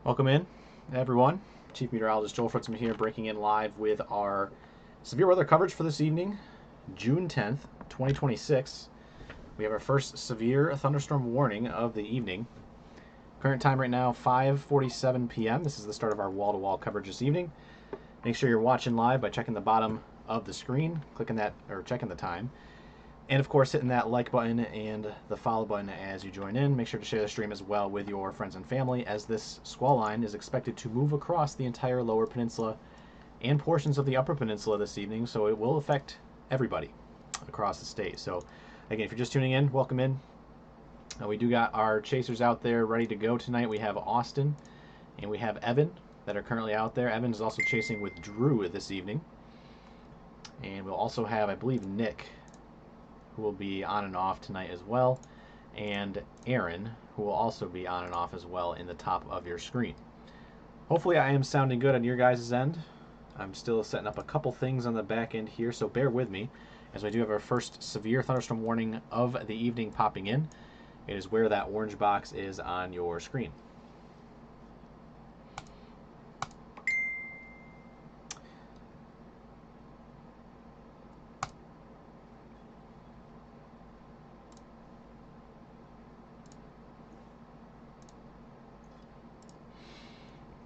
Welcome in, everyone. Chief Meteorologist Joel Fritzman here, breaking in live with our severe weather coverage for this evening, June 10th, 2026. We have our first severe thunderstorm warning of the evening. Current time right now, 5:47 p.m. This is the start of our wall-to-wall coverage this evening. Make sure you're watching live by checking the bottom of the screen, clicking that, or checking the time. And of course, hitting that like button and the follow button as you join in. Make sure to share the stream as well with your friends and family, as this squall line is expected to move across the entire lower peninsula and portions of the upper peninsula this evening, so it will affect everybody across the state. So again, if you're just tuning in, welcome in. We do got our chasers out there ready to go tonight. We have Austin and we have Evan that are currently out there. Evan is also chasing with Drew this evening. And we'll also have, I believe, Nick, who will be on and off tonight as well, and Aaron, who will also be on and off as well in the top of your screen. Hopefully I am sounding good on your guys' end. I'm still setting up a couple things on the back end here, so bear with me as we do have our first severe thunderstorm warning of the evening popping in. It is where that orange box is on your screen.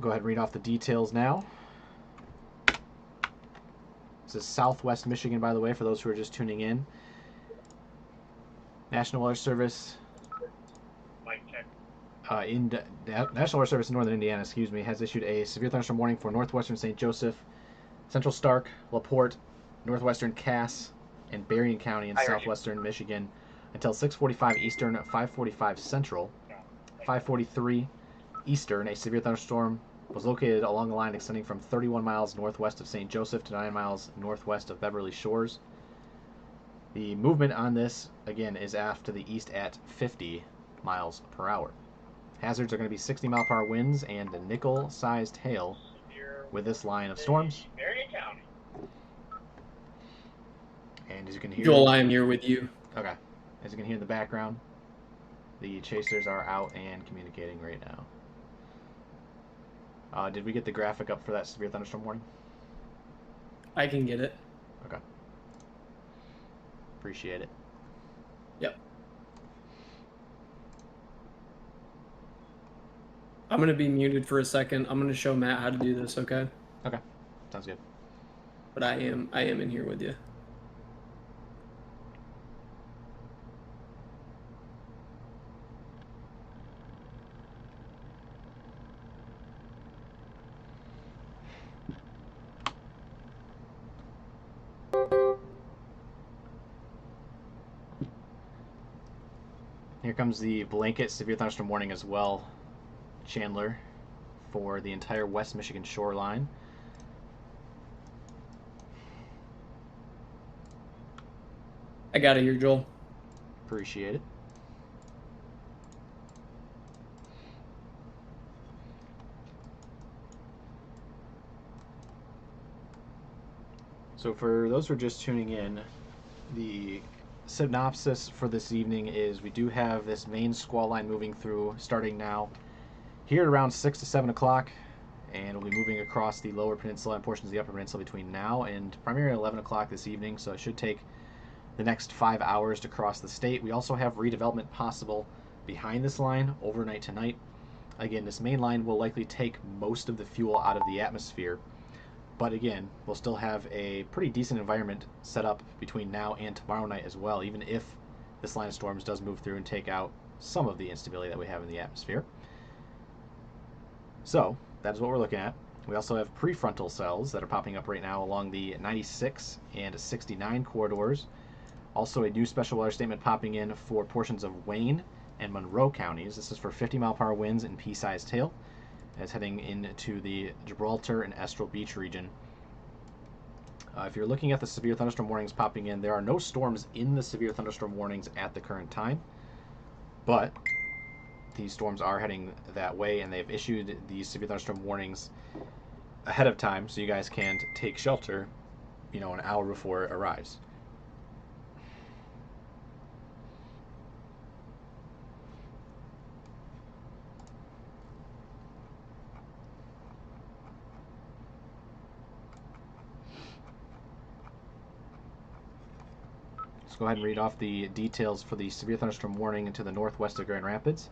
Go ahead and read off the details now. This is Southwest Michigan, by the way, for those who are just tuning in. National Weather Service National Weather Service in northern Indiana, has issued a severe thunderstorm warning for northwestern St. Joseph, central Stark, LaPorte, northwestern Cass, and Berrien County in southwestern Michigan until 6:45 Eastern, 5:45 Central, 5:43 Eastern. A severe thunderstorm was located along a line extending from 31 miles northwest of St. Joseph to 9 miles northwest of Beverly Shores. The movement on this, again, is aft to the east at 50 miles per hour. Hazards are going to be 60-mile-per-hour winds and nickel-sized hail with this line of storms. And as you can hear... Joel, I am here with you. Okay. As you can hear in the background, the chasers are out and communicating right now. Did we get the graphic up for that severe thunderstorm warning? I can get it. Okay. Appreciate it. Yep. I'm going to be muted for a second. I'm going to show Matt how to do this, okay? Okay. Sounds good. But I am in here with you. Here comes the blanket severe thunderstorm warning as well, Chandler, for the entire West Michigan shoreline. I got it here, Joel. Appreciate it. So for those who are just tuning in, the synopsis for this evening is we do have this main squall line moving through starting now here at around 6 to 7 o'clock, and we'll be moving across the lower peninsula and portions of the upper peninsula between now and primarily 11 o'clock this evening, so it should take the next 5 hours to cross the state. We also have redevelopment possible behind this line overnight tonight. Again, this main line will likely take most of the fuel out of the atmosphere, but again, we'll still have a pretty decent environment set up between now and tomorrow night as well, even if this line of storms does move through and take out some of the instability that we have in the atmosphere. So, that is what we're looking at. We also have prefrontal cells that are popping up right now along the 96 and 69 corridors. Also a new special weather statement popping in for portions of Wayne and Monroe counties. This is for 50-mile-per-hour winds and pea-sized hail. As heading into the Gibraltar and Estral Beach region. If you're looking at the severe thunderstorm warnings popping in, there are no storms in the severe thunderstorm warnings at the current time, but these storms are heading that way, and they've issued these severe thunderstorm warnings ahead of time so you guys can take shelter, an hour before it arrives. go ahead and read off the details for the severe thunderstorm warning into the northwest of Grand Rapids.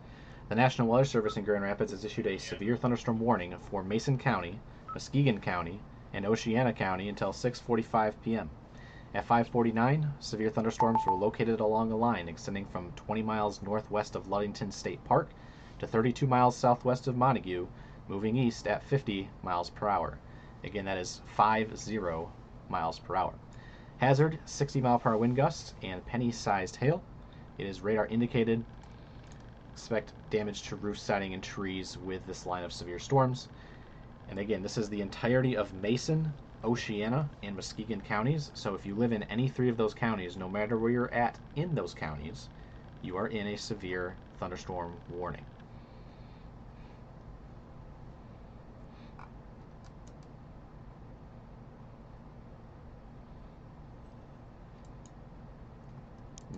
The National Weather Service in Grand Rapids has issued a severe thunderstorm warning for Mason County, Muskegon County, and Oceana County until 6:45 p.m. At 5:49, severe thunderstorms were located along a line extending from 20 miles northwest of Ludington State Park to 32 miles southwest of Montague, moving east at 50 miles per hour. Again, that is 50 miles per hour. Hazard, 60-mile-per-hour wind gusts and penny-sized hail. It is radar indicated. Expect damage to roof siding and trees with this line of severe storms. And again, this is the entirety of Mason, Oceana, and Muskegon counties. So if you live in any three of those counties, no matter where you're at in those counties, you are in a severe thunderstorm warning.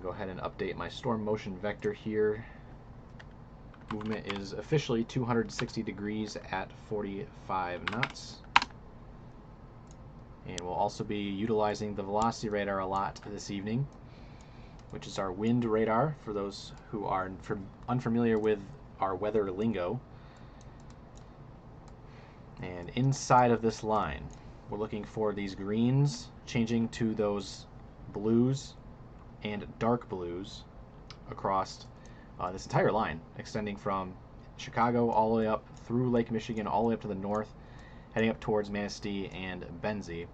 Go ahead and update my storm motion vector here. Movement is officially 260 degrees at 45 knots. And we'll also be utilizing the velocity radar a lot this evening, which is our wind radar for those who are unfamiliar with our weather lingo. And inside of this line, we're looking for these greens changing to those blues and dark blues across this entire line, extending from Chicago all the way up through Lake Michigan, all the way up to the north, heading up towards Manistee and Benzie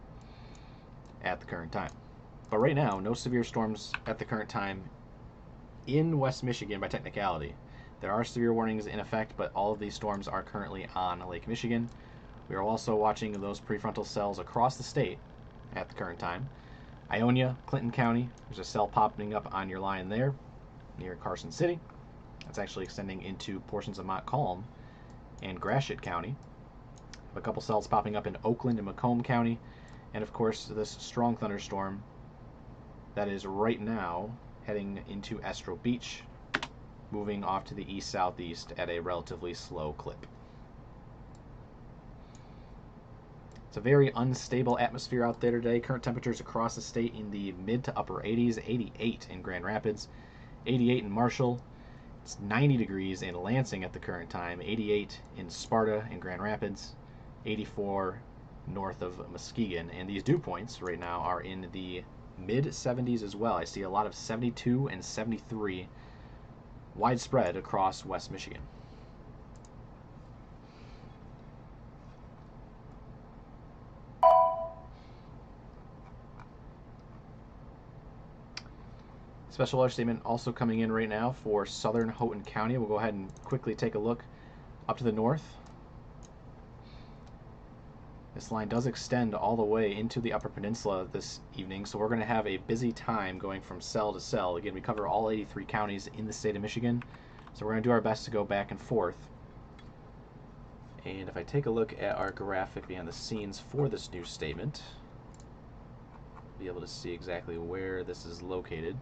at the current time. But right now, no severe storms at the current time in West Michigan by technicality. There are severe warnings in effect, but all of these storms are currently on Lake Michigan. We are also watching those prefrontal cells across the state at the current time. Ionia, Clinton County, there's a cell popping up on your line there near Carson City. That's actually extending into portions of Montcalm and Gratiot County. A couple cells popping up in Oakland and Macomb County. And of course, this strong thunderstorm that is right now heading into Estro Beach, moving off to the east-southeast at a relatively slow clip. It's a very unstable atmosphere out there today. Current temperatures across the state in the mid to upper 80s, 88 in Grand Rapids, 88 in Marshall. It's 90 degrees in Lansing at the current time, 88 in Sparta and Grand Rapids, 84 north of Muskegon. And these dew points right now are in the mid 70s as well. I see a lot of 72 and 73 widespread across West Michigan. Special weather statement also coming in right now for southern Houghton County. We'll go ahead and quickly take a look up to the north. This line does extend all the way into the Upper Peninsula this evening, so we're going to have a busy time going from cell to cell. Again, we cover all 83 counties in the state of Michigan, so we're going to do our best to go back and forth. And if I take a look at our graphic behind the scenes for this new statement, I'll be able to see exactly where this is located.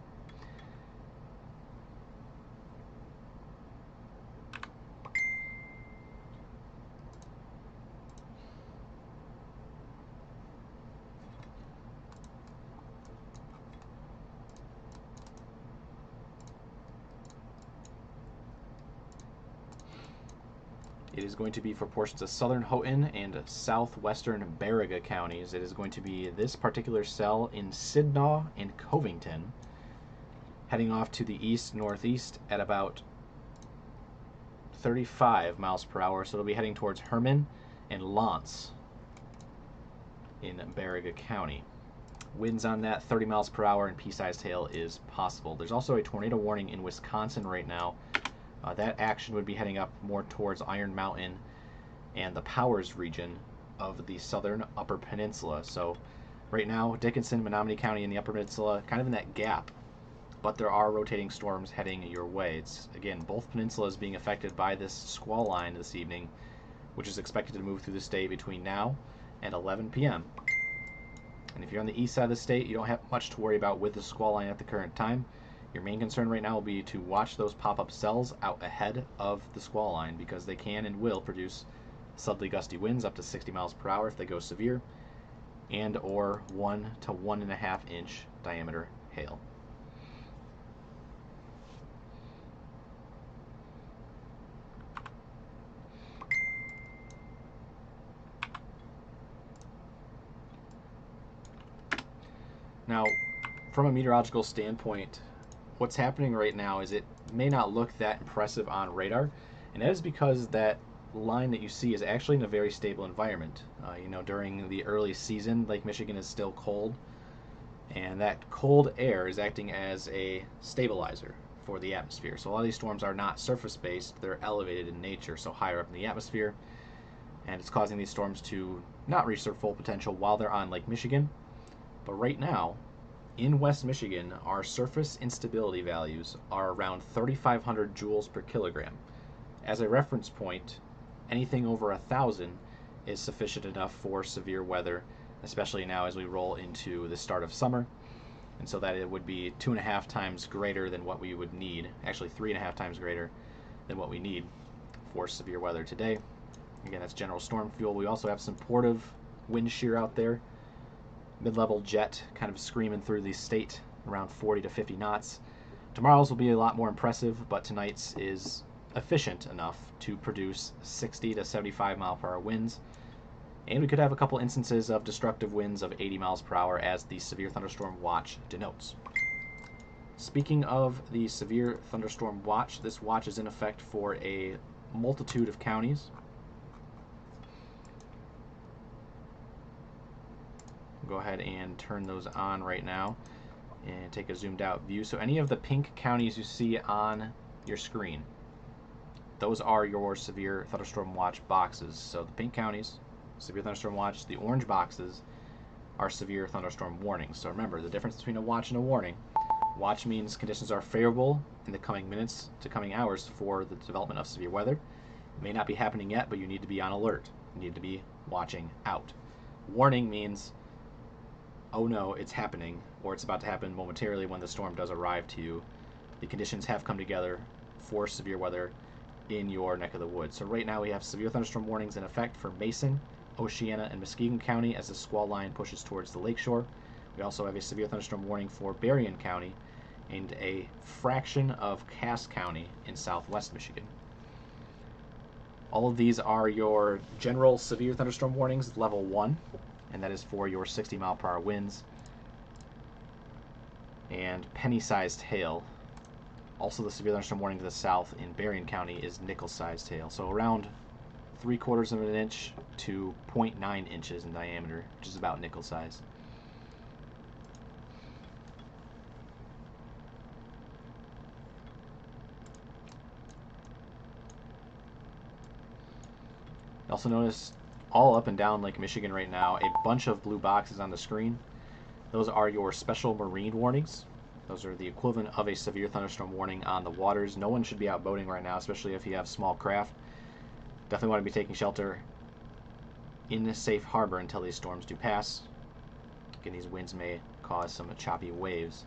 It is going to be for portions of southern Houghton and southwestern Baraga counties. It is going to be this particular cell in Sidnaw and Covington, heading off to the east-northeast at about 35 miles per hour. So it'll be heading towards Herman and Lance in Baraga County. Winds on that 30 miles per hour and pea-sized hail is possible. There's also a tornado warning in Wisconsin right now. That action would be heading up more towards Iron Mountain and the Powers region of the southern Upper Peninsula. So right now, Dickinson, Menominee County in the Upper Peninsula, kind of in that gap. But there are rotating storms heading your way. It's, again, both peninsulas being affected by this squall line this evening, which is expected to move through the state between now and 11 p.m. And if you're on the east side of the state, you don't have much to worry about with the squall line at the current time. Your main concern right now will be to watch those pop-up cells out ahead of the squall line, because they can and will produce southerly gusty winds up to 60 miles per hour if they go severe, and or 1 to 1.5 inch diameter hail. Now, from a meteorological standpoint, what's happening right now is it may not look that impressive on radar, and that is because that line that you see is actually in a very stable environment. During the early season, Lake Michigan is still cold, and that cold air is acting as a stabilizer for the atmosphere. So a lot of these storms are not surface-based, they're elevated in nature, so higher up in the atmosphere, and it's causing these storms to not reach their full potential while they're on Lake Michigan. But right now, in West Michigan, our surface instability values are around 3,500 joules per kilogram. As a reference point, anything over 1,000 is sufficient enough for severe weather, especially now as we roll into the start of summer. And so that it would be 2.5 times greater than what we would need, actually 3.5 times greater than what we need for severe weather today. Again, that's general storm fuel. We also have supportive wind shear out there. Mid-level jet kind of screaming through the state around 40 to 50 knots. Tomorrow's will be a lot more impressive, but tonight's is efficient enough to produce 60 to 75 mile per hour winds. And we could have a couple instances of destructive winds of 80 miles per hour as the severe thunderstorm watch denotes. Speaking of the severe thunderstorm watch, this watch is in effect for a multitude of counties. Go ahead and turn those on right now and take a zoomed out view. So any of the pink counties you see on your screen, those are your severe thunderstorm watch boxes. So the pink counties, severe thunderstorm watch. The orange boxes are severe thunderstorm warnings. So remember the difference between a watch and a warning. Watch means conditions are favorable in the coming minutes to coming hours for the development of severe weather. It may not be happening yet, but you need to be on alert. You need to be watching out. Warning means, oh no, it's happening, or it's about to happen momentarily when the storm does arrive to you. The conditions have come together for severe weather in your neck of the woods. So right now we have severe thunderstorm warnings in effect for Mason, Oceana, and Muskegon County as the squall line pushes towards the lakeshore. We also have a severe thunderstorm warning for Berrien County and a fraction of Cass County in southwest Michigan. All of these are your general severe thunderstorm warnings, level 1, and that is for your 60 mile per hour winds and penny-sized hail. Also, the severe thunderstorm warning to the south in Berrien County is nickel-sized hail, so around 3/4 of an inch to 0.9 inches in diameter, which is about nickel size. Also notice all up and down Lake Michigan right now, a bunch of blue boxes on the screen. Those are your special marine warnings. Those are the equivalent of a severe thunderstorm warning on the waters. No one should be out boating right now, especially if you have small craft. Definitely want to be taking shelter in a safe harbor until these storms do pass. Again, these winds may cause some choppy waves.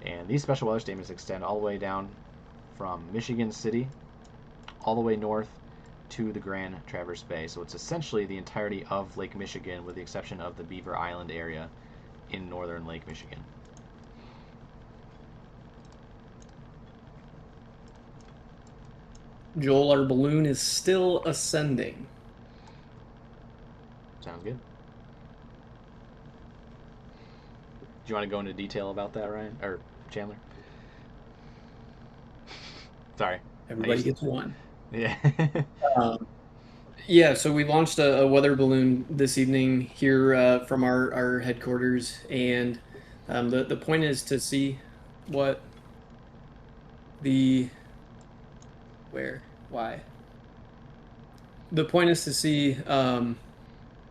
And these special weather statements extend all the way down from Michigan City all the way north to the Grand Traverse Bay. So it's essentially the entirety of Lake Michigan with the exception of the Beaver Island area in northern Lake Michigan. Joel, our balloon is still ascending. Sounds good. Do you want to go into detail about that, Ryan? Or Chandler? Sorry. Everybody gets one. Yeah. Yeah, so we launched a weather balloon this evening here from our headquarters, and the point is to see what the why. The point is to see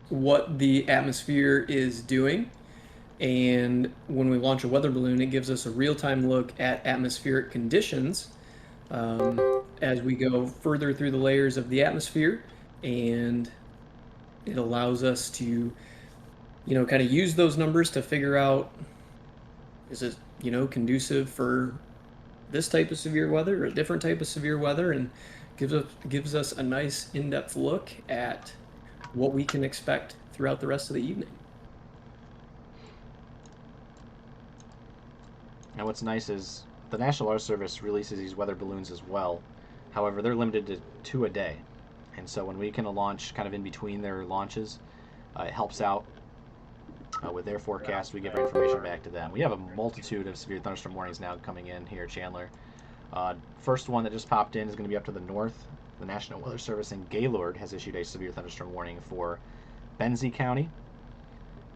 what the atmosphere is doing, and when we launch a weather balloon, it gives us a real-time look at atmospheric conditions as we go further through the layers of the atmosphere, and it allows us to, kind of use those numbers to figure out, is it, conducive for this type of severe weather or a different type of severe weather, and gives us a nice in-depth look at what we can expect throughout the rest of the evening. And what's nice is the National Weather Service releases these weather balloons as well. However, they're limited to 2 a day. And so when we can launch kind of in between their launches, it helps out with their forecast, we give our information back to them. We have a multitude of severe thunderstorm warnings now coming in here at Chandler. First one that just popped in is going to be up to the north. The National Weather Service in Gaylord has issued a severe thunderstorm warning for Benzie County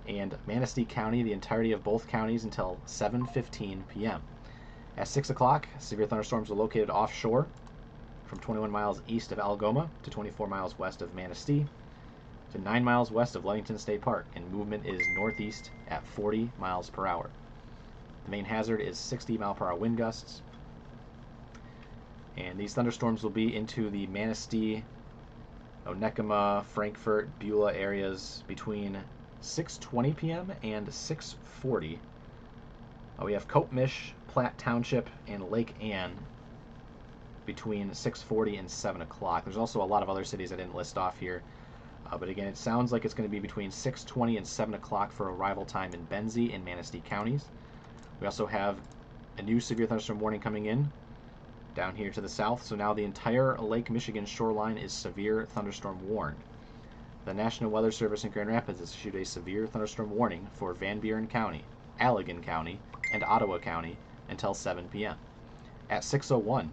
and Manistee County, the entirety of both counties, until 7:15 p.m. At 6 o'clock, severe thunderstorms are located offshore from 21 miles east of Algoma to 24 miles west of Manistee to 9 miles west of Ludington State Park, and movement is northeast at 40 miles per hour. The main hazard is 60 mile per hour wind gusts. And these thunderstorms will be into the Manistee, Onekama, Frankfort, Beulah areas between 6:20 p.m. and 6:40. We have Coatmish, Platte Township, and Lake Ann between 6:40 and 7 o'clock. There's also a lot of other cities I didn't list off here. But again, it sounds like it's going to be between 6:20 and 7 o'clock for arrival time in Benzie and Manistee counties. We also have a new severe thunderstorm warning coming in down here to the south. So now the entire Lake Michigan shoreline is severe thunderstorm warned. The National Weather Service in Grand Rapids has issued a severe thunderstorm warning for Van Buren County, Allegan County, and Ottawa County until 7 p.m. At 6:01,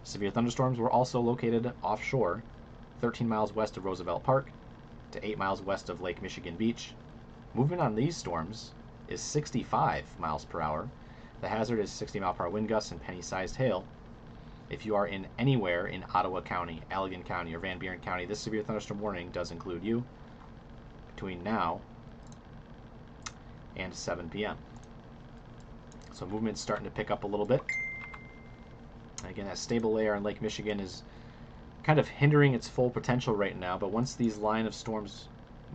severe thunderstorms were also located offshore, 13 miles west of Roosevelt Park to 8 miles west of Lake Michigan Beach. Movement on these storms is 65 miles per hour. The hazard is 60 mile per hour wind gusts and penny-sized hail. If you are in anywhere in Ottawa County, Allegan County, or Van Buren County, this severe thunderstorm warning does include you between now and 7 p.m. So movement's starting to pick up a little bit. Again, that stable layer on Lake Michigan is kind of hindering its full potential right now, but once these line of storms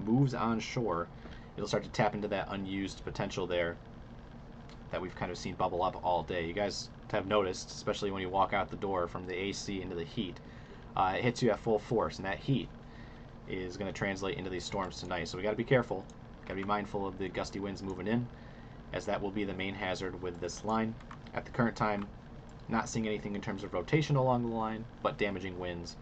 moves onshore, it'll start to tap into that unused potential there that we've kind of seen bubble up all day. You guys have noticed, especially when you walk out the door from the AC into the heat, it hits you at full force, and that heat is going to translate into these storms tonight. So we got to be careful, got to be mindful of the gusty winds moving in, as that will be the main hazard with this line. At the current time, not seeing anything in terms of rotation along the line, but damaging winds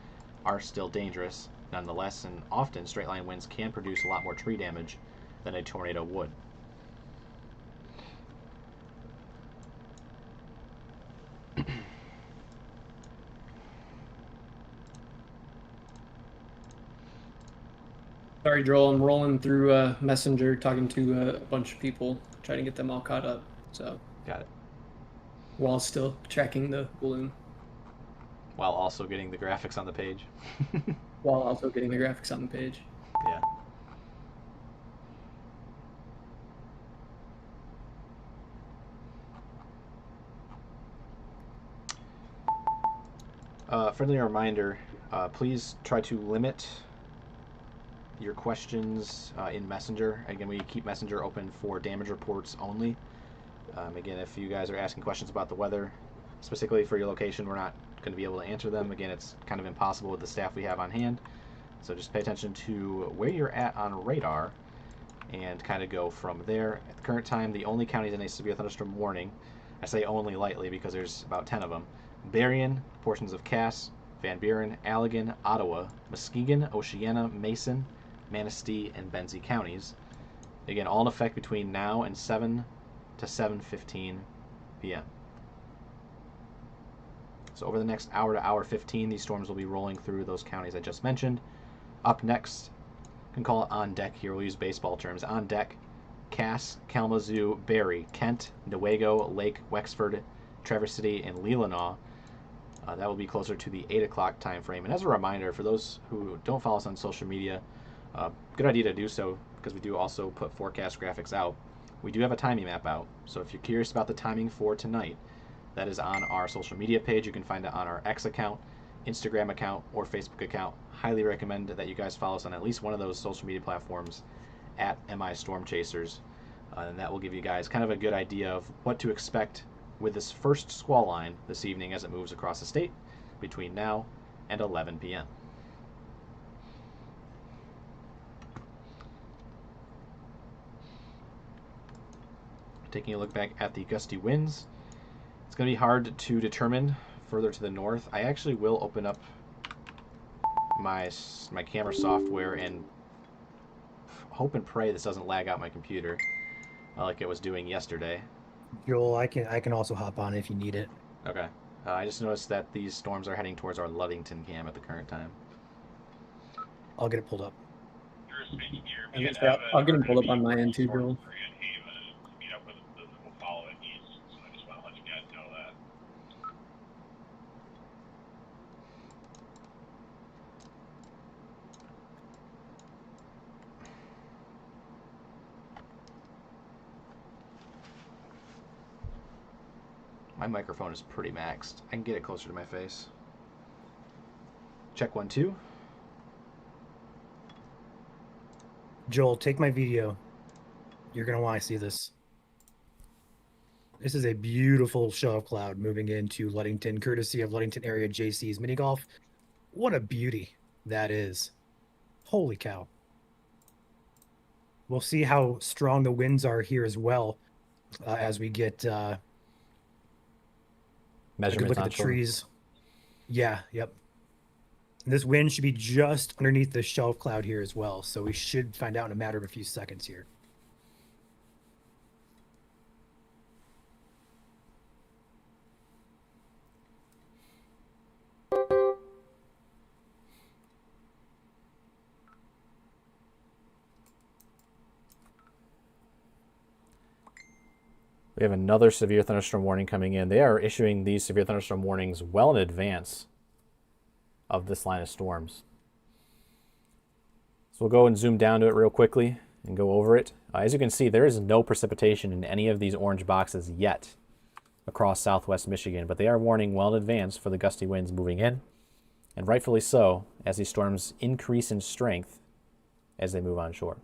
are still dangerous nonetheless, and often straight line winds can produce a lot more tree damage than a tornado would. Sorry, Joel, I'm rolling through Messenger, talking to a bunch of people, trying to get them all caught up. So Got it. while still tracking the balloon, While also getting the graphics on the page. while also getting the graphics on the page. Yeah. Friendly reminder, please try to limit your questions in Messenger. Again, we keep Messenger open for damage reports only. Again, if you guys are asking questions about the weather, specifically for your location, we're not going to be able to answer them. Again, it's kind of impossible with the staff we have on hand. So just pay attention to where you're at on radar and kind of go from there. At the current time, the only counties in a severe thunderstorm warning, I say only lightly because there's about 10 of them: Berrien, portions of Cass, Van Buren, Allegan, Ottawa, Muskegon, Oceana, Mason, Manistee, and Benzie counties. Again, all in effect between now and 7 to 7:15 p.m. So over the next hour to hour 15, these storms will be rolling through those counties I just mentioned. Up next, you can call it on deck here. We'll use baseball terms. On deck, Cass, Kalamazoo, Barry, Kent, Newaygo, Lake, Wexford, Traverse City, and Leelanau. That will be closer to the 8 o'clock time frame. And as a reminder, for those who don't follow us on social media, good idea to do so, because we do also put forecast graphics out. We do have a timing map out, so if you're curious about the timing for tonight, that is on our social media page. You can find it on our X account, Instagram account, or Facebook account. Highly recommend that you guys follow us on at least one of those social media platforms at MI Storm Chasers. And that will give you guys kind of a good idea of what to expect with this first squall line this evening as it moves across the state between now and 11 p.m. Taking a look back at the gusty winds, it's going to be hard to determine further to the north. I actually will open up my camera software and hope and pray this doesn't lag out my computer. like it was doing yesterday. Joel, I can also hop on if you need it. Okay. I just noticed that these storms are heading towards our Ludington cam at the current time. I'll get it pulled up. You're speaking here. I was Me gonna and say, I'll Evan get are them going pulled to up be on my end working too, towards Joel. Grand Haven to meet up with the we'll follow it east. So I just want to let you guys know that. My microphone is pretty maxed. I can get it closer to my face. Check 1 2. Joel, take my video. You're gonna want to see this. This is a beautiful show of cloud moving into Ludington, courtesy of Ludington area JC's mini golf. What a beauty that is. Holy cow. We'll see how strong the winds are here as well as we get a good look at the trees. Yeah, yep. This wind should be just underneath the shelf cloud here as well, so we should find out in a matter of a few seconds here. We have another severe thunderstorm warning coming in. They are issuing these severe thunderstorm warnings well in advance of this line of storms. So we'll go and zoom down to it real quickly and go over it. As you can see, there is no precipitation in any of these orange boxes yet across southwest Michigan, but they are warning well in advance for the gusty winds moving in, and rightfully so, as these storms increase in strength as they move onshore.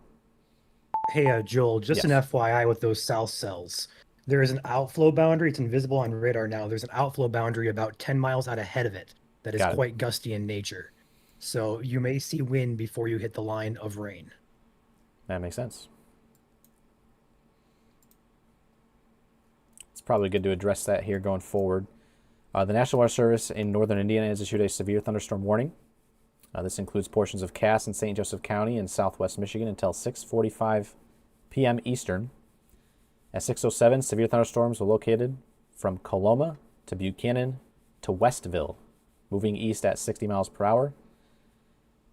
Hey, Joel, just an FYI with those south cells. There is an outflow boundary. It's invisible on radar now. There's an outflow boundary about 10 miles out ahead of it that is quite gusty in nature. So you may see wind before you hit the line of rain. That makes sense. It's probably good to address that here going forward. The National Weather Service in northern Indiana has issued a severe thunderstorm warning. This includes portions of Cass and St. Joseph County in southwest Michigan until 6:45 p.m. Eastern. At 6:07, severe thunderstorms were located from Coloma to Buchanan to Westville, moving east at 60 miles per hour.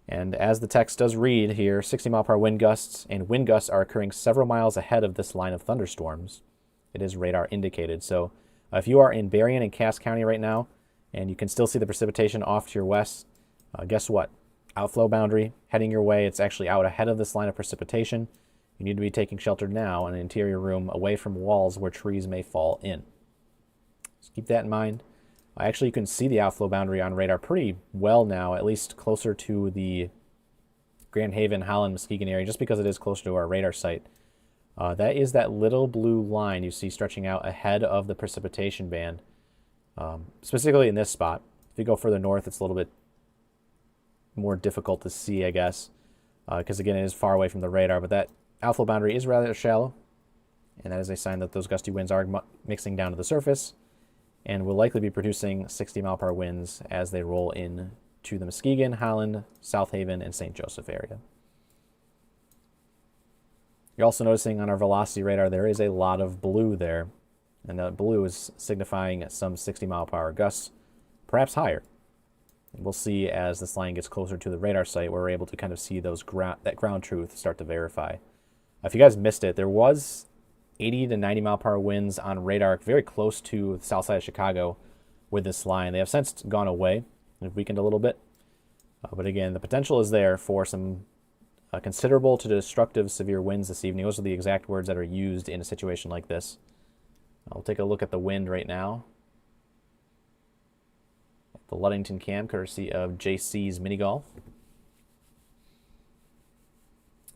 And as the text does read here, 60-mile-per-hour wind gusts and wind gusts are occurring several miles ahead of this line of thunderstorms. It is radar indicated. So if you are in Berrien and Cass County right now, and you can still see the precipitation off to your west, guess what? Outflow boundary heading your way. It's actually out ahead of this line of precipitation. You need to be taking shelter now in an interior room away from walls where trees may fall in. Just keep that in mind. Actually, you can see the outflow boundary on radar pretty well now, at least closer to the Grand Haven, Holland, Muskegon area, just because it is closer to our radar site. That is that little blue line you see stretching out ahead of the precipitation band, specifically in this spot. If you go further north, it's a little bit more difficult to see, I guess, because again, it is far away from the radar, but that outflow boundary is rather shallow, and that is a sign that those gusty winds are mixing down to the surface and will likely be producing 60-mile-per-hour winds as they roll in to the Muskegon, Holland, South Haven, and St. Joseph area. You're also noticing on our velocity radar there is a lot of blue there, and that blue is signifying some 60-mile-per-hour gusts, perhaps higher. And we'll see as this line gets closer to the radar site where we're able to kind of see those that ground truth start to verify. If you guys missed it, there was 80 to 90 mile per hour winds on radar very close to the south side of Chicago with this line. They have since gone away and weakened a little bit. But again, the potential is there for some considerable to destructive severe winds this evening. Those are the exact words that are used in a situation like this. I'll take a look at the wind right now. The Ludington cam, courtesy of JC's Mini Golf.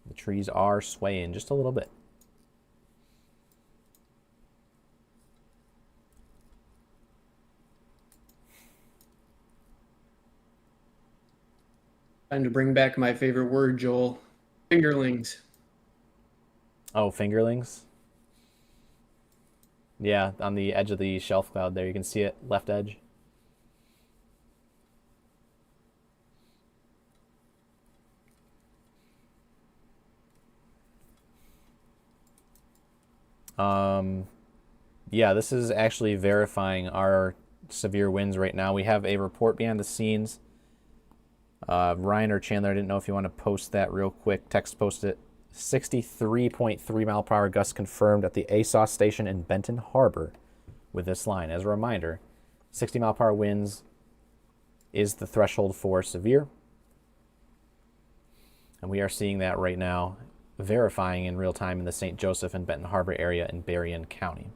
The trees are swaying just a little bit. Time to bring back my favorite word, Joel. Fingerlings. Oh, fingerlings? Yeah, on the edge of the shelf cloud there. You can see it, left edge. Yeah, this is actually verifying our severe winds right now. We have a report behind the scenes. Ryan or Chandler, I didn't know if you want to post that real quick. Text post it. 63.3 mile per hour gusts confirmed at the ASOS station in Benton Harbor with this line. As a reminder, 60 mile per hour winds is the threshold for severe. And we are seeing that right now, verifying in real time in the St. Joseph and Benton Harbor area in Berrien County.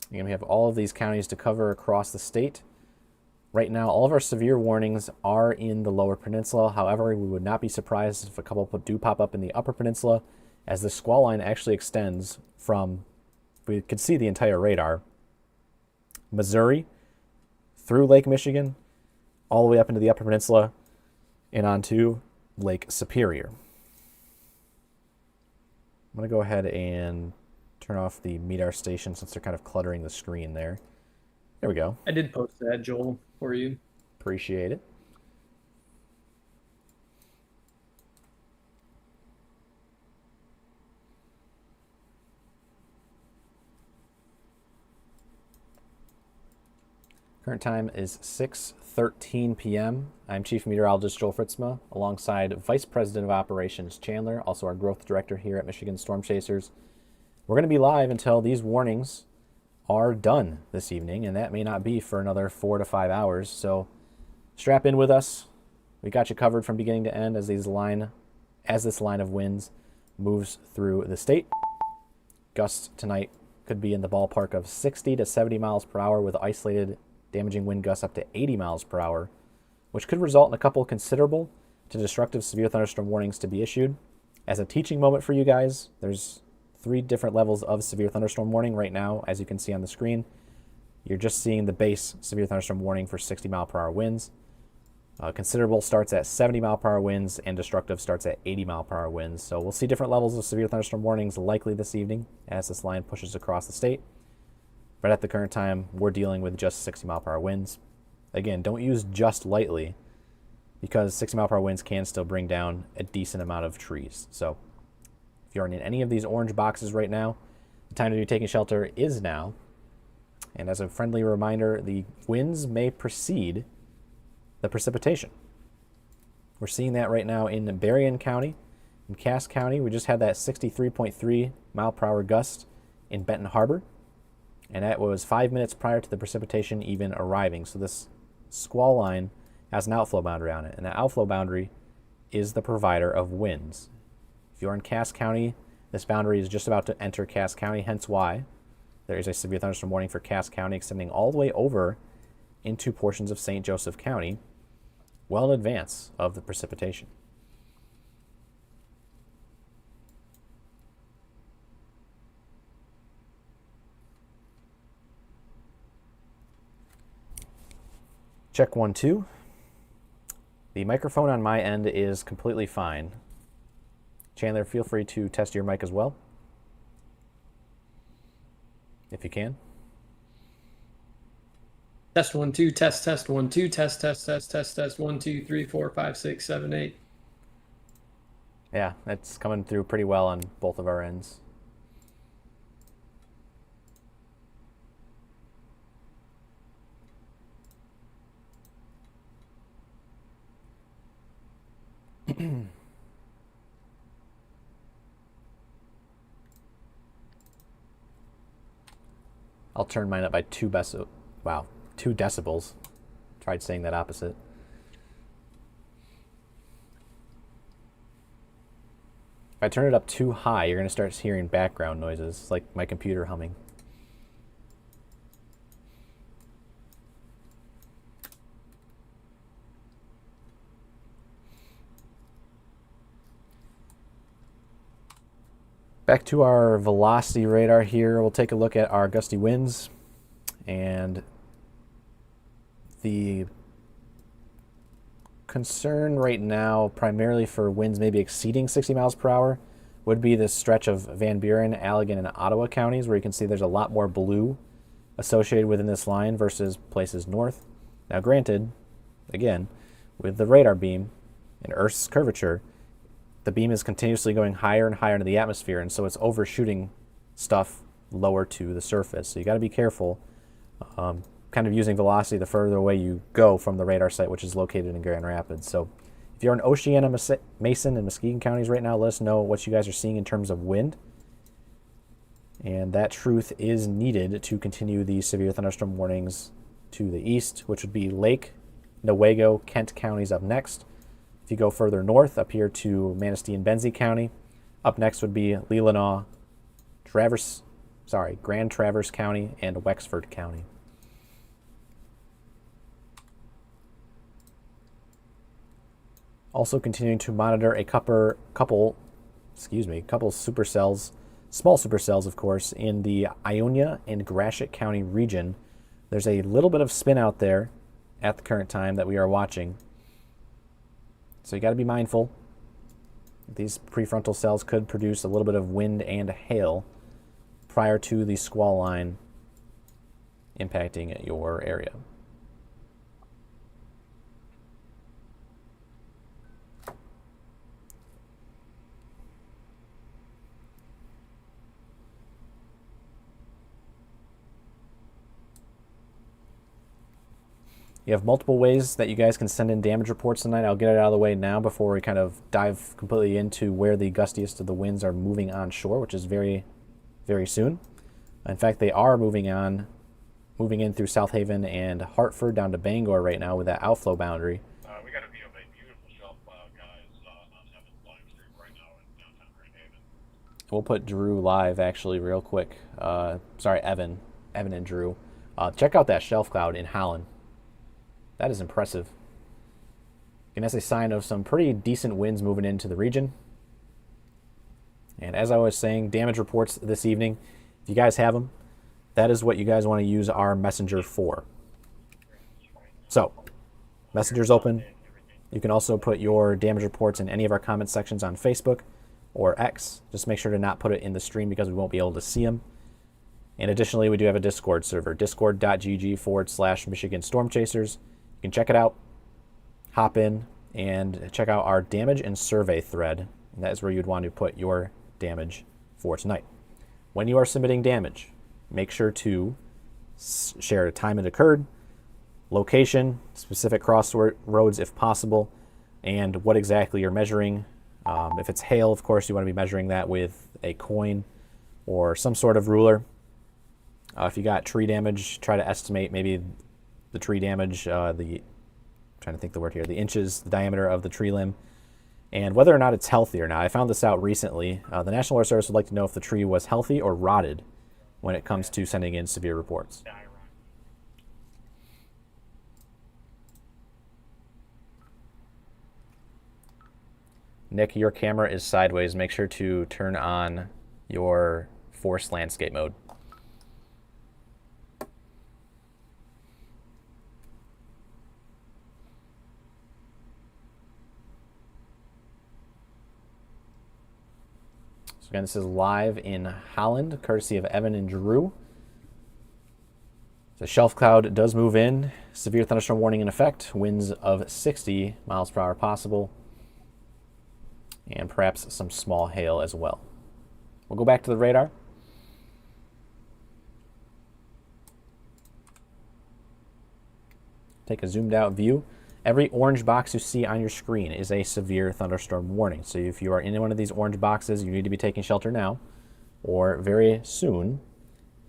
Again, we have all of these counties to cover across the state. Right now, all of our severe warnings are in the lower peninsula. However, we would not be surprised if a couple do pop up in the upper peninsula, as the squall line actually extends from, we could see the entire radar, Missouri, through Lake Michigan, all the way up into the upper peninsula, and onto Lake Superior. I'm going to go ahead and turn off the MEDAR station since they're kind of cluttering the screen there. There we go. I did post that, Joel, for you. Appreciate it. Current time is 6:13 p.m. I'm Chief Meteorologist Joel Fritzma, alongside Vice President of Operations Chandler, also our Growth Director here at Michigan Storm Chasers. We're going to be live until these warnings are done this evening, and that may not be for another 4 to 5 hours. So strap in with us. We got you covered from beginning to end as this line of winds moves through the state. Gusts tonight could be in the ballpark of 60 to 70 miles per hour with isolated damaging wind gusts up to 80 miles per hour, which could result in a couple considerable to destructive severe thunderstorm warnings to be issued. As a teaching moment for you guys, there's 3 different levels of severe thunderstorm warning right now, as you can see on the screen. You're just seeing the base severe thunderstorm warning for 60 mile per hour winds. Considerable starts at 70 mile per hour winds, and destructive starts at 80 mile per hour winds. So we'll see different levels of severe thunderstorm warnings likely this evening as this line pushes across the state. But at the current time, we're dealing with just 60 mile per hour winds. Again, don't use just lightly, because 60 mile per hour winds can still bring down a decent amount of trees. So if you're in any of these orange boxes right now, the time to be taking shelter is now. And as a friendly reminder, the winds may precede the precipitation. We're seeing that right now in Berrien County, in Cass County. We just had that 63.3 mile per hour gust in Benton Harbor, and that was 5 minutes prior to the precipitation even arriving. So this squall line has an outflow boundary on it, and that outflow boundary is the provider of winds. If you're in Cass County, this boundary is just about to enter Cass County, hence why there is a severe thunderstorm warning for Cass County extending all the way over into portions of St. Joseph County, well in advance of the precipitation. Check 1, 2. The microphone on my end is completely fine. Chandler, feel free to test your mic as well, if you can. Test 1 2, test 1 2, test 1 2 3 4 5 6 7 8. Yeah, that's coming through pretty well on both of our ends. I'll turn mine up by 2 decibels. Tried saying that opposite. If I turn it up too high, you're going to start hearing background noises, like my computer humming. Back to our velocity radar here, we'll take a look at our gusty winds, and the concern right now, primarily for winds maybe exceeding 60 miles per hour, would be this stretch of Van Buren, Allegan, and Ottawa counties, where you can see there's a lot more blue associated within this line versus places north. Now granted, again, with the radar beam and Earth's curvature, the beam is continuously going higher and higher into the atmosphere, and so it's overshooting stuff lower to the surface. So you got to be careful, kind of using velocity the further away you go from the radar site, which is located in Grand Rapids. So if you're in Oceana, Mason, and Muskegon counties right now, let us know what you guys are seeing in terms of wind. And that truth is needed to continue the severe thunderstorm warnings to the east, which would be Lake, Newaygo, Kent counties up next. If you go further north, up here to Manistee and Benzie County, up next would be Leelanau, Grand Traverse County, and Wexford County. Also continuing to monitor a couple supercells, small supercells, of course, in the Ionia and Gratiot County region. There's a little bit of spin out there at the current time that we are watching. So you got to be mindful. These prefrontal cells could produce a little bit of wind and hail prior to the squall line impacting your area. You have multiple ways that you guys can send in damage reports tonight. I'll get it out of the way now before we kind of dive completely into where the gustiest of the winds are moving onshore, which is very, very soon. In fact, they are moving in through South Haven and Hartford down to Bangor right now with that outflow boundary. We got a view of a beautiful shelf cloud, guys, on 7th live stream right now in downtown Grand Haven. We'll put Drew live actually real quick. Evan and Drew. Check out that shelf cloud in Holland. That is impressive. And that's a sign of some pretty decent winds moving into the region. And as I was saying, damage reports this evening, if you guys have them, that is what you guys want to use our messenger for. So, messenger's open. You can also put your damage reports in any of our comment sections on Facebook or X. Just make sure to not put it in the stream because we won't be able to see them. And additionally, we do have a Discord server, discord.gg/Michigan Storm Chasers. You can check it out, hop in, and check out our damage and survey thread. And that is where you'd want to put your damage for tonight. When you are submitting damage, make sure to share a time it occurred, location, specific crossroads if possible, and what exactly you're measuring. If it's hail, of course, you want to be measuring that with a coin or some sort of ruler. If you got tree damage, try to estimate maybe the tree damage, the inches, the diameter of the tree limb, and whether or not it's healthy or not. I found this out recently. The National Weather Service would like to know if the tree was healthy or rotted when it comes to sending in severe reports. Nick, your camera is sideways. Make sure to turn on your forced landscape mode. So again, this is live in Holland, courtesy of Evan and Drew. The shelf cloud does move in. Severe thunderstorm warning in effect. Winds of 60 miles per hour possible. And perhaps some small hail as well. We'll go back to the radar. Take a zoomed out view. Every orange box you see on your screen is a severe thunderstorm warning. So if you are in one of these orange boxes, you need to be taking shelter now or very soon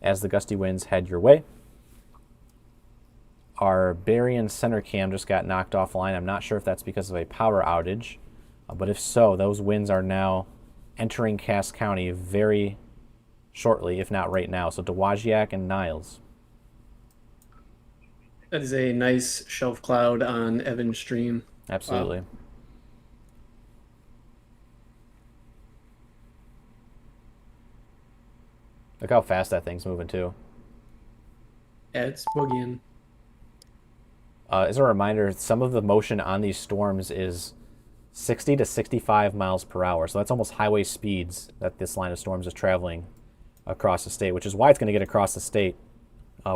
as the gusty winds head your way. Our Berrien center cam just got knocked offline. I'm not sure if that's because of a power outage, but if so, those winds are now entering Cass County very shortly, if not right now. So Dowagiac and Niles. That is a nice shelf cloud on Evan's stream. Absolutely. Wow. Look how fast that thing's moving too. Yeah, it's boogieing. As a reminder, some of the motion on these storms is 60 to 65 miles per hour. So that's almost highway speeds that this line of storms is traveling across the state, which is why it's going to get across the state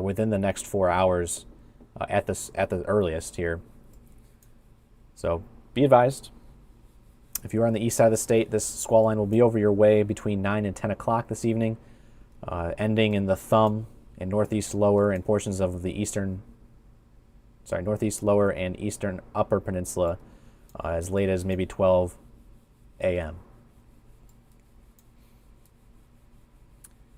within the next 4 hours at the earliest here. So be advised. If you are on the east side of the state, this squall line will be over your way between 9 and 10 o'clock this evening, ending in the Thumb and northeast lower and portions of the northeast lower and eastern upper peninsula as late as maybe 12 a.m.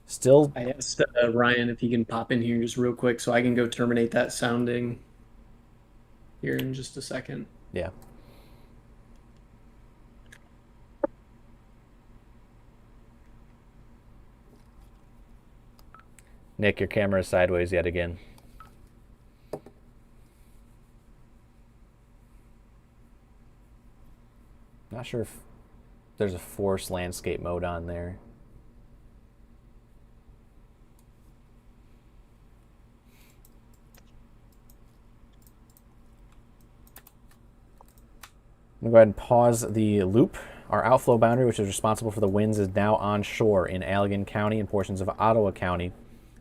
Still, I asked Ryan if he can pop in here just real quick so I can go terminate that sounding here in just a second. yeah. Nick, your camera is sideways yet again. Not sure if there's a force landscape mode on there. I'm going to go ahead and pause the loop. Our outflow boundary, which is responsible for the winds, is now onshore in Allegan County and portions of Ottawa County,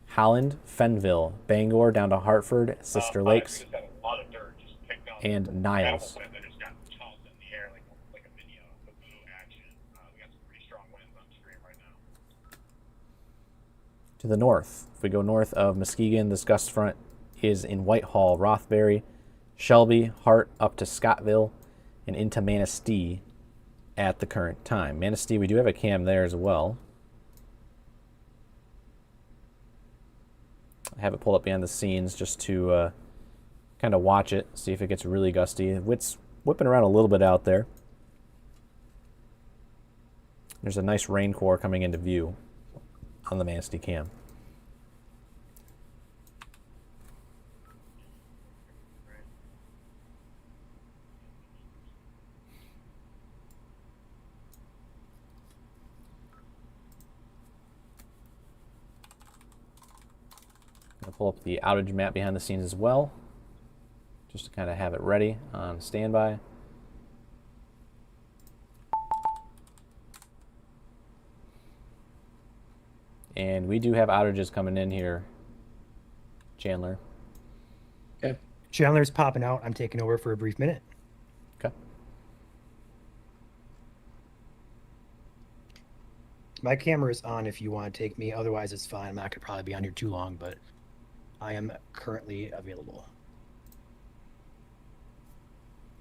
Holland, Fenville, Bangor down to Hartford, Sister Lakes, We just got a lot of dirt just picked up. and Niles. Gravel wind that just got tossed in the air like a video, Cthulhu action. We got some pretty strong winds on screen right now. To the north, if we go north of Muskegon, this gust front is in Whitehall, Rothbury, Shelby, Hart, up to Scottville, and into Manistee at the current time. Manistee, we do have a cam there as well. I have it pulled up behind the scenes just to kind of watch it, see if it gets really gusty. It's whipping around a little bit out there. There's a nice rain core coming into view on the Manistee cam. I'll pull up the outage map behind the scenes as well, just to kind of have it ready on standby. And we do have outages coming in here, Chandler. Okay. Chandler's popping out. I'm taking over for a brief minute. Okay. My camera is on if you want to take me. Otherwise, it's fine. I'm not going to probably be on here too long, but I am currently available.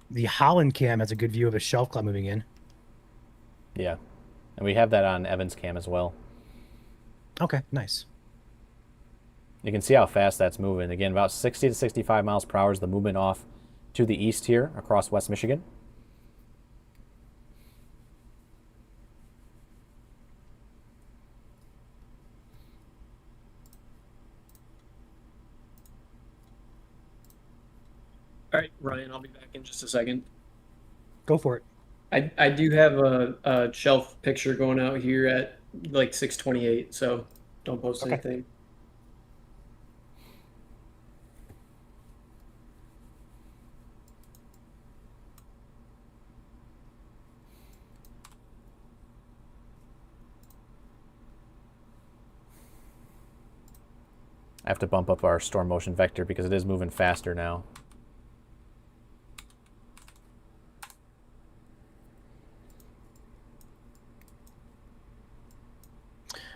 The Holland cam has a good view of a shelf cloud moving in. Yeah. And we have that on Evan's cam as well. Okay, nice. You can see how fast that's moving. Again, about 60 to 65 miles per hour is the movement off to the east here across West Michigan. All right, Ryan, I'll be back in just a second. Go for it. I do have a shelf picture going out here at like 6:28, so don't post Okay. anything. I have to bump up our storm motion vector because it is moving faster now.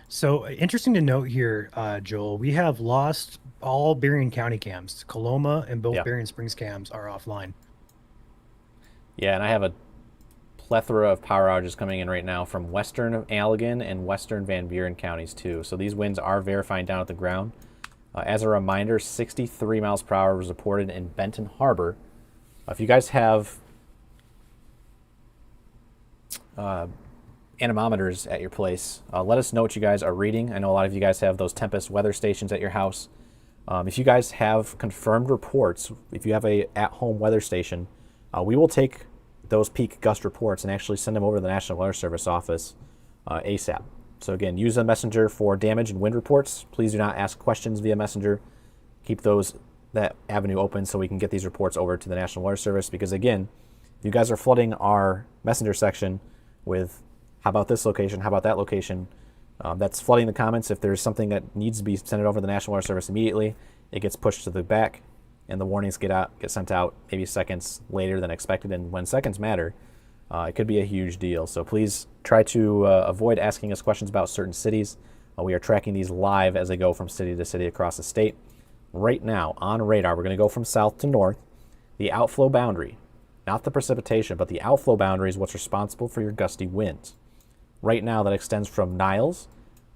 So interesting to note here, Joel, we have lost all Berrien County cams. Coloma and both Yeah. Berrien Springs cams are offline. Yeah, and I have a plethora of power outages coming in right now from western Allegan and western Van Buren counties too. So these winds are verifying down at the ground. As a reminder, 63 miles per hour was reported in Benton Harbor. If you guys have anemometers at your place, let us know what you guys are reading. I know a lot of you guys have those Tempest weather stations at your house. If you guys have confirmed reports, if you have a at-home weather station, we will take those peak gust reports and actually send them over to the National Weather Service office ASAP. So again, use a messenger for damage and wind reports. Please do not ask questions via messenger. Keep that avenue open so we can get these reports over to the National Weather Service, because again, if you guys are flooding our messenger section with how about this location, how about that location, That's flooding the comments. If there's something that needs to be sent over to the National Weather Service immediately, it gets pushed to the back, and the warnings get sent out maybe seconds later than expected. And when seconds matter, it could be a huge deal. So please try to avoid asking us questions about certain cities. We are tracking these live as they go from city to city across the state. Right now, on radar, we're going to go from south to north. The outflow boundary, not the precipitation, but the outflow boundary is what's responsible for your gusty winds. Right now, that extends from Niles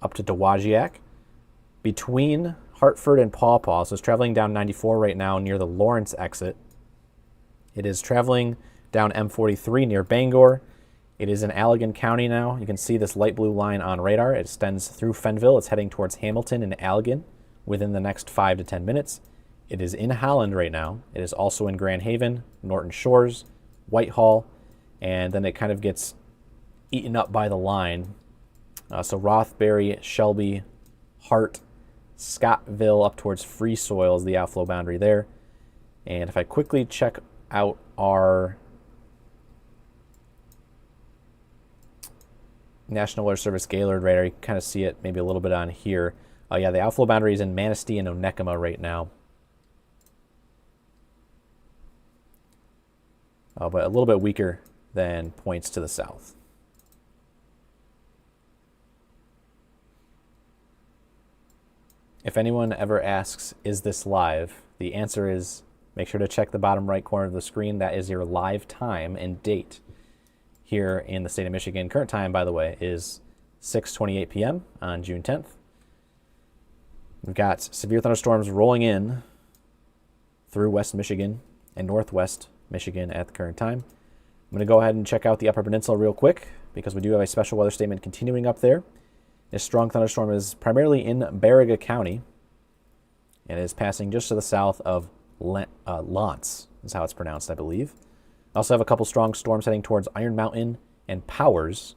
up to Dowagiac, between Hartford and Paw Paw. So it's traveling down 94 right now near the Lawrence exit. It is traveling down M43 near Bangor. It is in Allegan County now. You can see this light blue line on radar. It extends through Fenville. It's heading towards Hamilton and Allegan within the next 5 to 10 minutes. It is in Holland right now. It is also in Grand Haven, Norton Shores, Whitehall, and then it kind of gets eaten up by the line. So Rothbury, Shelby, Hart, Scottville up towards Free Soil is the outflow boundary there. And if I quickly check out our National Weather Service Gaylord radar, you can kind of see it maybe a little bit on here. Yeah, the outflow boundary is in Manistee and Onekama right now. But a little bit weaker than points to the south. If anyone ever asks, is this live? The answer is, make sure to check the bottom right corner of the screen. That is your live time and date here in the state of Michigan. Current time, by the way, is 6:28 p.m. on June 10th. We've got severe thunderstorms rolling in through West Michigan and Northwest Michigan at the current time. I'm going to go ahead and check out the Upper Peninsula real quick because we do have a special weather statement continuing up there. This strong thunderstorm is primarily in Baraga County and is passing just to the south of Lance, is how it's pronounced, I believe. I also have a couple strong storms heading towards Iron Mountain and Powers,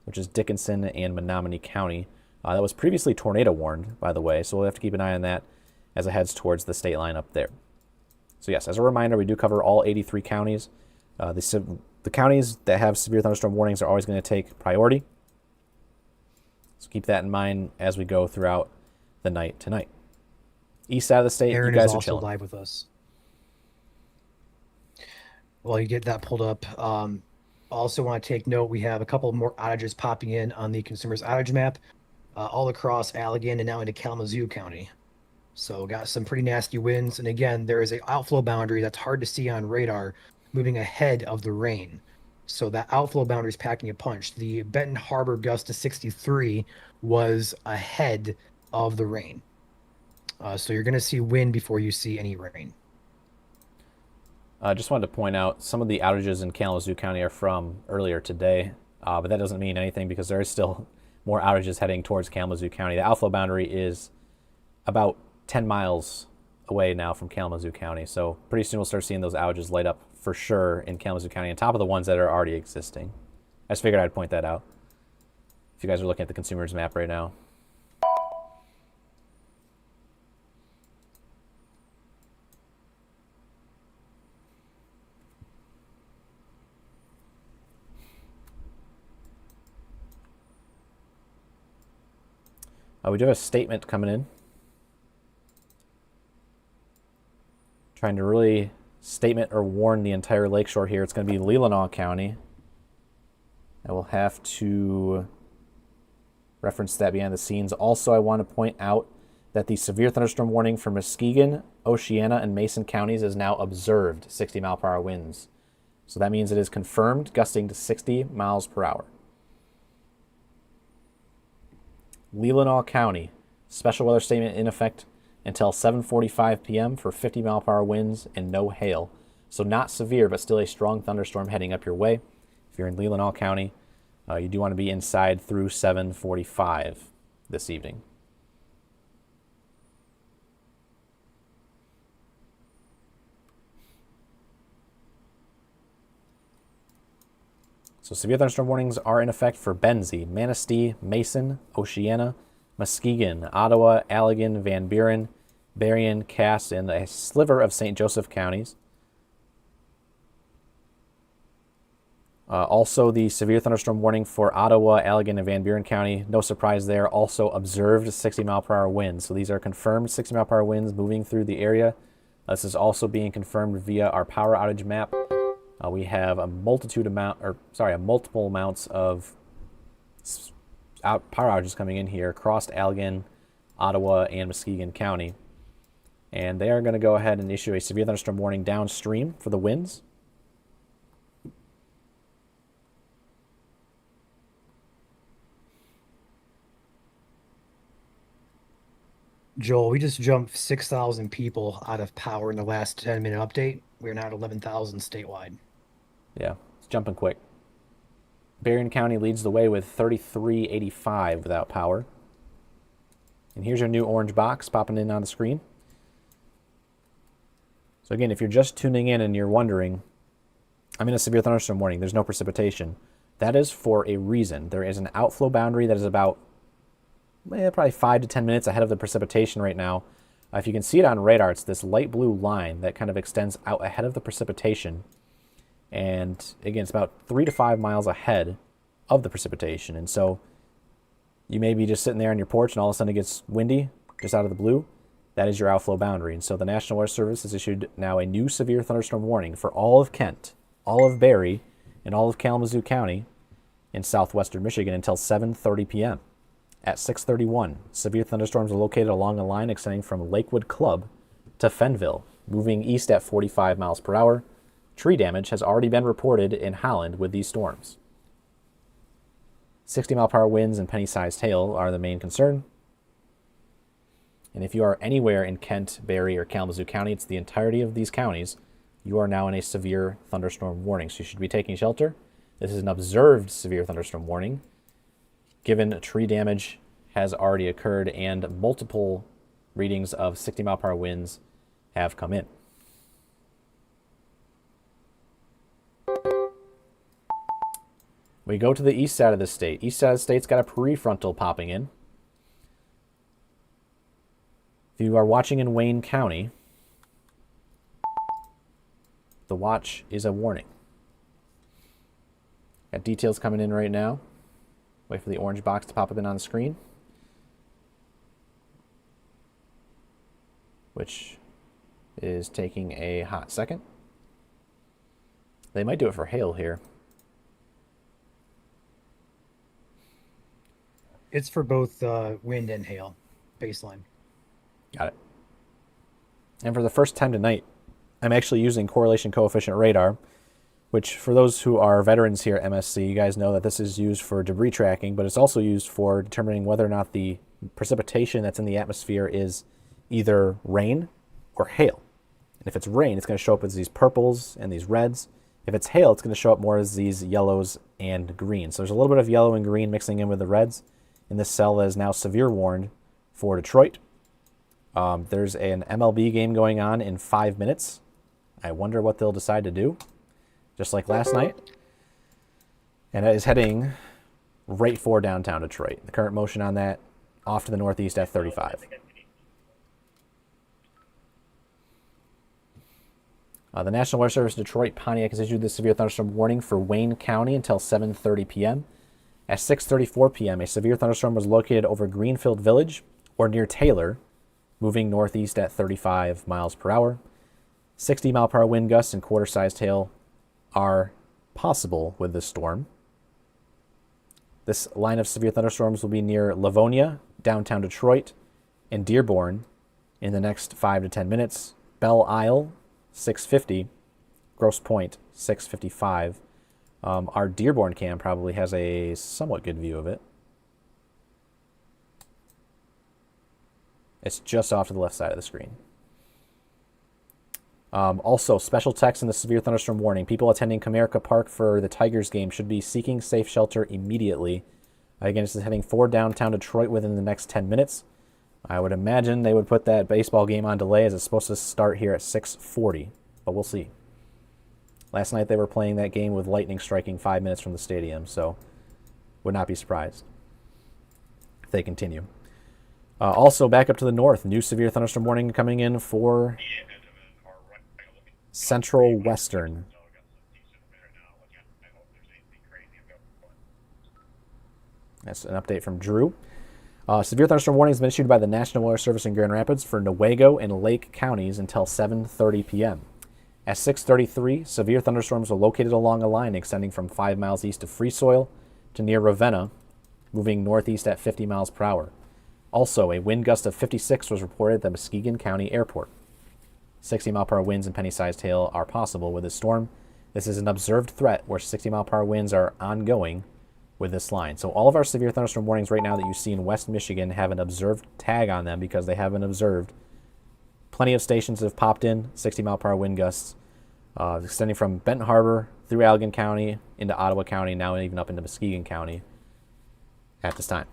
which is Dickinson and Menominee County. That was previously tornado warned, by the way, so we'll have to keep an eye on that as it heads towards the state line up there. So yes, as a reminder, we do cover all 83 counties. The counties that have severe thunderstorm warnings are always going to take priority. So keep that in mind as we go throughout the night tonight. East side of the state, Aaron you guys is are also chilling. live with us. While you get that pulled up, also want to take note, we have a couple more outages popping in on the consumer's outage map, all across Allegan and now into Kalamazoo County. So got some pretty nasty winds. And again, there is an outflow boundary that's hard to see on radar moving ahead of the rain. So that outflow boundary is packing a punch. The Benton Harbor gust to 63 was ahead of the rain. So you're going to see wind before you see any rain. I just wanted to point out some of the outages in Kalamazoo County are from earlier today, but that doesn't mean anything because there is still more outages heading towards Kalamazoo County. The outflow boundary is about 10 miles away now from Kalamazoo County, so pretty soon we'll start seeing those outages light up for sure in Kalamazoo County on top of the ones that are already existing. I just figured I'd point that out if you guys are looking at the consumer's map right now. We do have a statement coming in. Trying to really statement or warn the entire lakeshore here. It's going to be Leelanau County. I will have to reference that behind the scenes. Also, I want to point out that the severe thunderstorm warning for Muskegon, Oceana, and Mason counties is now observed 60-mile-per-hour winds. So that means it is confirmed, gusting to 60 miles per hour. Leelanau County, special weather statement in effect until 7:45 p.m. for 50-mile-per-hour winds and no hail. So not severe, but still a strong thunderstorm heading up your way. If you're in Leelanau County, you do want to be inside through 7:45 this evening. So severe thunderstorm warnings are in effect for Benzie, Manistee, Mason, Oceana, Muskegon, Ottawa, Allegan, Van Buren, Berrien, Cass, and a sliver of St. Joseph counties. Also, the severe thunderstorm warning for Ottawa, Allegan, and Van Buren County. No surprise there. Also observed 60-mile-per-hour winds. So these are confirmed 60-mile-per-hour winds moving through the area. This is also being confirmed via our power outage map. We have a multiple amounts of power outages coming in here across Allegan, Ottawa, and Muskegon County. And they are going to go ahead and issue a severe thunderstorm warning downstream for the winds. Joel, we just jumped 6,000 people out of power in the last 10-minute update. We're now at 11,000 statewide. Yeah, it's jumping quick. Berrien County leads the way with 3,385 without power. And here's your new orange box popping in on the screen. So again, if you're just tuning in and you're wondering, I'm in a severe thunderstorm warning, there's no precipitation. That is for a reason. There is an outflow boundary that is about probably 5 to 10 minutes ahead of the precipitation right now. If you can see it on radar, it's this light blue line that kind of extends out ahead of the precipitation. And again, it's about 3 to 5 miles ahead of the precipitation. And so you may be just sitting there on your porch and all of a sudden it gets windy just out of the blue. That is your outflow boundary. And so the National Weather Service has issued now a new severe thunderstorm warning for all of Kent, all of Barrie, and all of Kalamazoo County in southwestern Michigan until 7:30 p.m. At 6:31, severe thunderstorms are located along a line extending from Lakewood Club to Fenville, moving east at 45 miles per hour. Tree damage has already been reported in Holland with these storms. 60-mile-per-hour winds and penny-sized hail are the main concern. And if you are anywhere in Kent, Barrie, or Kalamazoo County, it's the entirety of these counties, you are now in a severe thunderstorm warning. So you should be taking shelter. This is an observed severe thunderstorm warning, given tree damage has already occurred and multiple readings of 60-mile-per-hour winds have come in. We go to the east side of the state. East side of the state's got a prefrontal popping in. If you are watching in Wayne County, the watch is a warning. Got details coming in right now. Wait for the orange box to pop up in on the screen, which is taking a hot second. They might do it for hail here. It's for both wind and hail, baseline. Got it. And for the first time tonight, I'm actually using correlation coefficient radar, which for those who are veterans here at MSC, you guys know that this is used for debris tracking, but it's also used for determining whether or not the precipitation that's in the atmosphere is either rain or hail. And if it's rain, it's going to show up as these purples and these reds. If it's hail, it's going to show up more as these yellows and greens. So there's a little bit of yellow and green mixing in with the reds in this cell that is now severe warned for Detroit. There's an MLB game going on in 5 minutes. I wonder what they'll decide to do, just like last night. And it is heading right for downtown Detroit. The current motion on that, off to the northeast at 35. The National Weather Service Detroit Pontiac has issued the severe thunderstorm warning for Wayne County until 7:30 p.m. At 6:34 p.m., a severe thunderstorm was located over Greenfield Village or near Taylor, moving northeast at 35 miles per hour. 60-mile-per-hour wind gusts and quarter-sized hail are possible with this storm. This line of severe thunderstorms will be near Livonia, downtown Detroit, and Dearborn in the next 5 to 10 minutes. Belle Isle, 6:50. Grosse Pointe, 6:55. Our Dearborn cam probably has a somewhat good view of it. It's just off to the left side of the screen. Also, special text in the severe thunderstorm warning. People attending Comerica Park for the Tigers game should be seeking safe shelter immediately. Again, this is heading for downtown Detroit within the next 10 minutes. I would imagine they would put that baseball game on delay as it's supposed to start here at 6:40, but we'll see. Last night they were playing that game with lightning striking 5 minutes from the stadium, so would not be surprised if they continue. Also, back up to the north, new severe thunderstorm warning coming in for central western. That's an update from Drew. Severe thunderstorm warning has been issued by the National Weather Service in Grand Rapids for Newaygo and Lake counties until 7:30 p.m. At 6:33, severe thunderstorms are located along a line extending from 5 miles east of Free Soil to near Ravenna, moving northeast at 50 miles per hour. Also, a wind gust of 56 was reported at the Muskegon County Airport. 60-mile-per-hour winds and penny-sized hail are possible with this storm. This is an observed threat where 60-mile-per-hour winds are ongoing with this line. So all of our severe thunderstorm warnings right now that you see in West Michigan have an observed tag on them because they have been observed. Plenty of stations have popped in 60-mile-per-hour wind gusts, extending from Benton Harbor through Allegan County into Ottawa County, now even up into Muskegon County at this time.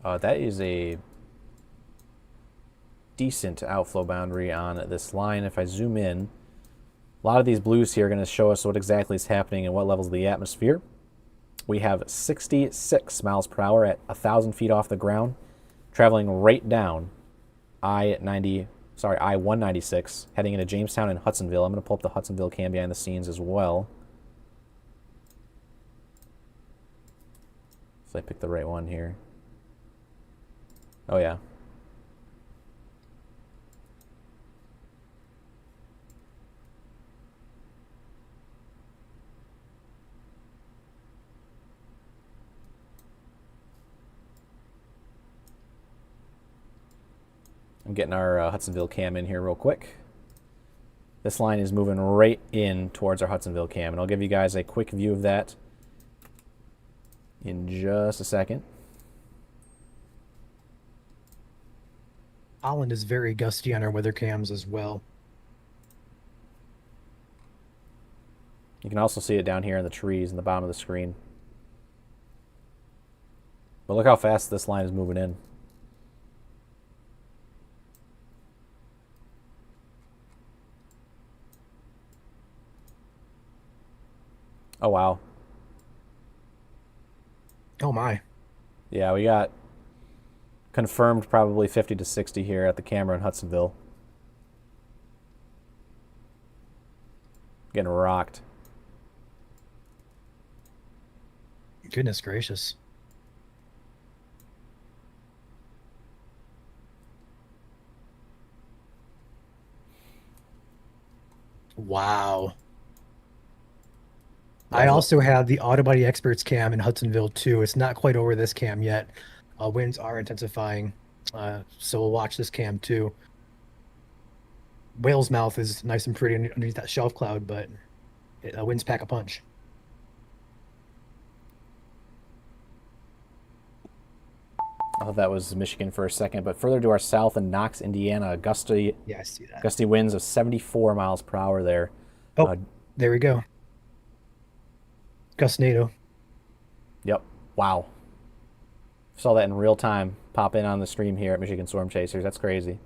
That is a decent outflow boundary on this line. If I zoom in, a lot of these blues here are going to show us what exactly is happening and what levels of the atmosphere. We have 66 miles per hour at 1,000 feet off the ground, traveling right down I-196, heading into Jamestown and Hudsonville. I'm going to pull up the Hudsonville cam behind the scenes as well. So I picked the right one here. Oh, yeah. I'm getting our Hudsonville cam in here real quick. This line is moving right in towards our Hudsonville cam, and I'll give you guys a quick view of that in just a second. Holland is very gusty on our weather cams as well. You can also see it down here in the trees in the bottom of the screen. But look how fast this line is moving in. Oh, wow. Oh my. Yeah, we got confirmed probably 50 to 60 here at the camera in Hudsonville. Getting rocked. Goodness gracious. Wow. I also have the Auto Body Experts cam in Hudsonville too. It's not quite over this cam yet. Winds are intensifying, so we'll watch this cam too. Whale's Mouth is nice and pretty underneath that shelf cloud, but winds pack a punch. I thought that was Michigan for a second, but further to our south in Knox, Indiana, gusty Yeah, I see that. gusty winds of 74 miles per hour there. Oh, there we go. Gustnado. Yep. Wow. Saw that in real time pop in on the stream here at Michigan Storm Chasers. That's crazy.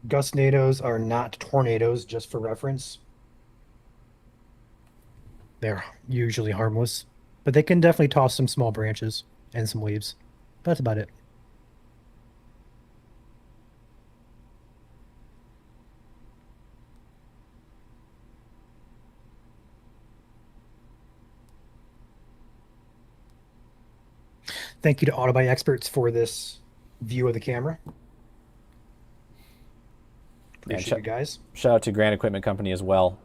Gustnados are not tornadoes, just for reference. They're usually harmless, but they can definitely toss some small branches and some leaves. But that's about it. Thank you to Auto Body Experts for this view of the camera. Appreciate you guys. Shout out to Grand Equipment Company as well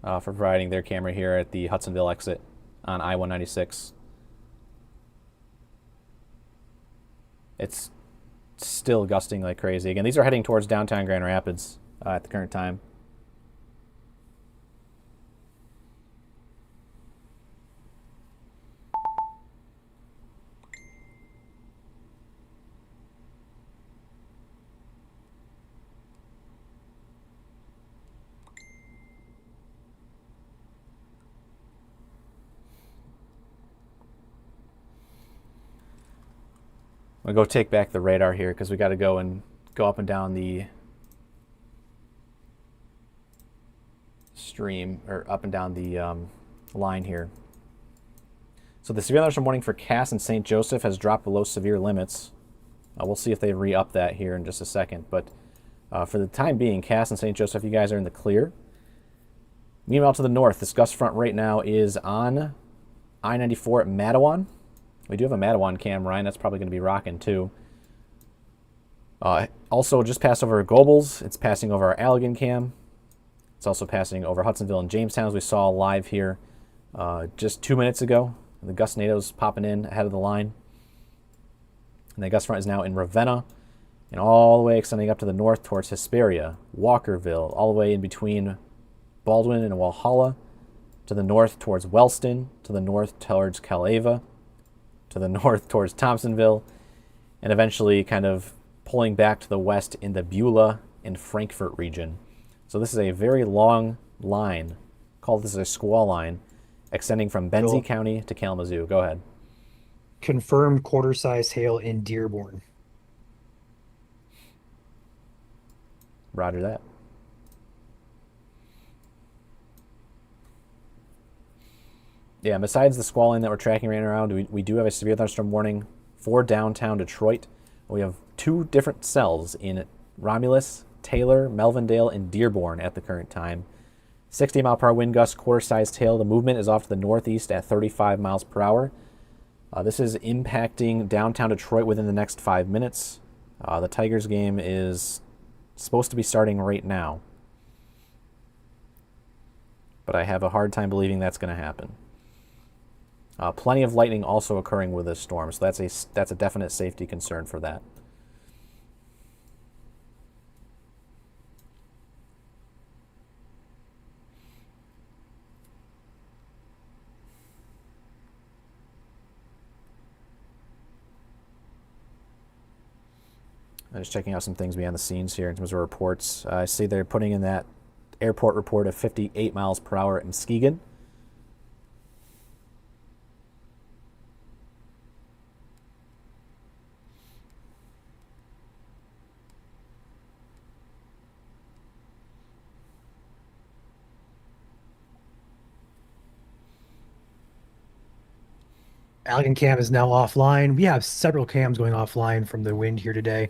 for providing their camera here at the Hudsonville exit on I-196. It's still gusting like crazy. Again, these are heading towards downtown Grand Rapids at the current time. I'm going to go take back the radar here because we got to go up and down the stream, or up and down the line here. So the severe thunderstorm warning for Cass and St. Joseph has dropped below severe limits. We'll see if they re-up that here in just a second. But for the time being, Cass and St. Joseph, you guys are in the clear. Meanwhile, to the north, this gust front right now is on I-94 at Mattawan. We do have a Mattawan cam, Ryan. That's probably going to be rocking too. Also, just passed over Gobles. It's passing over our Allegan cam. It's also passing over Hudsonville and Jamestown, as we saw live here just 2 minutes ago. The gust NATO's popping in ahead of the line. And the gust front is now in Ravenna and all the way extending up to the north towards Hesperia, Walkerville, all the way in between Baldwin and Walhalla, to the north towards Wellston, to the north towards Calava, to the north towards Thompsonville, and eventually kind of pulling back to the west in the Beulah and Frankfurt region. So this is a very long line, called this a squall line, extending from Benzie Cool. County to Kalamazoo. Go ahead. Confirmed quarter-size hail in Dearborn. Roger that. Yeah, besides the squall line that we're tracking right around, we do have a severe thunderstorm warning for downtown Detroit. We have 2 different cells in Romulus, Taylor, Melvindale, and Dearborn at the current time. 60-mile-per-hour wind gust, quarter-sized hail. The movement is off to the northeast at 35 miles per hour. This is impacting downtown Detroit within the next 5 minutes. The Tigers game is supposed to be starting right now, but I have a hard time believing that's going to happen. Plenty of lightning also occurring with this storm, so that's a definite safety concern for that. I'm just checking out some things behind the scenes here in terms of reports. I see they're putting in that airport report of 58 miles per hour in Muskegon. Allegan cam is now offline. We have several cams going offline from the wind here today.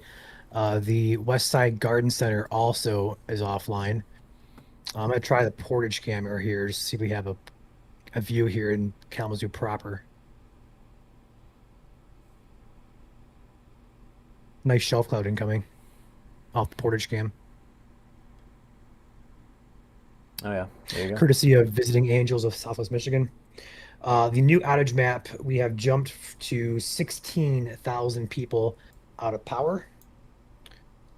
The West Side Garden Center also is offline. I'm going to try the Portage camera here to see if we have a view here in Kalamazoo proper. Nice shelf cloud incoming off the Portage cam. Oh yeah, there you go. Courtesy of Visiting Angels of Southwest Michigan. The new outage map, we have jumped to 16,000 people out of power.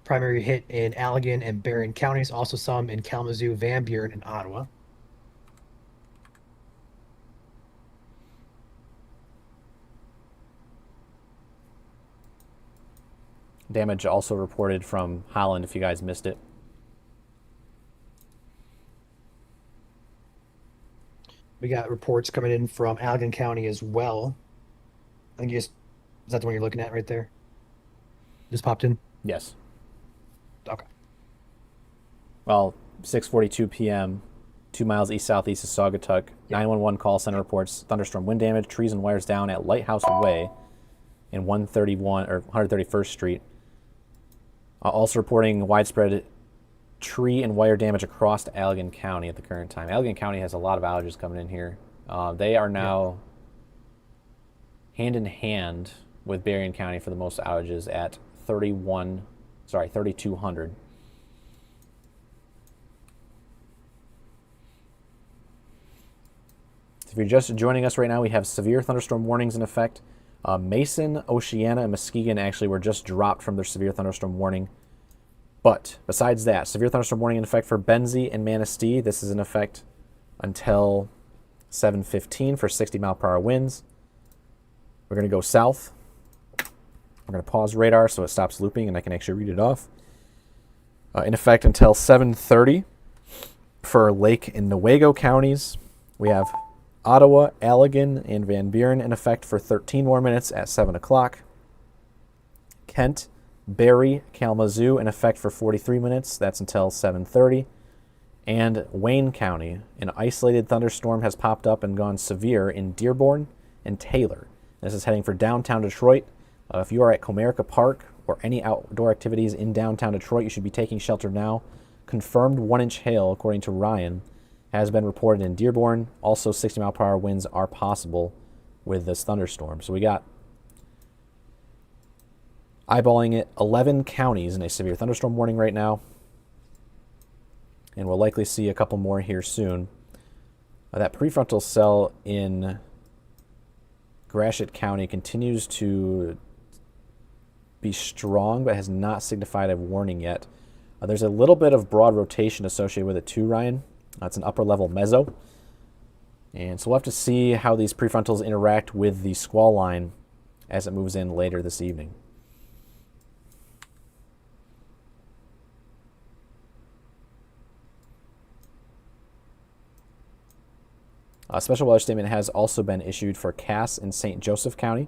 Primary hit in Allegan and Barron counties, also some in Kalamazoo, Van Buren, and Ottawa. Damage also reported from Holland if you guys missed it. We got reports coming in from Allegan County as well. I think is that the one you're looking at right there? Just popped in? Yes. Okay. Well, 6:42 p.m., 2 miles east-southeast of Saugatuck. 911 call center reports thunderstorm wind damage, trees and wires down at Lighthouse Way in 131 or 131st Street. Also reporting widespread tree and wire damage across Allegan County at the current time. Allegan County has a lot of outages coming in here. They are now hand in hand with Berrien County for the most outages at 3,200. If you're just joining us right now, we have severe thunderstorm warnings in effect. Mason, Oceana, and Muskegon actually were just dropped from their severe thunderstorm warning. But besides that, severe thunderstorm warning in effect for Benzie and Manistee. This is in effect until 7:15 for 60-mile-per-hour winds. We're going to go south. We're going to pause radar so it stops looping and I can actually read it off. In effect until 7:30 for Lake and Newaygo counties. We have Ottawa, Allegan, and Van Buren in effect for 13 more minutes at 7 o'clock. Kent, Barrie, Kalamazoo in effect for 43 minutes. That's until 7:30. And Wayne County, an isolated thunderstorm has popped up and gone severe in Dearborn and Taylor. This is heading for downtown Detroit. If you are at Comerica Park or any outdoor activities in downtown Detroit, you should be taking shelter now. Confirmed 1-inch hail, according to Ryan, has been reported in Dearborn. Also, 60-mile-per-hour winds are possible with this thunderstorm. So we got, eyeballing it, 11 counties in a severe thunderstorm warning right now. And we'll likely see a couple more here soon. That prefrontal cell in Gratiot County continues to be strong, but has not signified a warning yet. There's a little bit of broad rotation associated with it too, Ryan. It's an upper-level meso. And so we'll have to see how these prefrontals interact with the squall line as it moves in later this evening. A special weather statement has also been issued for Cass in St. Joseph County.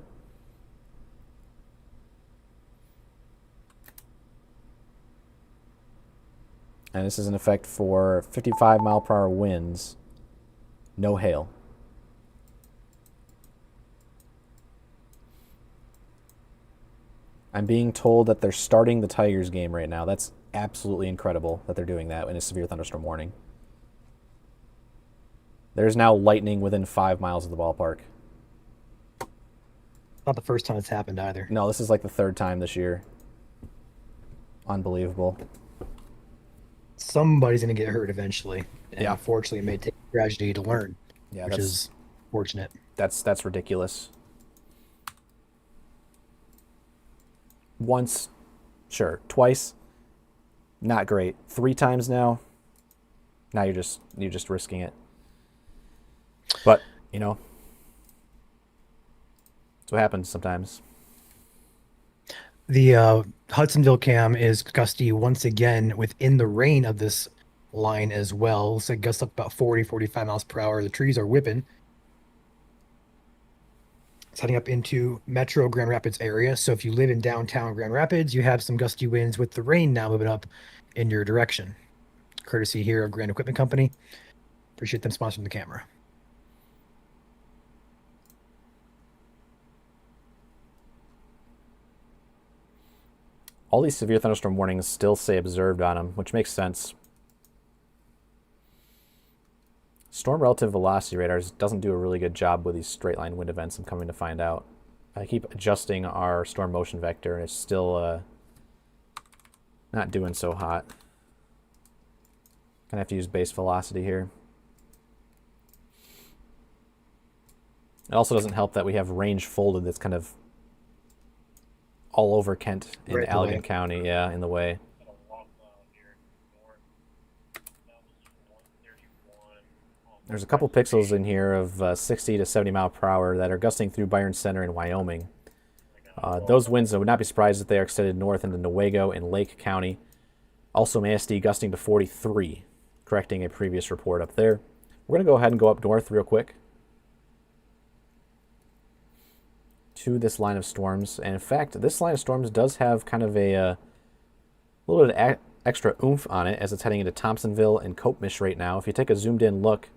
And this is in effect for 55-mile-per-hour winds, no hail. I'm being told that they're starting the Tigers game right now. That's absolutely incredible that they're doing that in a severe thunderstorm warning. There's now lightning within 5 miles of the ballpark. Not the first time it's happened either. No, this is like the third time this year. Unbelievable. Somebody's going to get hurt eventually. And Yeah. unfortunately, it may take tragedy to learn, Yeah, which is fortunate. that's ridiculous. Once, sure. Twice, not great. 3 times now, you're just risking it. But, you know, that's what happens sometimes. The Hudsonville cam is gusty once again within the rain of this line as well. Looks like gusts up about 40, 45 miles per hour. The trees are whipping. It's heading up into Metro Grand Rapids area. So if you live in downtown Grand Rapids, you have some gusty winds with the rain now moving up in your direction. Courtesy here of Grand Equipment Company. Appreciate them sponsoring the camera. All these severe thunderstorm warnings still say observed on them, which makes sense. Storm relative velocity radars doesn't do a really good job with these straight line wind events, I'm coming to find out. I keep adjusting our storm motion vector and it's still not doing so hot. Gonna have to use base velocity here. It also doesn't help that we have range folded that's kind of all over Kent and Right in the Allegan way. County, yeah, in the way. Got a long cloud here north. That was 131. There's a couple pixels in here of 60 to 70 mile per hour that are gusting through Byron Center in Wyoming. Those winds, I would not be surprised if they are extended north into Newaygo and Lake County. Also, Manistee gusting to 43, correcting a previous report up there. We're going to go ahead and go up north real quick to this line of storms. And in fact, this line of storms does have kind of a little bit of extra oomph on it as it's heading into Thompsonville and Copemish right now. If you take a zoomed in look,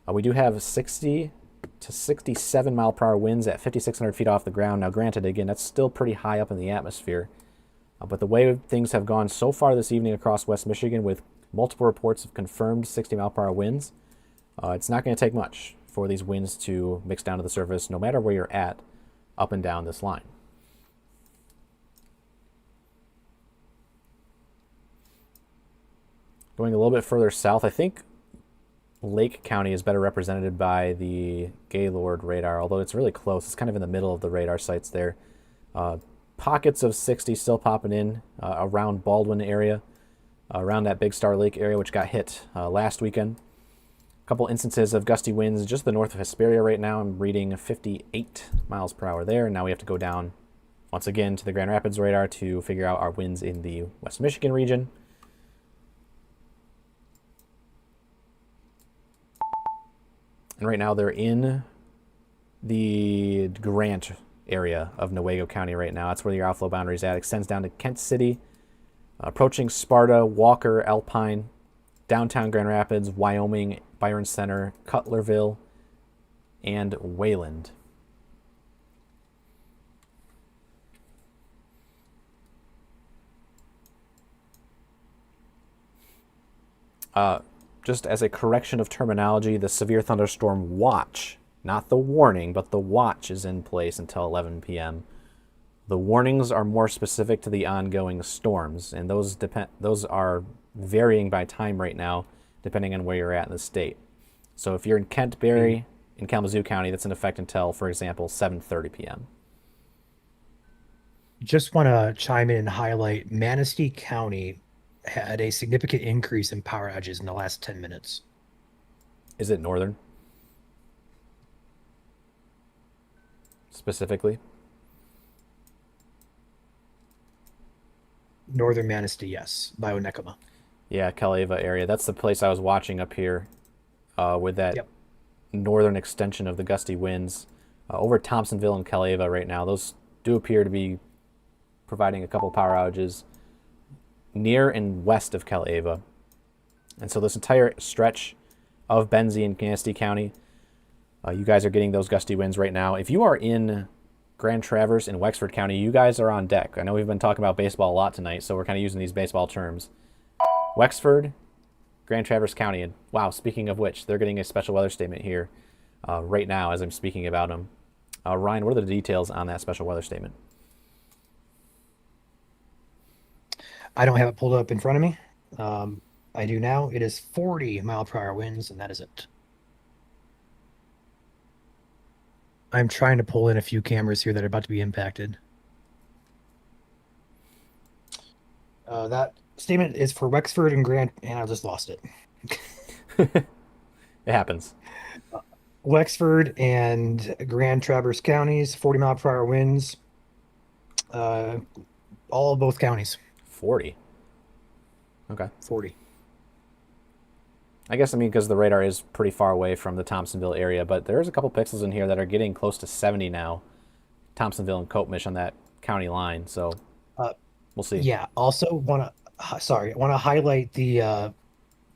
we do have 60 to 67 mile per hour winds at 5,600 feet off the ground. Now granted, again, that's still pretty high up in the atmosphere. But the way things have gone so far this evening across West Michigan with multiple reports of confirmed 60 mile per hour winds, it's not going to take much for these winds to mix down to the surface no matter where you're at up and down this line. Going a little bit further south, I think Lake County is better represented by the Gaylord radar, although it's really close. It's kind of in the middle of the radar sites there. Pockets of 60 still popping in around Baldwin area, around that Big Star Lake area, which got hit last weekend. A couple instances of gusty winds just the north of Hesperia right now. I'm reading 58 miles per hour there. Now we have to go down once again to the Grand Rapids radar to figure out our winds in the West Michigan region. And right now they're in the Grant area of Newaygo County right now. That's where your outflow boundary is at. Extends down to Kent City, approaching Sparta, Walker, Alpine, downtown Grand Rapids, Wyoming, Byron Center, Cutlerville, and Wayland. Just as a correction of terminology, the severe thunderstorm watch, not the warning, but the watch is in place until 11 p.m. The warnings are more specific to the ongoing storms, and those are varying by time right now, depending on where you're at in the state. So if you're in Kent, Berry, in Kalamazoo County, that's in effect until, for example, 7:30 p.m. Just want to chime in and highlight Manistee County had a significant increase in power outages in the last 10 minutes. Is it northern? Specifically? Northern Manistee, yes, by Onekama. Yeah, Calava area. That's the place I was watching up here with that Yep. northern extension of the gusty winds over Thompsonville and Calava right now. Those do appear to be providing a couple power outages near and west of Calava. And so this entire stretch of Benzie and Manistee County, you guys are getting those gusty winds right now. If you are in Grand Traverse and Wexford County, you guys are on deck. I know we've been talking about baseball a lot tonight, so we're kind of using these baseball terms. Wexford, Grand Traverse County, and wow, speaking of which, they're getting a special weather statement here right now as I'm speaking about them. Ryan, what are the details on that special weather statement? I don't have it pulled up in front of me. I do now. It is 40-mile-per-hour winds, and that is it. I'm trying to pull in a few cameras here that are about to be impacted. That statement is for Wexford and Grand, and I just lost it. It happens. Wexford and Grand Traverse counties, 40-mile-per-hour winds. All of both counties. 40. Okay. 40. I guess, because the radar is pretty far away from the Thompsonville area, but there's a couple pixels in here that are getting close to 70 now. Thompsonville and Coatmish on that county line, so we'll see. Yeah. Also, want to highlight the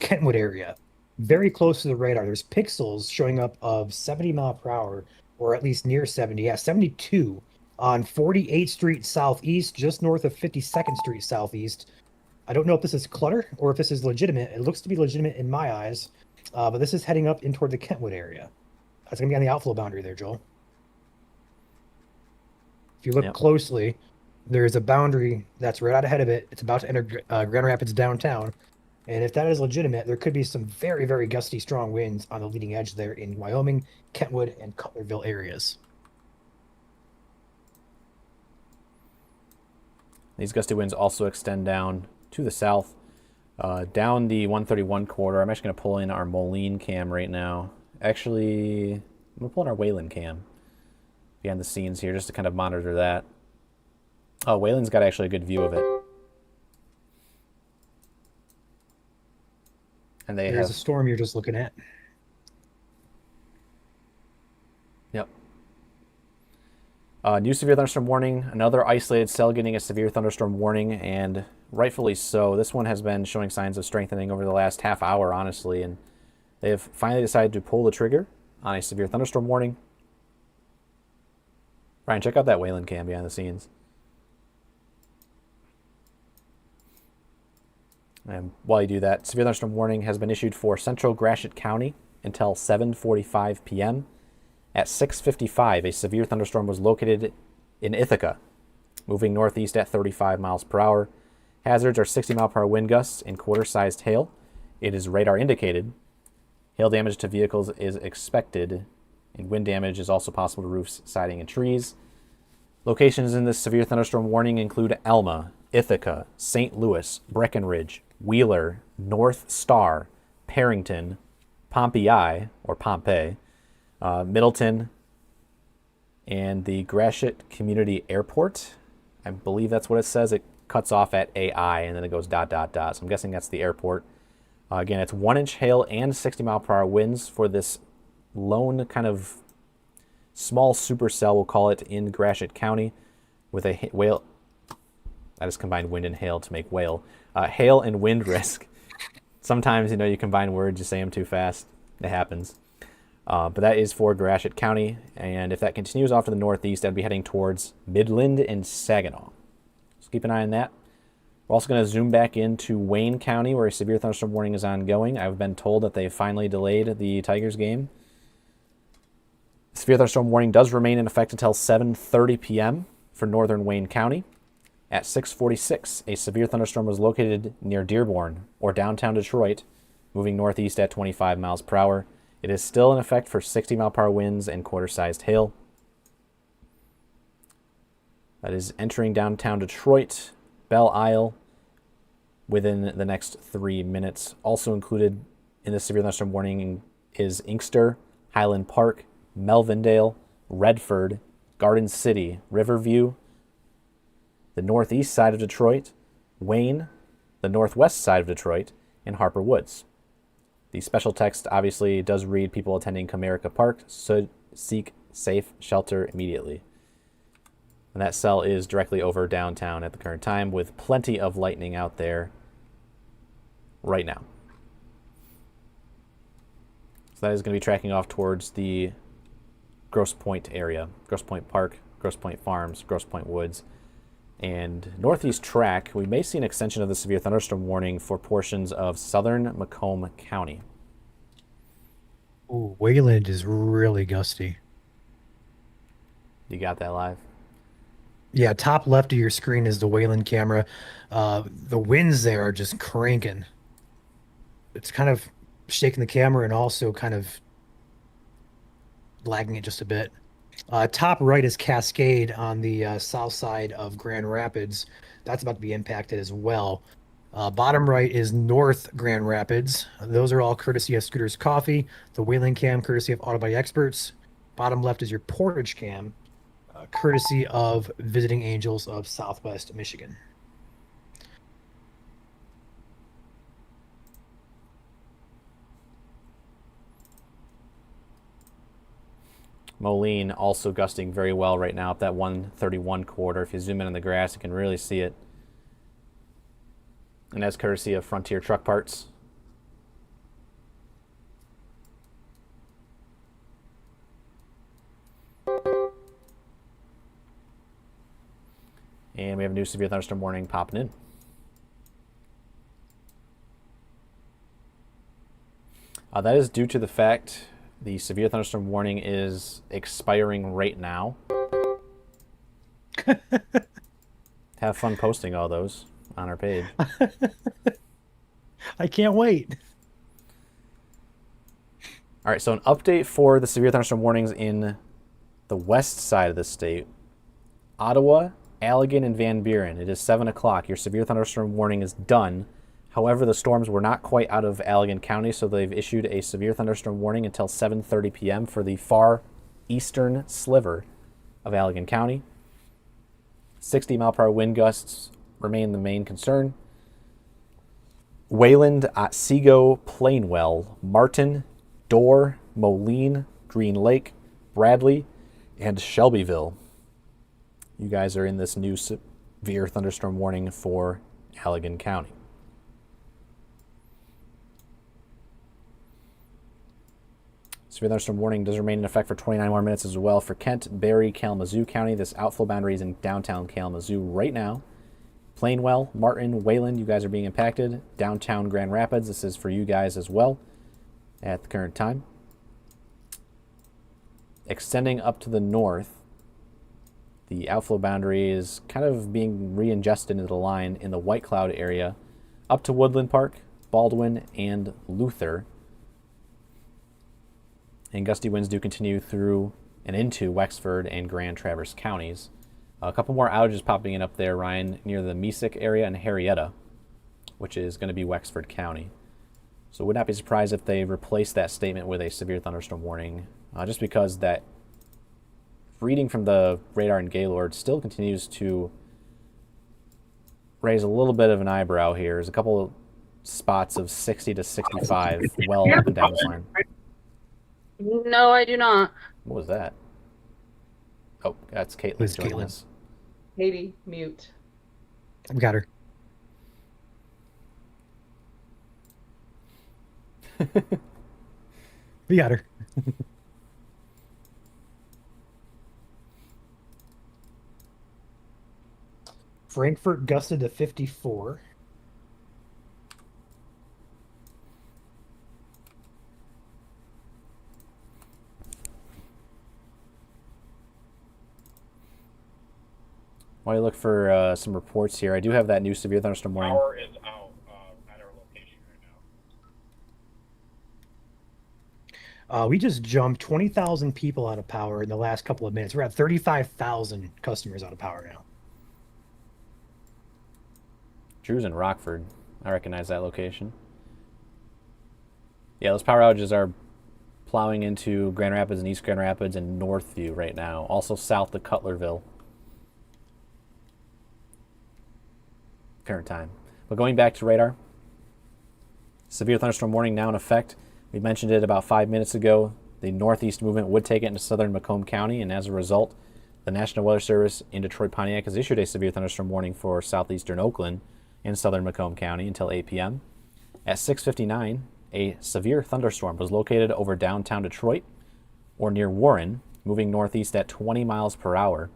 Kentwood area, very close to the radar. There's pixels showing up of 70 mile per hour, or at least near 70. Yeah, 72 on 48th Street Southeast, just north of 52nd Street Southeast. I don't know if this is clutter or if this is legitimate. It looks to be legitimate in my eyes, but this is heading up in toward the Kentwood area. That's going to be on the outflow boundary there, Joel. If you look closely, there's a boundary that's right out ahead of it. It's about to enter Grand Rapids downtown. And if that is legitimate, there could be some very, very gusty, strong winds on the leading edge there in Wyoming, Kentwood, and Cutlerville areas. These gusty winds also extend down to the south, down the 131 corridor. I'm actually going to pull in our Moline cam right now. Actually, I'm going to pull in our Wayland cam behind the scenes here just to kind of monitor that. Oh, Wayland's got actually a good view of it. And there's a storm you're just looking at. Yep. New severe thunderstorm warning. Another isolated cell getting a severe thunderstorm warning, and rightfully so. This one has been showing signs of strengthening over the last half hour, honestly, and they have finally decided to pull the trigger on a severe thunderstorm warning. Ryan, check out that Wayland cam behind the scenes. And while you do that, severe thunderstorm warning has been issued for central Gratiot County until 7:45 p.m. At 6:55, a severe thunderstorm was located in Ithaca, moving northeast at 35 miles per hour. Hazards are 60-mile-per-hour wind gusts and quarter-sized hail. It is radar indicated. Hail damage to vehicles is expected, and wind damage is also possible to roofs, siding, and trees. Locations in this severe thunderstorm warning include Alma, Ithaca, St. Louis, Breckenridge, Wheeler, North Star, Parrington, Pompeii, or Pompeii, Middleton, and the Gratiot Community Airport. I believe that's what it says. It cuts off at AI, and then it goes ... So I'm guessing that's the airport. Again, it's 1-inch hail and 60-mile-per-hour winds for this lone kind of small supercell, we'll call it, in Gratiot County, with a whale. I just combined wind and hail to make whale. Hail and wind risk. Sometimes, you combine words, you say them too fast. It happens. But that is for Gratiot County, and if that continues off to the northeast, that'd be heading towards Midland and Saginaw. So keep an eye on that. We're also going to zoom back into Wayne County, where a severe thunderstorm warning is ongoing. I've been told that they finally delayed the Tigers game. Severe thunderstorm warning does remain in effect until 7:30 p.m. for northern Wayne County. At 6:46, a severe thunderstorm was located near Dearborn, or downtown Detroit, moving northeast at 25 miles per hour. It is still in effect for 60-mile-per-hour winds and quarter-sized hail. That is entering downtown Detroit, Belle Isle, within the next 3 minutes. Also included in the severe thunderstorm warning is Inkster, Highland Park, Melvindale, Redford, Garden City, Riverview, the northeast side of Detroit, Wayne, the northwest side of Detroit, and Harper Woods. The special text obviously does read people attending Comerica Park should seek safe shelter immediately. And that cell is directly over downtown at the current time with plenty of lightning out there right now. So that is going to be tracking off towards the Grosse Pointe area, Grosse Pointe Park, Grosse Pointe Farms, Grosse Pointe Woods, and northeast track. We may see an extension of the severe thunderstorm warning for portions of southern Macomb County. Ooh, Wayland is really gusty. You got that live? Yeah, top left of your screen is the Wayland camera. The winds there are just cranking. It's kind of shaking the camera and also kind of lagging it just a bit. Top right is Cascade on the south side of Grand Rapids. That's about to be impacted as well. Bottom right is North Grand Rapids. Those are all courtesy of Scooter's Coffee. The Wayland cam, courtesy of Auto Body Experts. Bottom left is your Portage cam, courtesy of Visiting Angels of Southwest Michigan. Moline also gusting very well right now up that 131 quarter. If you zoom in on the grass, you can really see it. And that's courtesy of Frontier Truck Parts. And we have a new severe thunderstorm warning popping in. That is due to the fact the severe thunderstorm warning is expiring right now. Have fun posting all those on our page. I can't wait. All right, so an update for the severe thunderstorm warnings in the west side of the state. Ottawa, Allegan, and Van Buren. It is 7 o'clock. Your severe thunderstorm warning is done. However, the storms were not quite out of Allegan County, so they've issued a severe thunderstorm warning until 7:30 p.m. for the far eastern sliver of Allegan County. 60-mile-per-hour wind gusts remain the main concern. Wayland, Otsego, Plainwell, Martin, Dorr, Moline, Green Lake, Bradley, and Shelbyville. You guys are in this new severe thunderstorm warning for Allegan County. Severe thunderstorm warning does remain in effect for 29 more minutes as well for Kent, Barry, Kalamazoo County. This outflow boundary is in downtown Kalamazoo right now. Plainwell, Martin, Wayland, you guys are being impacted. Downtown Grand Rapids, this is for you guys as well at the current time. Extending up to the north, the outflow boundary is kind of being re-ingested into the line in the White Cloud area up to Woodland Park, Baldwin, and Luther. And gusty winds do continue through and into Wexford and Grand Traverse counties. A couple more outages popping in up there, Ryan, near the Mesick area and Harrietta, which is going to be Wexford County. So would not be surprised if they replace that statement with a severe thunderstorm warning, just because that reading from the radar in Gaylord still continues to raise a little bit of an eyebrow here. There's a couple spots of 60 to 65 well up and down this line. No, I do not. What was that? Oh, that's Caitlin Who's joining Caitlin? us. Katie, mute. We got her. We got her. Frankfurt gusted to 54. While you look for some reports here, I do have that new severe thunderstorm warning. Power is out at our location right now. We just jumped 20,000 people out of power in the last couple of minutes. We're at 35,000 customers out of power now. Drew's in Rockford. I recognize that location. Yeah, those power outages are plowing into Grand Rapids and East Grand Rapids and Northview right now. Also south of Cutlerville. Current time. But going back to radar, severe thunderstorm warning now in effect. We mentioned it about 5 minutes ago. The northeast movement would take it into southern Macomb County, and as a result, the National Weather Service in Detroit Pontiac has issued a severe thunderstorm warning for southeastern Oakland and southern Macomb County until 8 p.m. At 6:59, a severe thunderstorm was located over downtown Detroit or near Warren, moving northeast at 20 miles per hour.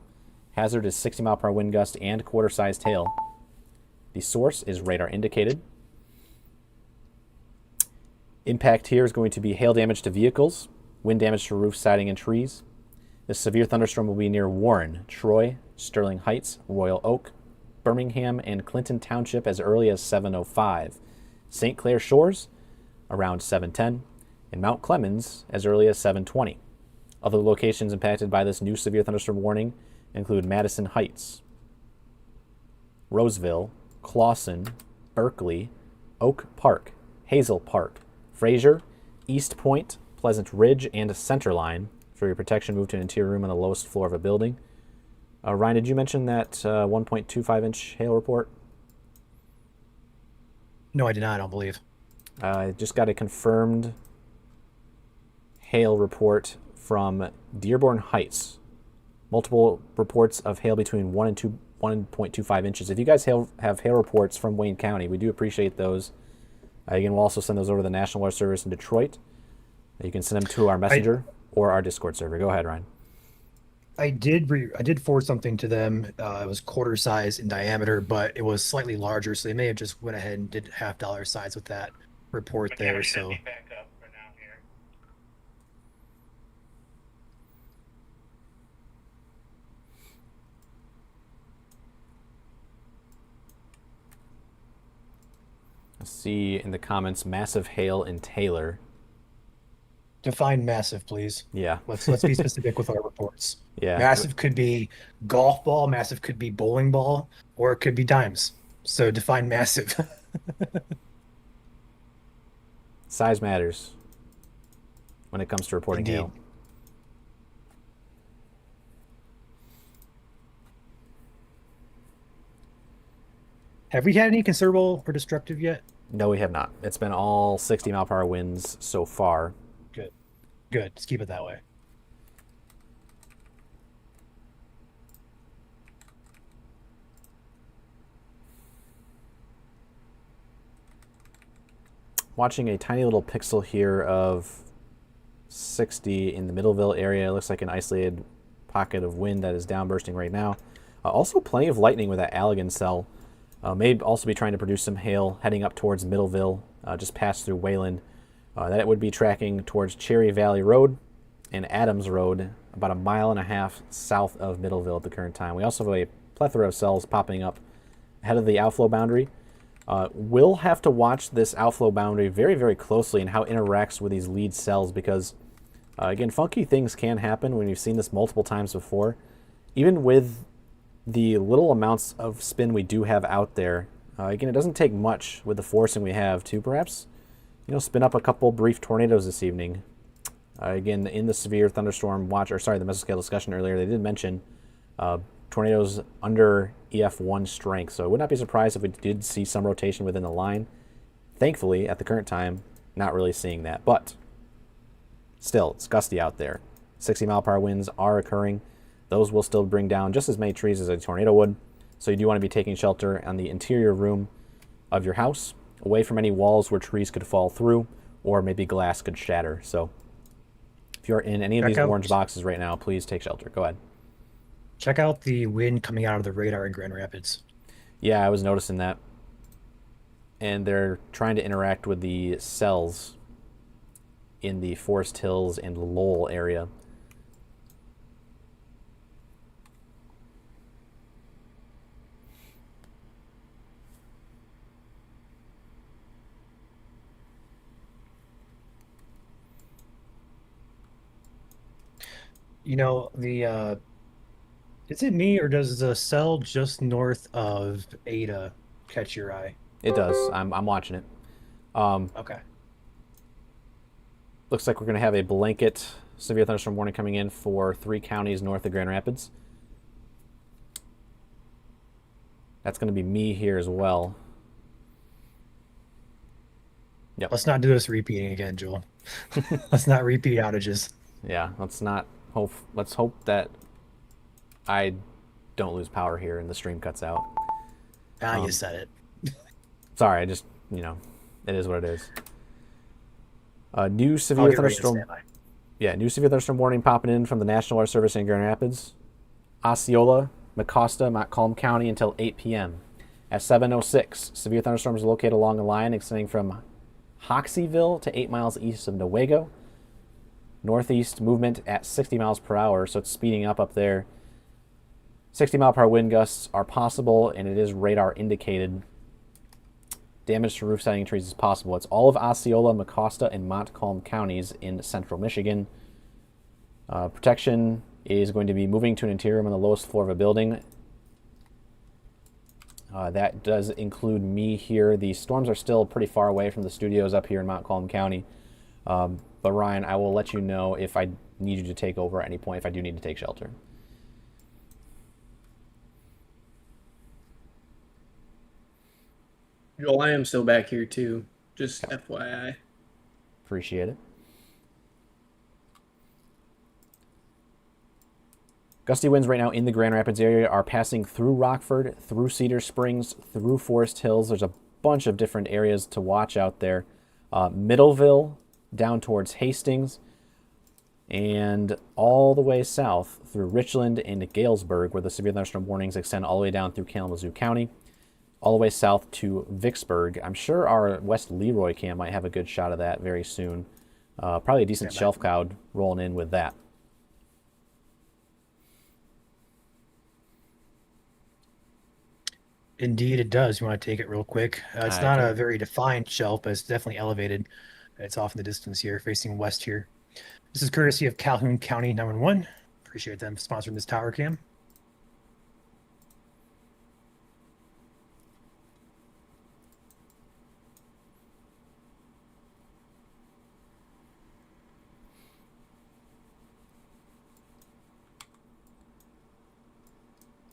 Hazard is 60 mile per hour wind gust and quarter-sized hail. The source is radar indicated. Impact here is going to be hail damage to vehicles, wind damage to roof, siding, and trees. This severe thunderstorm will be near Warren, Troy, Sterling Heights, Royal Oak, Birmingham, and Clinton Township as early as 7:05. St. Clair Shores around 7:10, and Mount Clemens as early as 7:20. Other locations impacted by this new severe thunderstorm warning include Madison Heights, Roseville, Clawson, Berkeley, Oak Park, Hazel Park, Fraser, East Point, Pleasant Ridge, and Centerline. For your protection, move to an interior room on the lowest floor of a building. Ryan, did you mention that 1.25-inch hail report? No, I did not, I don't believe. I just got a confirmed hail report from Dearborn Heights. Multiple reports of hail between 1.25 inches. If you guys have hail reports from Wayne County, we do appreciate those. Again, we'll also send those over to the National Weather Service in Detroit. You can send them to our messenger or our Discord server. Go ahead, Ryan. I did forward something to them. It was quarter size in diameter, but it was slightly larger, so they may have just went ahead and did half-dollar size with that report But there. yeah, So me back up for now here. I see in the comments massive hail in Taylor. define massive, please. Yeah. Let's be specific with our reports. Yeah. Massive could be golf ball, massive could be bowling ball, or it could be dimes. So define massive. Size matters when it comes to reporting Indeed. hail. Have we had any considerable or destructive yet? No, we have not. It's been all 60 mile per hour winds so far. Good. Just keep it that way. Watching a tiny little pixel here of 60 in the Middleville area. It looks like an isolated pocket of wind that is downbursting right now. Also plenty of lightning with that Allegan cell. May also be trying to produce some hail heading up towards Middleville, just past through Wayland. That it would be tracking towards Cherry Valley Road and Adams Road, about 1.5 miles south of Middleville at the current time. We also have a plethora of cells popping up ahead of the outflow boundary. We'll have to watch this outflow boundary very, very closely and how it interacts with these lead cells because, again, funky things can happen when you've seen this multiple times before. Even with the little amounts of spin we do have out there, again, it doesn't take much with the forcing we have to perhaps, spin up a couple brief tornadoes this evening. Again, in the severe thunderstorm watch, or sorry, the mesoscale discussion earlier, they did mention tornadoes under EF1 strength, so I would not be surprised if we did see some rotation within the line. Thankfully, at the current time, not really seeing that, but still, it's gusty out there. 60 mile per hour winds are occurring. Those will still bring down just as many trees as a tornado would, so you do want to be taking shelter on the interior room of your house, away from any walls where trees could fall through, or maybe glass could shatter. So if you're in any of these orange boxes right now, please take shelter. Go ahead. Check out the wind coming out of the radar in Grand Rapids. Yeah, I was noticing that. And they're trying to interact with the cells in the Forest Hills and Lowell area. You know, is it me or does the cell just north of Ada catch your eye? It does. I'm watching it. Um, Okay. Looks like we're going to have a blanket severe thunderstorm warning coming in for 3 counties north of Grand Rapids. That's going to be me here as well. Yep. Let's not do this repeating again, Joel. Let's not repeat outages. Yeah, let's hope that I don't lose power here and the stream cuts out. You said it. Sorry, I just, it is what it is. New I'll severe get ready to thunderstorm. stand by. Yeah, new severe thunderstorm warning popping in from the National Weather Service in Grand Rapids. Osceola, Mecosta, Montcalm County until 8 p.m. At 7:06, severe thunderstorms are located along a line extending from Hoxeyville to 8 miles east of Newaygo. Northeast movement at 60 miles per hour, so it's speeding up there. 60-mile-per-hour wind gusts are possible, and it is radar indicated. Damage to roof siding and trees is possible. It's all of Osceola, Mecosta, and Montcalm counties in central Michigan. Protection is going to be moving to an interior room on the lowest floor of a building. That does include me here. The storms are still pretty far away from the studios up here in Montcalm County. But Ryan, I will let you know if I need you to take over at any point, if I do need to take shelter. Joel, I am still back here too. Just FYI. Appreciate it. Gusty winds right now in the Grand Rapids area are passing through Rockford, through Cedar Springs, through Forest Hills. There's a bunch of different areas to watch out there. Middleville, down towards Hastings, and all the way south through Richland and Galesburg, where the severe thunderstorm warnings extend all the way down through Kalamazoo County, all the way south to Vicksburg. I'm sure our West Leroy cam might have a good shot of that very soon. Probably a decent shelf cloud rolling in with that. Indeed, it does. You want to take it real quick? It's not a very defined shelf, but it's definitely elevated. It's off in the distance here, facing west here. This is courtesy of Calhoun County 911. Appreciate them sponsoring this tower cam.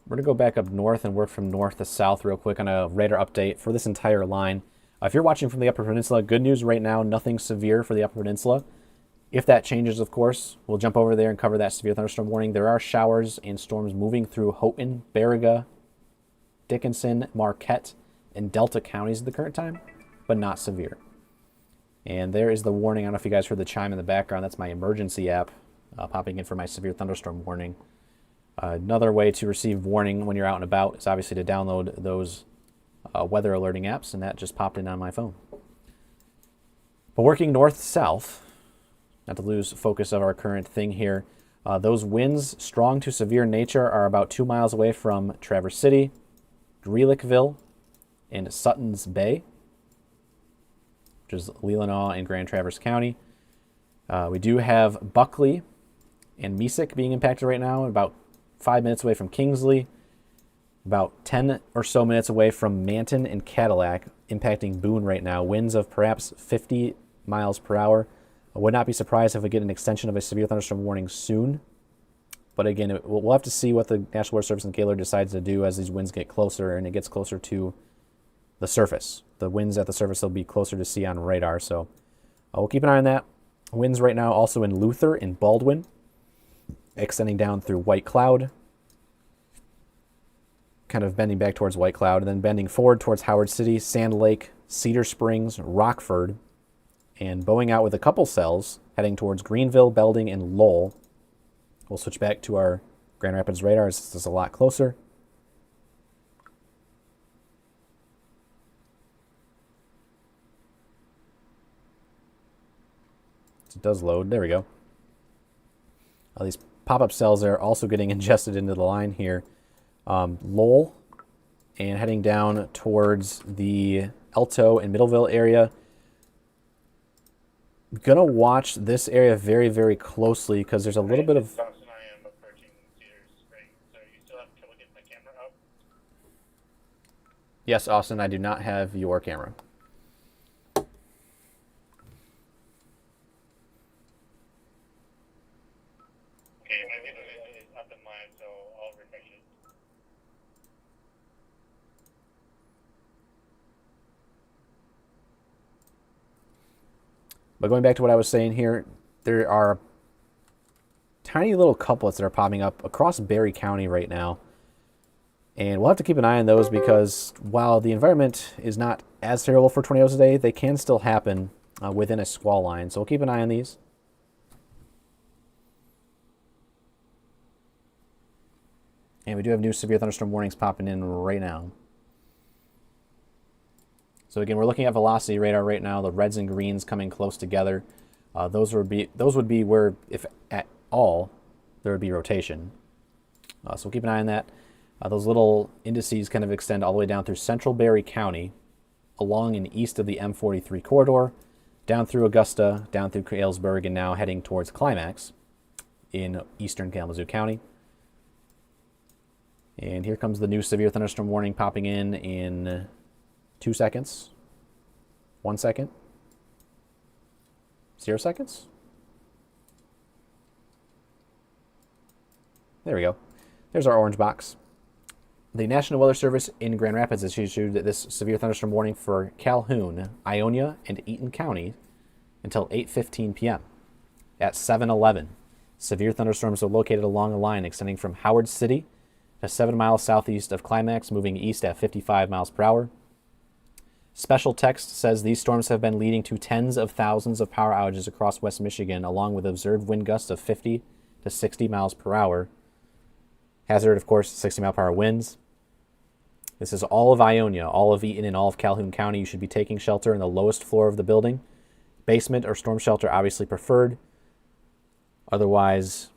We're going to go back up north and work from north to south real quick on a radar update for this entire line. If you're watching from the Upper Peninsula, good news right now, nothing severe for the Upper Peninsula. If that changes, of course, we'll jump over there and cover that severe thunderstorm warning. There are showers and storms moving through Houghton, Baraga, Dickinson, Marquette, and Delta counties at the current time, but not severe. And there is the warning. I don't know if you guys heard the chime in the background. That's my emergency app popping in for my severe thunderstorm warning. Another way to receive warning when you're out and about is obviously to download those weather alerting apps, and that just popped in on my phone. But working north-south, not to lose focus of our current thing here, those winds, strong to severe nature, are about 2 miles away from Traverse City, Greelickville, and Sutton's Bay, which is Leelanau and Grand Traverse County. We do have Buckley and Mesick being impacted right now, about 5 minutes away from Kingsley, about 10 or so minutes away from Manton and Cadillac, impacting Boone right now. Winds of perhaps 50 miles per hour. I would not be surprised if we get an extension of a severe thunderstorm warning soon. But again, we'll have to see what the National Weather Service and Gaylord decides to do as these winds get closer and it gets closer to the surface. The winds at the surface will be closer to see on radar, so we'll keep an eye on that. Winds right now also in Luther and Baldwin, extending down through White Cloud, kind of bending back towards White Cloud, and then bending forward towards Howard City, Sand Lake, Cedar Springs, Rockford, and bowing out with a couple cells, heading towards Greenville, Belding, and Lowell. We'll switch back to our Grand Rapids radar as this is a lot closer. It does load. There we go. These pop-up cells are also getting ingested into the line here. Lowell, and heading down towards the Alto and Middleville area. Gonna watch this area very, very closely because there's a little bit of... Dawson, I am approaching Cedar Springs, so you still have trouble getting my camera up? Yes, Austin, I do not have your camera. Okay, my video is up in mine, so I'll refresh it. But going back to what I was saying here, there are tiny little couplets that are popping up across Berry County right now. And we'll have to keep an eye on those because while the environment is not as terrible for tornadoes today, they can still happen within a squall line. So we'll keep an eye on these. And we do have new severe thunderstorm warnings popping in right now. So again, we're looking at velocity radar right now. The reds and greens coming close together. Those would be where, if at all, there would be rotation. So we'll keep an eye on that. Those little indices kind of extend all the way down through central Berry County, along and east of the M43 corridor, down through Augusta, down through Galesburg, and now heading towards Climax in eastern Kalamazoo County. And here comes the new severe thunderstorm warning popping in 2 seconds. 1 second. 0 seconds. There we go. There's our orange box. The National Weather Service in Grand Rapids has issued this severe thunderstorm warning for Calhoun, Ionia, and Eaton County until 8:15 p.m. At 7:11, severe thunderstorms are located along a line extending from Howard City to 7 miles southeast of Climax, moving east at 55 miles per hour. Special text says these storms have been leading to tens of thousands of power outages across West Michigan, along with observed wind gusts of 50 to 60 miles per hour. Hazard, of course, 60-mile-per-hour winds. This is all of Ionia, all of Eaton, and all of Calhoun County. You should be taking shelter in the lowest floor of the building. Basement or storm shelter obviously preferred. Otherwise,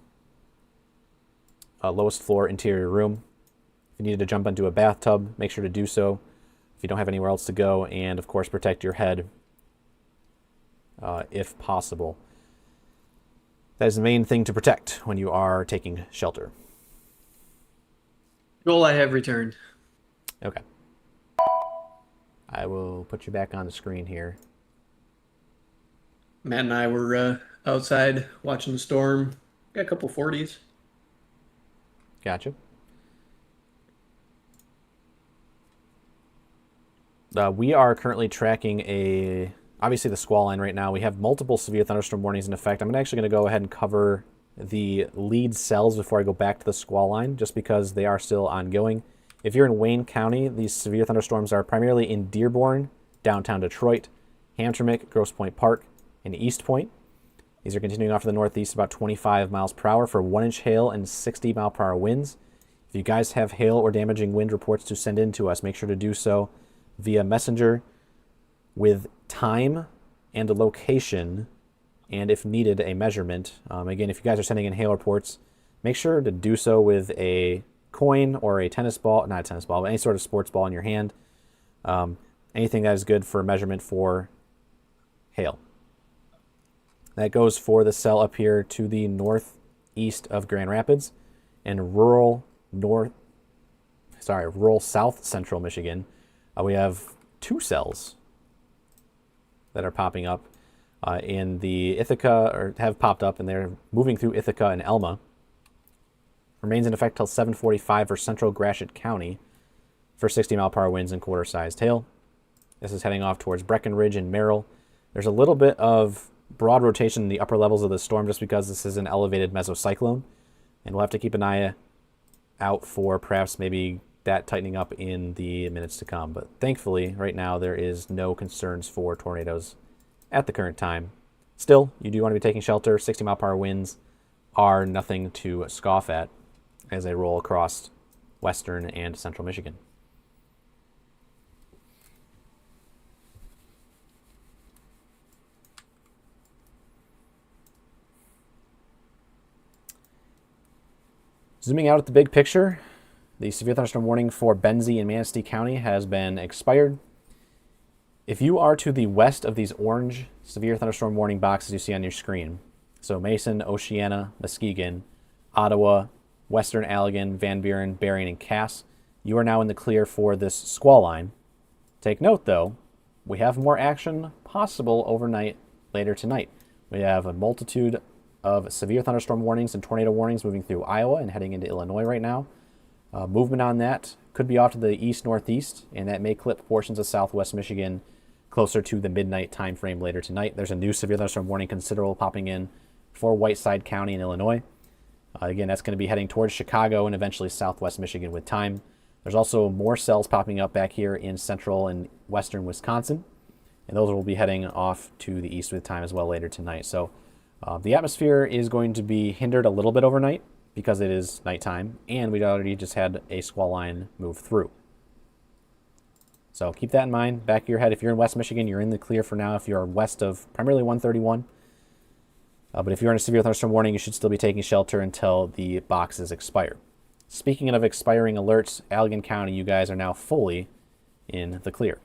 lowest floor interior room. If you needed to jump into a bathtub, make sure to do so if you don't have anywhere else to go. And, of course, protect your head if possible. That is the main thing to protect when you are taking shelter. Joel, I have returned. Okay. I will put you back on the screen here. Matt and I were outside watching the storm. Got a couple 40s. Gotcha. We are currently tracking obviously the squall line right now. We have multiple severe thunderstorm warnings in effect. I'm actually going to go ahead and cover the lead cells before I go back to the squall line, just because they are still ongoing. If you're in Wayne County, these severe thunderstorms are primarily in Dearborn, downtown Detroit, Hamtramck, Grosse Pointe Park, and East Point. These are continuing off to the northeast about 25 miles per hour for 1-inch hail and 60-mile-per-hour winds. If you guys have hail or damaging wind reports to send in to us, make sure to do so via messenger with time and a location, and if needed, a measurement. Again, if you guys are sending in hail reports, make sure to do so with a coin or a tennis ball, not a tennis ball, but any sort of sports ball in your hand. Anything that is good for measurement for hail. That goes for the cell up here to the northeast of Grand Rapids and rural south central Michigan. We have 2 cells that are popping up in the Ithaca, or have popped up, and they're moving through Ithaca and Elma. Remains in effect till 7:45 for central Gratiot County for 60-mile-per-hour winds and quarter-sized hail. This is heading off towards Breckenridge and Merrill. There's a little bit of broad rotation in the upper levels of the storm just because this is an elevated mesocyclone, and we'll have to keep an eye out for perhaps maybe that tightening up in the minutes to come. But thankfully, right now, there is no concerns for tornadoes at the current time. Still, you do want to be taking shelter. 60-mile-per-hour winds are nothing to scoff at as they roll across western and central Michigan. Zooming out at the big picture, the severe thunderstorm warning for Benzie and Manistee County has been expired. If you are to the west of these orange severe thunderstorm warning boxes you see on your screen, so Mason, Oceana, Muskegon, Ottawa, Western Allegan, Van Buren, Berrien, and Cass, you are now in the clear for this squall line. Take note, though, we have more action possible overnight later tonight. We have a multitude of severe thunderstorm warnings and tornado warnings moving through Iowa and heading into Illinois right now. Movement on that could be off to the east-northeast, and that may clip portions of southwest Michigan closer to the midnight time frame later tonight. There's a new severe thunderstorm warning considerable popping in for Whiteside County in Illinois. Again, that's going to be heading towards Chicago and eventually southwest Michigan with time. There's also more cells popping up back here in central and western Wisconsin, and those will be heading off to the east with time as well later tonight. So the atmosphere is going to be hindered a little bit overnight because it is nighttime, and we already just had a squall line move through. So keep that in mind, back of your head. If you're in West Michigan, you're in the clear for now if you're west of primarily 131. But if you're in a severe thunderstorm warning, you should still be taking shelter until the boxes expire. Speaking of expiring alerts, Allegan County, you guys are now fully in the clear.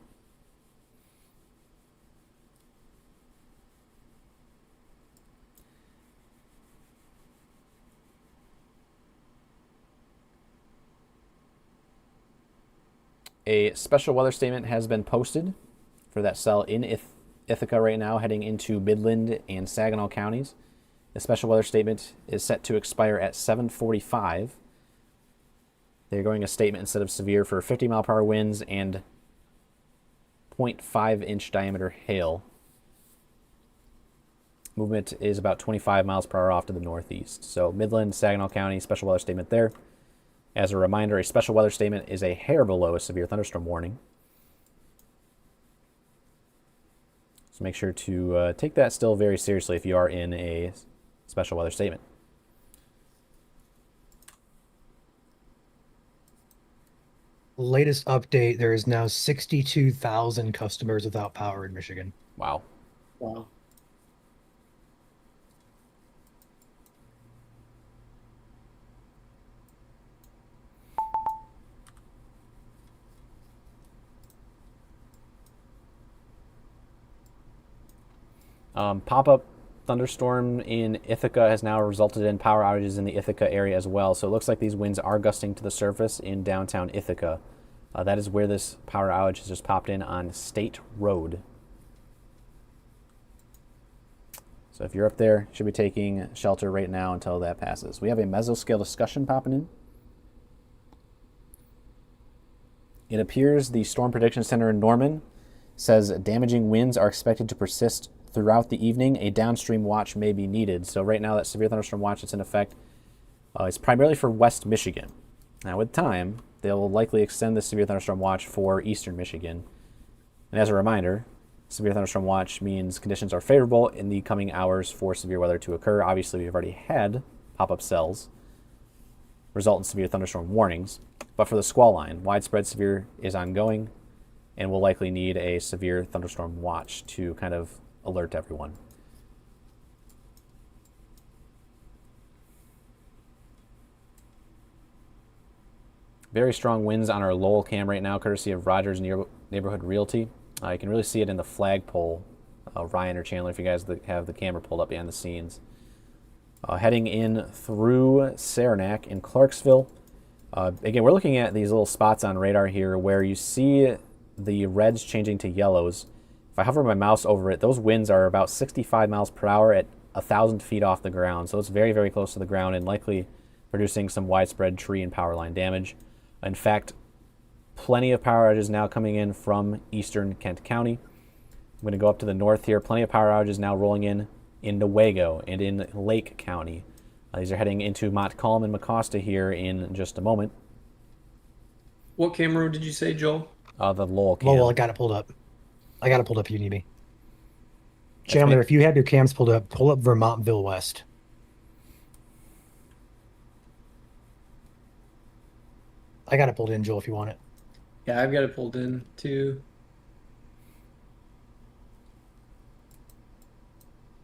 A special weather statement has been posted for that cell in Ithaca right now, heading into Midland and Saginaw counties. The special weather statement is set to expire at 7:45. They're going a statement instead of severe for 50-mile-per-hour winds and 0.5-inch diameter hail. Movement is about 25 miles per hour off to the northeast. So Midland, Saginaw County, special weather statement there. As a reminder, a special weather statement is a hair below a severe thunderstorm warning. So make sure to take that still very seriously if you are in a special weather statement. Latest update, there is now 62,000 customers without power in Michigan. Wow. Wow. Pop-up thunderstorm in Ithaca has now resulted in power outages in the Ithaca area as well. So it looks like these winds are gusting to the surface in downtown Ithaca. That is where this power outage has just popped in on State Road. So if you're up there, you should be taking shelter right now until that passes. We have a mesoscale discussion popping in. It appears the Storm Prediction Center in Norman says damaging winds are expected to persist throughout the evening. A downstream watch may be needed. So right now that severe thunderstorm watch that's in effect is primarily for West Michigan. Now with time, they'll likely extend the severe thunderstorm watch for Eastern Michigan. And as a reminder, severe thunderstorm watch means conditions are favorable in the coming hours for severe weather to occur. Obviously, we've already had pop-up cells result in severe thunderstorm warnings. But for the squall line, widespread severe is ongoing, and we'll likely need a severe thunderstorm watch to kind of alert everyone. Very strong winds on our Lowell cam right now, courtesy of Rogers Neighborhood Realty. You can really see it in the flagpole, Ryan or Chandler, if you guys have the camera pulled up behind the scenes. Heading in through Saranac in Clarksville. Again, we're looking at these little spots on radar here where you see the reds changing to yellows. If I hover my mouse over it, those winds are about 65 miles per hour at 1,000 feet off the ground. So it's very, very close to the ground and likely producing some widespread tree and power line damage. In fact, plenty of power outages now coming in from eastern Kent County. I'm going to go up to the north here. Plenty of power outages now rolling in Newaygo and in Lake County. These are heading into Montcalm and Mecosta here in just a moment. What camera did you say, Joel? The Lowell cam. Oh, well, I got it pulled up. If you need me. Chandler, if you have your cams pulled up, pull up Vermontville West. I got it pulled in, Joel, if you want it. Yeah, I've got it pulled in too.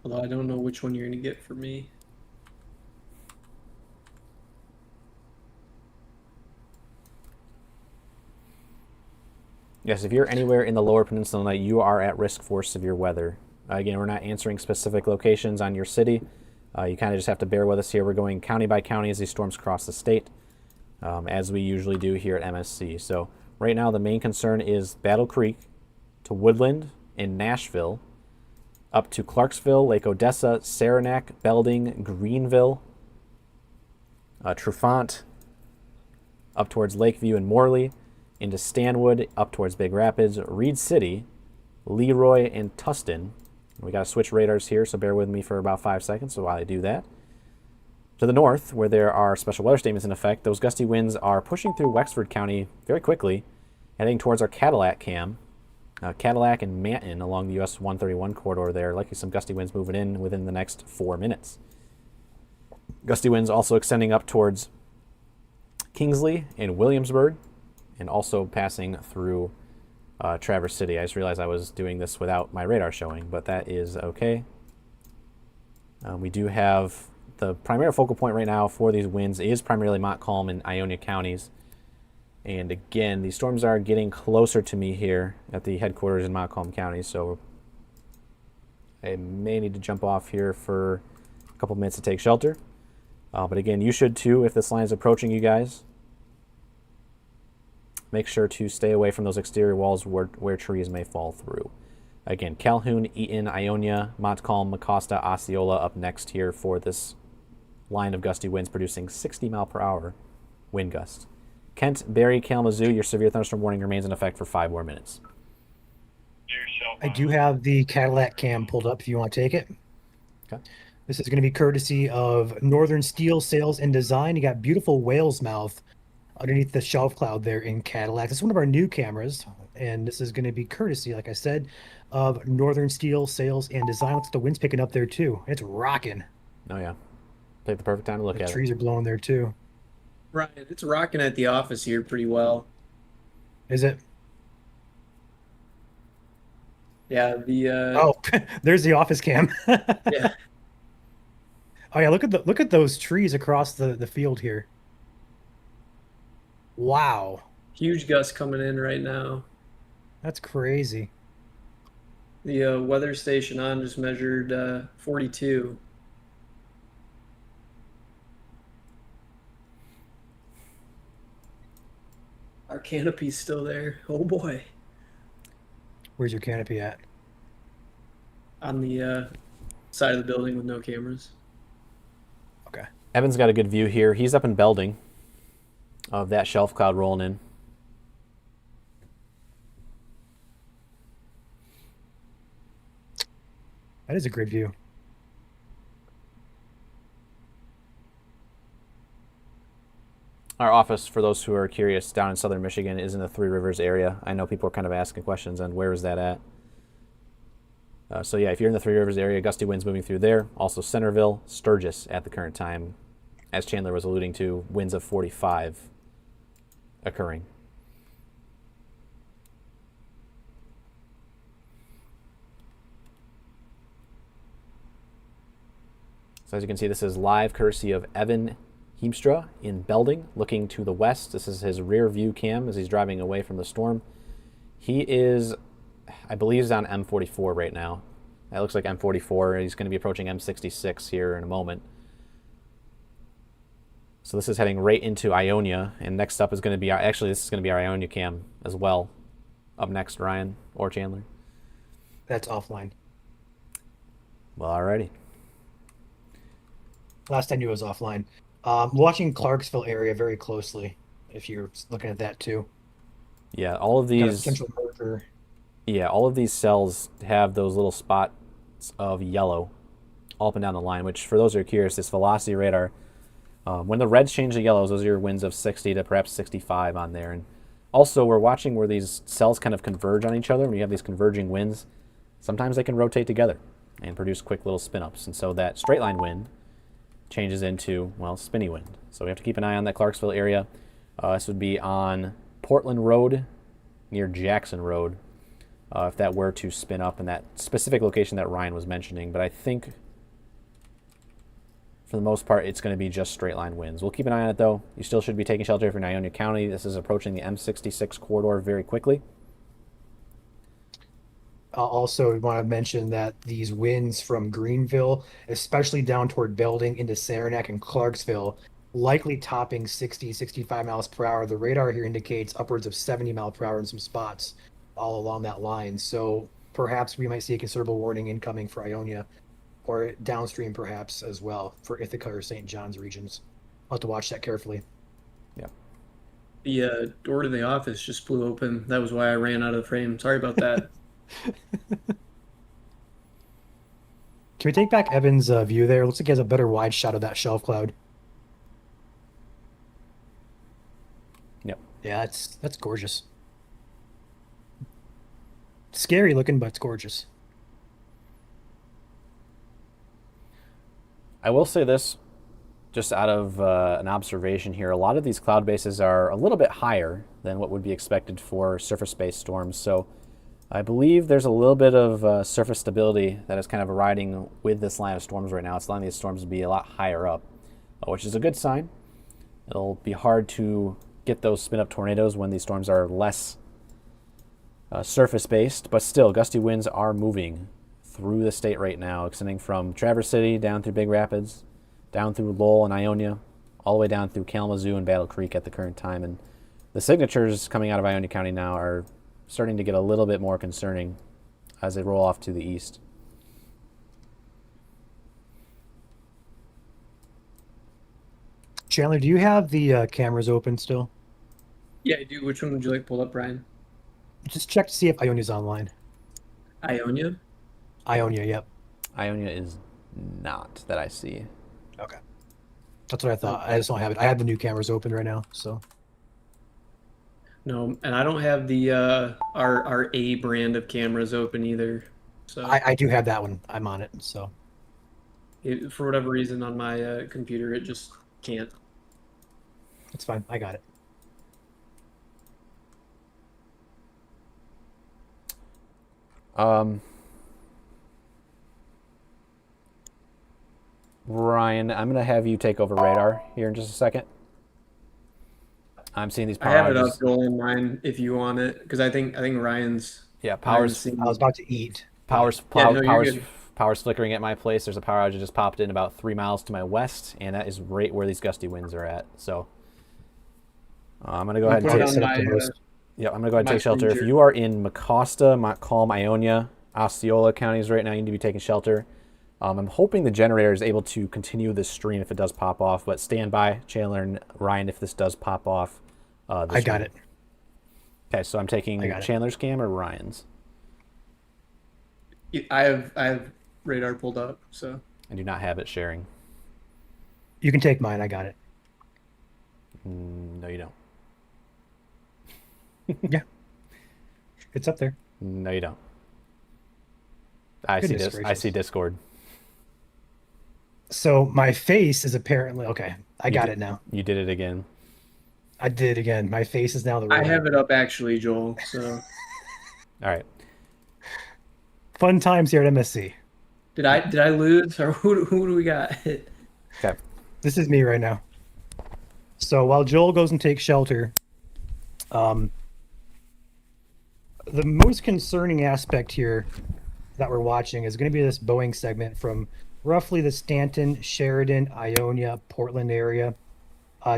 Although I don't know which one you're going to get for me. Yes, if you're anywhere in the lower peninsula, you are at risk for severe weather. Again, we're not answering specific locations on your city. You kind of just have to bear with us here. We're going county by county as these storms cross the state, as we usually do here at MSC. So right now, the main concern is Battle Creek to Woodland and Nashville, up to Clarksville, Lake Odessa, Saranac, Belding, Greenville, Trufant, up towards Lakeview and Morley, into Stanwood, up towards Big Rapids, Reed City, Leroy, and Tustin. We got to switch radars here, so bear with me for about 5 seconds while I do that. To the north, where there are special weather statements in effect, those gusty winds are pushing through Wexford County very quickly, heading towards our Cadillac cam. Cadillac and Manton along the US 131 corridor there. Likely some gusty winds moving in within the next 4 minutes. Gusty winds also extending up towards Kingsley and Williamsburg, and also passing through Traverse City. I just realized I was doing this without my radar showing, but that is okay. We do have the primary focal point right now for these winds is primarily Montcalm and Ionia counties. And again, these storms are getting closer to me here at the headquarters in Montcalm County, so I may need to jump off here for a couple minutes to take shelter. But again, you should too if this line is approaching you guys. Make sure to stay away from those exterior walls where trees may fall through. Again, Calhoun, Eaton, Ionia, Montcalm, Mecosta, Osceola up next here for this line of gusty winds producing 60 mile per hour wind gusts. Kent, Barry, Kalamazoo, your severe thunderstorm warning remains in effect for 5 more minutes. I do have the Cadillac cam pulled up if you want to take it. Okay. This is going to be courtesy of Northern Steel Sales and Design. You got beautiful whale's mouth underneath the shelf cloud there in Cadillac. This is one of our new cameras, and this is going to be courtesy, like I said, of Northern Steel Sales and Design. Looks like the wind's picking up there too. It's rocking. Oh yeah, take the perfect time to look The at trees it. are blowing there too. Right, it's rocking at the office here pretty well. Is it? Yeah, the Oh, there's the office cam. yeah. Oh yeah, look at those trees across the field here. Wow, Huge gusts coming in right now. that's crazy. The weather station on just measured 42. Our canopy's still there. Oh boy. Where's your canopy at? On the side of the building with no cameras. Okay. Evan's got a good view here. He's up in Belding of that shelf cloud rolling in. That is a great view. Our office, for those who are curious, down in southern Michigan is in the Three Rivers area. I know people are kind of asking questions on where is that at. So yeah, if you're in the Three Rivers area, gusty winds moving through there. Also Centerville, Sturgis at the current time, as Chandler was alluding to, winds of 45 occurring. So as you can see, this is live courtesy of Evan Heemstra in Belding, looking to the west. This is his rear view cam as he's driving away from the storm. He is, I believe, he's on M44 right now. That looks like M44. He's going to be approaching M66 here in a moment. So this is heading right into Ionia, and next up is going to be, actually this is going to be our Ionia cam as well. Up next, Ryan or Chandler. That's offline. Well, alrighty. Last I knew it was offline. Watching Clarksville area very closely, if you're looking at that too. Yeah, all of Kind of these. central marker. Yeah, all of these cells have those little spots of yellow all up and down the line, which for those who are curious, this velocity radar, when the reds change to yellows, those are your winds of 60 to perhaps 65 on there. And also, we're watching where these cells kind of converge on each other. When you have these converging winds, sometimes they can rotate together and produce quick little spin-ups. And so that straight line wind changes into, well, spinny wind. So we have to keep an eye on that Clarksville area. This would be on Portland Road near Jackson Road, if that were to spin up in that specific location that Ryan was mentioning. But I think for the most part, it's going to be just straight line winds. We'll keep an eye on it, though. You still should be taking shelter if you're in Ionia County. This is approaching the M66 corridor very quickly. Also, want to mention that these winds from Greenville, especially down toward Belding into Saranac and Clarksville, likely topping 60, 65 miles per hour. The radar here indicates upwards of 70 mile per hour in some spots all along that line. So perhaps we might see a considerable warning incoming for Ionia, or downstream perhaps as well for Ithaca or St. John's regions. I'll have to watch that carefully. The door to the office just blew open. That was why I ran out of the frame. Sorry about that. Can we take back Evan's view there? Looks like he has a better wide shot of that shelf cloud. Yep. Yeah, that's gorgeous. Scary looking, but it's gorgeous. I will say this, just out of an observation here, a lot of these cloud bases are a little bit higher than what would be expected for surface-based storms. So I believe there's a little bit of surface stability that is kind of riding with this line of storms right now. It's allowing these storms to be a lot higher up, which is a good sign. It'll be hard to get those spin-up tornadoes when these storms are less surface-based, but still, gusty winds are moving through the state right now, extending from Traverse City down through Big Rapids, down through Lowell and Ionia, all the way down through Kalamazoo and Battle Creek at the current time. And the signatures coming out of Ionia County now are starting to get a little bit more concerning as they roll off to the east. Chandler, do you have the cameras open still? Yeah, I do. Which one would you like pulled up, Brian? Just check to see if Ionia's online. Ionia? Ionia, yep. Ionia is not, that I see. Okay. That's what I thought. I just don't have it. I have the new cameras open right now, so. No, and I don't have the our A brand of cameras open either. So I do have that one. I'm on it, so. for whatever reason on my computer, it just can't. It's fine. I got it. Ryan, I'm going to have you take over radar here in just a second. I'm seeing these I power have it outages. up, Joel, in mine if you want it, because I think Ryan's. Yeah, power's seen- I was about to eat. power's Yeah, no, you're power's good. power's flickering at my place. There's a power outage that just popped in about 3 miles to my west, and that is right where these gusty winds are at. So I'm going to go ahead and put it take. on set up my, the host. Yep, I'm going to go ahead and my take shelter. If screen you are in Mecosta, Montcalm, Ionia, Osceola counties right now, you need to be taking shelter. I'm hoping the generator is able to continue this stream if it does pop off, but stand by, Chandler and Ryan, if this does pop off. I got it. Okay, so I'm taking I got it. Chandler's cam or Ryan's. I have radar pulled up, so I do not have it sharing. You can take mine. I got it. No, you don't. It's up there. No, you don't. I see Goodness this. I gracious. see Discord. So my face is apparently okay. I got did- it now. You did it again. I did it again. My face is now the I right. have it up actually, Joel. So All right. Fun times here at MSC. did I lose or who do we got? Okay. This is me right now. So while Joel goes and takes shelter, the most concerning aspect here that we're watching is going to be this Boeing segment from roughly the Stanton, Sheridan, Ionia, Portland area.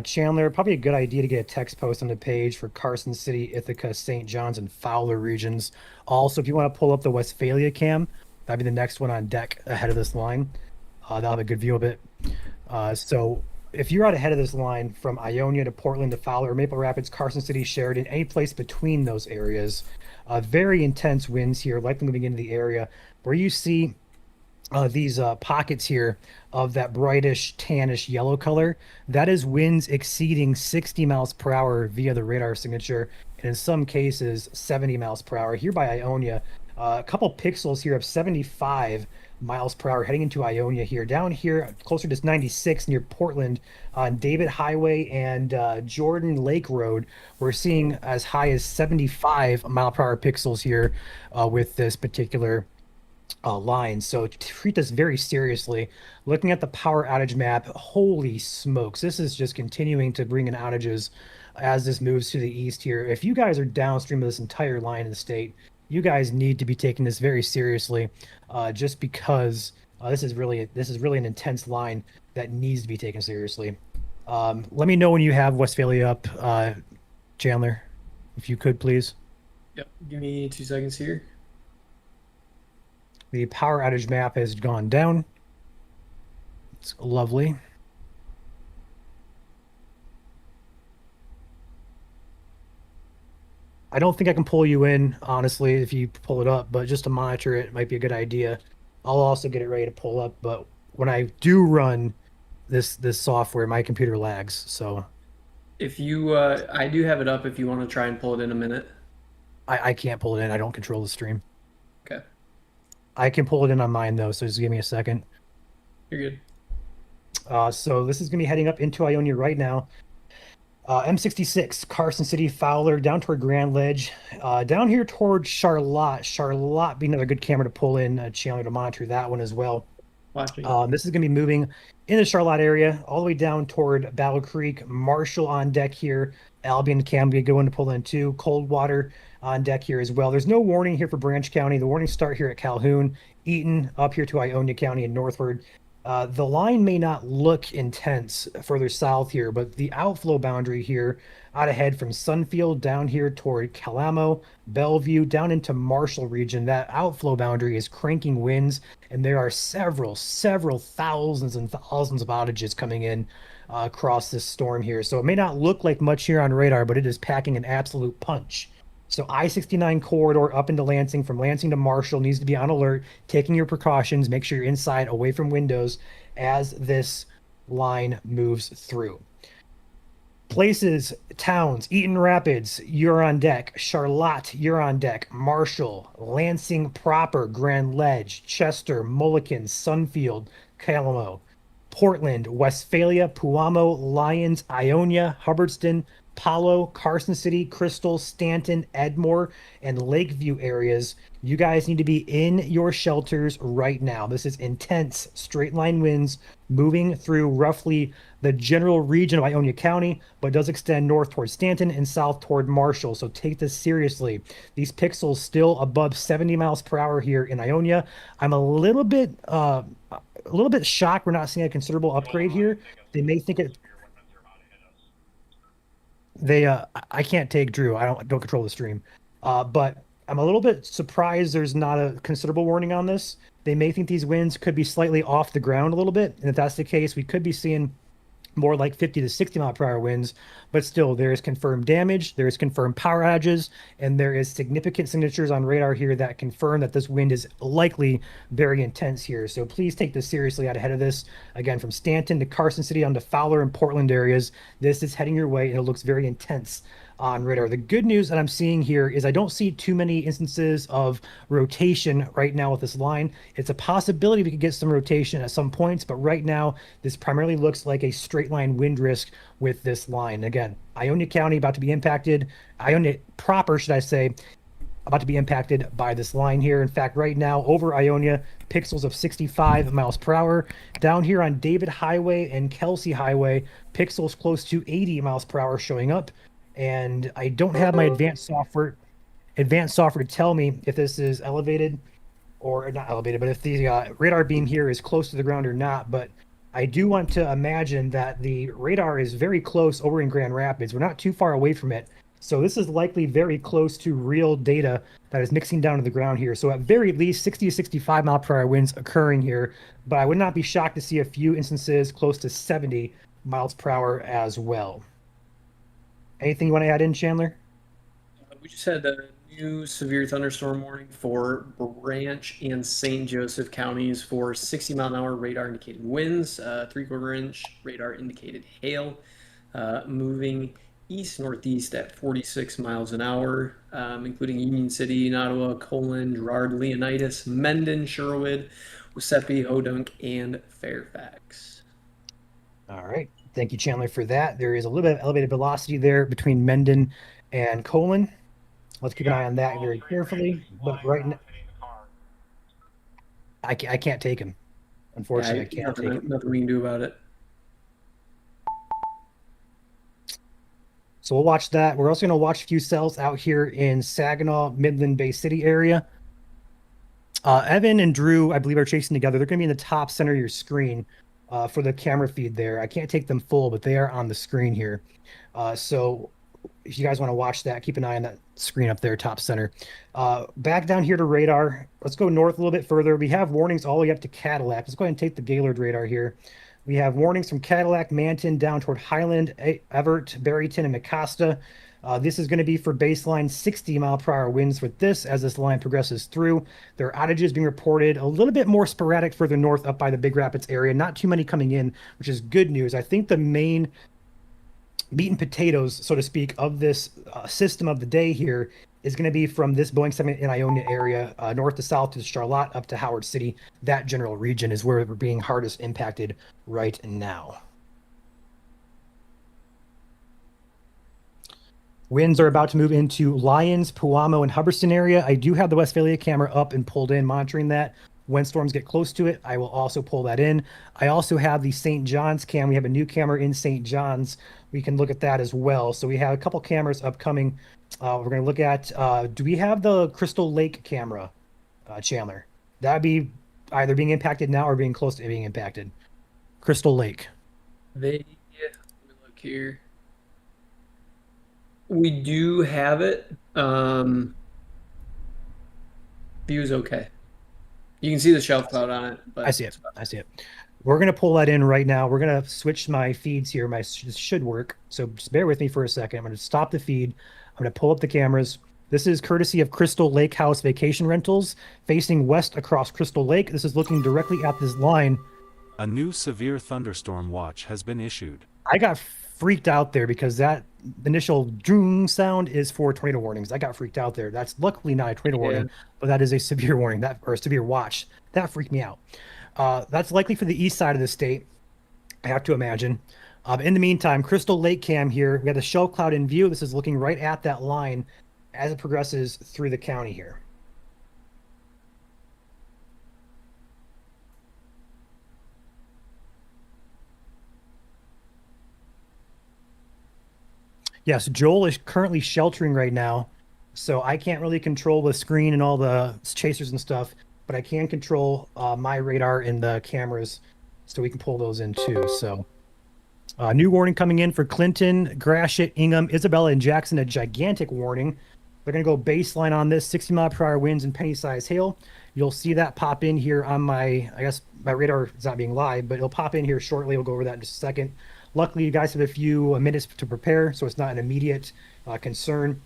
Chandler, probably a good idea to get a text post on the page for Carson City, Ithaca, St. John's, and Fowler regions. Also, if you want to pull up the Westphalia cam, that'd be the next one on deck ahead of this line. That'll have a good view of it. So if you're out ahead of this line from Ionia to Portland to Fowler, Maple Rapids, Carson City, Sheridan, any place between those areas, very intense winds here, likely moving into the area where you see these pockets here of that brightish tannish yellow color. That is winds exceeding 60 miles per hour via the radar signature, and in some cases 70 miles per hour. Here by Ionia, a couple pixels here of 75 miles per hour heading into Ionia here. Down here, closer to 96 near Portland on David Highway and Jordan Lake Road, we're seeing as high as 75 mile per hour pixels here with this particular line. So treat this very seriously. Looking at the power outage map, holy smokes, this is just continuing to bring in outages as this moves to the east here. If you guys are downstream of this entire line in the state, you guys need to be taking this very seriously, just because this is really an intense line that needs to be taken seriously. Let me know when you have Westphalia up, Chandler, if you could please. Yep. Give me 2 seconds here. The power outage map has gone down. It's lovely. I don't think I can pull you in, honestly, if you pull it up, but just to monitor it might be a good idea. I'll also get it ready to pull up, but when I do run this software, my computer lags. So If you, I do have it up if you want to try and pull it in a minute. I can't pull it in. I don't control the stream. Okay. I can pull it in on mine though, so just give me a second. You're good. So this is going to be heading up into Ionia right now. M66, Carson City, Fowler, down toward Grand Ledge, down here toward Charlotte. Charlotte being another good camera to pull in, Chandler to monitor that one as well. Watching. This is going to be moving in the Charlotte area, all the way down toward Battle Creek. Marshall on deck here. Albion Cam be going to pull in too. Coldwater on deck here as well. There's no warning here for Branch County. The warnings start here at Calhoun, Eaton, up here to Ionia County and northward. The line may not look intense further south here, but the outflow boundary here out ahead from Sunfield down here toward Calamo, Bellevue, down into Marshall region, that outflow boundary is cranking winds, and there are several thousands and thousands of outages coming in across this storm here. So it may not look like much here on radar, but it is packing an absolute punch. So I-69 corridor up into Lansing, from Lansing to Marshall, needs to be on alert, taking your precautions, make sure you're inside, away from windows as this line moves through. Places, towns, Eaton Rapids, you're on deck. Charlotte, you're on deck. Marshall, Lansing proper, Grand Ledge, Chester, Mulligan, Sunfield, Calamo, Portland, Westphalia, Puamo, Lyons, Ionia, Hubbardston, Palo, Carson City, Crystal, Stanton, Edmore, and Lakeview areas. You guys need to be in your shelters right now. This is intense straight line winds moving through roughly the general region of Ionia County, but does extend north toward Stanton and south toward Marshall. So take this seriously. These pixels still above 70 miles per hour here in Ionia. I'm a little bit shocked we're not seeing a considerable upgrade here. They may think it. I can't take Drew. I don't control the stream. But I'm a little bit surprised there's not a considerable warning on this. They may think these winds could be slightly off the ground a little bit, and if that's the case, we could be seeing more like 50 to 60 mile per hour winds. But still, there is confirmed damage, there is confirmed power outages, and there is significant signatures on radar here that confirm that this wind is likely very intense here. So please take this seriously out ahead of this. Again, from Stanton to Carson City on to Fowler and Portland areas, this is heading your way, and it looks very intense on radar. The good news that I'm seeing here is I don't see too many instances of rotation right now with this line. It's a possibility we could get some rotation at some points, but right now this primarily looks like a straight line wind risk with this line. Again, Ionia County about to be impacted. Ionia proper, should I say, about to be impacted by this line here. In fact, right now over Ionia, pixels of 65 miles per hour. Down here on David Highway and Kelsey Highway, pixels close to 80 miles per hour showing up. And I don't have my advanced software to tell me if this is elevated or not elevated, but if the radar beam here is close to the ground or not. But I do want to imagine that the radar is very close over in Grand Rapids. We're not too far away from it. So this is likely very close to real data that is mixing down to the ground here. So at very least 60 to 65 mile per hour winds occurring here, but I would not be shocked to see a few instances close to 70 miles per hour as well. Anything you want to add in, Chandler? We just had a new severe thunderstorm warning for Branch and St. Joseph counties for 60 mile an hour radar indicated winds, 3/4 inch radar indicated hail, moving east northeast at 46 miles an hour, including Union City, Ottawa, Colon, Girard, Leonidas, Mendon, Sherwood, Wasepi, Hodunk, and Fairfax. All right. Thank you, Chandler, for that. There is a little bit of elevated velocity there between Mendon and Colon. Let's keep an eye on that very carefully. But right now, I can't take him. Unfortunately, I can't take him. Nothing we can do about it. So we'll watch that. We're also going to watch a few cells out here in Saginaw, Midland Bay City area. Evan and Drew, I believe, are chasing together. They're going to be in the top center of your screen for the camera feed there. I can't take them full, but they are on the screen here. So if you guys want to watch that, keep an eye on that screen up there, top center. Back down here to radar. Let's go north a little bit further. We have warnings all the way up to Cadillac. Let's go ahead and take the Gaylord radar here. We have warnings from Cadillac, Manton, down toward Highland, Everett, Barryton, and Mecosta. This is going to be for baseline 60-mile-per-hour winds with this as this line progresses through. There are outages being reported a little bit more sporadic further north up by the Big Rapids area. Not too many coming in, which is good news. I think the main meat and potatoes, so to speak, of this system of the day here is going to be from this Boeing segment in Ionia area, north to south to Charlotte, up to Howard City. That general region is where we're being hardest impacted right now. Winds are about to move into Lyons, Puamo, and Hubbardston area. I do have the Westphalia camera up and pulled in, monitoring that. When storms get close to it, I will also pull that in. I also have the St. John's cam. We have a new camera in St. John's. We can look at that as well. So we have a couple cameras upcoming. We're going to look at, do we have the Crystal Lake camera, Chandler? That'd be either being impacted now or being close to being impacted. Crystal Lake. Let me look here. We do have it. View's okay. You can see the shelf cloud on it. But I see it. I see it. We're going to pull that in right now. We're going to switch my feeds here. This should work. So just bear with me for a second. I'm going to stop the feed. I'm going to pull up the cameras. This is courtesy of Crystal Lake House Vacation Rentals, facing west across Crystal Lake. This is looking directly at this line. A new severe thunderstorm watch has been issued. I got freaked out there because that initial doom sound is for tornado warnings. I got freaked out there. That's luckily not a tornado warning, but that is a severe warning, or a severe watch. That freaked me out. That's likely for the east side of the state, I have to imagine. In the meantime, Crystal Lake cam here. We have the shelf cloud in view. This is looking right at that line as it progresses through the county here. Yes, Joel is currently sheltering right now, so I can't really control the screen and all the chasers and stuff, but I can control my radar and the cameras, so we can pull those in too. So, new warning coming in for Clinton, Gratiot, Ingham, Isabella, and Jackson. A gigantic warning. They're going to go baseline on this, 60-mile-per-hour winds and penny-sized hail. You'll see that pop in here on my, I guess my radar is not being live, but it'll pop in here shortly. We'll go over that in just a second. Luckily, you guys have a few minutes to prepare, so it's not an immediate concern.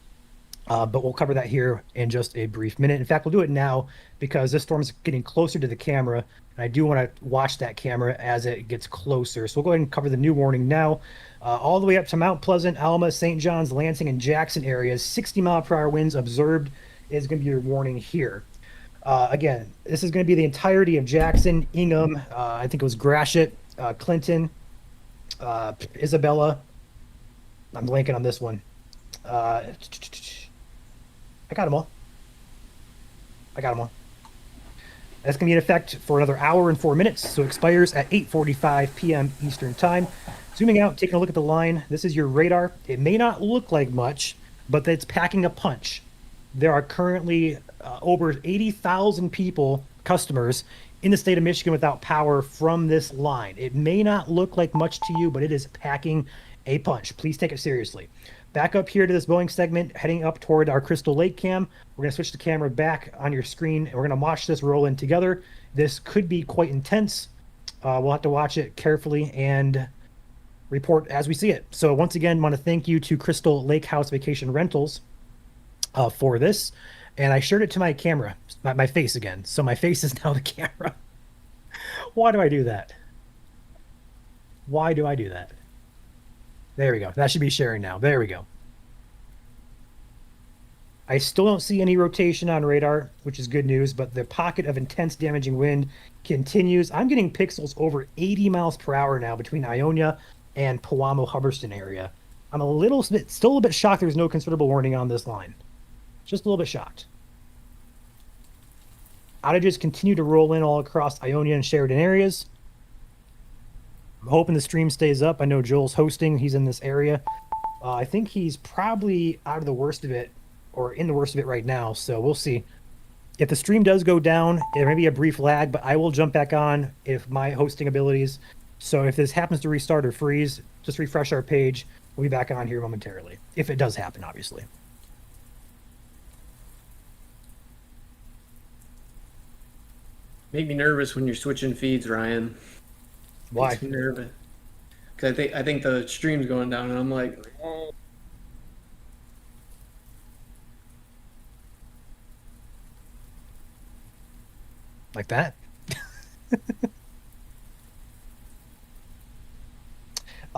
But we'll cover that here in just a brief minute. In fact, we'll do it now because this storm is getting closer to the camera, and I do want to watch that camera as it gets closer. So we'll go ahead and cover the new warning now. All the way up to Mount Pleasant, Alma, St. John's, Lansing, and Jackson areas. 60-mile-per-hour winds observed is going to be your warning here. Again, this is going to be the entirety of Jackson, Ingham, I think it was Gratiot, Clinton, Isabella. I'm blanking on this one. I got them all. That's going to be in effect for another hour and 4 minutes, so it expires at 8:45 p.m. Eastern Time. Zooming out, taking a look at the line. This is your radar. It may not look like much, but it's packing a punch. There are currently over 80,000 people, customers, in the state of Michigan without power from this line. It may not look like much to you, but it is packing a punch. Please take it seriously. Back up here to this Boeing segment, heading up toward our Crystal Lake cam. We're going to switch the camera back on your screen, and we're going to watch this roll in together. This could be quite intense. We'll have to watch it carefully and report as we see it. So once again, I want to thank you to Crystal Lake House Vacation Rentals for this. And I shared it to my camera, my face again. So my face is now the camera. Why do I do that? Why do I do that? There we go. That should be sharing now. There we go. I still don't see any rotation on radar, which is good news, but the pocket of intense damaging wind continues. I'm getting pixels over 80 miles per hour now between Ionia and Puamo Hubbardston area. I'm still a little bit shocked there's no considerable warning on this line. Just a little bit shocked. Outages continue to roll in all across Ionia and Sheridan areas. I'm hoping the stream stays up. I know Joel's hosting. He's in this area. I think he's probably out of the worst of it, or in the worst of it right now. So we'll see. If the stream does go down, there may be a brief lag, but I will jump back on if my hosting abilities. So if this happens to restart or freeze, just refresh our page. We'll be back on here momentarily. If it does happen, obviously. Make me nervous when you're switching feeds, Ryan. Why? Makes me nervous. Because I think the stream's going down, and I'm like, oh. Like that?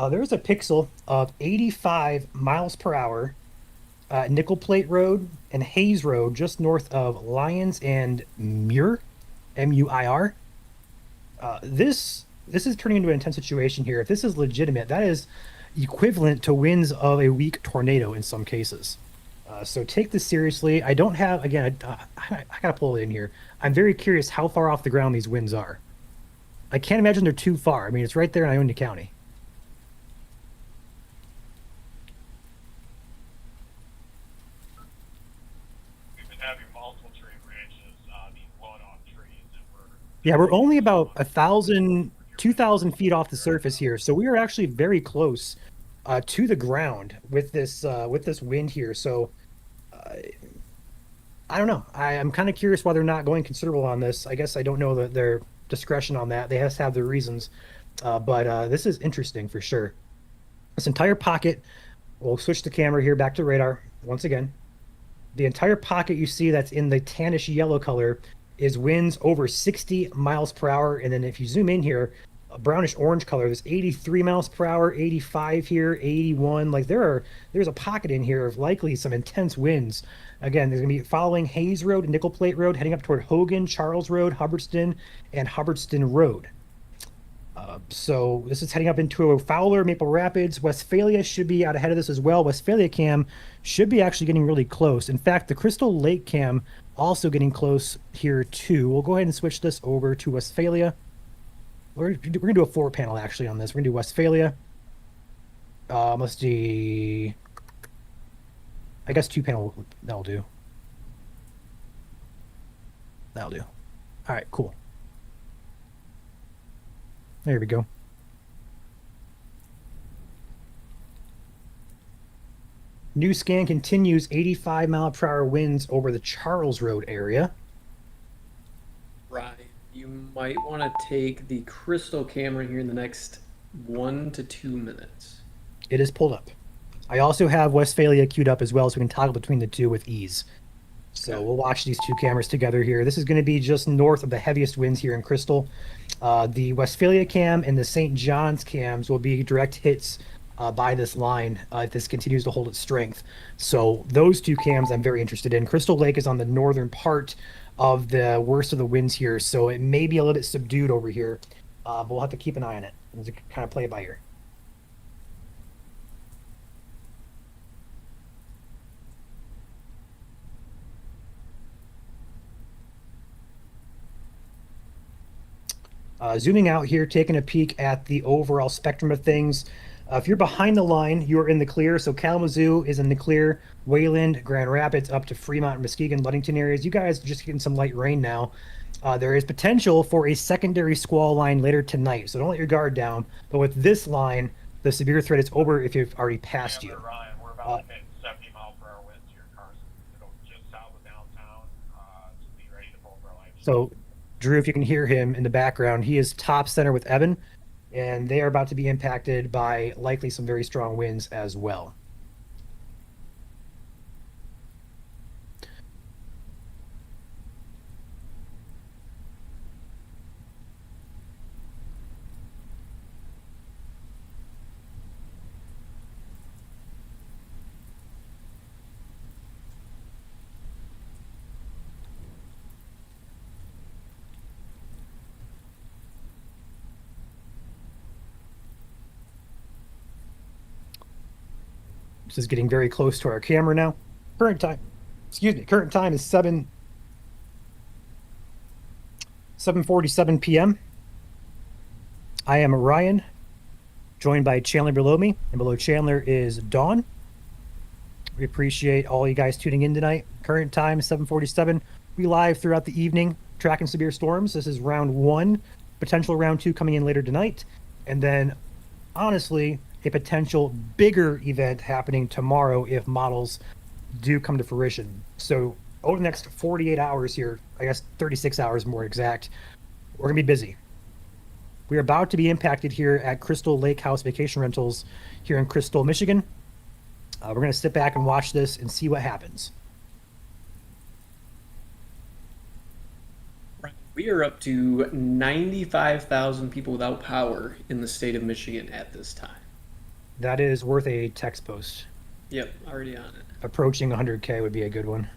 There's a pixel of 85 miles per hour Nickel Plate Road and Hayes Road just north of Lyons and Muir, M-U-I-R. This is turning into an intense situation here. If this is legitimate, that is equivalent to winds of a weak tornado in some cases. So take this seriously. I don't have, again, I gotta pull it in here. I'm very curious how far off the ground these winds are. I can't imagine they're too far. I mean, it's right there in Ionia County. We've been having multiple tree branches being blown off trees that were. Yeah, we're only about 1,000, 2,000 feet off the surface here, so we are actually very close to the ground with this wind here. So I don't know. I'm kind of curious why they're not going considerable on this. I guess I don't know their discretion on that. They have to have their reasons, but this is interesting for sure. This entire pocket. We'll switch the camera here back to radar once again. The entire pocket you see that's in the tannish yellow color is winds over 60 miles per hour. And then if you zoom in here, a brownish orange color, there's 83 miles per hour, 85 here, 81. Like there's a pocket in here of likely some intense winds. Again, there's going to be following Hayes Road and Nickel Plate Road, heading up toward Hogan, Charles Road, Hubbardston, and Hubbardston Road. So this is heading up into Fowler, Maple Rapids. Westphalia should be out ahead of this as well. Westphalia cam should be actually getting really close. In fact, the Crystal Lake cam also getting close here too. We'll go ahead and switch this over to Westphalia. We're going to do a 4-panel actually on this. We're going to do Westphalia. Let's see. I guess 2-panel, that'll do. That'll do. All right, cool. There we go. New scan continues 85 mile per hour winds over the Charles Road area. Right. You might want to take the crystal camera here in the next 1 to 2 minutes. It is pulled up. I also have Westphalia queued up as well, so we can toggle between the two with ease. So we'll watch these two cameras together here. This is going to be just north of the heaviest winds here in Crystal. The Westphalia cam and the St. John's cams will be direct hits by this line if this continues to hold its strength. So those two cams I'm very interested in. Crystal Lake is on the northern part of the worst of the winds here, so it may be a little bit subdued over here, but we'll have to keep an eye on it and kind of play it by ear. Zooming out here, taking a peek at the overall spectrum of things. If you're behind the line, you're in the clear. So Kalamazoo is in the clear. Wayland, Grand Rapids, up to Fremont, Muskegon, Ludington areas. You guys are just getting some light rain now. There is potential for a secondary squall line later tonight, so don't let your guard down. But with this line, the severe threat is over if you've already passed you. Ryan, we're about to hit 70 mile per hour winds here in Carson. It'll just south of downtown. Just be ready to pull for life. So, Drew, if you can hear him in the background, he is top center with Evan, and they are about to be impacted by likely some very strong winds as well. This is getting very close to our camera now. Current time is 7:47 p.m. I am Ryan, joined by Chandler below me, and below Chandler is Dawn. We appreciate all you guys tuning in tonight. Current time 7:47. We live throughout the evening, tracking severe storms. This is round 1, potential round 2 coming in later tonight, and then honestly, a potential bigger event happening tomorrow if models do come to fruition. So over the next 48 hours here, I guess 36 hours more exact, we're gonna be busy. We're about to be impacted here at Crystal Lake House Vacation Rentals here in Crystal, Michigan. We're going to sit back and watch this and see what happens. We are up to 95,000 people without power in the state of Michigan at this time. That is worth a text post. Yep, already on it. Approaching 100K would be a good one.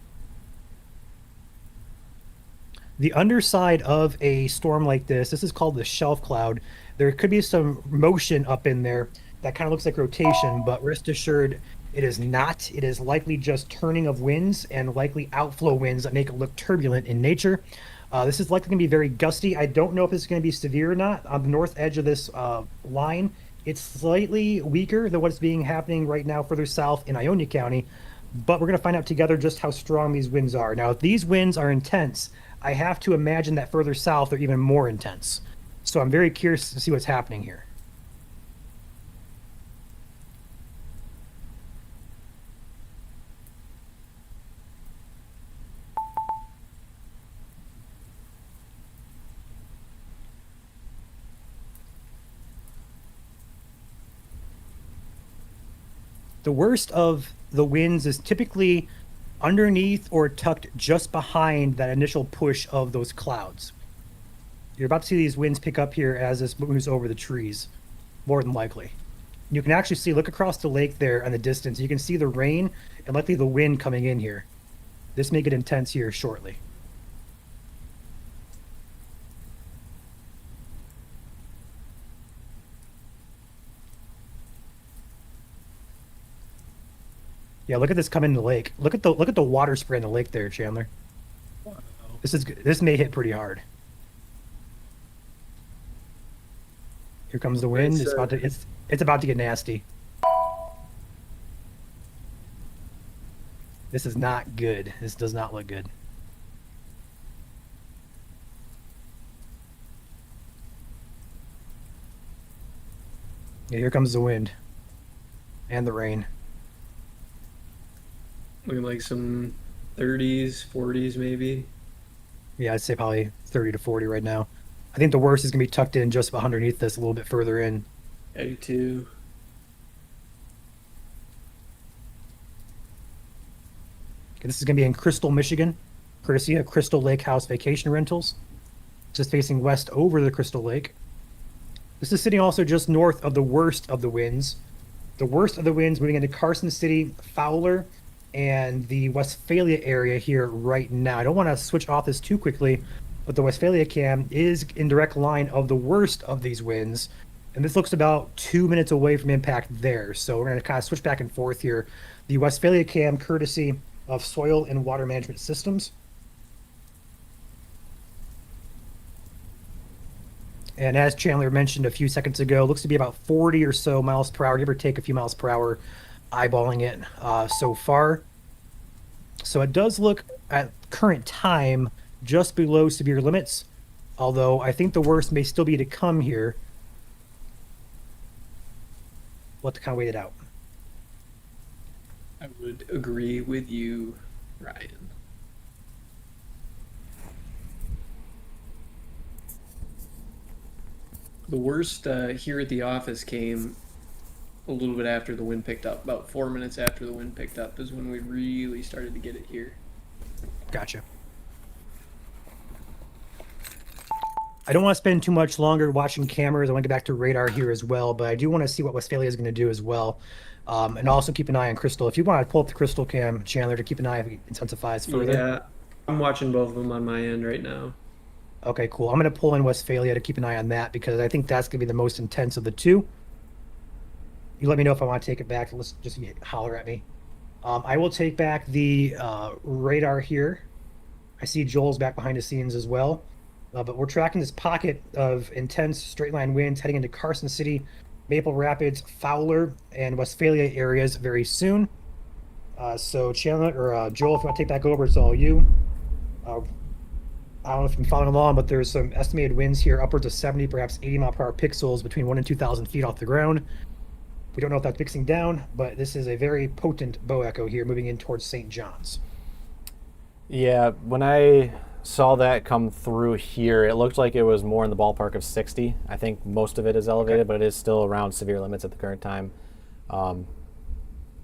The underside of a storm like this is called the shelf cloud. There could be some motion up in there that kind of looks like rotation, but rest assured it is not. It is likely just turning of winds and likely outflow winds that make it look turbulent in nature. This is likely going to be very gusty. I don't know if it's going to be severe or not. On the north edge of this line, it's slightly weaker than what's being happening right now further south in Ionia County, but we're going to find out together just how strong these winds are. Now, if these winds are intense, I have to imagine that further south they're even more intense. So I'm very curious to see what's happening here. The worst of the winds is typically underneath or tucked just behind that initial push of those clouds. You're about to see these winds pick up here as this moves over the trees, more than likely. You can actually see, look across the lake there in the distance. You can see the rain and likely the wind coming in here. This may get intense here shortly. Yeah, look at this coming in the lake. Look at the water spray in the lake there, Chandler. Wow. This may hit pretty hard. Here comes the wind. It's about to get nasty. This is not good. This does not look good. Yeah, here comes the wind and the rain. Looking like some 30s, 40s maybe. Yeah, I'd say probably 30 to 40 right now. I think the worst is going to be tucked in just underneath this, a little bit further in. I do too. Okay, this is going to be in Crystal, Michigan, courtesy of Crystal Lake House Vacation Rentals. Just facing west over the Crystal Lake. This is sitting also just north of the worst of the winds. The worst of the winds moving into Carson City, Fowler, and the Westphalia area here right now. I don't want to switch off this too quickly, but the Westphalia cam is in direct line of the worst of these winds, and this looks about 2 minutes away from impact there. So we're going to kind of switch back and forth here. The Westphalia cam, courtesy of Soil and Water Management Systems. And as Chandler mentioned a few seconds ago, looks to be about 40 or so miles per hour, give or take a few miles per hour, eyeballing it so far. So it does look at current time just below severe limits, although I think the worst may still be to come here. We'll have to kind of wait it out. I would agree with you, Ryan. The worst here at the office came a little bit after the wind picked up. About 4 minutes after the wind picked up is when we really started to get it here. Gotcha. I don't want to spend too much longer watching cameras. I want to get back to radar here as well, but I do want to see what Westphalia is going to do as well. And also keep an eye on Crystal. If you want to pull up the Crystal cam, Chandler, to keep an eye if it intensifies further. Yeah, I'm watching both of them on my end right now. Okay, cool. I'm going to pull in Westphalia to keep an eye on that because I think that's going to be the most intense of the two. You let me know if I want to take it back. Let's just holler at me. I will take back the radar here. I see Joel's back behind the scenes as well. But we're tracking this pocket of intense straight line winds heading into Carson City, Maple Rapids, Fowler, and Westphalia areas very soon. So Chandler or Joel, if you want to take back over, it's all you. I don't know if you've been following along, but there's some estimated winds here, upwards of 70, perhaps 80 mile per hour pixels between 1 and 2,000 feet off the ground. We don't know if that's mixing down, but this is a very potent bow echo here moving in towards St. John's. Yeah, when I saw that come through here, it looked like it was more in the ballpark of 60. I think most of it is elevated, but it is still around severe limits at the current time.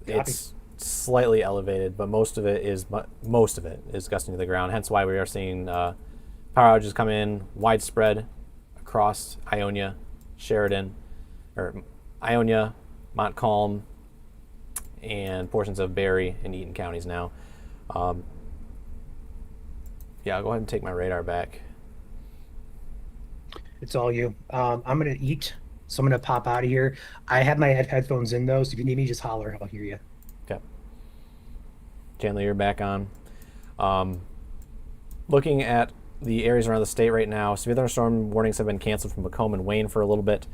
It's slightly elevated, but most of it is gusting to the ground. Hence why we are seeing power outages come in widespread across Ionia, Montcalm, and portions of Barry and Eaton counties now. Yeah, I'll go ahead and take my radar back. It's all you. I'm going to eat, so I'm going to pop out of here. I have my headphones in, though, so if you need me, just holler. I'll hear you. Okay. Chandler, you're back on. Looking at the areas around the state right now, severe thunderstorm warnings have been canceled from Macomb and Wayne for a little bit.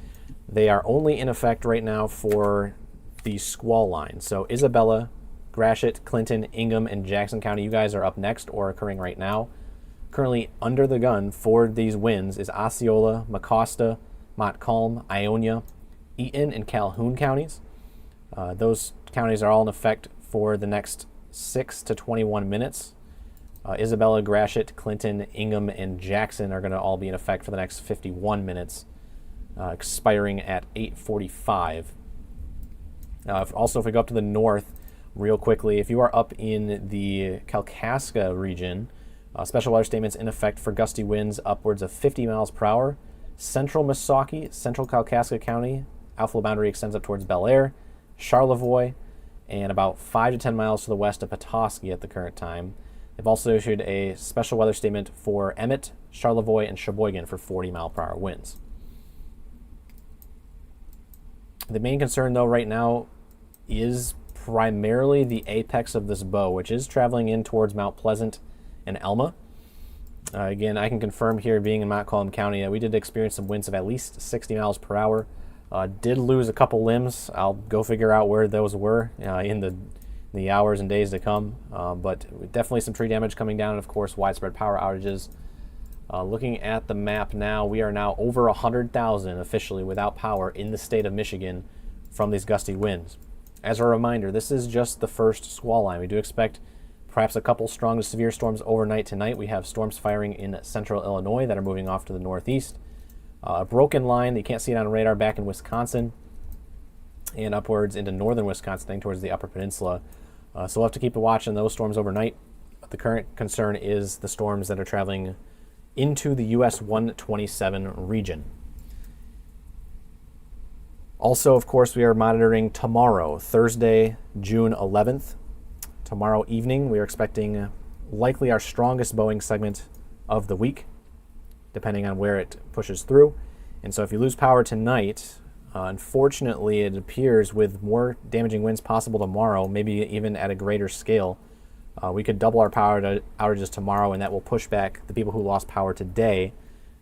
They are only in effect right now for the squall line. So Isabella, Gratiot, Clinton, Ingham, and Jackson County, you guys are up next or occurring right now. Currently under the gun for these winds is Osceola, Mecosta, Montcalm, Ionia, Eaton, and Calhoun counties. Those counties are all in effect for the next 6 to 21 minutes. Isabella, Gratiot, Clinton, Ingham, and Jackson are going to all be in effect for the next 51 minutes, expiring at 8:45. Also, if we go up to the north real quickly, if you are up in the Kalkaska region, special weather statements in effect for gusty winds upwards of 50 miles per hour. Central Missaukee, Central Kalkaska County, outflow boundary extends up towards Bel Air, Charlevoix, and about 5 to 10 miles to the west of Petoskey at the current time. They've also issued a special weather statement for Emmett, Charlevoix, and Sheboygan for 40 mile per hour winds. The main concern, though, right now is primarily the apex of this bow, which is traveling in towards Mount Pleasant and Elma. Again, I can confirm here, being in Montcalm County, we did experience some winds of at least 60 miles per hour. Did lose a couple limbs. I'll go figure out where those were in the hours and days to come. But definitely some tree damage coming down, and of course widespread power outages. Looking at the map now, we are now over 100,000 officially without power in the state of Michigan from these gusty winds. As a reminder, this is just the first squall line. We do expect perhaps a couple strong to severe storms overnight tonight. We have storms firing in central Illinois that are moving off to the northeast. A broken line, you can't see it on radar, back in Wisconsin and upwards into northern Wisconsin towards the Upper Peninsula. So we'll have to keep a watch on those storms overnight. But the current concern is the storms that are traveling into the US 127 region. Also, of course, we are monitoring tomorrow, Thursday, June 11th. Tomorrow evening, we are expecting likely our strongest Boeing segment of the week, depending on where it pushes through. And so if you lose power tonight, unfortunately, it appears with more damaging winds possible tomorrow, maybe even at a greater scale, we could double our power outages tomorrow, and that will push back the people who lost power today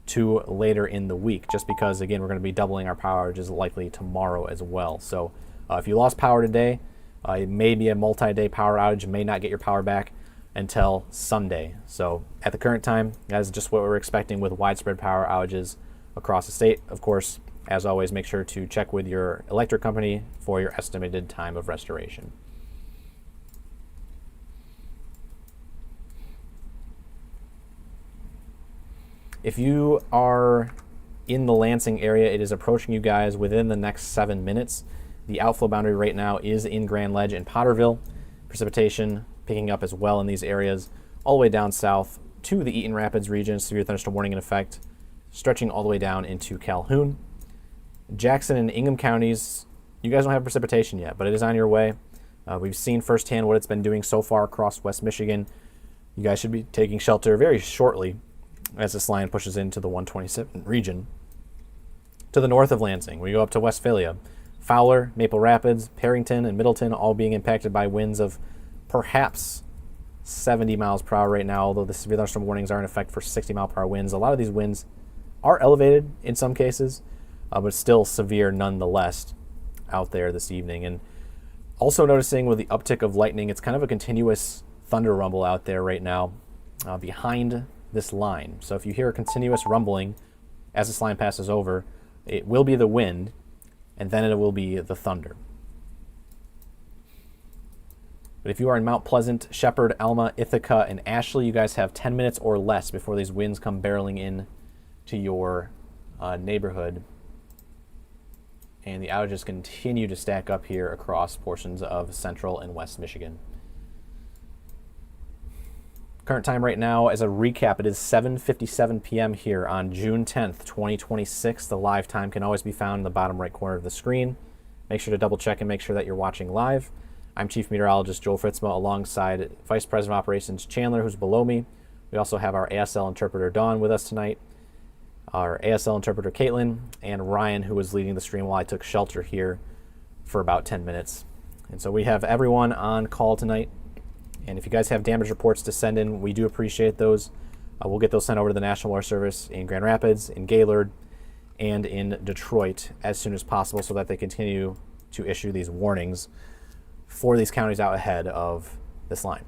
to later in the week, just because, again, we're going to be doubling our power outages likely tomorrow as well. So if you lost power today, it may be a multi-day power outage. You may not get your power back until Sunday. So at the current time, that is just what we're expecting with widespread power outages across the state. Of course, as always, make sure to check with your electric company for your estimated time of restoration. If you are in the Lansing area, it is approaching you guys within the next 7 minutes. The outflow boundary right now is in Grand Ledge and Potterville. Precipitation picking up as well in these areas, all the way down south to the Eaton Rapids region. Severe thunderstorm warning in effect, stretching all the way down into Calhoun. Jackson and Ingham counties, you guys don't have precipitation yet, but it is on your way. We've seen firsthand what it's been doing so far across West Michigan. You guys should be taking shelter very shortly as this line pushes into the 127 region. To the north of Lansing, we go up to Westphalia. Fowler, Maple Rapids, Perrington, and Middleton all being impacted by winds of perhaps 70 miles per hour right now, although the severe thunderstorm warnings are in effect for 60 mile per hour winds. A lot of these winds are elevated in some cases, but still severe nonetheless out there this evening. And Also noticing with the uptick of lightning, it's kind of a continuous thunder rumble out there right now behind this line. So if you hear a continuous rumbling as this line passes over, it will be the wind, and then it will be the thunder. But if you are in Mount Pleasant, Shepherd, Alma, Ithaca, and Ashley, you guys have 10 minutes or less before these winds come barreling in to your neighborhood. And the outages continue to stack up here across portions of central and west Michigan. Current time right now, as a recap, it is 7:57 p.m. here on June 10th, 2026. The live time can always be found in the bottom right corner of the screen. Make sure to double check and make sure that you're watching live. I'm Chief Meteorologist Joel Fritzma alongside Vice President of Operations Chandler, who's below me. We also have our ASL interpreter Dawn with us tonight, our ASL interpreter Caitlin, and Ryan, who was leading the stream while I took shelter here for about 10 minutes. And so we have everyone on call tonight. And if you guys have damage reports to send in, we do appreciate those. We'll get those sent over to the National Weather Service in Grand Rapids, in Gaylord, and in Detroit as soon as possible so that they continue to issue these warnings for these counties out ahead of this line.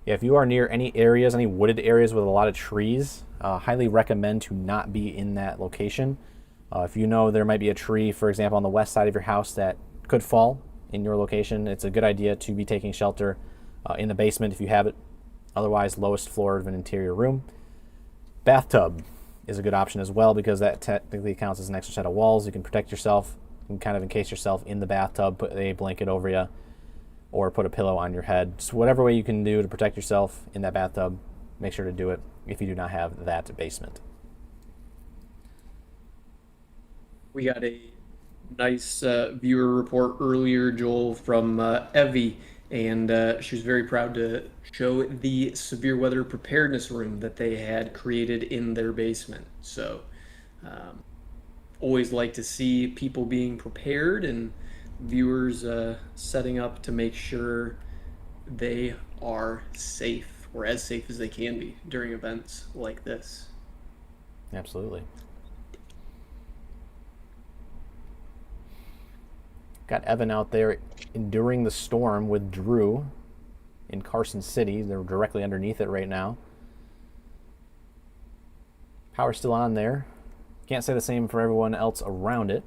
Yeah, if you are near any areas, any wooded areas with a lot of trees, highly recommend to not be in that location. If you know there might be a tree, for example, on the west side of your house that could fall in your location, it's a good idea to be taking shelter in the basement if you have it. Otherwise, lowest floor of an interior room. Bathtub is a good option as well because that technically counts as an extra set of walls. You can protect yourself and kind of encase yourself in the bathtub, put a blanket over you, or put a pillow on your head. So whatever way you can do to protect yourself in that bathtub, make sure to do it if you do not have that basement. We got a nice viewer report earlier, Joel, from Evie, and she was very proud to show the severe weather preparedness room that they had created in their basement. So always like to see people being prepared and viewers setting up to make sure they are safe, or as safe as they can be during events like this. Absolutely. Got Evan out there enduring the storm with Drew in Carson City. They're directly underneath it right now. Power's still on there. Can't say the same for everyone else around it.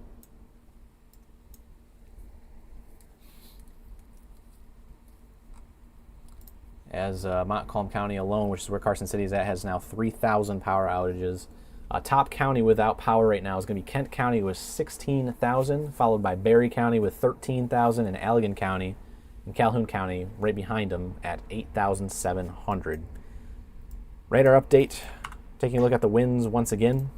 As Montcalm County alone, which is where Carson City is at, has now 3,000 power outages. Top county without power right now is going to be Kent County with 16,000, followed by Berry County with 13,000, and Allegan County and Calhoun County right behind them at 8,700. Radar update, taking a look at the winds once again.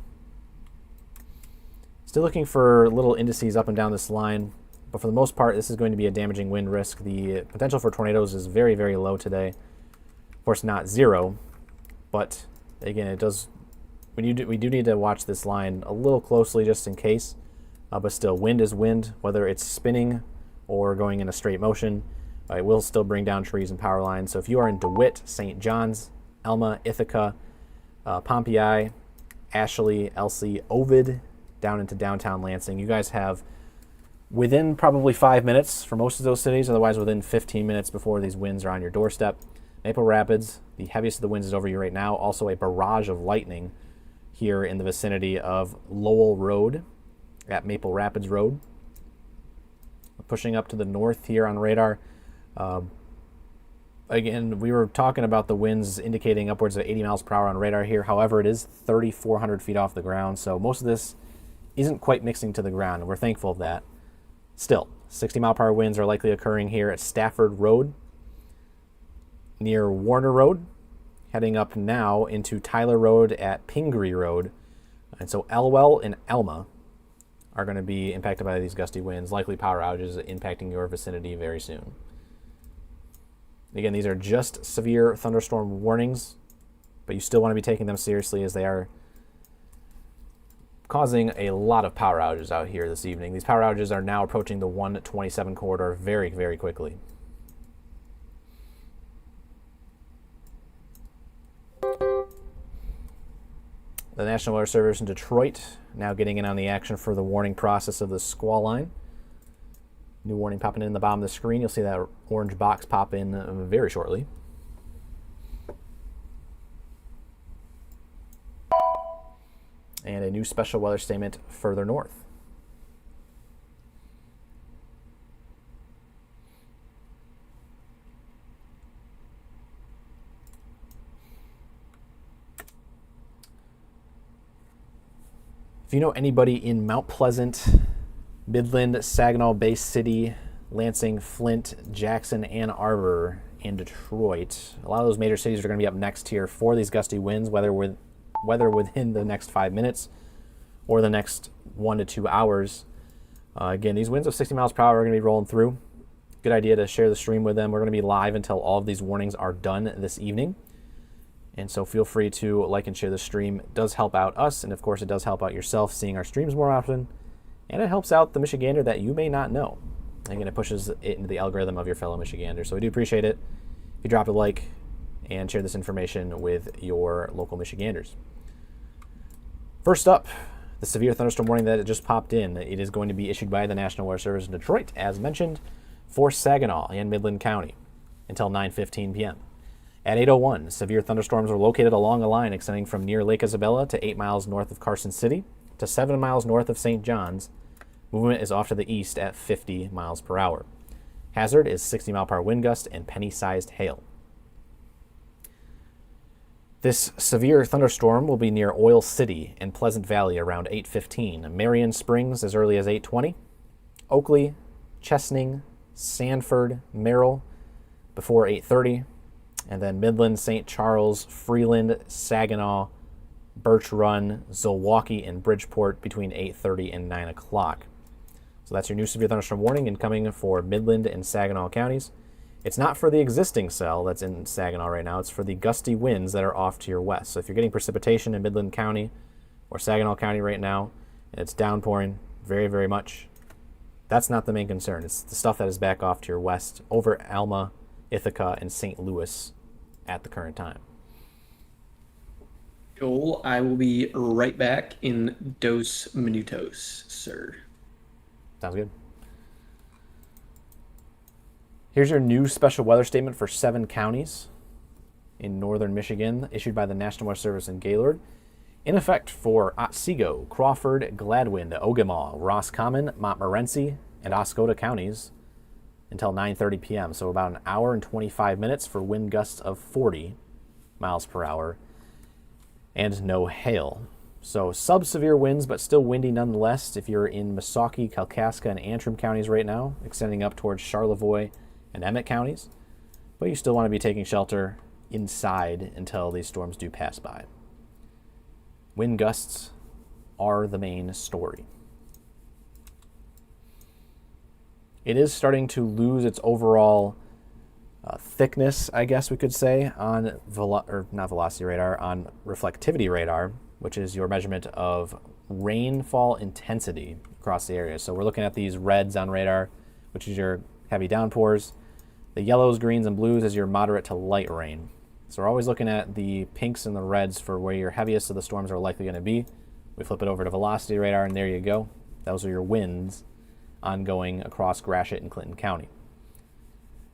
Still looking for little indices up and down this line, but for the most part, this is going to be a damaging wind risk. The potential for tornadoes is very, very low today. Of course, not zero, but again, it does. We do need to watch this line a little closely just in case, but still, wind is wind, whether it's spinning or going in a straight motion. It will still bring down trees and power lines. So if you are in DeWitt, St. John's, Alma, Ithaca, Pompeii, Ashley, Elsie, Ovid, down into downtown Lansing, you guys have within probably 5 minutes for most of those cities, otherwise within 15 minutes before these winds are on your doorstep. Maple Rapids, the heaviest of the winds is over you right now. Also a barrage of lightning here in the vicinity of Lowell Road at Maple Rapids Road. Pushing up to the north here on radar. Again, we were talking about the winds indicating upwards of 80 miles per hour on radar here. However, it is 3,400 feet off the ground, so most of this isn't quite mixing to the ground, and we're thankful of that. Still, 60 mile per hour winds are likely occurring here at Stafford Road, near Warner Road, heading up now into Tyler Road at Pingree Road. And so Elwell and Alma are going to be impacted by these gusty winds, likely power outages impacting your vicinity very soon. Again, these are just severe thunderstorm warnings, but you still want to be taking them seriously as they are causing a lot of power outages out here this evening. These power outages are now approaching the 127 corridor very, very quickly. The National Weather Service in Detroit now getting in on the action for the warning process of the squall line. New warning popping in the bottom of the screen. You'll see that orange box pop in very shortly. And a new special weather statement further north. If you know anybody in Mount Pleasant, Midland, Saginaw, Bay City, Lansing, Flint, Jackson, Ann Arbor, and Detroit, a lot of those major cities are going to be up next here for these gusty winds, whether within the next 5 minutes or the next 1 to 2 hours. Again, these winds of 60 miles per hour are going to be rolling through. Good idea to share the stream with them. We're going to be live until all of these warnings are done this evening. And so feel free to like and share the stream. It does help out us, and of course it does help out yourself seeing our streams more often. And it helps out the Michigander that you may not know. Again, it pushes it into the algorithm of your fellow Michigander. So we do appreciate it if you drop a like and share this information with your local Michiganders. First up, the severe thunderstorm warning that just popped in. It is going to be issued by the National Weather Service in Detroit, as mentioned, for Saginaw and Midland County until 9:15 p.m. At 8:01, severe thunderstorms are located along a line extending from near Lake Isabella to 8 miles north of Carson City to 7 miles north of St. John's. Movement is off to the east at 50 miles per hour. Hazard is 60 mile per hour wind gust and penny-sized hail. This severe thunderstorm will be near Oil City and Pleasant Valley around 8:15, Marion Springs as early as 8:20, Oakley, Chesaning, Sanford, Merrill before 8:30, and then Midland, St. Charles, Freeland, Saginaw, Birch Run, Zilwaukee, and Bridgeport between 8:30 and 9 o'clock. So that's your new severe thunderstorm warning incoming for Midland and Saginaw counties. It's not for the existing cell that's in Saginaw right now. It's for the gusty winds that are off to your west. So if you're getting precipitation in Midland County or Saginaw County right now, and it's downpouring very, very much, that's not the main concern. It's the stuff that is back off to your west over Alma, Ithaca, and St. Louis at the current time. Joel, I will be right back in dos minutos, sir. Sounds good. Here's your new special weather statement for 7 counties in northern Michigan, issued by the National Weather Service in Gaylord. In effect for Otsego, Crawford, Gladwin, Ogemaw, Roscommon, Montmorency, and Oscoda counties until 9:30 p.m. So about an hour and 25 minutes for wind gusts of 40 miles per hour and no hail. So sub-severe winds, but still windy nonetheless if you're in Missaukee, Kalkaska, and Antrim counties right now, extending up towards Charlevoix and Emmett counties. But you still want to be taking shelter inside until these storms do pass by. Wind gusts are the main story. It is starting to lose its overall thickness, I guess we could say, on not velocity radar, on reflectivity radar, which is your measurement of rainfall intensity across the area. So we're looking at these reds on radar, which is your heavy downpours. The yellows, greens, and blues is your moderate to light rain. So we're always looking at the pinks and the reds for where your heaviest of the storms are likely going to be. We flip it over to velocity radar, and there you go. Those are your winds ongoing across Gratiot and Clinton County.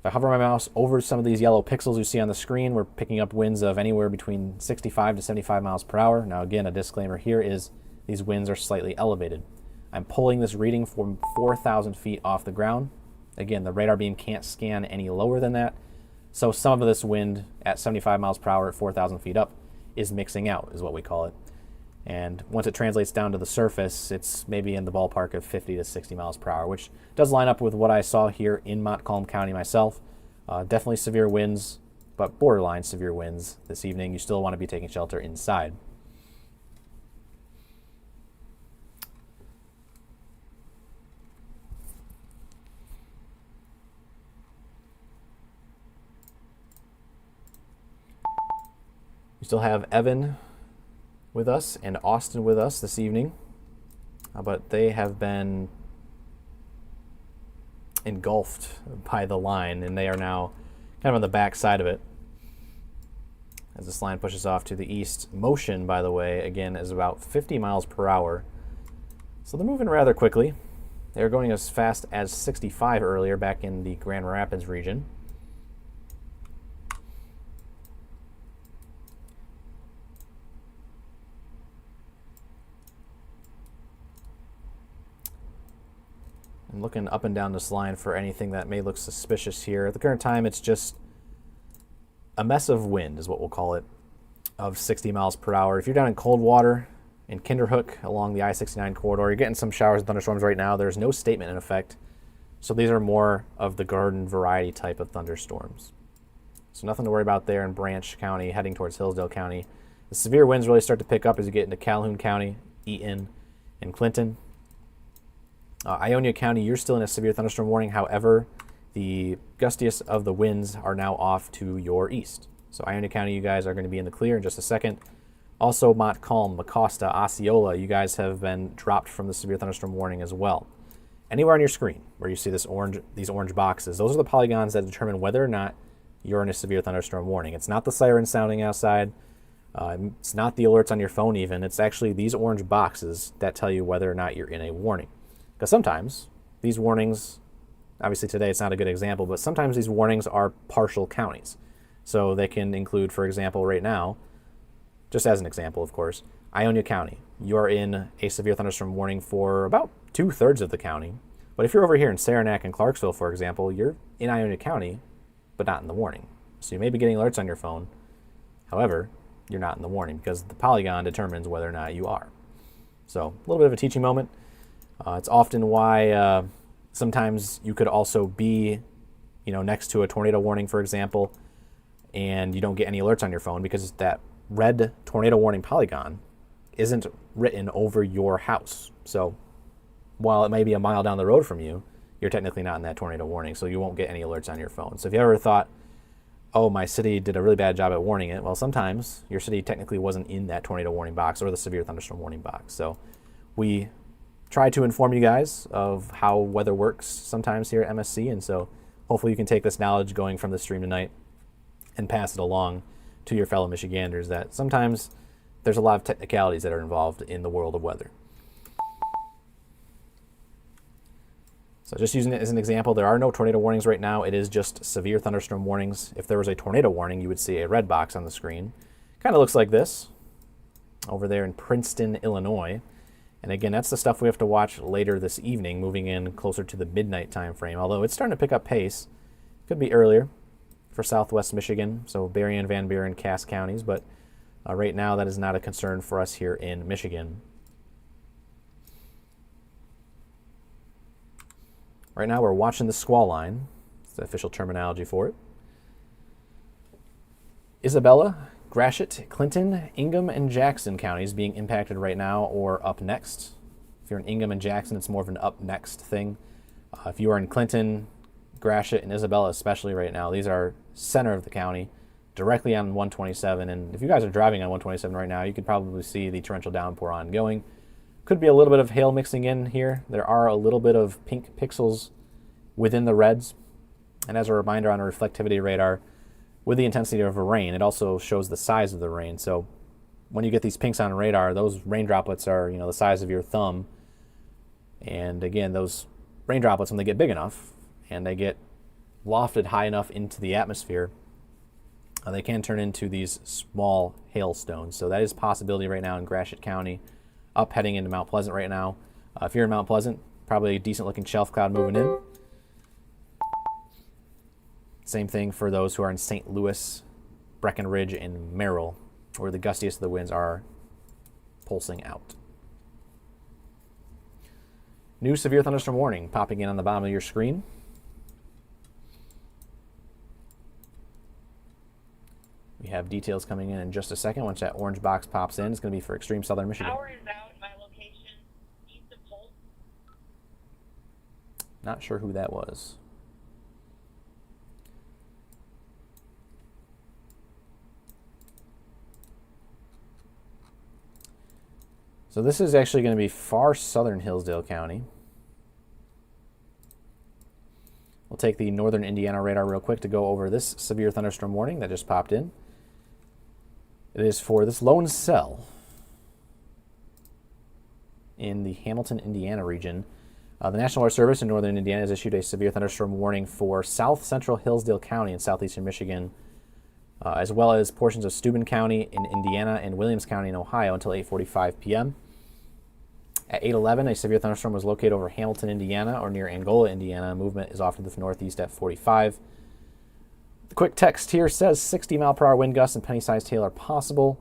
If I hover my mouse over some of these yellow pixels you see on the screen, we're picking up winds of anywhere between 65 to 75 miles per hour. Now again, a disclaimer here is these winds are slightly elevated. I'm pulling this reading from 4,000 feet off the ground. Again, the radar beam can't scan any lower than that. So some of this wind at 75 miles per hour at 4,000 feet up is mixing out, is what we call it. And once it translates down to the surface, it's maybe in the ballpark of 50 to 60 miles per hour, which does line up with what I saw here in Montcalm County myself. Definitely severe winds, but borderline severe winds this evening. You still want to be taking shelter inside. We still have Evan with us and Austin with us this evening. but they have been engulfed by the line, and they are now kind of on the back side of it as this line pushes off to the east. Motion, by the way, again, is about 50 miles per hour. So they're moving rather quickly. They were going as fast as 65 earlier back in the Grand Rapids region. I'm looking up and down this line for anything that may look suspicious here. At the current time, it's just a mess of wind is what we'll call it, of 60 miles per hour. If you're down in Coldwater and Kinderhook along the I-69 corridor, you're getting some showers and thunderstorms right now. There's no statement in effect. So these are more of the garden variety type of thunderstorms. So nothing to worry about there in Branch County, heading towards Hillsdale County. The severe winds really start to pick up as you get into Calhoun County, Eaton, and Clinton. Ionia County, you're still in a severe thunderstorm warning. However, the gustiest of the winds are now off to your east. So Ionia County, you guys are going to be in the clear in just a second. Also, Montcalm, Mecosta, Osceola, you guys have been dropped from the severe thunderstorm warning as well. Anywhere on your screen where you see these orange boxes, those are the polygons that determine whether or not you're in a severe thunderstorm warning. It's not the siren sounding outside. It's not the alerts on your phone even. It's actually these orange boxes that tell you whether or not you're in a warning. Because sometimes these warnings, obviously today it's not a good example, but sometimes these warnings are partial counties. So they can include, for example, right now, just as an example, of course, Ionia County. You're in a severe thunderstorm warning for about 2/3 of the county. But if you're over here in Saranac and Clarksville, for example, you're in Ionia County, but not in the warning. So you may be getting alerts on your phone. However, you're not in the warning because the polygon determines whether or not you are. So a little bit of a teaching moment. It's often why sometimes you could also be, next to a tornado warning, for example, and you don't get any alerts on your phone because that red tornado warning polygon isn't written over your house. So while it may be a mile down the road from you, you're technically not in that tornado warning, so you won't get any alerts on your phone. So if you ever thought, oh, my city did a really bad job at warning it, well, sometimes your city technically wasn't in that tornado warning box or the severe thunderstorm warning box. So we try to inform you guys of how weather works sometimes here at MSC, and so hopefully you can take this knowledge going from the stream tonight and pass it along to your fellow Michiganders that sometimes there's a lot of technicalities that are involved in the world of weather. So just using it as an example, there are no tornado warnings right now. It is just severe thunderstorm warnings. If there was a tornado warning, you would see a red box on the screen. Kind of looks like this over there in Princeton, Illinois. And again, that's the stuff we have to watch later this evening, moving in closer to the midnight time frame. Although it's starting to pick up pace. Could be earlier for southwest Michigan, so Berrien, Van Buren, Cass counties. But right now, that is not a concern for us here in Michigan. Right now, we're watching the squall line. It's the official terminology for it. Isabella, Gratiot, Clinton, Ingham, and Jackson counties being impacted right now or up next. If you're in Ingham and Jackson, it's more of an up next thing. If you are in Clinton, Gratiot, and Isabella especially right now, these are center of the county, directly on 127. And if you guys are driving on 127 right now, you could probably see the torrential downpour ongoing. Could be a little bit of hail mixing in here. There are a little bit of pink pixels within the reds. And as a reminder on a reflectivity radar, with the intensity of a rain, it also shows the size of the rain. So when you get these pinks on radar, those rain droplets are, the size of your thumb. And again, those rain droplets, when they get big enough and they get lofted high enough into the atmosphere, they can turn into these small hailstones. So that is a possibility right now in Gratiot County, up heading into Mount Pleasant right now. If you're in Mount Pleasant, probably a decent looking shelf cloud moving in. Same thing for those who are in St. Louis, Breckenridge, and Merrill, where the gustiest of the winds are pulsing out. New severe thunderstorm warning popping in on the bottom of your screen. We have details coming in just a second. Once that orange box pops in, it's going to be for extreme southern Michigan. Power is out at my location east of Polk. Not sure who that was. So this is actually going to be far southern Hillsdale County. We'll take the northern Indiana radar real quick to go over this severe thunderstorm warning that just popped in. It is for this lone cell in the Hamilton, Indiana region. The National Weather Service in northern Indiana has issued a severe thunderstorm warning for south central Hillsdale County in southeastern Michigan, as well as portions of Steuben County in Indiana and Williams County in Ohio until 8:45 p.m. At 8:11, a severe thunderstorm was located over Hamilton, Indiana, or near Angola, Indiana. Movement is off to the northeast at 45. The quick text here says 60-mile-per-hour wind gusts and penny-sized hail are possible,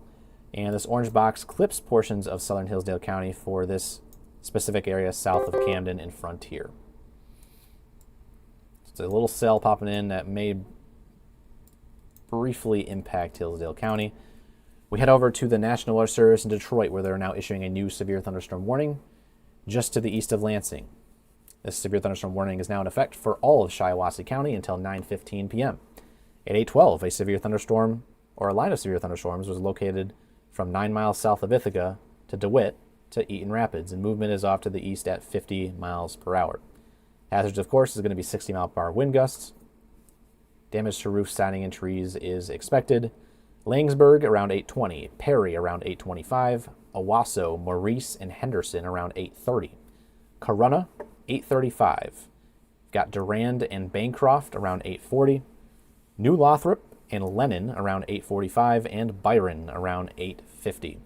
and this orange box clips portions of southern Hillsdale County for this specific area south of Camden and Frontier. It's a little cell popping in that may briefly impact Hillsdale County. We head over to the National Weather Service in Detroit, where they're now issuing a new severe thunderstorm warning just to the east of Lansing. This severe thunderstorm warning is now in effect for all of Shiawassee County until 9:15 p.m. At 8:12, a severe thunderstorm, or a line of severe thunderstorms, was located from 9 miles south of Ithaca to DeWitt to Eaton Rapids, and movement is off to the east at 50 miles per hour. Hazards, of course, is going to be 60-mile-per-hour wind gusts. Damage to roofs, siding, and trees is expected. Langsburg around 8:20, Perry around 8:25, Owasso, Maurice, and Henderson around 8:30. Corunna, 8:35. Got Durand and Bancroft around 8:40. New Lothrop and Lennon around 8:45, and Byron around 8:50.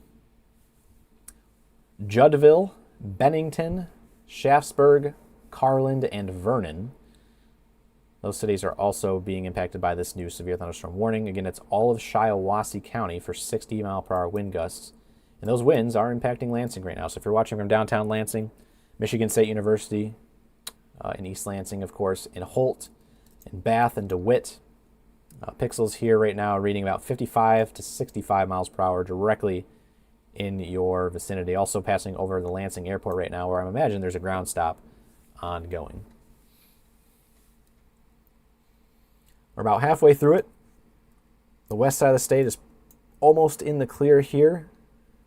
Juddville, Bennington, Shaftesburg, Carland, and Vernon. Those cities are also being impacted by this new severe thunderstorm warning. Again, it's all of Shiawassee County for 60-mile-per-hour wind gusts. And those winds are impacting Lansing right now. So if you're watching from downtown Lansing, Michigan State University, in East Lansing, of course, in Holt, in Bath, and DeWitt, pixels here right now reading about 55 to 65 miles per hour directly in your vicinity. Also passing over the Lansing Airport right now, where I imagine there's a ground stop ongoing. We're about halfway through it. The west side of the state is almost in the clear here.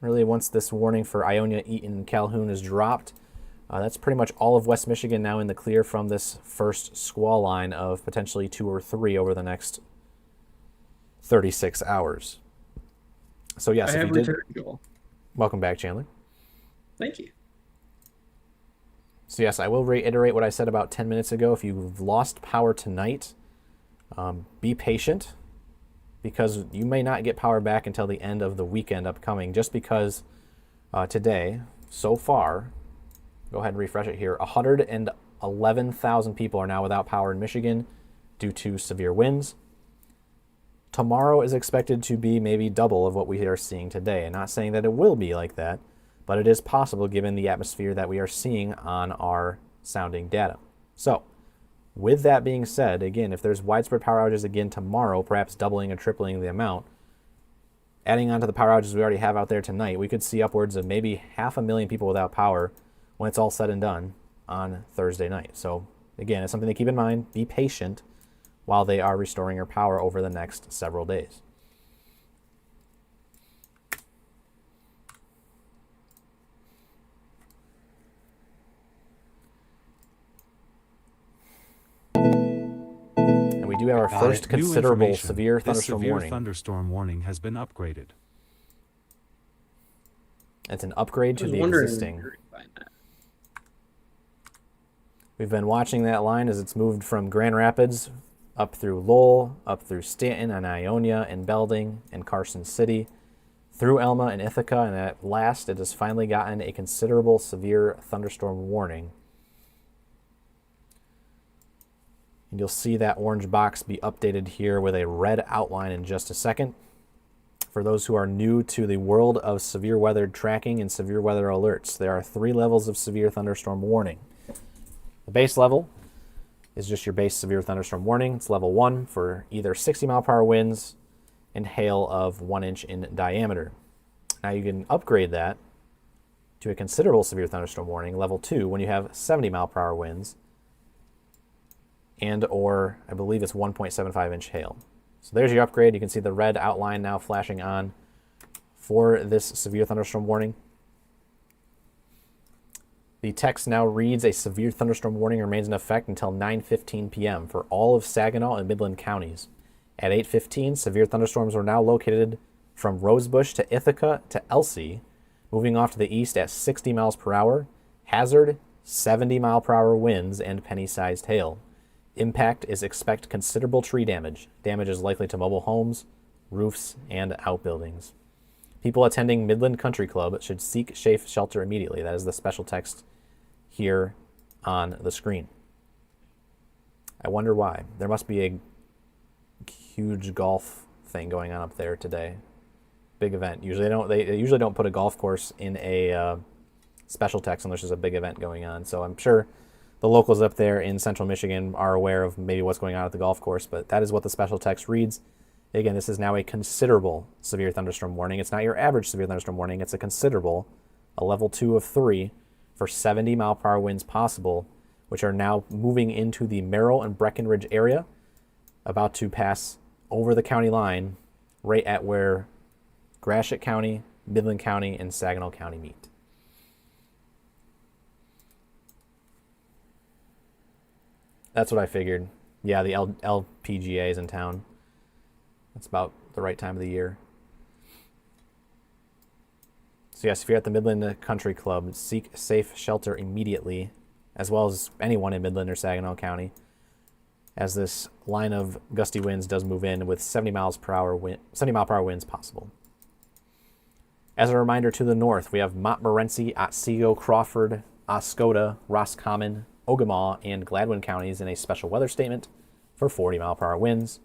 Really, once this warning for Ionia, Eaton, and Calhoun is dropped, that's pretty much all of West Michigan now in the clear from this first squall line of potentially 2 or 3 over the next 36 hours. So yes, I if have you did, returned, Joel. welcome back, Chandler. Thank you. So yes, I will reiterate what I said about 10 minutes ago. If you've lost power tonight, be patient, because you may not get power back until the end of the weekend upcoming, just because today, so far, go ahead and refresh it here, 111,000 people are now without power in Michigan due to severe winds. Tomorrow is expected to be maybe double of what we are seeing today. And not saying that it will be like that, but it is possible given the atmosphere that we are seeing on our sounding data. So, with that being said, again, if there's widespread power outages again tomorrow, perhaps doubling or tripling the amount, adding on to the power outages we already have out there tonight, we could see upwards of maybe 500,000 people without power when it's all said and done on Thursday night. So, again, it's something to keep in mind. Be patient while they are restoring your power over the next several days. And we do have our first New considerable information. severe This thunderstorm severe warning. thunderstorm warning has been upgraded. It's an upgrade I to was the wondering existing. where you'd find that. We've been watching that line as it's moved from Grand Rapids up through Lowell, up through Stanton and Ionia and Belding and Carson City, through Elma and Ithaca, and at last it has finally gotten a considerable severe thunderstorm warning. And you'll see that orange box be updated here with a red outline in just a second. For those who are new to the world of severe weather tracking and severe weather alerts, there are 3 levels of severe thunderstorm warning. The base level is just your base severe thunderstorm warning. It's level 1 for either 60-mile-per-hour winds and hail of 1 inch in diameter. Now you can upgrade that to a considerable severe thunderstorm warning, level 2, when you have 70-mile-per-hour winds and or I believe it's 1.75 inch hail. So there's your upgrade. You can see the red outline now flashing on for this severe thunderstorm warning. The text now reads, a severe thunderstorm warning remains in effect until 9:15 p.m. for all of Saginaw and Midland counties. At 8:15, severe thunderstorms are now located from Rosebush to Ithaca to Elsie, moving off to the east at 60 miles per hour. Hazard, 70 mile per hour winds and penny-sized hail. Impact is expect considerable tree damage. Damage is likely to mobile homes, roofs, and outbuildings. People attending Midland Country Club should seek safe shelter immediately. That is the special text here on the screen. I wonder why. There must be a huge golf thing going on up there today. Big event. Usually they usually don't put a golf course in a special text unless there's a big event going on. So I'm sure the locals up there in central Michigan are aware of maybe what's going on at the golf course, but that is what the special text reads. Again, this is now a considerable severe thunderstorm warning. It's not your average severe thunderstorm warning. It's a considerable, a level 2 of 3 for 70 mile per hour winds possible, which are now moving into the Merrill and Breckenridge area, about to pass over the county line right at where Gratiot County, Midland County, and Saginaw County meet. That's what I figured. Yeah, the LPGA is in town. That's about the right time of the year. So yes, if you're at the Midland Country Club, seek safe shelter immediately, as well as anyone in Midland or Saginaw County, as this line of gusty winds does move in with 70 mile per hour winds possible. As a reminder, to the north, we have Montmorency, Otsego, Crawford, Oscoda, Roscommon, Ogemaw, and Gladwin counties in a special weather statement for 40 mile per hour winds.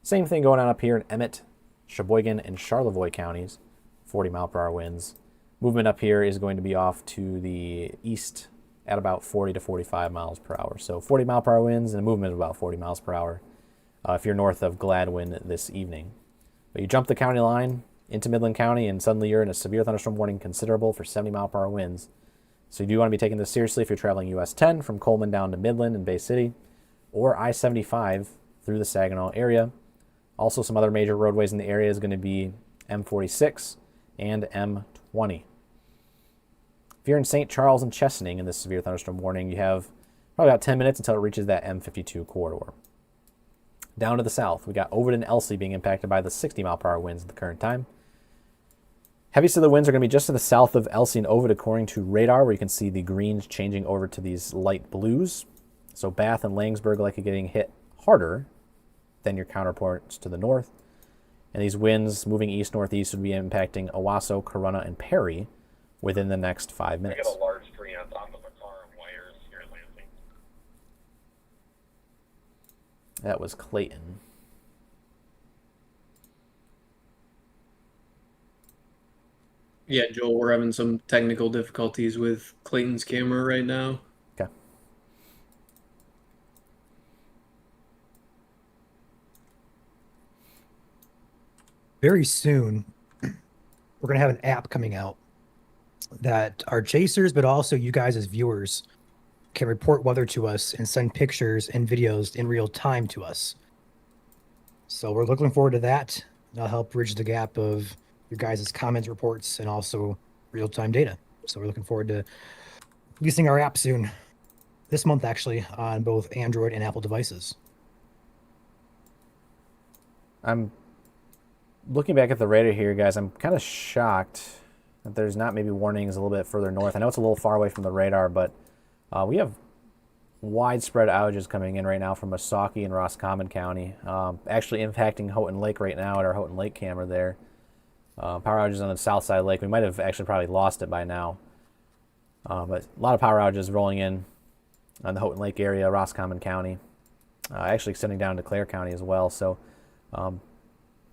Same thing going on up here in Emmett, Sheboygan, and Charlevoix counties, 40 mile per hour winds. Movement up here is going to be off to the east at about 40 to 45 miles per hour. So 40 mile per hour winds and a movement of about 40 miles per hour if you're north of Gladwin this evening. But you jump the county line into Midland County and suddenly you're in a severe thunderstorm warning considerable for 70 mile per hour winds. So you do want to be taking this seriously if you're traveling US 10 from Coleman down to Midland and Bay City, or I-75 through the Saginaw area. Also, some other major roadways in the area is going to be M46 and M20. If you're in St. Charles and Chesaning in this severe thunderstorm warning, you have probably about 10 minutes until it reaches that M52 corridor. Down to the south, we got Overton and Elsie being impacted by the 60 mile per hour winds at the current time. Heaviest of the winds are going to be just to the south of Elsie and Ovid according to radar, where you can see the greens changing over to these light blues. So Bath and Langsburg likely getting hit harder than your counterparts to the north. And these winds moving east-northeast would be impacting Owasso, Corunna, and Perry within the next 5 I minutes. got a large tree on top of a car and wires here at Lansing. That was Clayton. Yeah, Joel, we're having some technical difficulties with Clayton's camera right now. Okay. Very soon, we're going to have an app coming out that our chasers, but also you guys as viewers, can report weather to us and send pictures and videos in real time to us. So we're looking forward to that. That'll help bridge the gap of your guys' comments, reports, and also real-time data. So we're looking forward to releasing our app soon. This month, actually, on both Android and Apple devices. I'm looking back at the radar here, guys. I'm kind of shocked that there's not maybe warnings a little bit further north. I know it's a little far away from the radar, but we have widespread outages coming in right now from Osaukee and Roscommon County, actually impacting Houghton Lake right now at our Houghton Lake camera there. Power outages on the south side of the lake. We might have actually probably lost it by now. But a lot of power outages rolling in on the Houghton Lake area, Roscommon County, actually extending down to Clare County as well. So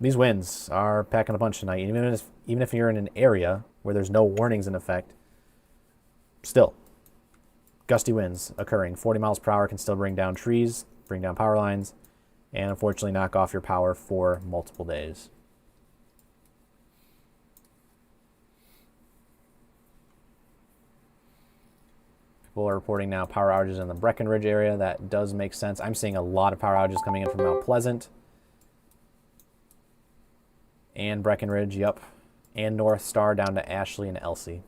these winds are packing a punch tonight. Even if you're in an area where there's no warnings in effect, still, gusty winds occurring. 40 miles per hour can still bring down trees, bring down power lines, and unfortunately knock off your power for multiple days. People are reporting now power outages in the Breckenridge area. That does make sense. I'm seeing a lot of power outages coming in from Mount Pleasant and Breckenridge, yep, and North Star down to Ashley and Elsie.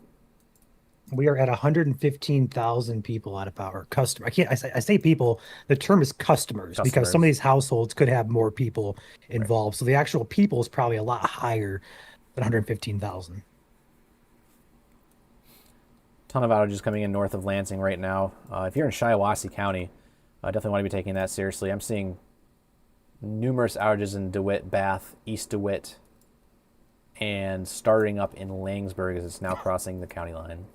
We are at 115,000 people out of power. Customer. I say people. The term is customers because some of these households could have more people involved. So the actual people is probably a lot higher than 115,000. Ton of outages coming in north of Lansing right now. If you're in Shiawassee County, I definitely want to be taking that seriously. I'm seeing numerous outages in DeWitt, Bath, East DeWitt, and starting up in Langsburg as it's now crossing the county line.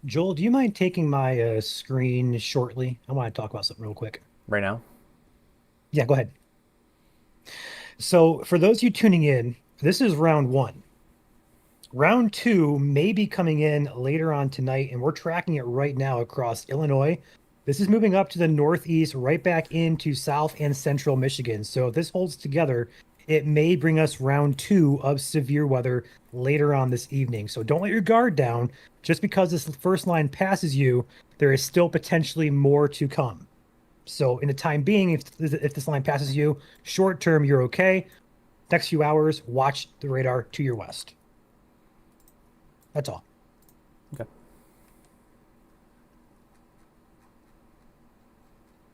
Joel, do you mind taking my screen shortly? I want to talk about something real quick. Right now? Yeah, go ahead. So for those of you tuning in, this is round 1. Round 2 may be coming in later on tonight, and we're tracking it right now across Illinois. This is moving up to the northeast, right back into South and Central Michigan. So if this holds together, it may bring us round 2 of severe weather later on this evening. So don't let your guard down. Just because this first line passes you, there is still potentially more to come. So in the time being, if this line passes you, short term, you're okay. Next few hours, watch the radar to your west. That's all. Okay.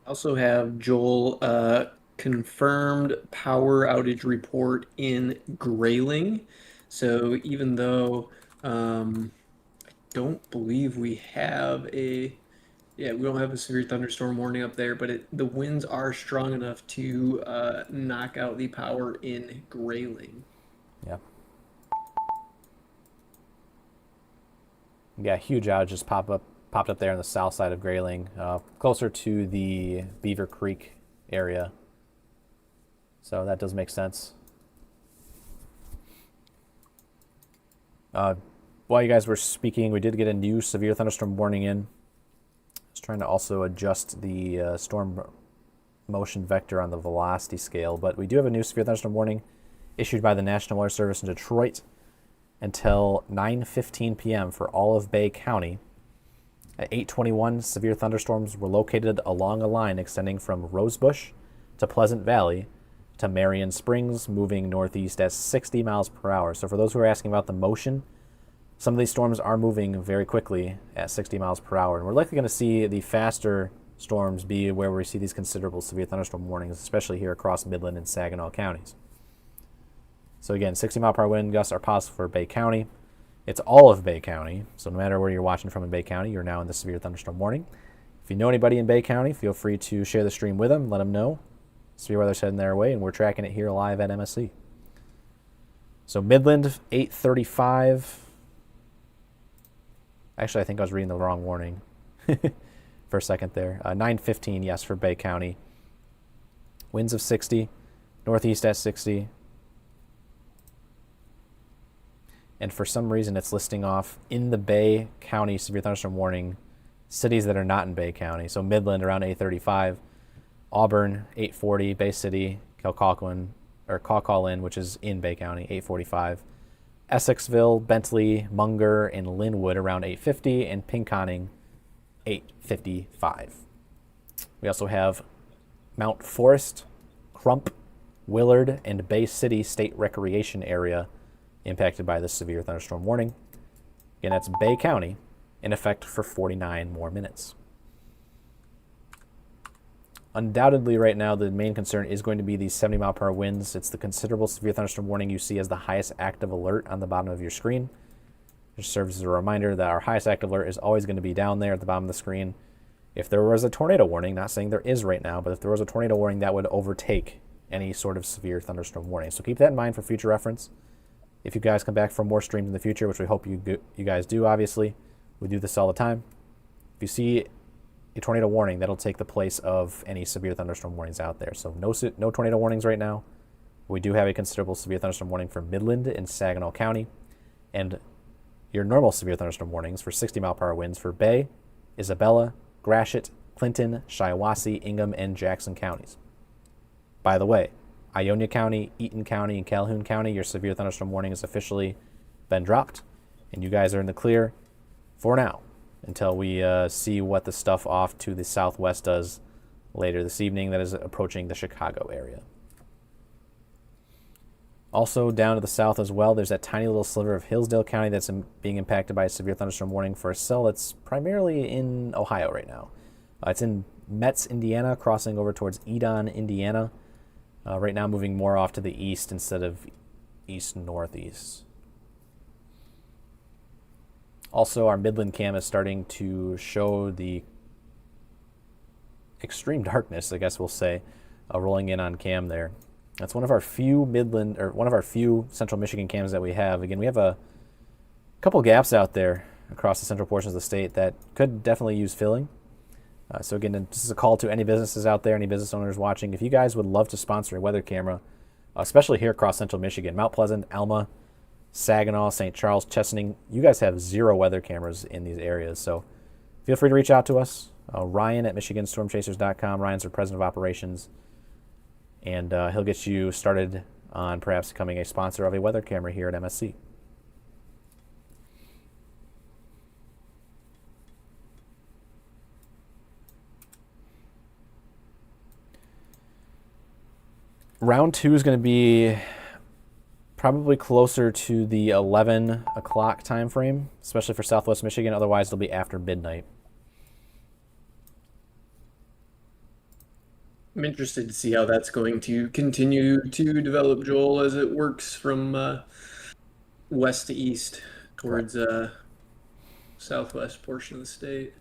Also have Joel confirmed power outage report in Grayling. So even though I don't believe we have we don't have a severe thunderstorm warning up there, but the winds are strong enough to knock out the power in Grayling. Yeah. Yeah, huge outages popped up there on the south side of Grayling, closer to the Beaver Creek area. So that does make sense. While you guys were speaking, we did get a new severe thunderstorm warning in. I was trying to also adjust the storm motion vector on the velocity scale, but we do have a new severe thunderstorm warning issued by the National Weather Service in Detroit until 9:15 p.m. for all of Bay County. At 8:21, severe thunderstorms were located along a line extending from Rosebush to Pleasant Valley to Marion Springs, moving northeast at 60 miles per hour. So for those who are asking about the motion, some of these storms are moving very quickly at 60 miles per hour. And we're likely going to see the faster storms be where we see these considerable severe thunderstorm warnings, especially here across Midland and Saginaw counties. So again, 60-mile-per-hour wind gusts are possible for Bay County. It's all of Bay County, so no matter where you're watching from in Bay County, you're now in the severe thunderstorm warning. If you know anybody in Bay County, feel free to share the stream with them, let them know. Severe weather's heading their way, and we're tracking it here live at MSC. So Midland, 8:35. Actually, I think I was reading the wrong warning for a second there. 9:15, yes, for Bay County. Winds of 60, northeast at 60. And for some reason, it's listing off in the Bay County severe thunderstorm warning cities that are not in Bay County. So Midland around 8:35, Auburn 8:40, Bay City, Calcalin, which is in Bay County, 8:45, Essexville, Bentley, Munger, and Linwood around 8:50, and Pinconning 8:55. We also have Mount Forest, Crump, Willard, and Bay City State Recreation Area impacted by this severe thunderstorm warning. Again, that's Bay County, in effect for 49 more minutes. Undoubtedly, right now, the main concern is going to be these 70-mile-per-hour winds. It's the considerable severe thunderstorm warning you see as the highest active alert on the bottom of your screen. Which serves as a reminder that our highest active alert is always going to be down there at the bottom of the screen. If there was a tornado warning, not saying there is right now, but if there was a tornado warning, that would overtake any sort of severe thunderstorm warning. So keep that in mind for future reference. If you guys come back for more streams in the future, which we hope you guys do, obviously, we do this all the time. If you see a tornado warning, that'll take the place of any severe thunderstorm warnings out there. So no tornado warnings right now. We do have a considerable severe thunderstorm warning for Midland and Saginaw County, and your normal severe thunderstorm warnings for 60-mile-per-hour winds for Bay, Isabella, Gratiot, Clinton, Shiawassee, Ingham, and Jackson counties. By the way, Ionia County, Eaton County, and Calhoun County, your severe thunderstorm warning has officially been dropped, and you guys are in the clear for now until we see what the stuff off to the southwest does later this evening that is approaching the Chicago area. Also down to the south as well, there's that tiny little sliver of Hillsdale County that's being impacted by a severe thunderstorm warning for a cell that's primarily in Ohio right now. It's in Metz, Indiana, crossing over towards Edon, Indiana. Right now moving more off to the east instead of east-northeast. Also, our Midland cam is starting to show the extreme darkness, I guess we'll say, rolling in on cam there. That's one of our few Central Michigan cams that we have. Again, we have a couple gaps out there across the central portions of the state that could definitely use filling. So again, this is a call to any businesses out there, any business owners watching. If you guys would love to sponsor a weather camera, especially here across Central Michigan, Mount Pleasant, Alma, Saginaw, St. Charles, Chesaning, you guys have 0 weather cameras in these areas. So feel free to reach out to us. Ryan at MichiganStormChasers.com. Ryan's our president of operations. And he'll get you started on perhaps becoming a sponsor of a weather camera here at MSC. Round 2 is going to be probably closer to the 11 o'clock time frame, especially for Southwest Michigan. Otherwise, it'll be after midnight. I'm interested to see how that's going to continue to develop, Joel, as it works from west to east towards southwest portion of the state.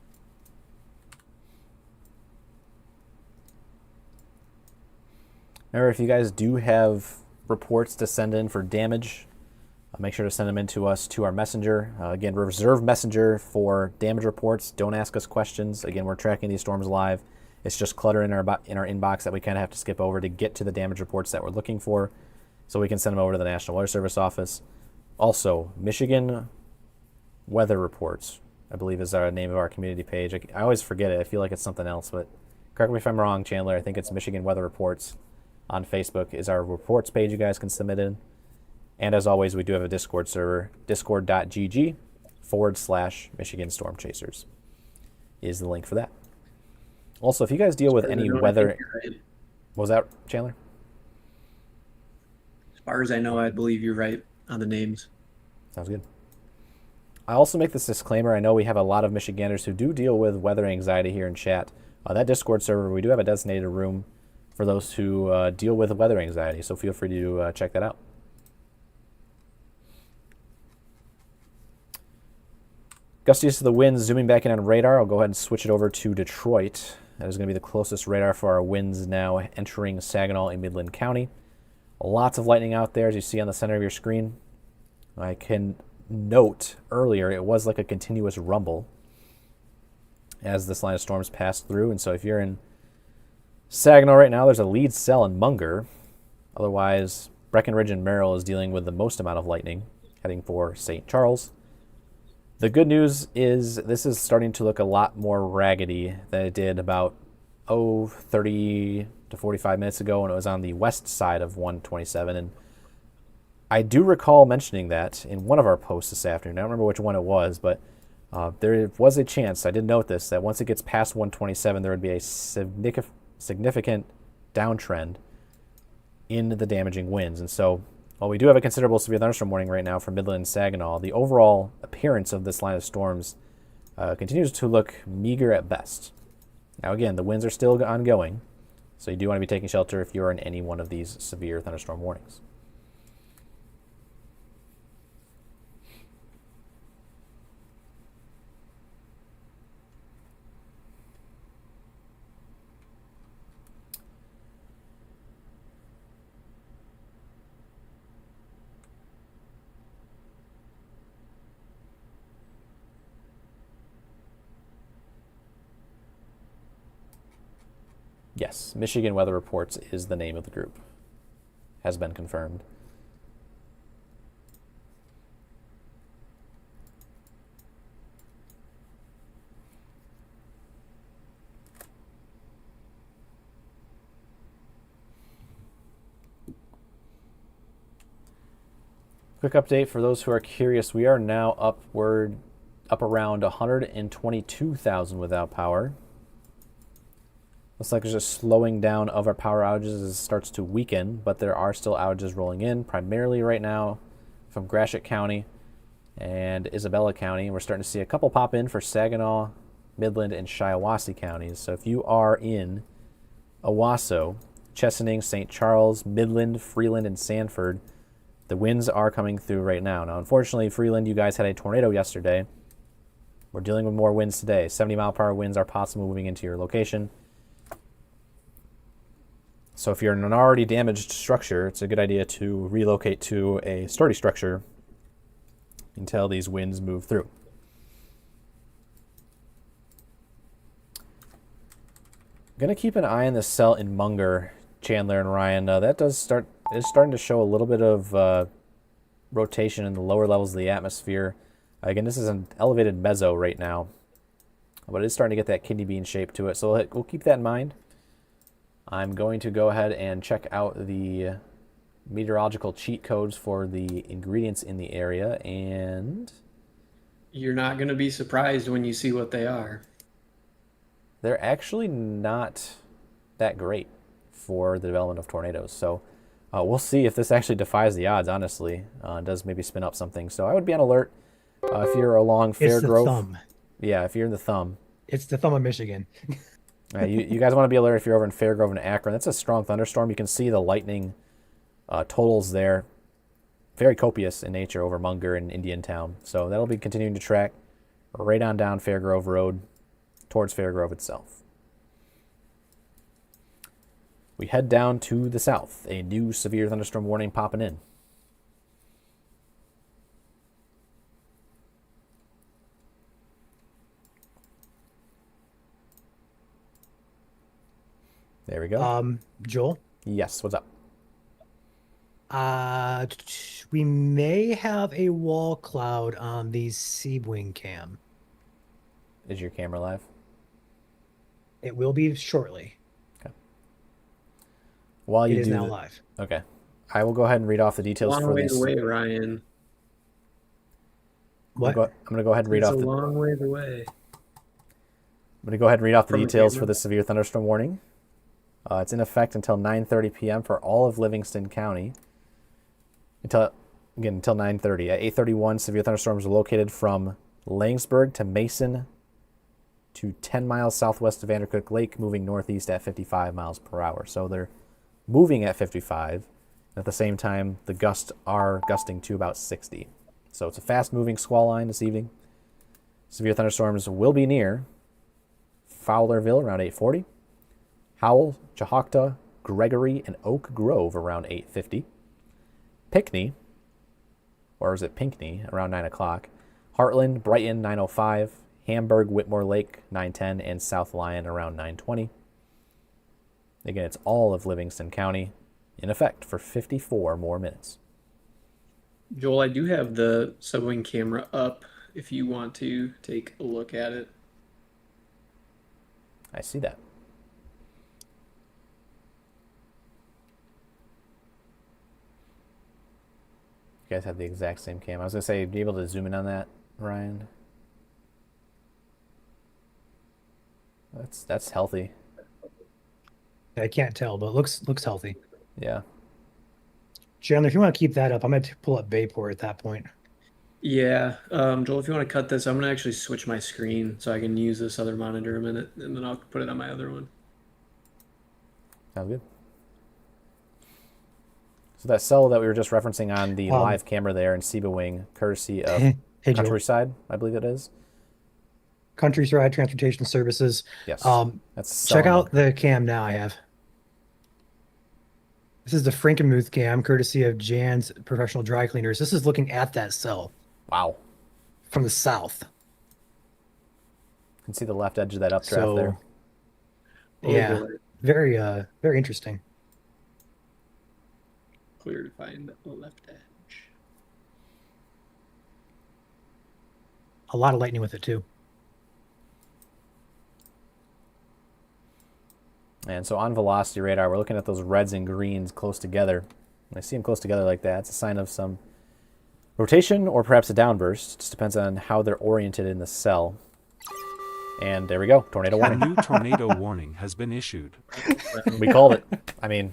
Remember, if you guys do have reports to send in for damage, make sure to send them in to us to our messenger. Again, reserve messenger for damage reports. Don't ask us questions. Again, we're tracking these storms live. It's just clutter in our inbox that we kind of have to skip over to get to the damage reports that we're looking for, so we can send them over to the National Weather Service office. Also, Michigan Weather Reports, I believe, is our name of our community page. I always forget it. I feel like it's something else, but correct me if I'm wrong, Chandler. I think it's Michigan Weather Reports on Facebook is our reports page you guys can submit in. And as always, we do have a Discord server, discord.gg/Michigan Storm Chasers is the link for that. Also, if you guys deal with any weather... Right. What was that, Chandler? As far as I know, I believe you're right on the names. Sounds good. I also make this disclaimer. I know we have a lot of Michiganders who do deal with weather anxiety here in chat. That Discord server, we do have a designated room for those who deal with weather anxiety, so feel free to check that out. Gustiest of the winds, zooming back in on radar. I'll go ahead and switch it over to Detroit. That is going to be the closest radar for our winds now entering Saginaw and Midland County. Lots of lightning out there, as you see on the center of your screen. I can note earlier it was like a continuous rumble as this line of storms passed through. And so if you're in Saginaw right now, there's a lead cell in Munger. Otherwise, Breckenridge and Merrill is dealing with the most amount of lightning, heading for St. Charles. The good news is this is starting to look a lot more raggedy than it did about 30 to 45 minutes ago when it was on the west side of 127. And I do recall mentioning that in one of our posts this afternoon. I don't remember which one it was, but there was a chance, I did note this, that once it gets past 127, there would be a significant downtrend in the damaging winds. And so while we do have a considerable severe thunderstorm warning right now for Midland and Saginaw, the overall appearance of this line of storms continues to look meager at best. Now again, the winds are still ongoing, so you do want to be taking shelter if you're in any one of these severe thunderstorm warnings. Yes, Michigan Weather Reports is the name of the group. Has been confirmed. Quick update for those who are curious. We are now up around 122,000 without power. Looks like there's a slowing down of our power outages as it starts to weaken, but there are still outages rolling in, primarily right now from Gratiot County and Isabella County. We're starting to see a couple pop in for Saginaw, Midland, and Shiawassee counties. So if you are in Owasso, Chesaning, St. Charles, Midland, Freeland, and Sanford, the winds are coming through right now. Now, unfortunately, Freeland, you guys had a tornado yesterday. We're dealing with more winds today. 70-mile-per-hour winds are possible moving into your location. So if you're in an already damaged structure, it's a good idea to relocate to a sturdy structure until these winds move through. I'm going to keep an eye on this cell in Munger, Chandler, and Ryan. That is starting to show a little bit of rotation in the lower levels of the atmosphere. Again, this is an elevated meso right now, but it is starting to get that kidney bean shape to it, so we'll keep that in mind. I'm going to go ahead and check out the meteorological cheat codes for the ingredients in the area, and You're not going to be surprised when you see what they are. they're actually not that great for the development of tornadoes. So we'll see if this actually defies the odds, honestly. It does maybe spin up something. So I would be on alert if you're along It's the Fairgrove. thumb. Yeah, if you're in the thumb. It's the thumb of Michigan. You guys want to be alert if you're over in Fairgrove and Akron. That's a strong thunderstorm. You can see the lightning totals there. Very copious in nature over Munger and Indiantown. So that'll be continuing to track right on down Fairgrove Road towards Fairgrove itself. We head down to the south. A new severe thunderstorm warning popping in. There we go. Joel, Yes, what's up? we may have a wall cloud on the Seawing cam. Is your camera live? It will be shortly. While It you is do now th- live. Okay. I will go ahead and read off the details Long for ways these. away, Ryan. What? I'm going to go ahead and read It's off a the long ways away. I'm going to go ahead and read off the From the details camera. for the severe thunderstorm warning. It's in effect until 9:30 p.m. for all of Livingston County. Until 9:30. At 8:31, severe thunderstorms are located from Langsburg to Mason to 10 miles southwest of Vandercook Lake, moving northeast at 55 miles per hour. So they're moving at 55. At the same time, the gusts are gusting to about 60. So it's a fast-moving squall line this evening. Severe thunderstorms will be near Fowlerville around 8:40. Howell, Chahocta, Gregory, and Oak Grove around 8:50. Pinckney, or is it Pinckney, around 9 o'clock. Heartland, Brighton, 9:05. Hamburg, Whitmore Lake, 9:10. And South Lyon around 9:20. Again, it's all of Livingston County in effect for 54 more minutes. Joel, I do have the subwing camera up if you want to take a look at it. I see that. You guys have the exact same cam. I was going to say, be able to zoom in on that, Ryan? That's healthy. I can't tell, but it looks healthy. Yeah. Chandler, if you want to keep that up, I'm going to pull up Bayport at that point. Yeah, Joel, if you want to cut this, I'm gonna actually switch my screen so I can use this other monitor a minute, and then I'll put it on my other one. Sounds good. So that cell that we were just referencing on the live camera there in Seba Wing, courtesy of Hey, Joel. Countryside, I believe it is. Countryside Transportation Services. Yes. That's Check cell out the cam now I have. This is the Frankenmuth cam, courtesy of Jan's Professional Dry Cleaners. This is looking at that cell Wow. from the south. You can see the left edge of that updraft So, there. Oh, yeah, boy. very interesting. Clear to find the left edge. A lot of lightning with it too. And so on velocity radar, we're looking at those reds and greens close together. When I see them close together like that, it's a sign of some rotation or perhaps a downburst. It just depends on how they're oriented in the cell. And there we go. Tornado A warning. new tornado warning has been issued. We called it. I mean,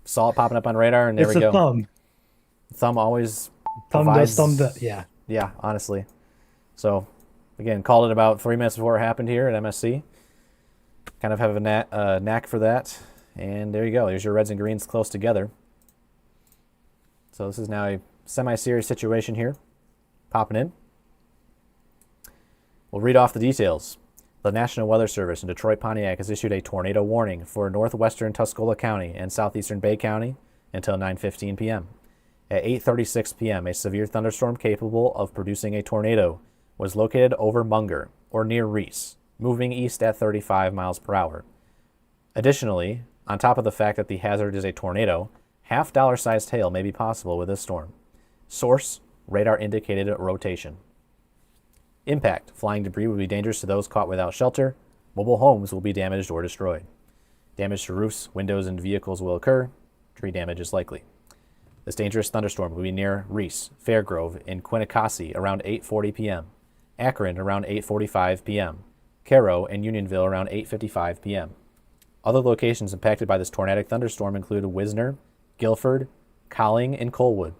saw it popping up on radar, and there It's we a go. thumb. Thumb always Thumb provides... does thumb. Yeah. Yeah, honestly. So, again, called it about 3 minutes before it happened here at MSC. Kind of have a knack for that. And there you go. There's your reds and greens close together. So this is now a semi-serious situation here. Popping in. We'll read off the details. The National Weather Service in Detroit Pontiac has issued a tornado warning for northwestern Tuscola County and southeastern Bay County until 9:15 p.m. At 8:36 p.m., a severe thunderstorm capable of producing a tornado was located over Munger, or near Reese, moving east at 35 miles per hour. Additionally, on top of the fact that the hazard is a tornado, half dollar-sized hail may be possible with this storm. Source, radar indicated rotation. Impact, flying debris will be dangerous to those caught without shelter. Mobile homes will be damaged or destroyed. Damage to roofs, windows, and vehicles will occur. Tree damage is likely. This dangerous thunderstorm will be near Reese, Fairgrove, and Quinnicossee around 8:40 p.m., Akron around 8:45 p.m., Cairo and Unionville around 8:55 p.m. Other locations impacted by this tornadic thunderstorm include Wisner, Guilford, Colling, and Colwood.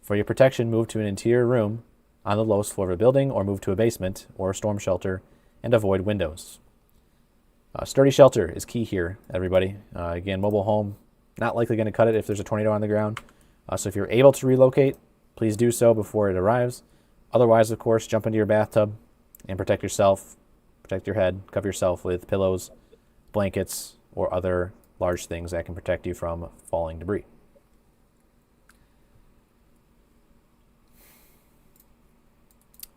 For your protection, move to an interior room on the lowest floor of a building, or move to a basement or a storm shelter, and avoid windows. Sturdy shelter is key here, everybody. Again, mobile home, not likely going to cut it if there's a tornado on the ground. So if you're able to relocate, please do so before it arrives. Otherwise, of course, jump into your bathtub and protect yourself, protect your head, cover yourself with pillows, blankets, or other large things that can protect you from falling debris.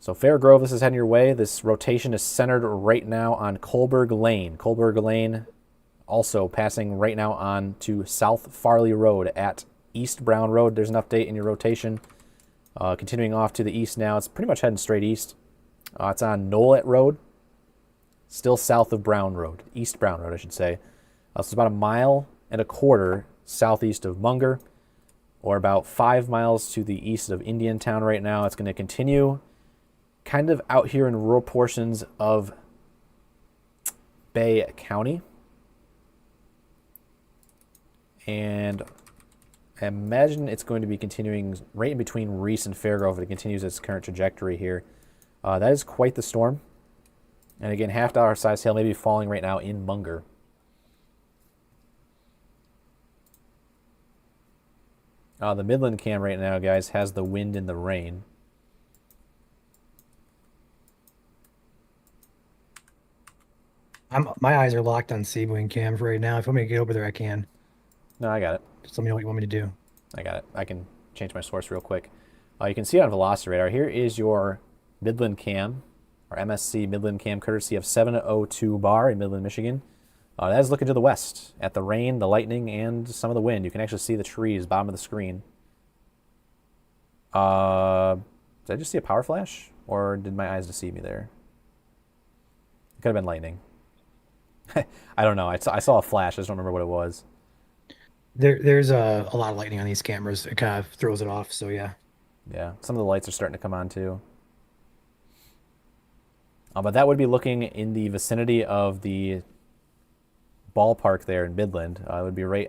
So Fairgrove, this is heading your way. This rotation is centered right now on Colberg Lane. Colberg Lane also passing right now on to South Farley Road at East Brown Road. There's an update in your rotation. Continuing off to the east now. It's pretty much heading straight east. It's on Nolet Road, still south of Brown Road. East Brown Road, I should say. So it's about 1.25 miles southeast of Munger, or about 5 miles to the east of Indiantown right now. It's going to continue kind of out here in rural portions of Bay County. And I imagine it's going to be continuing right in between Reese and Fairgrove if it continues its current trajectory here. That is quite the storm. And again, half dollar size hail may be falling right now in Munger. The Midland cam right now, guys, has the wind and the rain. My eyes are locked on Seaboing cams right now. If you want me to get over there, I can. No, I got it. Just let me know what you want me to do. I got it. I can change my source real quick. You can see it on Velociradar. Here is your Midland cam, or MSC Midland cam, courtesy of 702 Bar in Midland, Michigan. That is looking to the west at the rain, the lightning, and some of the wind. You can actually see the trees, bottom of the screen. Did I just see a power flash? Or did my eyes deceive me there? It could have been lightning. I don't know. I saw a flash. I just don't remember what it was. There's a lot of lightning on these cameras. It kind of throws it off, so yeah. Yeah, some of the lights are starting to come on too. But that would be looking in the vicinity of the ballpark there in Midland. It would be right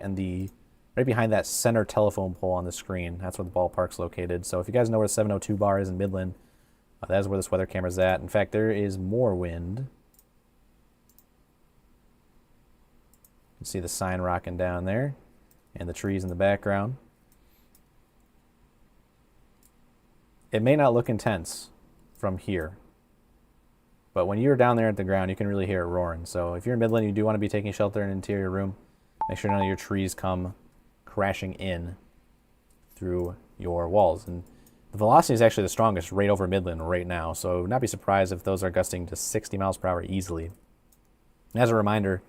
behind that center telephone pole on the screen. That's where the ballpark's located. So if you guys know where the 702 Bar is in Midland, that is where this weather camera's at. In fact, there is more wind. You can see the sign rocking down there and the trees in the background. It may not look intense from here, but when you're down there at the ground, you can really hear it roaring. So if you're in Midland, you do want to be taking shelter in an interior room. Make sure none of your trees come crashing in through your walls. And the velocity is actually the strongest right over Midland right now, so not be surprised if those are gusting to 60 miles per hour easily. And as a reminder,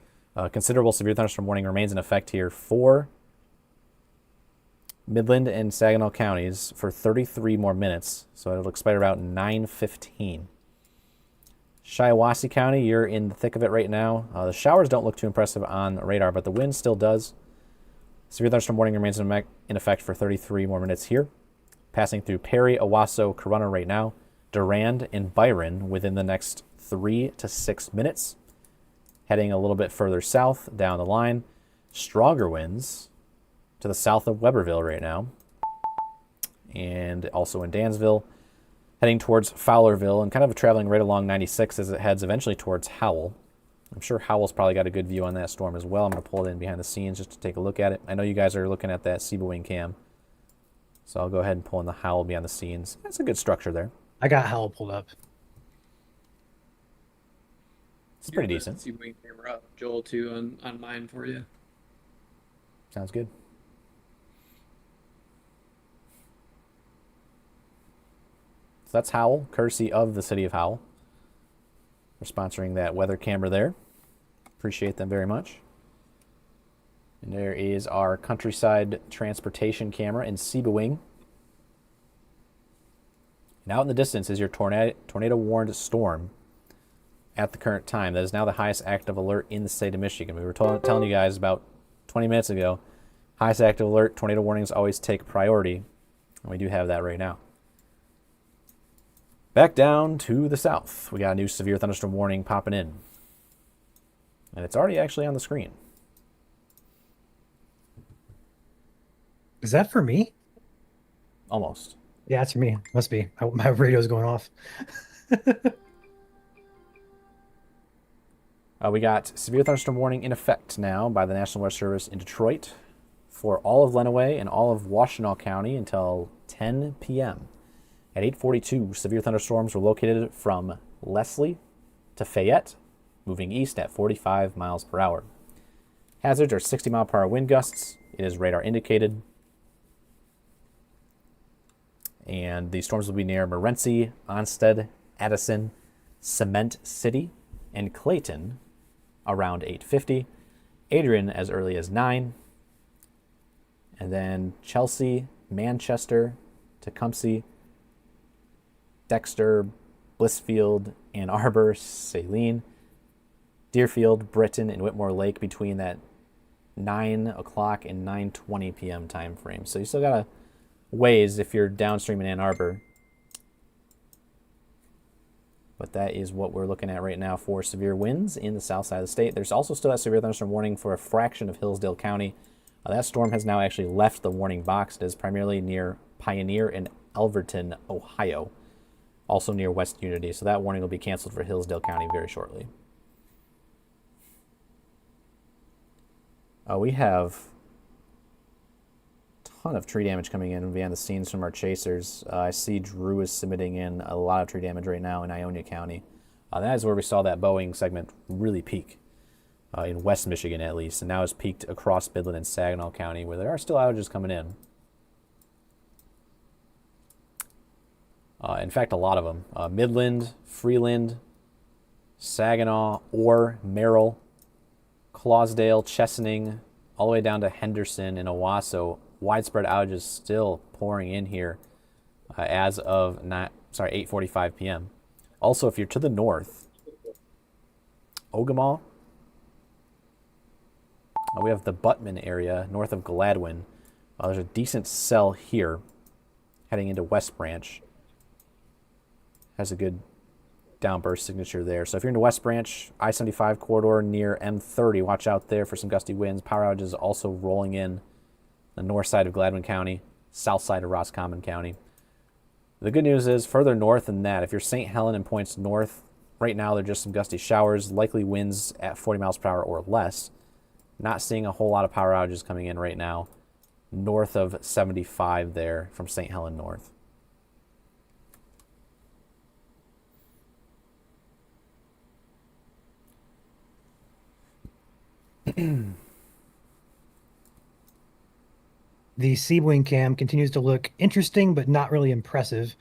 considerable severe thunderstorm warning remains in effect here for Midland and Saginaw counties for 33 more minutes, so it'll expire about 9:15. Shiawassee County, you're in the thick of it right now. The showers don't look too impressive on radar, but the wind still does. Severe thunderstorm warning remains in effect for 33 more minutes here. Passing through Perry, Owasso, Corunna right now, Durand, and Byron within the next 3 to 6 minutes. Heading a little bit further south down the line. Stronger winds to the south of Weberville right now. And also in Dansville. Heading towards Fowlerville and kind of traveling right along 96 as it heads eventually towards Howell. I'm sure Howell's probably got a good view on that storm as well. I'm going to pull it in behind the scenes just to take a look at it. I know you guys are looking at that Seabewing cam. So I'll go ahead and pull in the Howell behind the scenes. That's a good structure there. I got Howell pulled up. It's pretty decent. Seabewing camera up, Joel, too, on mine for you. Sounds good. So that's Howell, courtesy of the city of Howell. We're sponsoring that weather camera there. Appreciate them very much. And there is our countryside transportation camera in Seabewing. And out in the distance is your tornado-warned storm at the current time. That is now the highest active alert in the state of Michigan. We were telling you guys about 20 minutes ago, highest active alert, tornado warnings always take priority. And we do have that right now. Back down to the south, we got a new severe thunderstorm warning popping in. And it's already actually on the screen. Is that for me? Almost. Yeah, it's for me. Must be. My radio's going off. We got severe thunderstorm warning in effect now by the National Weather Service in Detroit for all of Lenawee and all of Washtenaw County until 10 p.m. At 8:42, severe thunderstorms were located from Leslie to Fayette, moving east at 45 miles per hour. Hazards are 60 mile per hour wind gusts. It is radar indicated. And the storms will be near Morenci, Onstead, Addison, Cement City, and Clayton around 8:50. Adrian as early as 9. And then Chelsea, Manchester, Tecumseh, Dexter, Blissfield, Ann Arbor, Saline, Deerfield, Britain, and Whitmore Lake between that 9 o'clock and 9:20 p.m. time frame. So you still got a ways if you're downstream in Ann Arbor. But that is what we're looking at right now for severe winds in the south side of the state. There's also still that severe thunderstorm warning for a fraction of Hillsdale County. That storm has now actually left the warning box. It is primarily near Pioneer and Elverton, Ohio. Also near West Unity. So that warning will be canceled for Hillsdale County very shortly. We have a ton of tree damage coming in behind the scenes from our chasers. I see Drew is submitting in a lot of tree damage right now in Ionia County. That is where we saw that Boeing segment really peak. In West Michigan at least, and now it's peaked across Midland and Saginaw County, where there are still outages coming in. In fact, a lot of them. Midland, Freeland, Saginaw, Orr, Merrill, Clausdale, Chesaning, all the way down to Henderson and Owasso. Widespread outages still pouring in here as of 8:45 p.m. Also, if you're to the north, Ogemaw, we have the Buttman area north of Gladwin. There's a decent cell here heading into West Branch. Has a good downburst signature there. So if you're into West Branch, I-75 corridor near M30, watch out there for some gusty winds. Power outages also rolling in the north side of Gladwin County, south side of Roscommon County. The good news is further north than that, if you're St. Helen and points north, right now they're just some gusty showers, likely winds at 40 miles per hour or less. Not seeing a whole lot of power outages coming in right now. North of 75 there from St. Helen north. The Seabewing cam continues to look interesting, but not really impressive.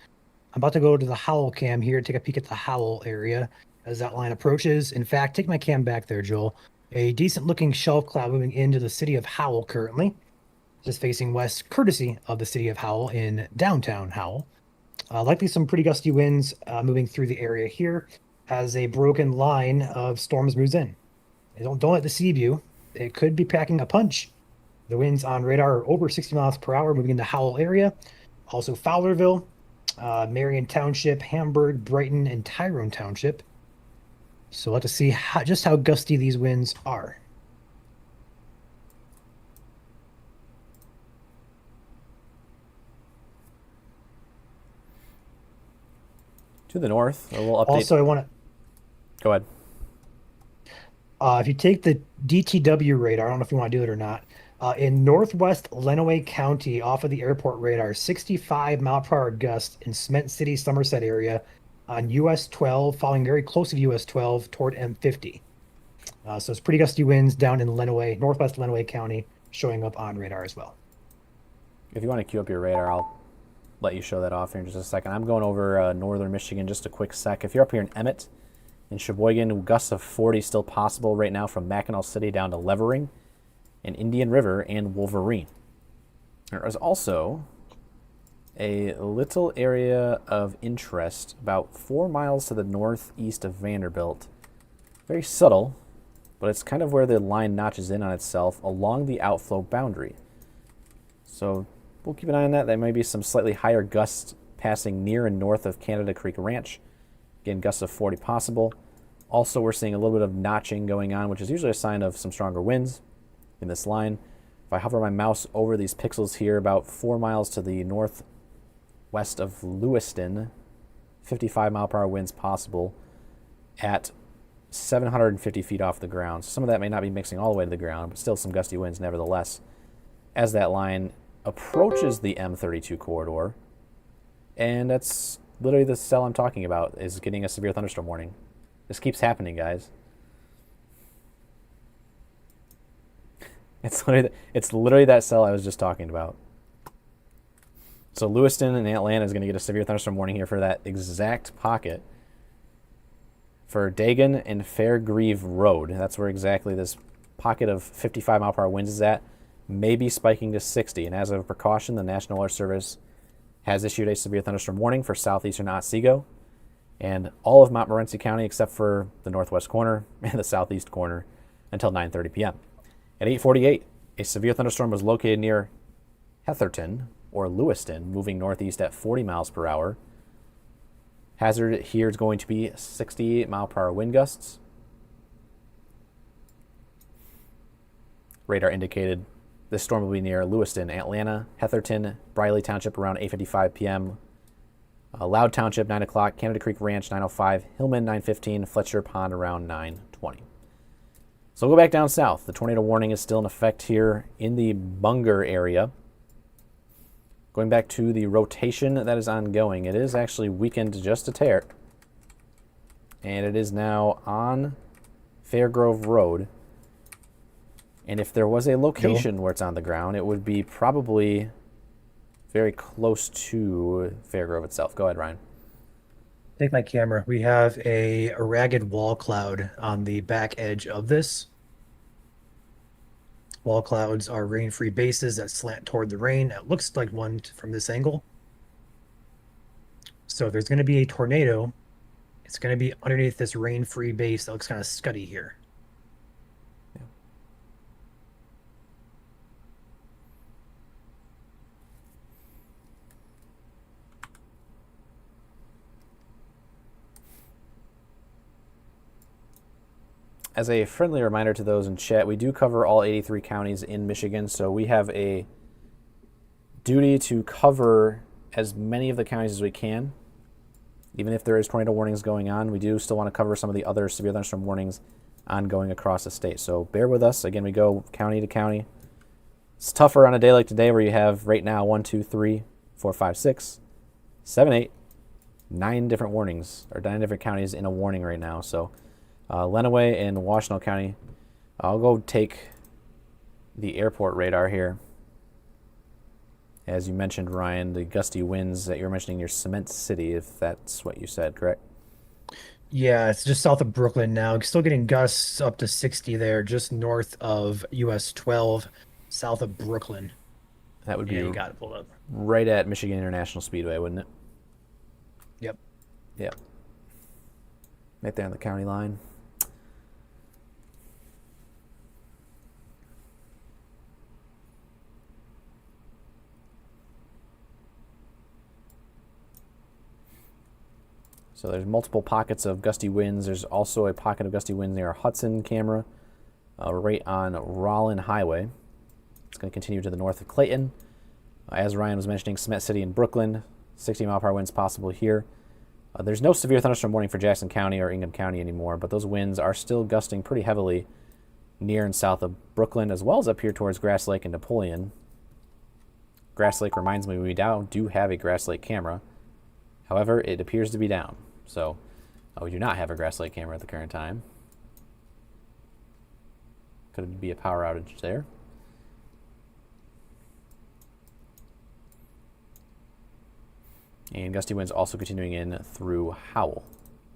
I'm about to go to the Howell cam here, take a peek at the Howell area as that line approaches. In fact, take my cam back there, Joel. A decent looking shelf cloud moving into the city of Howell currently, just facing west, courtesy of the city of Howell in downtown Howell. Likely some pretty gusty winds moving through the area here as a broken line of storms moves in. Don't let the Seaview. It could be packing a punch. The winds on radar are over 60 miles per hour moving into Howell area. Also Fowlerville, Marion Township, Hamburg, Brighton, and Tyrone Township. So let's see just how gusty these winds are. To the north, a little update. Also, I want to. Go ahead. If you take the DTW radar, I don't know if you want to do it or not. In northwest Lenawee County, off of the airport radar, 65 mile per hour gust in Cement City, Somerset area, on US 12, following very close to US 12 toward M50. So it's pretty gusty winds down in Lenawee, northwest Lenawee County, showing up on radar as well. If you want to queue up your radar, I'll let you show that off here in just a second. I'm going over northern Michigan just a quick sec. If you're up here in Emmett, in Sheboygan, gusts of 40 still possible right now from Mackinac City down to Levering and Indian River and Wolverine. There is also a little area of interest about 4 miles to the northeast of Vanderbilt. Very subtle, but it's kind of where the line notches in on itself along the outflow boundary. So we'll keep an eye on that. There may be some slightly higher gusts passing near and north of Canada Creek Ranch. Again, gusts of 40 possible. Also, we're seeing a little bit of notching going on, which is usually a sign of some stronger winds in this line. If I hover my mouse over these pixels here, about 4 miles to the northwest of Lewiston, 55 mile per hour winds possible at 750 feet off the ground. So some of that may not be mixing all the way to the ground, but still some gusty winds nevertheless. As that line approaches the M32 corridor, and that's literally the cell I'm talking about, is getting a severe thunderstorm warning. This keeps happening, guys. It's literally that cell I was just talking about. So Lewiston and Atlanta is going to get a severe thunderstorm warning here for that exact pocket. For Dagan and Fairgrieve Road, that's where exactly this pocket of 55 mile per hour winds is at, may be spiking to 60. And as a precaution, the National Weather Service has issued a severe thunderstorm warning for southeastern Otsego and all of Montmorency County except for the northwest corner and the southeast corner until 9:30 p.m. At 8:48, a severe thunderstorm was located near Heatherton or Lewiston, moving northeast at 40 miles per hour. Hazard here is going to be 60 mile per hour wind gusts. Radar indicated this storm will be near Lewiston, Atlanta, Heatherton, Briley Township around 8:55 p.m. Loud Township, 9 o'clock, Canada Creek Ranch, 9:05, Hillman, 9:15, Fletcher Pond around 9:20. So we'll go back down south. The tornado warning is still in effect here in the Bunger area. Going back to the rotation that is ongoing, it is actually weakened just a tear. And it is now on Fairgrove Road. And if there was a location where it's on the ground, it would be probably very close to Fairgrove itself. Go ahead, Ryan. Take my camera. We have a ragged wall cloud on the back edge of this. Wall clouds are rain-free bases that slant toward the rain. It looks like one from this angle. So if there's going to be a tornado, it's going to be underneath this rain-free base that looks kind of scuddy here. As a friendly reminder to those in chat, we do cover all 83 counties in Michigan, so we have a duty to cover as many of the counties as we can. Even if there is tornado warnings going on, we do still want to cover some of the other severe thunderstorm warnings ongoing across the state. So bear with us. Again, we go county to county. It's tougher on a day like today where you have right now 1, 2, 3, 4, 5, 6, 7, 8, 9 different warnings, or 9 different counties in a warning right now. So Lenawee and Washtenaw County. I'll go take the airport radar here. As you mentioned, Ryan, the gusty winds that you're mentioning near Cement City, if that's what you said, correct? Yeah, it's just south of Brooklyn now. Still getting gusts up to 60 there, just north of US 12, south of Brooklyn. That would be you got it pulled up. right at Michigan International Speedway, wouldn't it? Yep. Yep. Right there on the county line. So there's multiple pockets of gusty winds. There's also a pocket of gusty winds near our Hudson camera, right on Rollin Highway. It's going to continue to the north of Clayton. As Ryan was mentioning, Cement City and Brooklyn, 60-mile-per-hour winds possible here. There's no severe thunderstorm warning for Jackson County or Ingham County anymore, but those winds are still gusting pretty heavily near and south of Brooklyn, as well as up here towards Grass Lake and Napoleon. Grass Lake reminds me we now do have a Grass Lake camera. However, it appears to be down. So we do not have a Grass Lake camera at the current time. Could be a power outage there. And gusty winds also continuing in through Howell,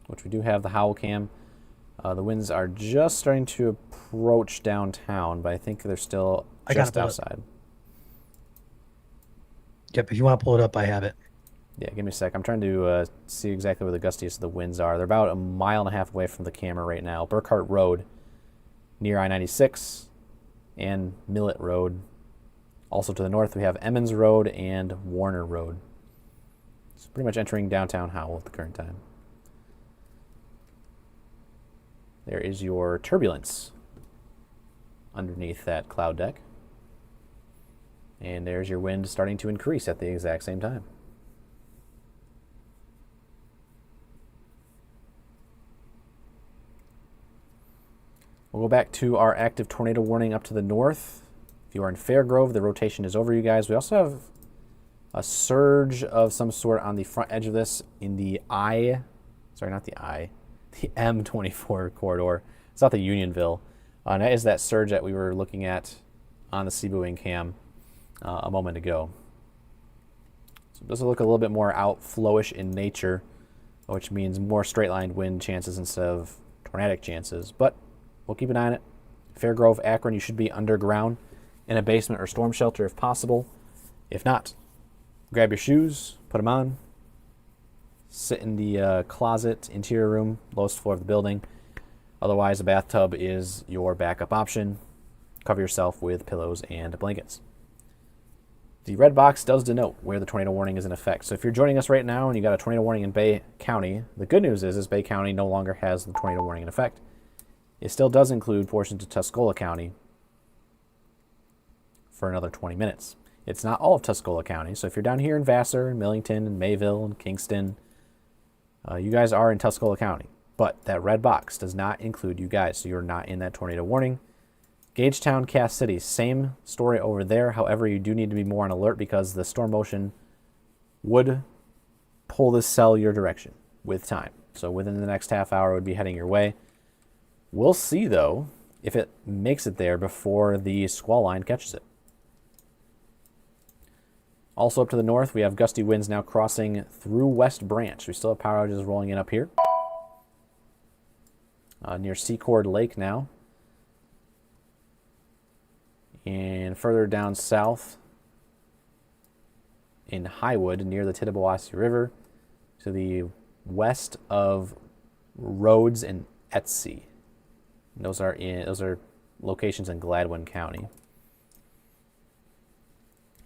which we do have the Howell cam. The winds are just starting to approach downtown, but I think they're still just outside. Yep, if you want to pull it up, I have it. Yeah, give me a sec. I'm trying to see exactly where the gustiest of the winds are. They're about 1.5 miles away from the camera right now. Burkhart Road, near I-96, and Millet Road. Also to the north, we have Emmons Road and Warner Road. It's pretty much entering downtown Howell at the current time. There is your turbulence underneath that cloud deck. And there's your wind starting to increase at the exact same time. We'll go back to our active tornado warning up to the north. If you are in Fairgrove, the rotation is over, you guys. We also have a surge of some sort on the front edge of this in the the M24 corridor. It's not the Unionville. And that is that surge that we were looking at on the Seaboing cam a moment ago. So this will look a little bit more outflowish in nature, which means more straight-lined wind chances instead of tornadic chances. But we'll keep an eye on it. Fairgrove, Akron, you should be underground in a basement or storm shelter if possible. If not, grab your shoes, put them on, sit in the closet, interior room, lowest floor of the building. Otherwise, a bathtub is your backup option. Cover yourself with pillows and blankets. The red box does denote where the tornado warning is in effect. So if you're joining us right now and you got a tornado warning in Bay County, the good news is Bay County no longer has the tornado warning in effect. It still does include portions of Tuscola County for another 20 minutes. It's not all of Tuscola County. So if you're down here in Vassar and Millington and Mayville and Kingston, you guys are in Tuscola County. But that red box does not include you guys, so you're not in that tornado warning. Gagetown, Cass City, same story over there. However, you do need to be more on alert because the storm motion would pull this cell your direction with time. So within the next half hour, it would be heading your way. We'll see, though, if it makes it there before the squall line catches it. Also up to the north, we have gusty winds now crossing through West Branch. We still have power outages rolling in up here. Near Secord Lake now. And further down south in Highwood near the Tittabawassee River to the west of Rhodes and Etsy. Those are locations in Gladwin County.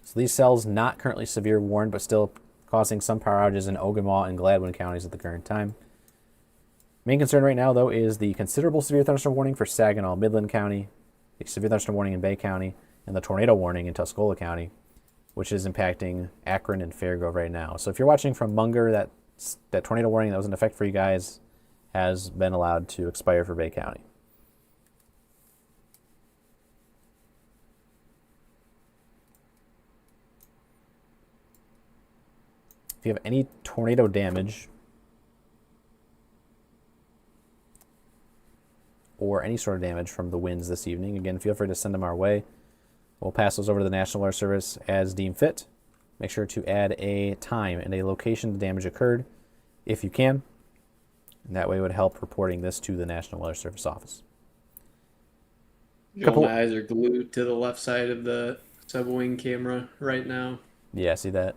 So these cells not currently severe warned, but still causing some power outages in Ogemaw and Gladwin counties at the current time. Main concern right now, though, is the considerable severe thunderstorm warning for Saginaw, Midland County, the severe thunderstorm warning in Bay County, and the tornado warning in Tuscola County, which is impacting Akron and Fairgrove right now. So if you're watching from Munger, that tornado warning that was in effect for you guys has been allowed to expire for Bay County. If you have any tornado damage or any sort of damage from the winds this evening, again, feel free to send them our way. We'll pass those over to the National Weather Service as deemed fit. Make sure to add a time and a location the damage occurred if you can. And that way it would help reporting this to the National Weather Service office. Joel, my eyes are glued to the left side of the subwing camera right now. Yeah, see that?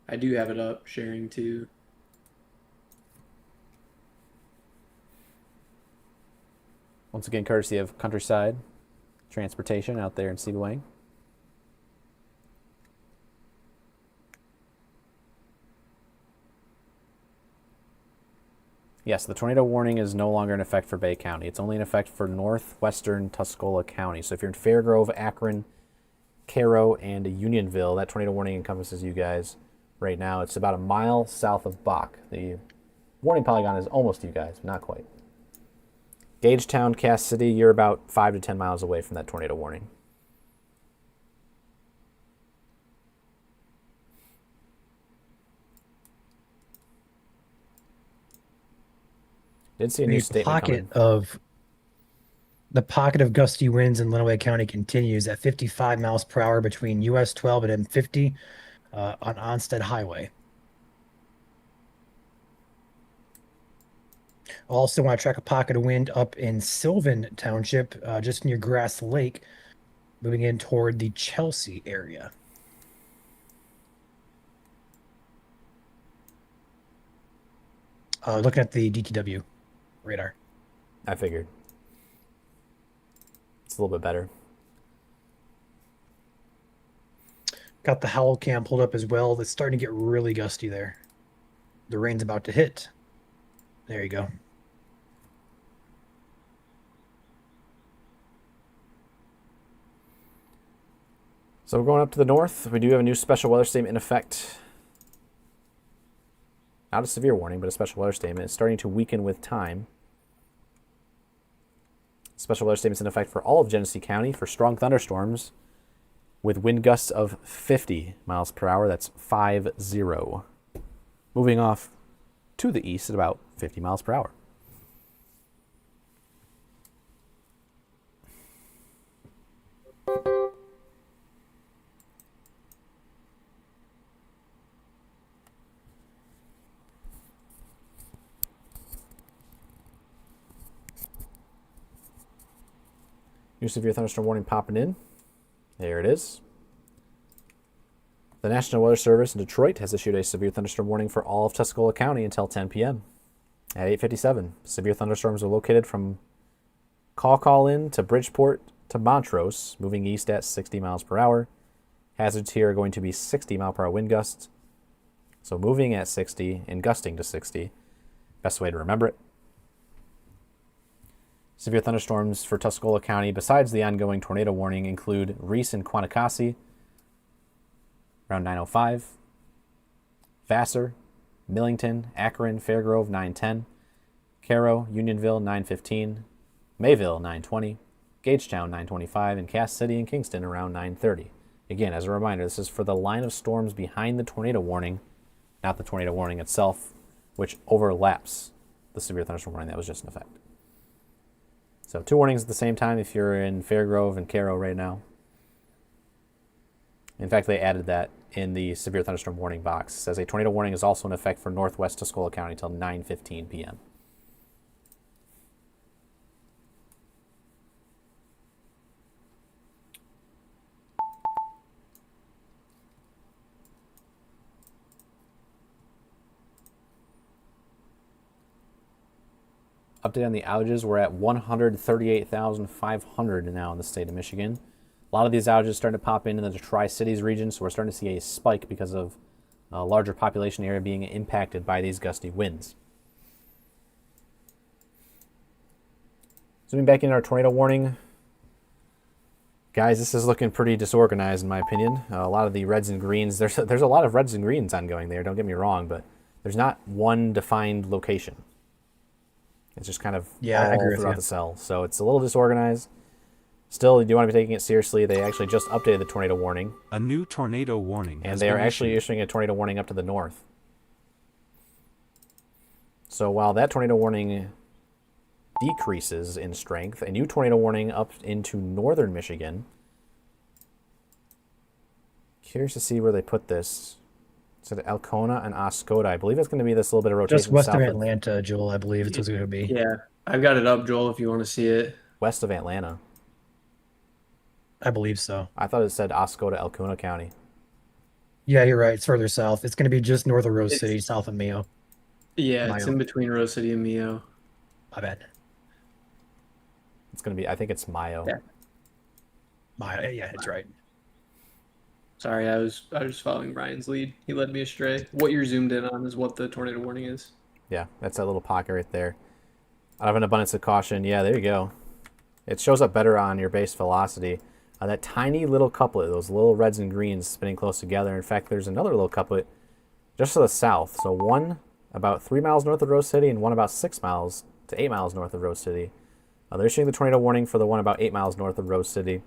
I do have it up, sharing too. Once again, courtesy of Countryside Transportation out there in Seaboing. Yes, the tornado warning is no longer in effect for Bay County. It's only in effect for northwestern Tuscola County. So if you're in Fairgrove, Akron, Cairo, and Unionville, that tornado warning encompasses you guys right now. It's about a mile south of Bach. The warning polygon is almost you guys, but not quite. Gagetown, Cass City, you're about 5 to 10 miles away from that tornado warning. Did see a new statement coming. The pocket of gusty winds in Lenawee County continues at 55 miles per hour between US 12 and M50 on Onstead Highway. Also want to track a pocket of wind up in Sylvan Township, just near Grass Lake, moving in toward the Chelsea area. Looking at the DTW radar. I figured. It's a little bit better. Got the Howl Cam pulled up as well. It's starting to get really gusty there. The rain's about to hit. There you go. So we're going up to the north. We do have a new special weather statement in effect. Not a severe warning, but a special weather statement. It's starting to weaken with time. Special weather statement's in effect for all of Genesee County for strong thunderstorms with wind gusts of 50 miles per hour. That's 50. Moving off to the east at about 50 miles per hour. New severe thunderstorm warning popping in. There it is. The National Weather Service in Detroit has issued a severe thunderstorm warning for all of Tuscola County until 10 p.m. At 8:57, severe thunderstorms are located from Call-In to Bridgeport to Montrose, moving east at 60 miles per hour. Hazards here are going to be 60 mile per hour wind gusts. So moving at 60 and gusting to 60. Best way to remember it. Severe thunderstorms for Tuscola County, besides the ongoing tornado warning, include Reese and Quanticassi around 9:05, Vassar, Millington, Akron, Fairgrove 9:10, Cairo, Unionville 9:15, Mayville 9:20, Gagetown 9:25, and Cass City and Kingston around 9:30. Again, as a reminder, this is for the line of storms behind the tornado warning, not the tornado warning itself, which overlaps the severe thunderstorm warning that was just in effect. So 2 warnings at the same time if you're in Fairgrove and Cairo right now. In fact, they added that in the severe thunderstorm warning box. It says a tornado warning is also in effect for northwest Tuscola County until 9:15 p.m. Update on the outages, we're at 138,500 now in the state of Michigan. A lot of these outages starting to pop in the Tri-Cities region, so we're starting to see a spike because of a larger population area being impacted by these gusty winds. Zooming back into our tornado warning. Guys, this is looking pretty disorganized in my opinion. A lot of the reds and greens, there's a lot of reds and greens ongoing there, don't get me wrong, but there's not one defined location. It's just kind of all throughout the cell. So it's a little disorganized. Still, you do want to be taking it seriously. They actually just updated the tornado warning. A new tornado warning. And they are actually issuing a tornado warning up to the north. So while that tornado warning decreases in strength, a new tornado warning up into northern Michigan. Curious to see where they put this. It's at Alcona and Oscoda. I believe it's going to be this little bit of rotation. Just west of Atlanta, Joel, I believe it's going to be. Yeah, I've got it up, Joel, if you want to see it. West of Atlanta. I believe so. I thought it said Oscoda, Alcona County. Yeah, you're right. It's further south. It's going to be just north of Rose City, south of Mayo. Yeah, it's in between Rose City and Mayo. My bad. It's going to be, I think it's Mayo. Yeah. Mayo, yeah, it's right. Sorry, I was following Ryan's lead. He led me astray. What you're zoomed in on is what the tornado warning is. Yeah, that's that little pocket right there. Out of an abundance of caution, yeah, there you go. It shows up better on your base velocity. That tiny little couplet, those little reds and greens spinning close together. In fact, there's another little couplet just to the south. So one about 3 miles north of Rose City and one about 6 miles to 8 miles north of Rose City. They're issuing the tornado warning for the one about 8 miles north of Rose City.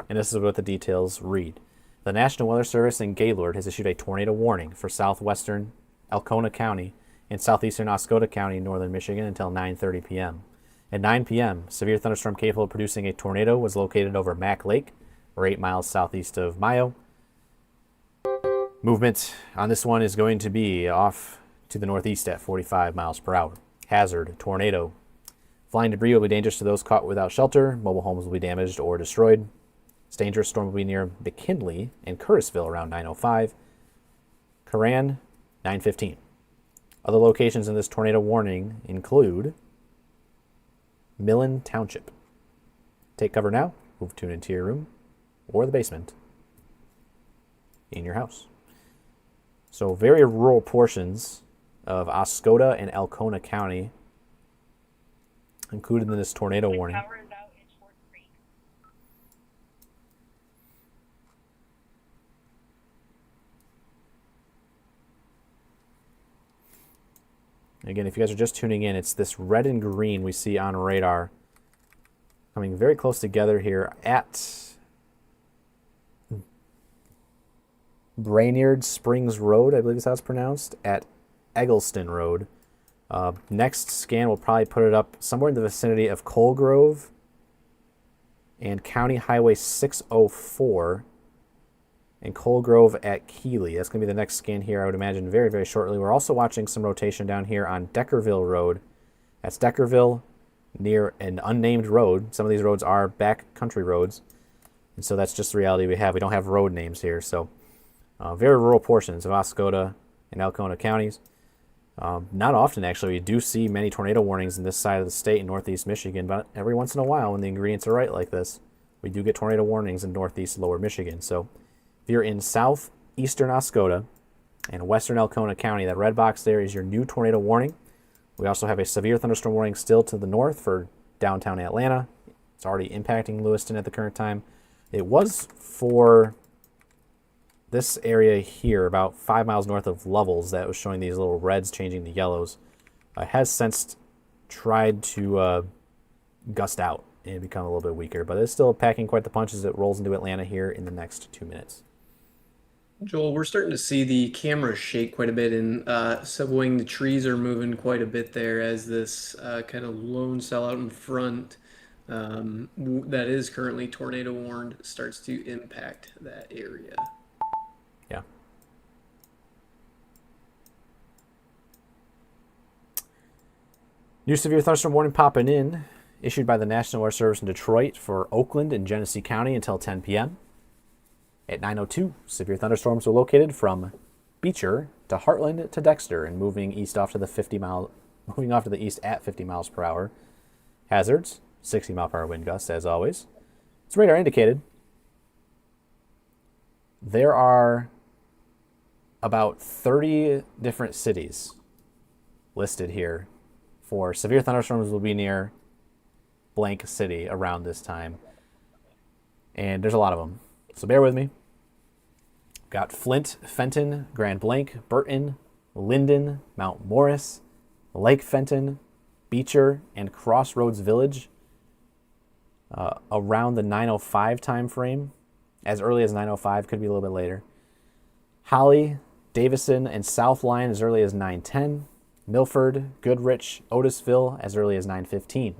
And this is what the details read. The National Weather Service in Gaylord has issued a tornado warning for southwestern Alcona County and southeastern Oscoda County, northern Michigan, until 9:30 p.m. At 9 p.m., severe thunderstorm capable of producing a tornado was located over Mack Lake, or 8 miles southeast of Mayo. Movement on this one is going to be off to the northeast at 45 miles per hour. Hazard, tornado. Flying debris will be dangerous to those caught without shelter. Mobile homes will be damaged or destroyed. This dangerous storm will be near McKinley and Curtisville around 9:05. Coran, 9:15. Other locations in this tornado warning include Millen Township. Take cover now. Move to an interior room or the basement in your house. So very rural portions of Oscoda and Alcona County included in this tornado warning. Power is out in Schwartz Creek. Again, if you guys are just tuning in, it's this red and green we see on radar coming very close together here at Brainerd Springs Road, I believe is how it's pronounced, at Eggleston Road. Next scan will probably put it up somewhere in the vicinity of Coal Grove and County Highway 604 and Coal Grove at Keeley. That's going to be the next scan here, I would imagine, very, very shortly. We're also watching some rotation down here on Deckerville Road. That's Deckerville near an unnamed road. Some of these roads are back country roads, and so that's just the reality we have. We don't have road names here, so very rural portions of Oscoda and Alcona counties. Not often, actually. We do see many tornado warnings in this side of the state in northeast Michigan, but every once in a while, when the ingredients are right like this, we do get tornado warnings in northeast lower Michigan. So if you're in southeastern Oscoda and western Alcona County, that red box there is your new tornado warning. We also have a severe thunderstorm warning still to the north for downtown Atlanta. It's already impacting Lewiston at the current time. It was for this area here, about 5 miles north of Lovells, that was showing these little reds changing to yellows. Has since tried to gust out and become a little bit weaker, but it's still packing quite the punch as it rolls into Atlanta here in the next 2 minutes. Joel, we're starting to see the camera shake quite a bit, and Subwing, the trees are moving quite a bit there as this kind of lone cell out in front that is currently tornado warned starts to impact that area. Yeah. New severe thunderstorm warning popping in, issued by the National Weather Service in Detroit for Oakland and Genesee County until 10 p.m. At 9:02, severe thunderstorms were located from Beecher to Heartland to Dexter and moving east off to the east at 50 miles per hour. Hazards, 60 mile per hour wind gusts as always. It's radar indicated. There are about 30 different cities listed here for severe thunderstorms will be near blank city around this time. And there's a lot of them. So bear with me. Got Flint, Fenton, Grand Blanc, Burton, Linden, Mount Morris, Lake Fenton, Beecher, and Crossroads Village around the 9:05 time frame. As early as 9:05, could be a little bit later. Holly, Davison, and South Line as early as 9:10. Milford, Goodrich, Otisville as early as 9:15.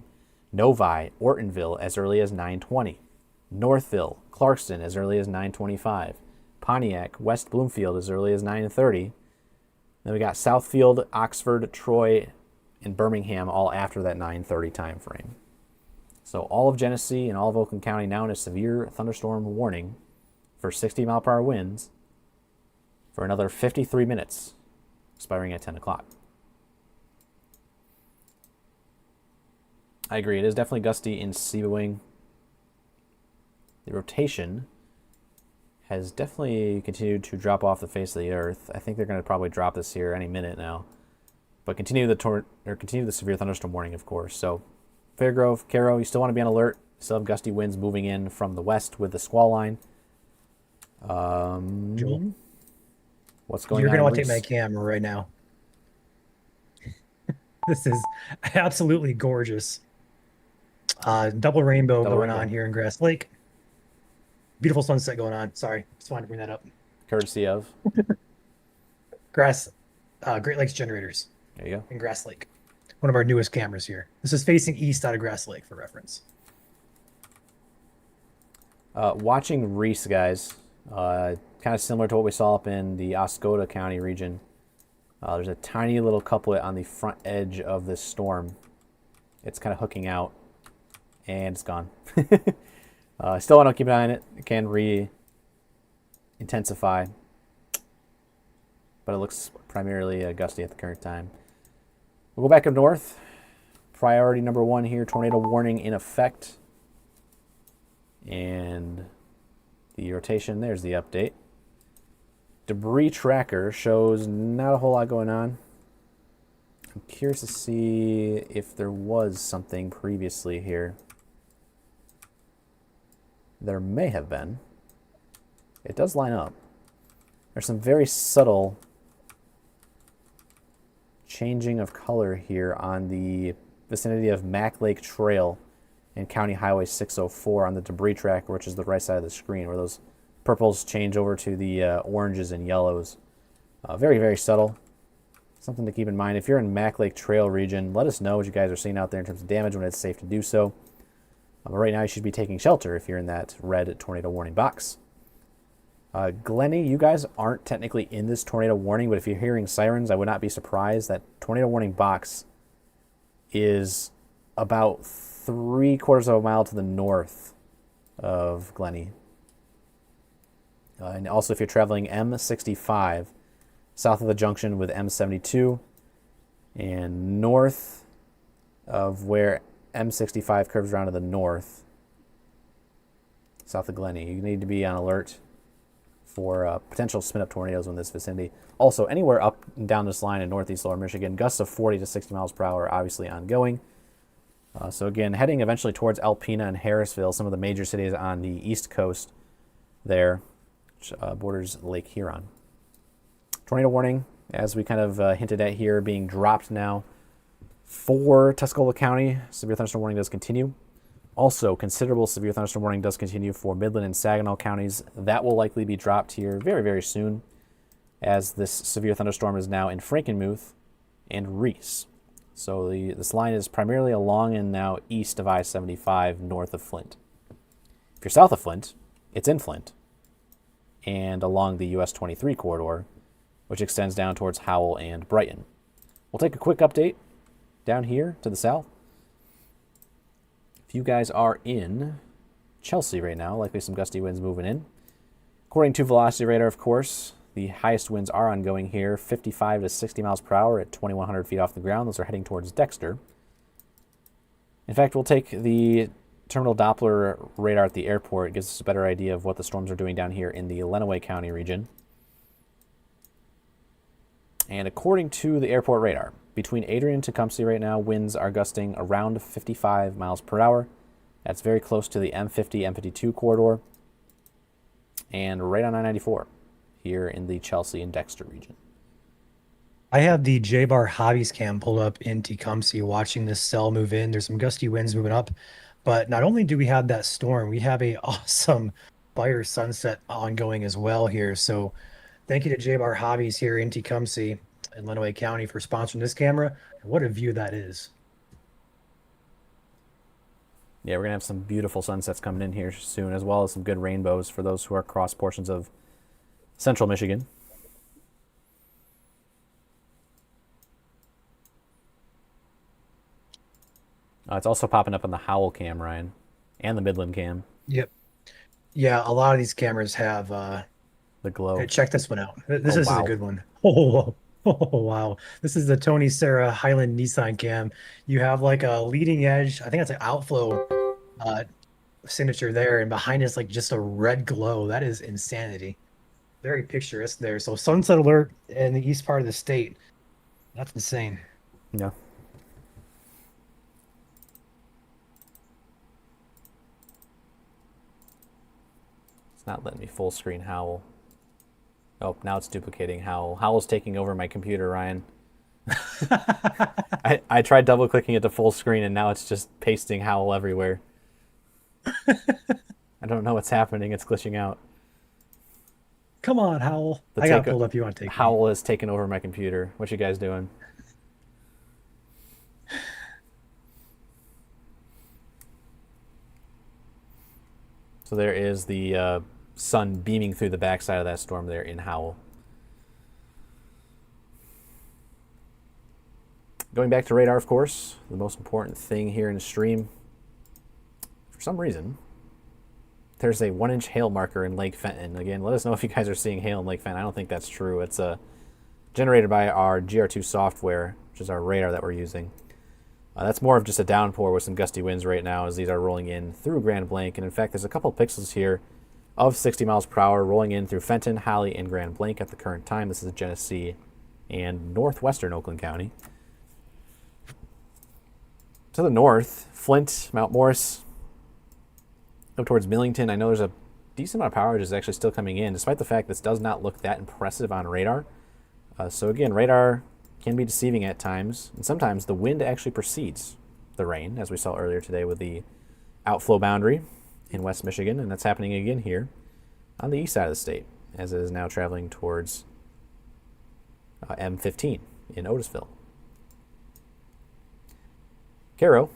Novi, Ortonville as early as 9:20. Northville, Clarkston as early as 9:25. Pontiac, West Bloomfield as early as 9:30. Then we got Southfield, Oxford, Troy, and Birmingham all after that 9:30 time frame. So all of Genesee and all of Oakland County now in a severe thunderstorm warning for 60 mile per hour winds for another 53 minutes, expiring at 10 o'clock. I agree, it is definitely gusty in Sebewing. The rotation has definitely continued to drop off the face of the earth. I think they're going to probably drop this here any minute now. but continue the severe thunderstorm warning, of course. So Fairgrove, Caro, you still want to be on alert. Still have gusty winds moving in from the west with the squall line. Joel, what's going on? you're gonna want to Reese? take my camera right now. This is absolutely gorgeous. Double rainbow going on here in Grass Lake. Beautiful sunset going on. Sorry, just wanted to bring that up. Courtesy of Great Lakes Generators there you go. in Grass Lake. One of our newest cameras here. This is facing east out of Grass Lake for reference. Watching Reese, guys, kind of similar to what we saw up in the Oscoda County region. There's a tiny little couplet on the front edge of this storm. It's kind of hooking out, and it's gone. Still want to keep an eye on it. It can re-intensify, but it looks primarily gusty at the current time. We'll go back up north. Priority number 1 here, tornado warning in effect. And the rotation, there's the update. Debris tracker shows not a whole lot going on. I'm curious to see if there was something previously here. There may have been. It does line up. There's some very subtle changing of color here on the vicinity of Mac Lake Trail and County Highway 604 on the debris tracker, which is the right side of the screen, where those purples change over to the oranges and yellows. Very, very subtle. Something to keep in mind. If you're in Mac Lake Trail region, let us know what you guys are seeing out there in terms of damage when it's safe to do so. But right now, you should be taking shelter if you're in that red tornado warning box. Glenny, you guys aren't technically in this tornado warning, but if you're hearing sirens, I would not be surprised. That tornado warning box is about 3/4 of a mile to the north of Glenny. And also, if you're traveling M65, south of the junction with M72, and north of where M65 curves around to the north, south of Glenny, you need to be on alert for potential spin-up tornadoes in this vicinity. Also, anywhere up and down this line in northeast lower Michigan, gusts of 40 to 60 miles per hour are obviously ongoing. So again, heading eventually towards Alpena and Harrisville, some of the major cities on the east coast there, which borders Lake Huron. Tornado warning, as we kind of hinted at here, being dropped now for Tuscola County. Severe thunderstorm warning does continue. Also, considerable severe thunderstorm warning does continue for Midland and Saginaw counties. That will likely be dropped here very, very soon, as this severe thunderstorm is now in Frankenmuth and Reese. So this line is primarily along and now east of I-75, north of Flint. If you're south of Flint, it's in Flint and along the US 23 corridor, which extends down towards Howell and Brighton. We'll take a quick update down here to the south. If you guys are in Chelsea right now, likely some gusty winds moving in. According to Velocity Radar, of course, the highest winds are ongoing here, 55 to 60 miles per hour at 2,100 feet off the ground. Those are heading towards Dexter. In fact, we'll take the terminal Doppler radar at the airport. It gives us a better idea of what the storms are doing down here in the Lenawee County region. And according to the airport radar, between Adrian and Tecumseh right now, winds are gusting around 55 miles per hour. That's very close to the M50, M52 corridor. And right on I-94 here in the Chelsea and Dexter region. I have the J-Bar Hobbies cam pulled up in Tecumseh watching this cell move in. There's some gusty winds moving up. But not only do we have that storm, we have a awesome fire sunset ongoing as well here. So thank you to J-Bar Hobbies here in Tecumseh in Lenawee County for sponsoring this camera. And what a view that is. Yeah, we're going to have some beautiful sunsets coming in here soon, as well as some good rainbows for those who are across portions of central Michigan. It's also popping up on the Howell cam, Ryan, and the Midland cam. Yep. Yeah, a lot of these cameras have the glow. Hey, check this one out. This is wow. a good one. Oh, wow. This is the Tony Serra Highland Nissan cam. You have like a leading edge, I think that's an outflow signature there, and behind it's like just a red glow. That is insanity. Very picturesque there. So sunset alert in the east part of the state. That's insane. Yeah. It's not letting me full screen Howl. Oh, now it's duplicating Howl. Howl's taking over my computer, Ryan. I tried double clicking it to full screen and now it's just pasting Howl everywhere. I don't know what's happening. It's glitching out. Come on, Howl. The I got take- pulled up. You want to take me. Howl has taken over my computer. What you guys doing? So there is the sun beaming through the backside of that storm there in Howl. Going back to radar, of course, the most important thing here in the stream. For some reason, there's a 1-inch hail marker in Lake Fenton. Again, let us know if you guys are seeing hail in Lake Fenton. I don't think that's true. It's generated by our GR2 software, which is our radar that we're using. That's more of just a downpour with some gusty winds right now as these are rolling in through Grand Blanc. And in fact, there's a couple pixels here of 60 miles per hour rolling in through Fenton, Halley, and Grand Blanc at the current time. This is Genesee and northwestern Oakland County. To the north, Flint, Mount Morris, up towards Millington. I know there's a decent amount of power outage actually still coming in, despite the fact this does not look that impressive on radar. So again, radar can be deceiving at times, and sometimes the wind actually precedes the rain, as we saw earlier today with the outflow boundary in West Michigan, and that's happening again here on the east side of the state, as it is now traveling towards M15 in Otisville. Caro,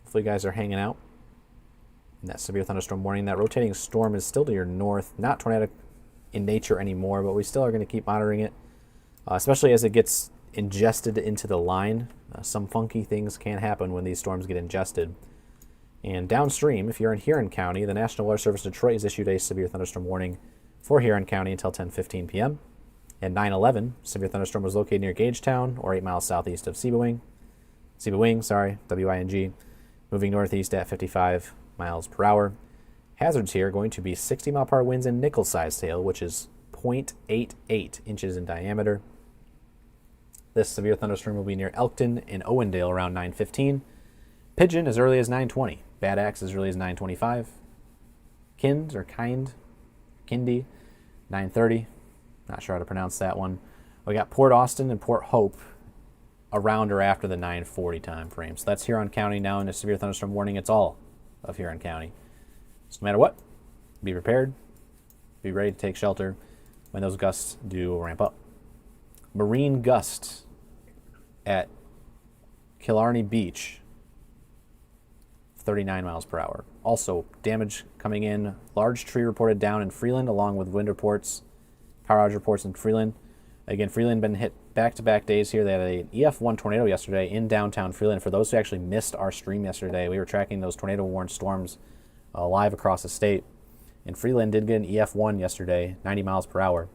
hopefully you guys are hanging out in that severe thunderstorm warning. That rotating storm is still to your north, not tornadic in nature anymore, but we still are going to keep monitoring it, especially as it gets ingested into the line. Some funky things can happen when these storms get ingested. And downstream, if you're in Huron County, the National Weather Service Detroit has issued a severe thunderstorm warning for Huron County until 10:15 p.m. At 9:11, severe thunderstorm was located near Gagetown, or 8 miles southeast of Sebewing, WING, moving northeast at 55 miles per hour. Hazards here going to be 60 mile per hour winds and nickel-sized hail, which is 0.88 inches in diameter. This severe thunderstorm will be near Elkton and Owendale around 9:15. Pigeon as early as 9:20. Bad Axe as early as 9:25. Kindy, 9:30. Not sure how to pronounce that one. We got Port Austin and Port Hope around or after the 9:40 time frame. So that's Huron County now in a severe thunderstorm warning. It's all of Huron County. So no matter what, be prepared, be ready to take shelter when those gusts do ramp up. Marine gust at Killarney Beach, 39 miles per hour. Also, damage coming in. Large tree reported down in Freeland, along with wind reports, power outage reports in Freeland. Again, Freeland been hit back-to-back days here. They had an EF1 tornado yesterday in downtown Freeland. For those who actually missed our stream yesterday, we were tracking those tornado-warned storms live across the state. And Freeland did get an EF1 yesterday, 90 miles per hour.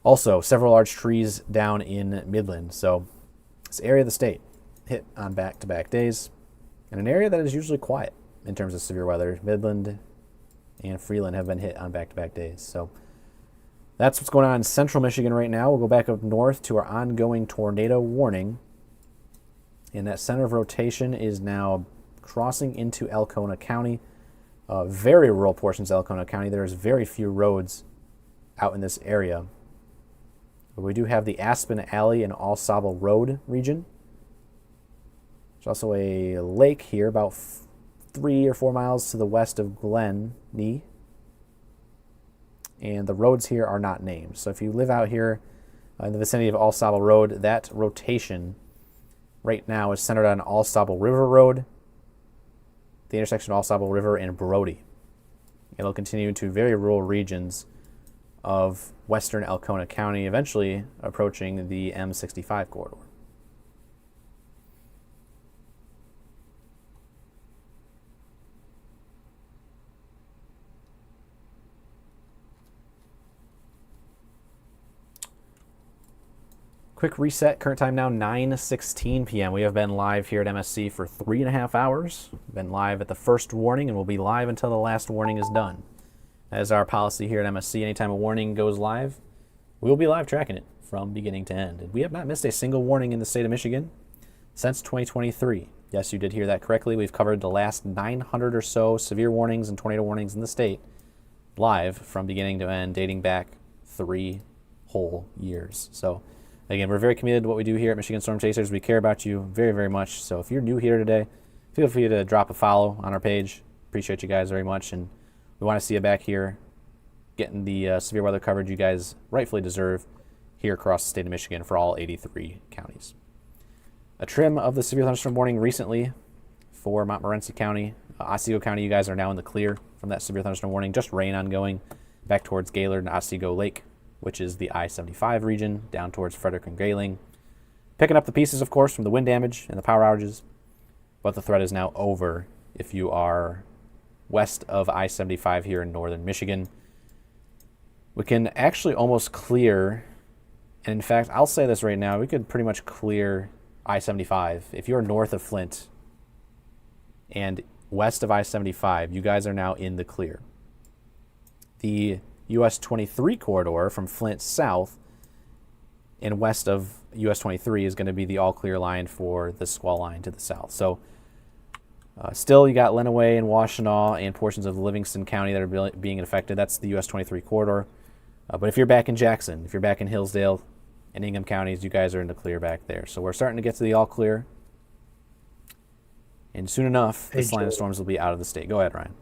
Also, several large trees down in Midland. So this area of the state hit on back-to-back days. And an area that is usually quiet in terms of severe weather. Midland and Freeland have been hit on back-to-back days. So that's what's going on in central Michigan right now. We'll go back up north to our ongoing tornado warning. And that center of rotation is now crossing into Alcona County. Very rural portions of Alcona County. There's very few roads out in this area. But we do have the Aspen Alley and All Sable Road region. There's also a lake here about 3 or 4 miles to the west of Glen Nee. And the roads here are not named. So if you live out here in the vicinity of All Sable Road, that rotation right now is centered on All Sable River Road, the intersection of All Sable River and Brody. It'll continue into very rural regions of western Alcona County, eventually approaching the M65 corridor. Quick reset, current time now 9:16 p.m. We have been live here at MSC for 3.5 hours. Been live at the first warning and we'll be live until the last warning is done. That is our policy here at MSC. Anytime a warning goes live, we will be live tracking it from beginning to end. And we have not missed a single warning in the state of Michigan since 2023. Yes, you did hear that correctly. We've covered the last 900 or so severe warnings and tornado warnings in the state live from beginning to end, dating back 3 whole years. So again, we're very committed to what we do here at Michigan Storm Chasers. We care about you very, very much. So if you're new here today, feel free to drop a follow on our page. Appreciate you guys very much, and we want to see you back here getting the severe weather coverage you guys rightfully deserve here across the state of Michigan for all 83 counties. A trim of the severe thunderstorm warning recently for Montmorency County. Otsego County, you guys are now in the clear from that severe thunderstorm warning. Just rain ongoing back towards Gaylord and Otsego Lake, which is the I-75 region, down towards Frederick and Grayling. Picking up the pieces, of course, from the wind damage and the power outages, but the threat is now over if you are west of I-75 here in northern Michigan. We can actually almost clear, and in fact, I'll say this right now, we could pretty much clear I-75. If you're north of Flint and west of I-75, you guys are now in the clear. The US 23 corridor from Flint south and west of US 23 is going to be the all clear line for the squall line to the south. So still, you got Lenawee and Washtenaw and portions of Livingston County that are being affected. That's the US 23 corridor. But if you're back in Jackson, if you're back in Hillsdale and Ingham counties, you guys are in the clear back there. So we're starting to get to the all clear. And soon enough, this line of storms will be out of the state. Go ahead, Ryan.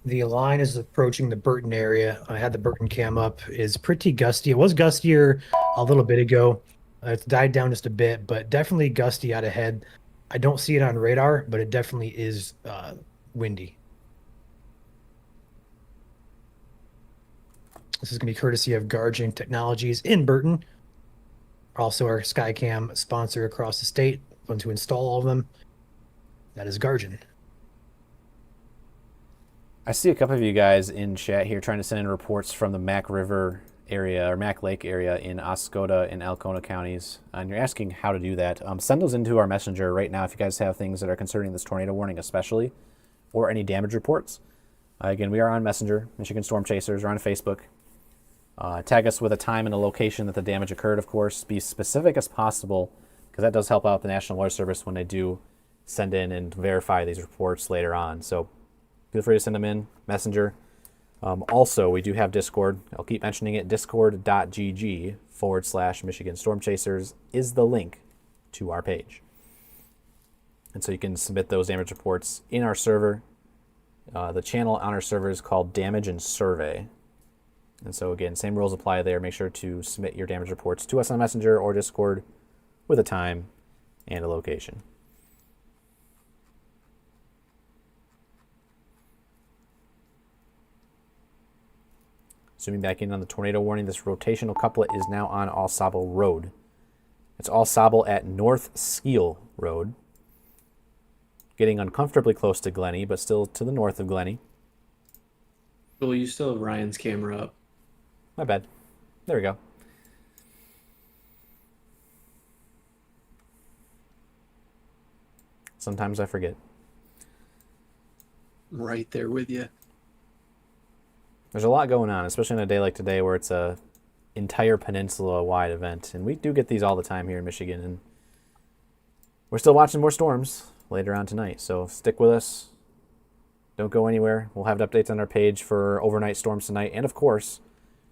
The line is approaching the Burton area. I had the Burton cam up. Is pretty gusty. It was gustier a little bit ago. It's died down just a bit, but definitely gusty out ahead. I don't see it on radar, but it definitely is windy. This is going to be courtesy of Guardian Technologies in Burton. Also our Skycam sponsor across the state. Fun to install all of them. That is Guardian. I see a couple of you guys in chat here trying to send in reports from the Mac River area or Mac Lake area in Oscoda and Alcona counties, and you're asking how to do that. Send those into our messenger right now if you guys have things that are concerning this tornado warning especially, or any damage reports. Again, we are on Messenger, Michigan Storm Chasers. We're on Facebook. Tag us with a time and a location that the damage occurred, of course. Be specific as possible, because that does help out the National Weather Service when they do send in and verify these reports later on. So feel free to send them in, Messenger. Also, we do have Discord. I'll keep mentioning it. Discord.gg/Michigan Storm Chasers is the link to our page. And so you can submit those damage reports in our server. The channel on our server is called Damage and Survey. And so again, same rules apply there. Make sure to submit your damage reports to us on Messenger or Discord with a time and a location. Zooming back in on the tornado warning, this rotational couplet is now on All Sable Road. It's All Sable at North Skeel Road. Getting uncomfortably close to Glenny, but still to the north of Glenny. Well, you still have Ryan's camera up. My bad. There we go. Sometimes I forget. Right there with you. There's a lot going on, especially on a day like today where it's a entire peninsula-wide event. And we do get these all the time here in Michigan. And we're still watching more storms later on tonight. So stick with us. Don't go anywhere. We'll have updates on our page for overnight storms tonight. And, of course,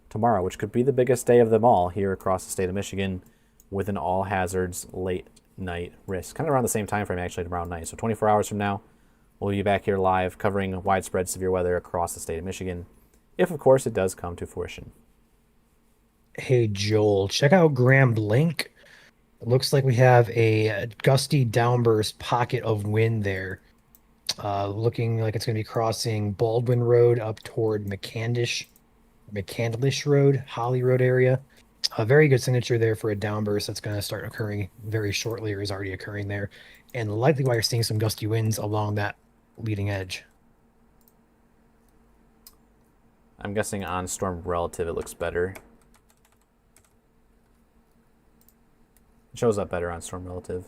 tomorrow, which could be the biggest day of them all here across the state of Michigan with an all-hazards late-night risk. Kind of around the same time frame, actually, tomorrow night. So 24 hours from now, we'll be back here live covering widespread severe weather across the state of Michigan. If, of course, it does come to fruition. Hey, Joel, check out Graham Link. It looks like we have a gusty downburst pocket of wind there. Looking like it's going to be crossing Baldwin Road up toward McCandlish Road, Holly Road area. A very good signature there for a downburst that's going to start occurring very shortly, or is already occurring there. And likely why you're seeing some gusty winds along that leading edge. I'm guessing on Storm Relative it looks better. It shows up better on Storm Relative.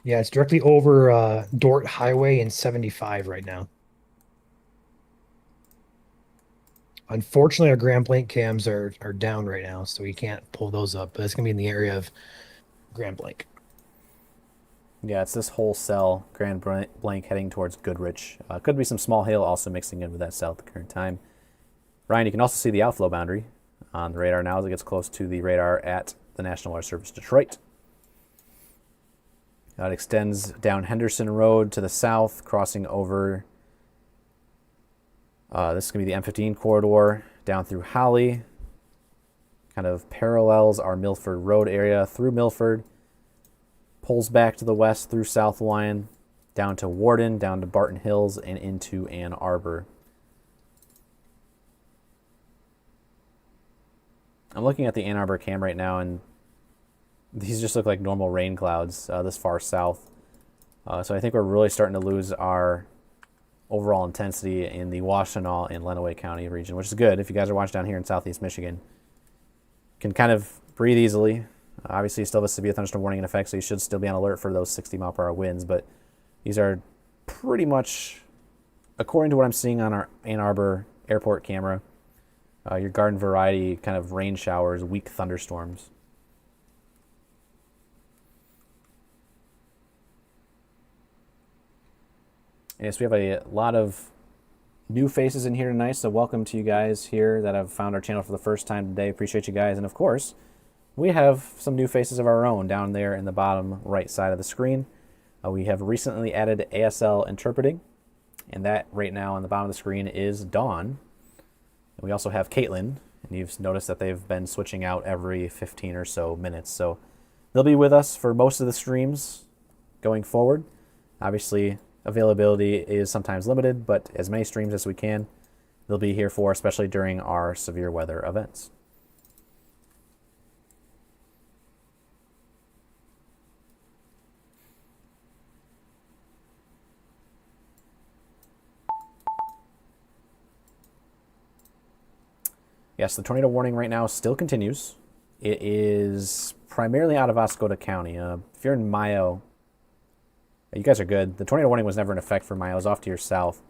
Yeah, it's directly over Dort Highway and 75 right now. Unfortunately, our Grand Blanc cams are down right now, so we can't pull those up. But it's gonna be in the area of Grand Blanc. Yeah, it's this whole cell, Grand Blanc, heading towards Goodrich. Could be some small hail also mixing in with that cell at the current time. Ryan, you can also see the outflow boundary on the radar now as it gets close to the radar at the National Weather Service Detroit. It extends down Henderson Road to the south, crossing over. This is going to be the M15 corridor down through Holly. Kind of parallels our Milford Road area through Milford. Pulls back to the west through South Lyon, down to Warden, down to Barton Hills, and into Ann Arbor. I'm looking at the Ann Arbor cam right now, and these just look like normal rain clouds this far south. So I think we're really starting to lose our overall intensity in the Washtenaw and Lenawee County region, which is good. If you guys are watching down here in southeast Michigan, can kind of breathe easily. Obviously, you still have a severe thunderstorm warning in effect, so you should still be on alert for those 60-mile-per-hour winds. But these are pretty much, according to what I'm seeing on our Ann Arbor airport camera, your garden variety kind of rain showers, weak thunderstorms. Yes, we have a lot of new faces in here tonight, so welcome to you guys here that have found our channel for the first time today. Appreciate you guys. And of course, we have some new faces of our own down there in the bottom right side of the screen. We have recently added ASL interpreting, and that right now on the bottom of the screen is Dawn. And we also have Caitlin, and you've noticed that they've been switching out every 15 or so minutes. So they'll be with us for most of the streams going forward. Obviously, availability is sometimes limited, but as many streams as we can, they'll be here for, especially during our severe weather events. Yes, the tornado warning right now still continues. It is primarily out of Oscoda County. If you're in Mayo, you guys are good. The tornado warning was never in effect for Mayo. It was off to your south.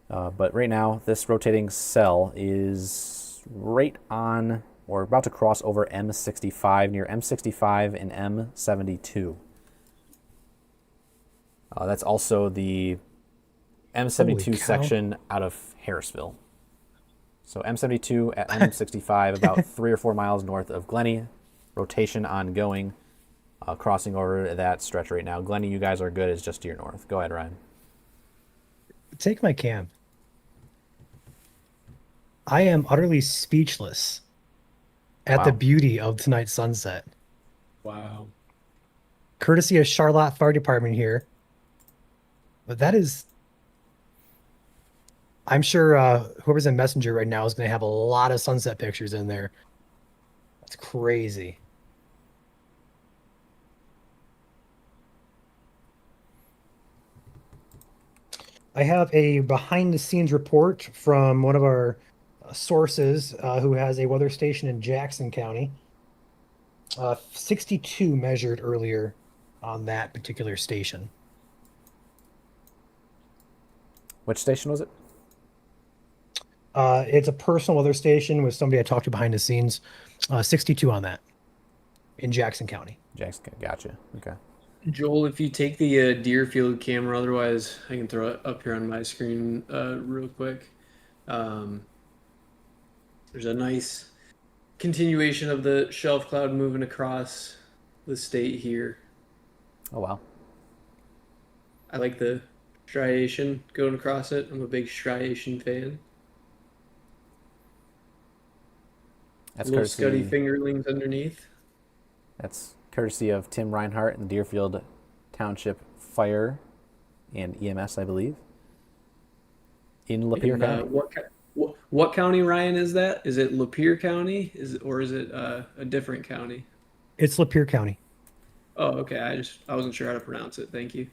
But right now, this rotating cell is right on, or about to cross over M65, near M65 and M72. That's also the M72 section out of Harrisville. So M72 at M65, about 3 or 4 miles north of Glenny. Rotation ongoing, crossing over that stretch right now. Glenny, you guys are good. It's just to your north. Go ahead, Ryan. Take my cam. I am utterly speechless at the beauty of tonight's sunset. Wow. Courtesy of Charlotte Fire Department here. But that is... I'm sure whoever's in Messenger right now is going to have a lot of sunset pictures in there. That's crazy. I have a behind-the-scenes report from one of our sources who has a weather station in Jackson County. 62 measured earlier on that particular station. Which station was it? It's a personal weather station with somebody I talked to behind the scenes. 62 on that in Jackson County. Jackson, gotcha. Okay. Joel, if you take the Deerfield camera, otherwise I can throw it up here on my screen real quick. There's a nice continuation of the shelf cloud moving across the state here. Oh, wow. I like the striation going across it. I'm a big striation fan. That's little courtesy, scuddy fingerlings underneath. That's courtesy of Tim Reinhart and the Deerfield Township Fire and EMS, I believe, in Lapeer County. What county, Ryan, is that? Is it Lapeer County? Or is it a different county? It's Lapeer County. Oh, okay. I wasn't sure how to pronounce it. Thank you.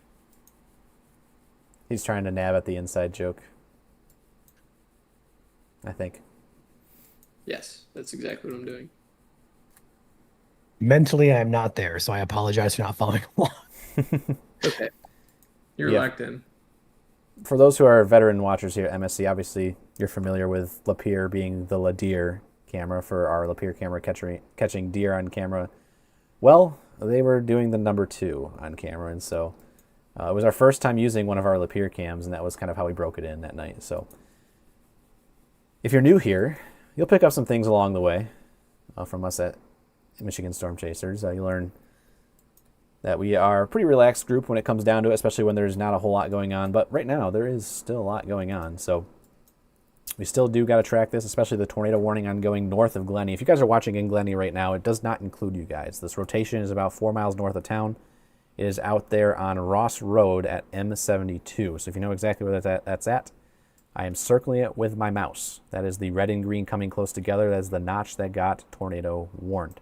He's trying to nab at the inside joke, I think. Yes, that's exactly what I'm doing. Mentally, I'm not there, so I apologize for not following along. locked in. For those who are veteran watchers here at MSC, obviously you're familiar with Lapeer being the Ladeer camera for our Lapeer camera catching deer on camera. Well, they were doing the number 2 on camera, and so it was our first time using one of our Lapeer cams, and that was kind of how we broke it in that night. So if you're new here, you'll pick up some things along the way from us at Michigan Storm Chasers. You learn that we are a pretty relaxed group when it comes down to it, especially when there's not a whole lot going on. But right now, there is still a lot going on. So we still do got to track this, especially the tornado warning on going north of Glenny. If you guys are watching in Glenny right now, it does not include you guys. This rotation is about 4 miles north of town. It is out there on Ross Road at M72. So if you know exactly where that's at, I am circling it with my mouse. That is the red and green coming close together. That is the notch that got tornado warned.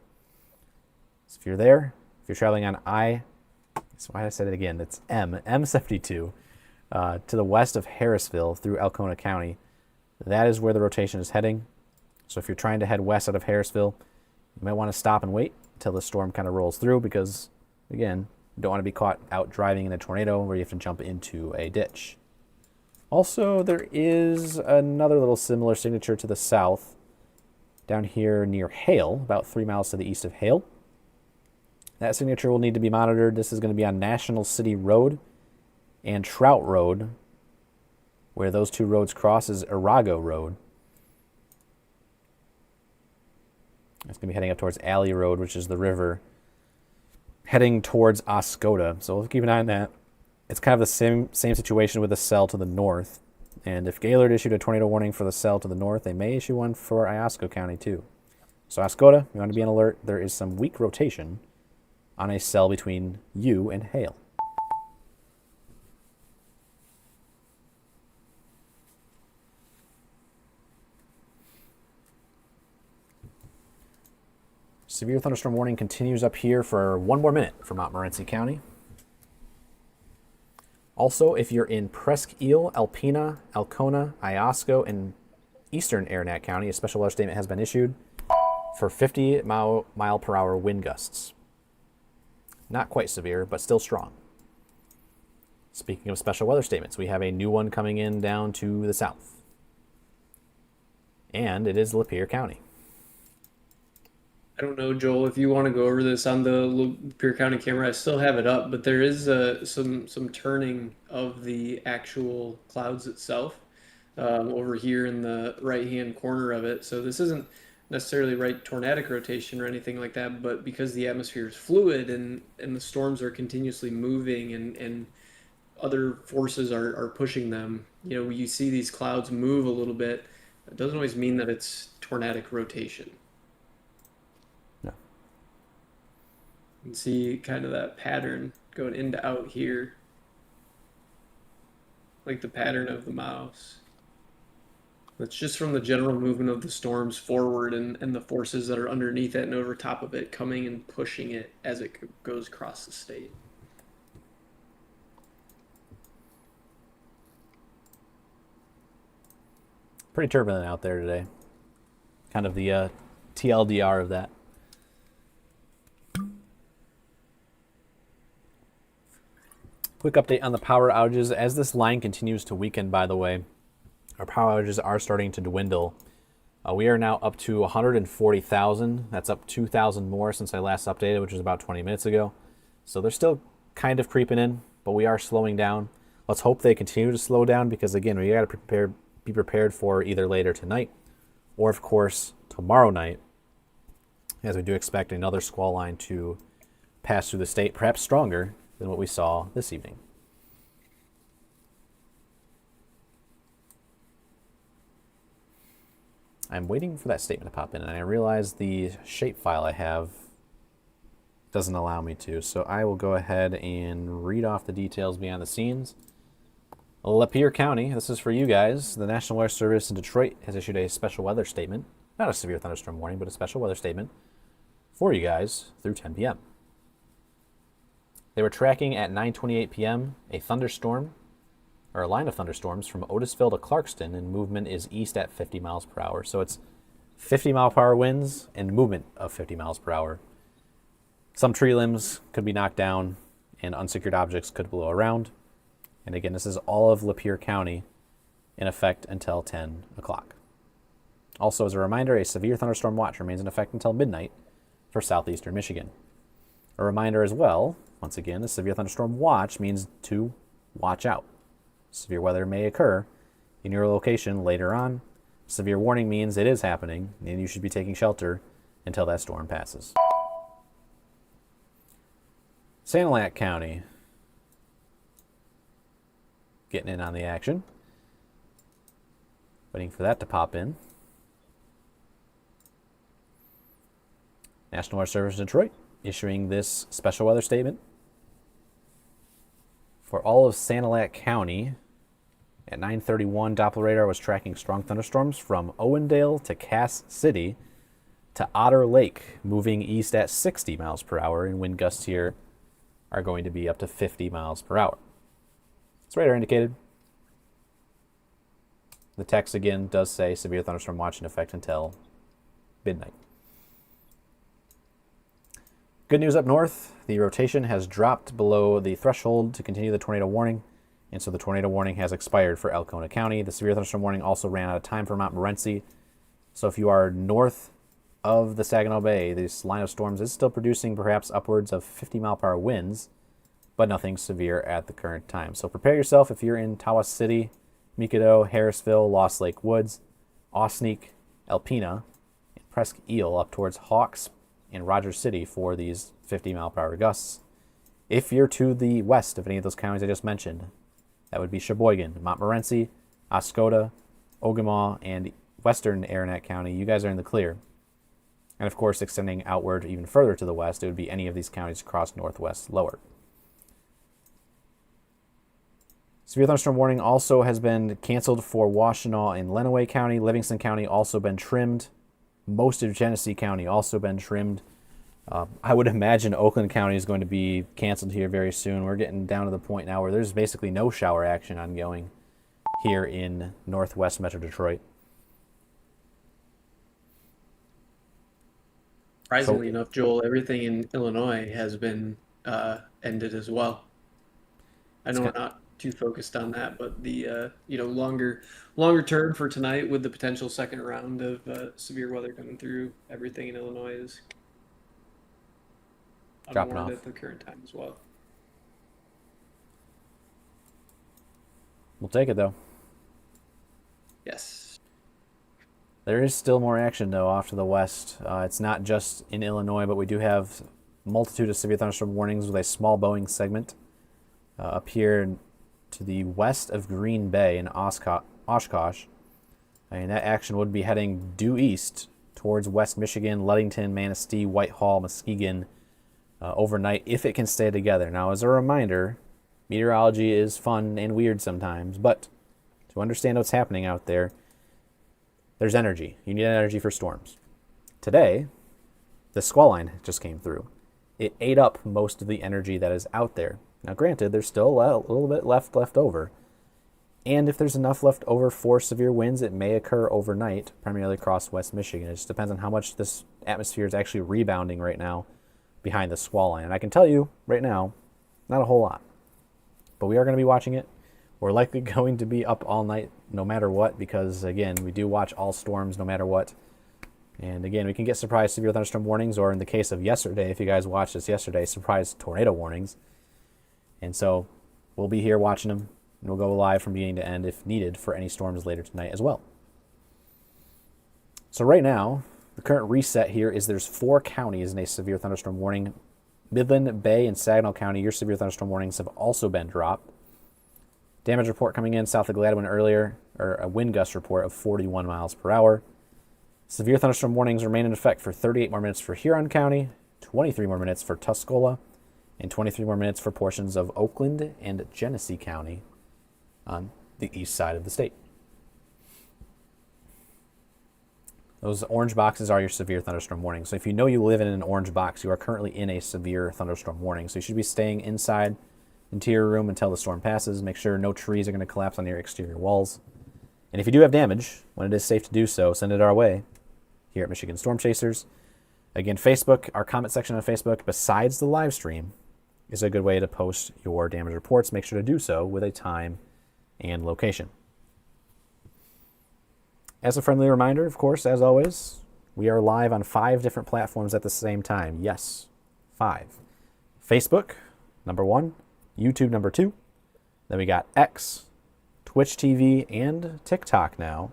So if you're there, if you're traveling on that's why I said it again, it's M72 to the west of Harrisville through Alcona County. That is where the rotation is heading. So if you're trying to head west out of Harrisville, you might want to stop and wait until the storm kind of rolls through because, again, you don't want to be caught out driving in a tornado where you have to jump into a ditch. Also, there is another little similar signature to the south down here near Hale, about 3 miles to the east of Hale. That signature will need to be monitored. This is going to be on National City Road and Trout Road. Where those two roads cross is Arago Road. It's going to be heading up towards Alley Road, which is the river, heading towards Oscoda. So we'll keep an eye on that. It's kind of the same situation with the cell to the north. And if Gaylord issued a tornado warning for the cell to the north, they may issue one for Iosco County too. So Oscoda, you want to be on alert. There is some weak rotation on a cell between you and Hale. Severe thunderstorm warning continues up here for 1 more minute for Montmorency County. Also, if you're in Presque Isle, Alpena, Alcona, Iosco, and eastern Aranac County, a special weather statement has been issued for 50 mile per hour wind gusts. Not quite severe, but still strong. Speaking of special weather statements, we have a new one coming in down to the south. And it is Lapeer County. I don't know, Joel, if you want to go over this on the Lapeer County camera. I still have it up, but there is some turning of the actual clouds itself over here in the right-hand corner of it. So this isn't necessarily right tornadic rotation or anything like that, but because the atmosphere is fluid and the storms are continuously moving and other forces are pushing them, you know, you see these clouds move a little bit. It doesn't always mean that it's tornadic rotation. You can see kind of that pattern going in to out here, like the pattern of the mouse. It's just from the general movement of the storms forward and the forces that are underneath it and over top of it coming and pushing it as it goes across the state. Pretty turbulent out there today. Kind of the TLDR of that. Quick update on the power outages. As this line continues to weaken, by the way, our power outages are starting to dwindle. We are now up to 140,000. That's up 2,000 more since I last updated, which was about 20 minutes ago. So they're still kind of creeping in, but we are slowing down. Let's hope they continue to slow down because, again, we got to be prepared for either later tonight or, of course, tomorrow night, as we do expect another squall line to pass through the state, perhaps stronger than what we saw this evening. I'm waiting for that statement to pop in, and I realize the shapefile I have doesn't allow me to, so I will go ahead and read off the details behind the scenes. Lapeer County, this is for you guys. The National Weather Service in Detroit has issued a special weather statement, not a severe thunderstorm warning, but a special weather statement for you guys through 10 p.m. They were tracking at 9:28 p.m. a thunderstorm, or a line of thunderstorms from Otisville to Clarkston, and movement is east at 50 miles per hour. So it's 50 mile per hour winds and movement of 50 miles per hour. Some tree limbs could be knocked down and unsecured objects could blow around. And again, this is all of Lapeer County in effect until 10 o'clock. Also, as a reminder, a severe thunderstorm watch remains in effect until midnight for southeastern Michigan. A reminder as well, once again, a severe thunderstorm watch means to watch out. Severe weather may occur in your location later on. Severe warning means it is happening, and you should be taking shelter until that storm passes. Sanilac County getting in on the action. Waiting for that to pop in. National Weather Service Detroit issuing this special weather statement for all of Sanilac County. At 9:31, Doppler radar was tracking strong thunderstorms from Owendale to Cass City to Otter Lake, moving east at 60 miles per hour, and wind gusts here are going to be up to 50 miles per hour. It's radar indicated. The text again does say severe thunderstorm watch in effect until midnight. Good news up north, the rotation has dropped below the threshold to continue the tornado warning, and so the tornado warning has expired for Alcona County. The severe thunderstorm warning also ran out of time for Montmorency. So if you are north of the Saginaw Bay, this line of storms is still producing perhaps upwards of 50-mile-per-hour winds, but nothing severe at the current time. So prepare yourself if you're in Tawas City, Mikado, Harrisville, Lost Lake Woods, Osneek, Alpena, and Presque Isle up towards Hawks and Rogers City for these 50-mile-per-hour gusts. If you're to the west of any of those counties I just mentioned, that would be Sheboygan, Montmorency, Oscoda, Ogemaw, and western Aranet County. You guys are in the clear. And of course, extending outward even further to the west, it would be any of these counties across northwest lower. Severe thunderstorm warning also has been canceled for Washtenaw and Lenawee County. Livingston County also been trimmed. Most of Genesee County also been trimmed. I would imagine Oakland County is going to be canceled here very soon. We're getting down to the point now where there's basically no shower action ongoing here in northwest Metro Detroit. Surprisingly enough, Joel, everything in Illinois has been ended as well. I know we're not too focused on that, but the longer term for tonight with the potential second round of severe weather coming through, everything in Illinois is dropping unwarned off at the current time as well. We'll take it though. Yes. There is still more action though off to the west. It's not just in Illinois, but we do have a multitude of severe thunderstorm warnings with a small Boeing segment up here to the west of Green Bay in Oshkosh. And that action would be heading due east towards West Michigan, Ludington, Manistee, Whitehall, Muskegon overnight if it can stay together. Now, as a reminder, meteorology is fun and weird sometimes, but to understand what's happening out there, there's energy. You need energy for storms. Today, the squall line just came through. It ate up most of the energy that is out there. Now, granted, there's still a little bit left over. And if there's enough left over for severe winds, it may occur overnight, primarily across West Michigan. It just depends on how much this atmosphere is actually rebounding right now behind the squall line. And I can tell you right now, not a whole lot. But we are going to be watching it. We're likely going to be up all night no matter what because, again, we do watch all storms no matter what. And, again, we can get surprise severe thunderstorm warnings, or in the case of yesterday, if you guys watched this yesterday, surprise tornado warnings. And so we'll be here watching them, and we'll go live from beginning to end if needed for any storms later tonight as well. So right now, the current reset here is there's 4 counties in a severe thunderstorm warning. Midland, Bay, and Saginaw County, your severe thunderstorm warnings have also been dropped. Damage report coming in south of Gladwin earlier, or a wind gust report of 41 miles per hour. Severe thunderstorm warnings remain in effect for 38 more minutes for Huron County, 23 more minutes for Tuscola, and 23 more minutes for portions of Oakland and Genesee County on the east side of the state. Those orange boxes are your severe thunderstorm warnings. So if you know you live in an orange box, you are currently in a severe thunderstorm warning. So you should be staying inside interior room until the storm passes. Make sure no trees are going to collapse on your exterior walls. And if you do have damage, when it is safe to do so, send it our way here at Michigan Storm Chasers. Again, Facebook, our comment section on Facebook, besides the live stream, is a good way to post your damage reports. Make sure to do so with a time and location. As a friendly reminder, of course, as always, we are live on 5 different platforms at the same time. Yes, 5. Facebook, number 1. YouTube, number 2. Then we got X, Twitch TV, and TikTok now,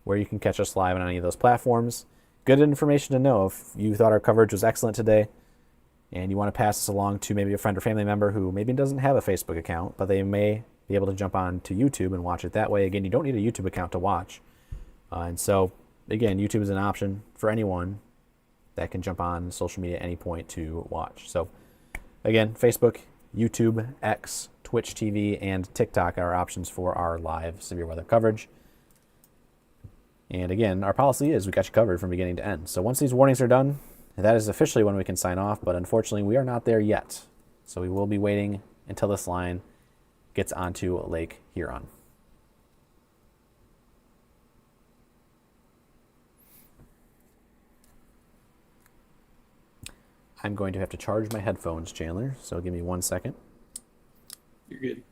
where you can catch us live on any of those platforms. Good information to know if you thought our coverage was excellent today and you want to pass this along to maybe a friend or family member who maybe doesn't have a Facebook account, but they may be able to jump on to YouTube and watch it that way. Again, you don't need a YouTube account to watch. And so, again, YouTube is an option for anyone that can jump on social media at any point to watch. So, again, Facebook, YouTube, X, Twitch TV, and TikTok are options for our live severe weather coverage. And again, our policy is we got you covered from beginning to end. So once these warnings are done, that is officially when we can sign off, but unfortunately we are not there yet. So we will be waiting until this line gets onto Lake Huron. I'm going to have to charge my headphones, Chandler, so give me 1 second. You're good.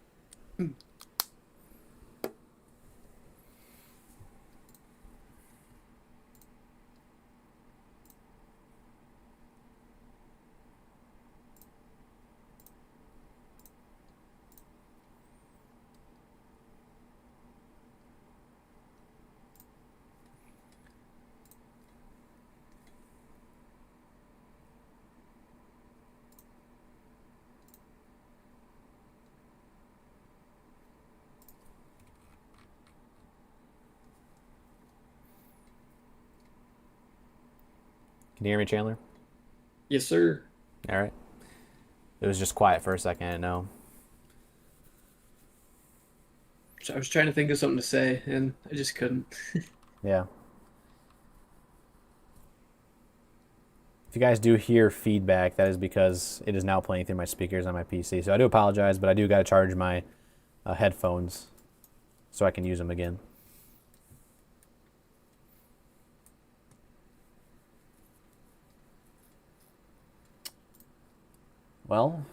Can you hear me, Chandler? Yes, sir. All right. It was just quiet for a second, I know. I was trying to think of something to say, and I just couldn't. Yeah. If you guys do hear feedback, that is because it is now playing through my speakers on my PC. So I do apologize, but I do got to charge my headphones so I can use them again. Well,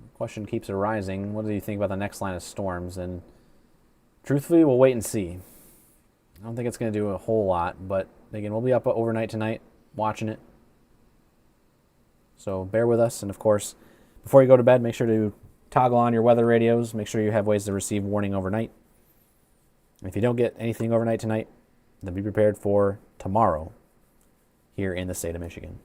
the question keeps arising. What do you think about the next line of storms? And truthfully, we'll wait and see. I don't think it's going to do a whole lot, but again, we'll be up overnight tonight watching it. So bear with us. And of course, before you go to bed, make sure to toggle on your weather radios. Make sure you have ways to receive warning overnight. And if you don't get anything overnight tonight, then be prepared for tomorrow here in the state of Michigan.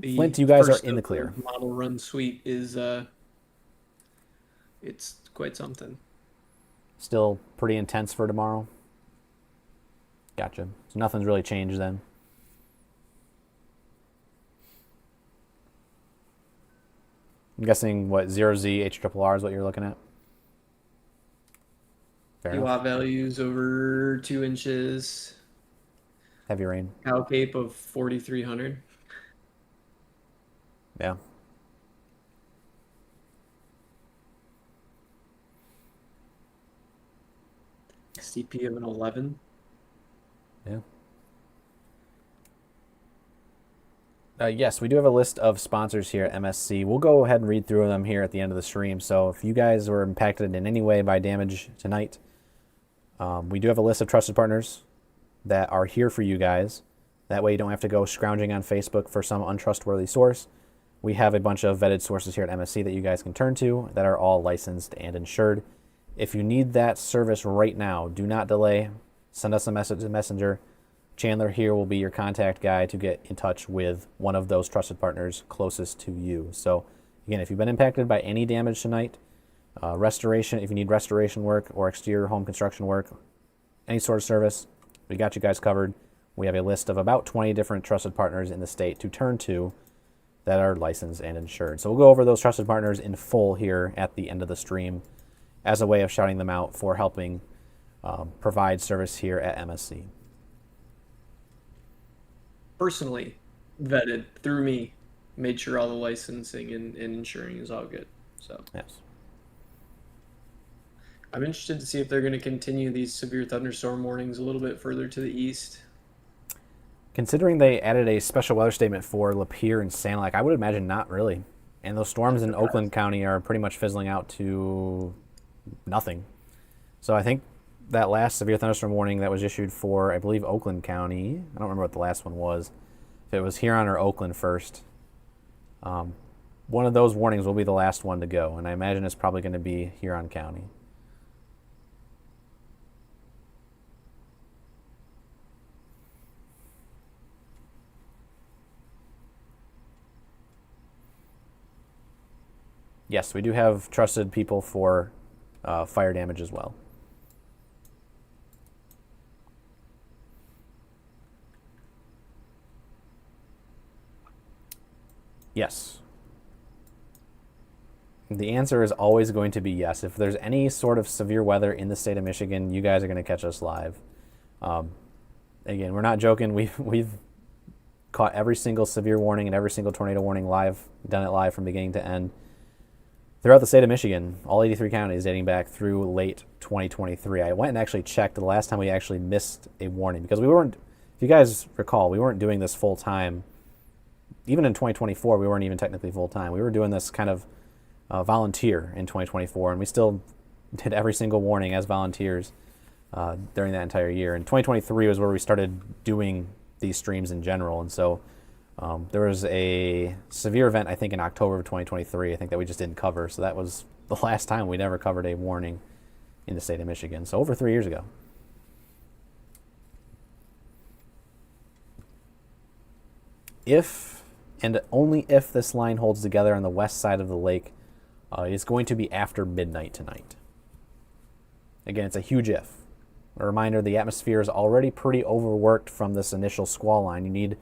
Flint, you guys are in the clear. Model run suite is it's quite something. Still pretty intense for tomorrow. Gotcha. So nothing's really changed then. I'm guessing what 0Z HRRR is what you're looking at. Fair enough. UA values over 2 inches. Heavy rain. Cow Cape of 4,300. Yeah. CP of an 11. Yeah. Yes, we do have a list of sponsors here at MSC. We'll go ahead and read through them here at the end of the stream. So if you guys were impacted in any way by damage tonight, we do have a list of trusted partners that are here for you guys. That way you don't have to go scrounging on Facebook for some untrustworthy source. We have a bunch of vetted sources here at MSC that you guys can turn to that are all licensed and insured. If you need that service right now, do not delay. Send us a message in Messenger. Chandler here will be your contact guy to get in touch with one of those trusted partners closest to you. So again, if you've been impacted by any damage tonight, restoration, if you need restoration work or exterior home construction work, any sort of service, we got you guys covered. We have a list of about 20 different trusted partners in the state to turn to that are licensed and insured. So we'll go over those trusted partners in full here at the end of the stream as a way of shouting them out for helping provide service here at MSC. Personally vetted through me, made sure all the licensing and insuring is all good. So yes. I'm interested to see if they're going to continue these severe thunderstorm warnings a little bit further to the east. Considering they added a special weather statement for Lapeer and Sanilac, I would imagine not really. And those storms in Oakland County are pretty much fizzling out to nothing. So I think that last severe thunderstorm warning that was issued for, I believe, Oakland County, I don't remember what the last one was, if it was Huron or Oakland first, one of those warnings will be the last one to go. And I imagine it's probably going to be Huron County. Yes, we do have trusted people for fire damage as well. Yes. The answer is always going to be yes. If there's any sort of severe weather in the state of Michigan, you guys are going to catch us live. Again, we're not joking. We've caught every single severe warning and every single tornado warning live, done it live from beginning to end. Throughout the state of Michigan, all 83 counties dating back through late 2023. I went and actually checked the last time we actually missed a warning because we weren't, if you guys recall, we weren't doing this full time. Even in 2024, we weren't even technically full time. We were doing this kind of volunteer in 2024, and we still did every single warning as volunteers during that entire year. And 2023 was where we started doing these streams in general, and so there was a severe event, I think, in October of 2023, I think, that we just didn't cover. So that was the last time we never covered a warning in the state of Michigan. So over 3 years ago. If, and only if, this line holds together on the west side of the lake, it's going to be after midnight tonight. Again, it's a huge if. A reminder, the atmosphere is already pretty overworked from this initial squall line. You need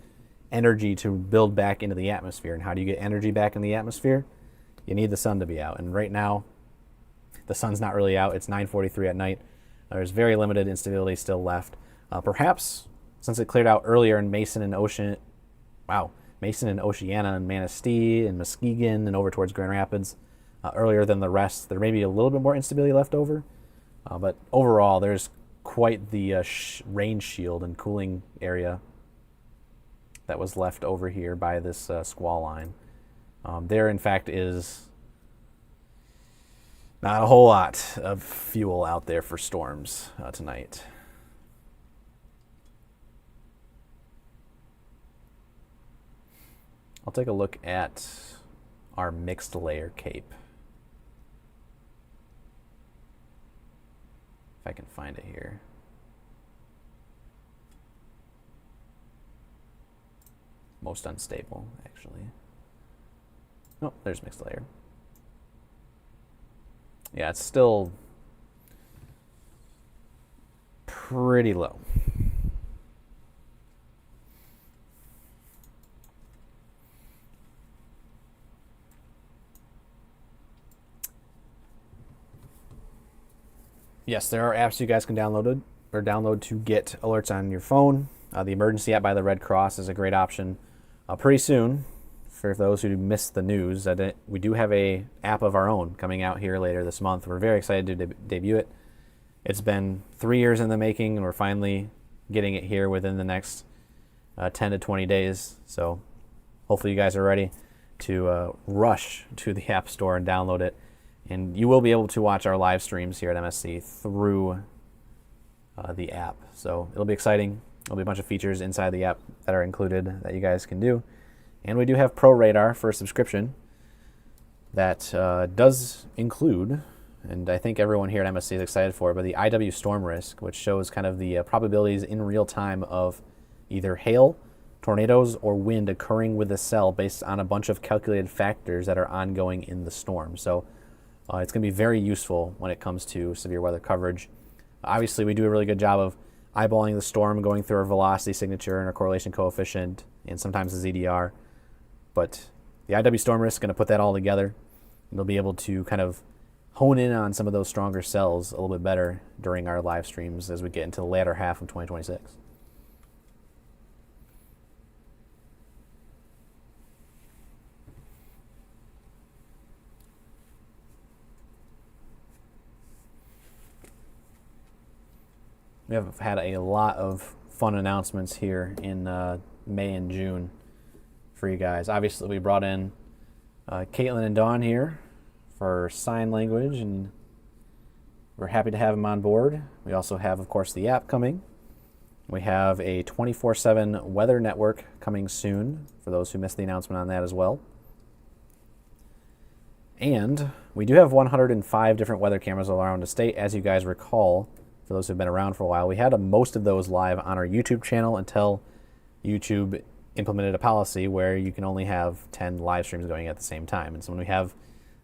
energy to build back into the atmosphere. And how do you get energy back in the atmosphere? You need the sun to be out. And right now, the sun's not really out. It's 9:43 at night. There's very limited instability still left. Perhaps, since it cleared out earlier in Mason and Oceana and Manistee and Muskegon and over towards Grand Rapids, earlier than the rest, there may be a little bit more instability left over. But overall, there's quite the rain shield and cooling area that was left over here by this squall line. There, in fact, is not a whole lot of fuel out there for storms tonight. I'll take a look at our mixed layer cape. If I can find it here. Most unstable, actually. Oh, there's mixed layer. Yeah, it's still pretty low. Yes, there are apps you guys can download to get alerts on your phone. The emergency app by the Red Cross is a great option. Pretty soon, for those who missed the news, we do have a app of our own coming out here later this month. We're very excited to debut it. It's been 3 years in the making, and we're finally getting it here within the next 10 to 20 days. So hopefully you guys are ready to rush to the App Store and download it. And you will be able to watch our live streams here at MSC through the app. So it'll be exciting. There'll be a bunch of features inside the app that are included that you guys can do. And we do have Pro Radar for a subscription that does include, and I think everyone here at MSC is excited for, but the IW Storm Risk, which shows kind of the probabilities in real time of either hail, tornadoes, or wind occurring with a cell based on a bunch of calculated factors that are ongoing in the storm. So it's going to be very useful when it comes to severe weather coverage. Obviously, we do a really good job of eyeballing the storm, going through our velocity signature and our correlation coefficient, and sometimes the ZDR. But the IW Storm Risk is going to put that all together. You'll be able to kind of hone in on some of those stronger cells a little bit better during our live streams as we get into the latter half of 2026. We have had a lot of fun announcements here in May and June for you guys. Obviously, we brought in Caitlin and Dawn here for sign language, and we're happy to have them on board. We also have, of course, the app coming. We have a 24/7 weather network coming soon, for those who missed the announcement on that as well. And we do have 105 different weather cameras all around the state. As you guys recall, for those who've been around for a while, we had most of those live on our YouTube channel until YouTube implemented a policy where you can only have 10 live streams going at the same time. And so when we have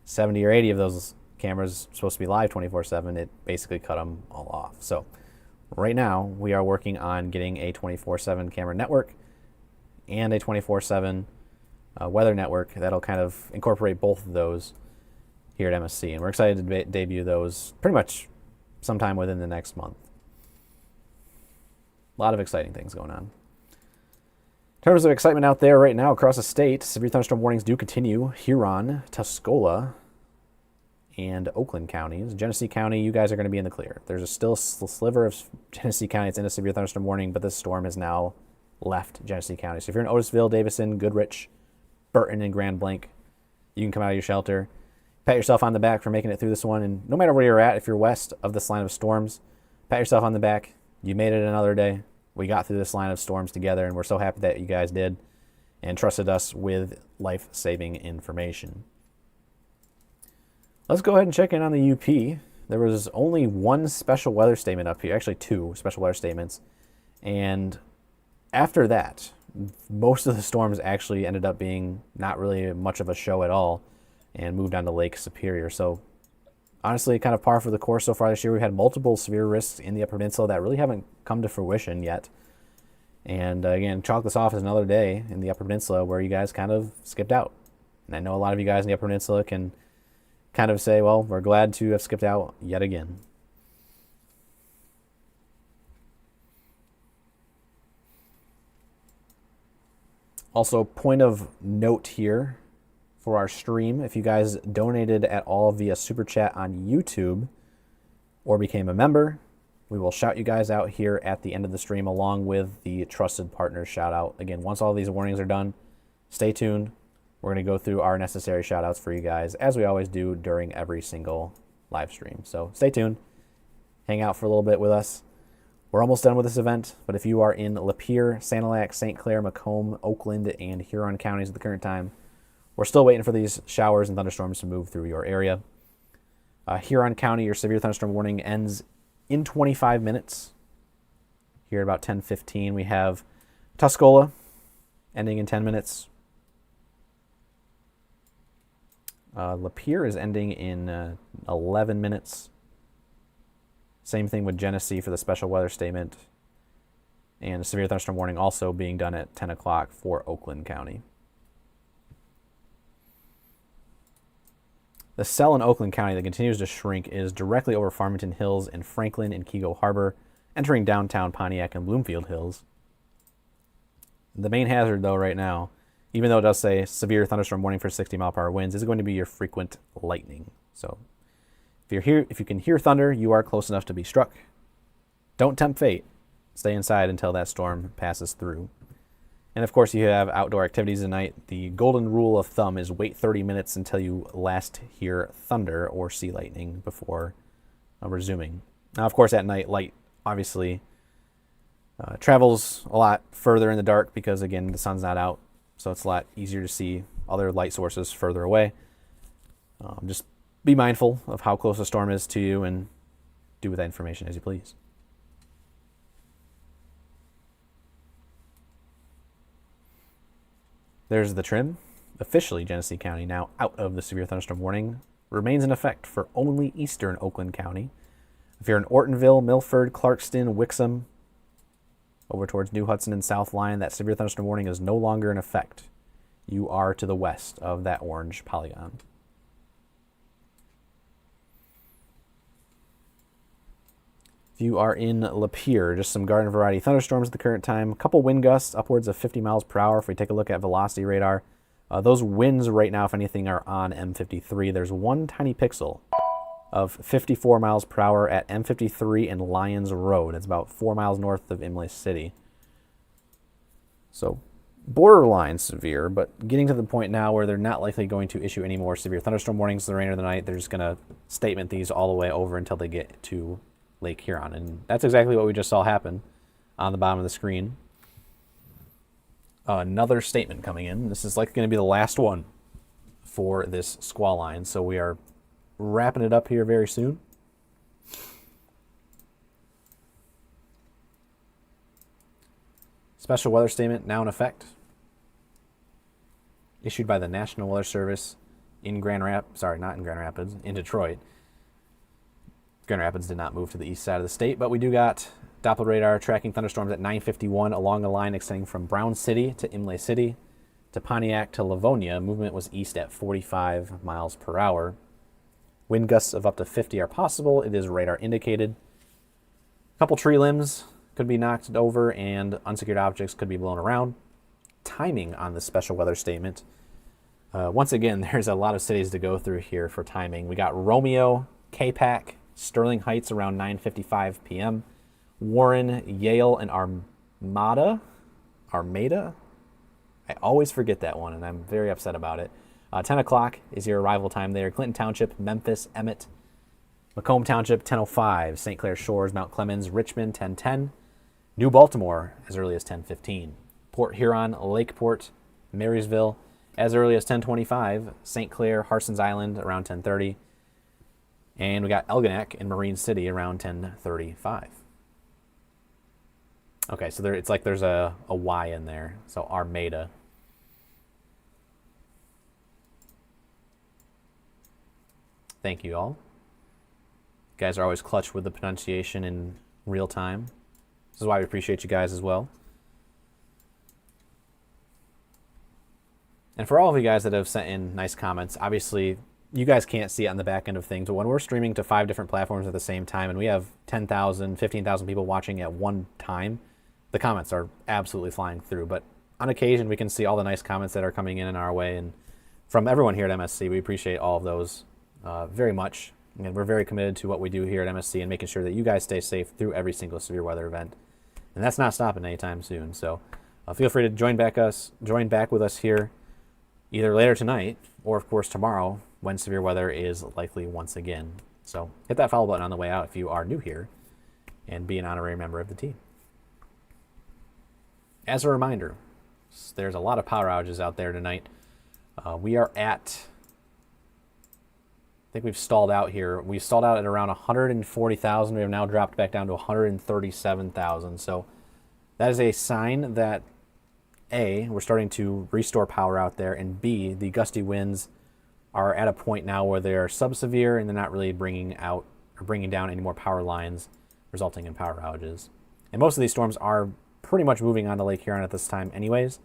70 or 80 of those cameras supposed to be live 24/7, it basically cut them all off. So right now we are working on getting a 24/7 camera network and a 24/7 weather network that'll kind of incorporate both of those here at MSC. And we're excited to debut those pretty much sometime within the next month. A lot of exciting things going on. In terms of excitement out there right now across the state, severe thunderstorm warnings do continue. Huron, Tuscola, and Oakland counties. Genesee County, you guys are going to be in the clear. There's still a sliver of Genesee County that's in a severe thunderstorm warning, but this storm has now left Genesee County. So if you're in Otisville, Davison, Goodrich, Burton, and Grand Blanc, you can come out of your shelter. Pat yourself on the back for making it through this one. And no matter where you're at, if you're west of this line of storms, pat yourself on the back. You made it another day. We got through this line of storms together, and we're so happy that you guys did and trusted us with life-saving information. Let's go ahead and check in on the UP. There was only one special weather statement up here, actually two special weather statements. And after that, most of the storms actually ended up being not really much of a show at all and moved on to Lake Superior. So honestly, kind of par for the course so far this year. We've had multiple severe risks in the Upper Peninsula that really haven't come to fruition yet. And again, chalk this off as another day in the Upper Peninsula where you guys kind of skipped out. And I know a lot of you guys in the Upper Peninsula can kind of say, well, we're glad to have skipped out yet again. Also, point of note here for our stream, if you guys donated at all via Super Chat on YouTube or became a member, we will shout you guys out here at the end of the stream along with the Trusted Partners shout out. Again, once all these warnings are done, stay tuned. We're going to go through our necessary shout outs for you guys, as we always do during every single live stream. So stay tuned. Hang out for a little bit with us. We're almost done with this event, but if you are in Lapeer, Sanilac, St. Clair, Macomb, Oakland, and Huron counties at the current time, we're still waiting for these showers and thunderstorms to move through your area. Huron County, your severe thunderstorm warning ends in 25 minutes. Here at about 10:15, we have Tuscola ending in 10 minutes. Lapeer is ending in 11 minutes. Same thing with Genesee for the special weather statement. And a severe thunderstorm warning also being done at 10 o'clock for Oakland County. The cell in Oakland County that continues to shrink is directly over Farmington Hills in Franklin and Keego Harbor, entering downtown Pontiac and Bloomfield Hills. The main hazard, though, right now, even though it does say severe thunderstorm warning for 60-mile-per-hour winds, is going to be your frequent lightning. So if you can hear thunder, you are close enough to be struck. Don't tempt fate. Stay inside until that storm passes through. And of course, you have outdoor activities tonight. The golden rule of thumb is wait 30 minutes until you last hear thunder or see lightning before resuming. Now, of course, at night, light obviously travels a lot further in the dark because, again, the sun's not out. So it's a lot easier to see other light sources further away. Just be mindful of how close the storm is to you and do with that information as you please. There's the trim. Officially, Genesee County now out of the severe thunderstorm warning. Remains in effect for only eastern Oakland County. If you're in Ortonville, Milford, Clarkston, Wixom, over towards New Hudson and South Lyon, that severe thunderstorm warning is no longer in effect. You are to the west of that orange polygon. If you are in Lapeer, just some garden variety thunderstorms at the current time. A couple wind gusts, upwards of 50 miles per hour. If we take a look at velocity radar, those winds right now, if anything, are on M53. There's one tiny pixel of 54 miles per hour at M53 and Lyons Road. It's about 4 miles north of Imlay City. So borderline severe, but getting to the point now where they're not likely going to issue any more severe thunderstorm warnings the remainder of the night. They're just going to statement these all the way over until they get to Lake Huron. And that's exactly what we just saw happen on the bottom of the screen. Another statement coming in. This is likely going to be the last one for this squall line. So we are wrapping it up here very soon. Special weather statement now in effect. Issued by the National Weather Service in in Detroit. Grand Rapids did not move to the east side of the state, but we do got Doppler radar tracking thunderstorms at 9:51 along the line extending from Brown City to Imlay City to Pontiac to Livonia. Movement was east at 45 miles per hour. Wind gusts of up to 50 are possible. It is radar indicated. A couple tree limbs could be knocked over and unsecured objects could be blown around. Timing on the special weather statement. Once again, there's a lot of cities to go through here for timing. We got Romeo, K-Pac, Sterling Heights around 9:55 p.m. Warren, Yale, and Armada. I always forget that one, and I'm very upset about it. 10 o'clock is your arrival time there. Clinton Township, Memphis, Emmett, Macomb Township, 10:05. St. Clair Shores, Mount Clemens, Richmond, 10:10. New Baltimore, as early as 10:15. Port Huron, Lakeport, Marysville, as early as 10:25. St. Clair, Harson's Island, around 10:30. And we got Elginak in Marine City around 10:35. Okay, so it's like there's a Y in there. So Armada. Thank you all. You guys are always clutch with the pronunciation in real time. This is why we appreciate you guys as well. And for all of you guys that have sent in nice comments, obviously you guys can't see it on the back end of things, but when we're streaming to 5 different platforms at the same time and we have 10,000, 15,000 people watching at one time, the comments are absolutely flying through. But on occasion, we can see all the nice comments that are coming in our way. And from everyone here at MSC, we appreciate all of those very much. And we're very committed to what we do here at MSC and making sure that you guys stay safe through every single severe weather event. And that's not stopping anytime soon. So feel free to join back with us here either later tonight or, of course, tomorrow when severe weather is likely once again. So hit that follow button on the way out if you are new here and be an honorary member of the team. As a reminder, there's a lot of power outages out there tonight. We are at, I think we've stalled out here. We stalled out at around 140,000. We have now dropped back down to 137,000. So that is a sign that A, we're starting to restore power out there, and B, the gusty winds are at a point now where they are sub-severe and they're not really bringing down any more power lines, resulting in power outages. And most of these storms are pretty much moving on to Lake Huron at this time anyways.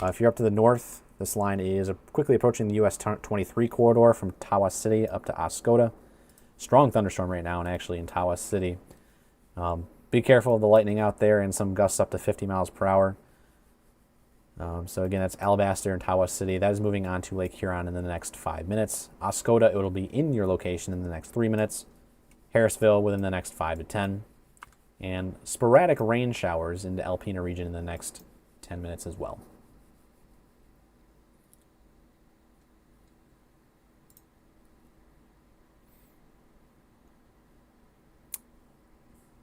If you're up to the north, this line is quickly approaching the US 23 corridor from Tawas City up to Oscoda. Strong thunderstorm right now, and actually in Tawas City. Be careful of the lightning out there and some gusts up to 50 miles per hour. So again, that's Alabaster and Tawas City. That is moving on to Lake Huron in the next 5 minutes. Oscoda, it will be in your location in the next 3 minutes. Harrisville within the next 5 to 10. And sporadic rain showers into Alpena region in the next 10 minutes as well.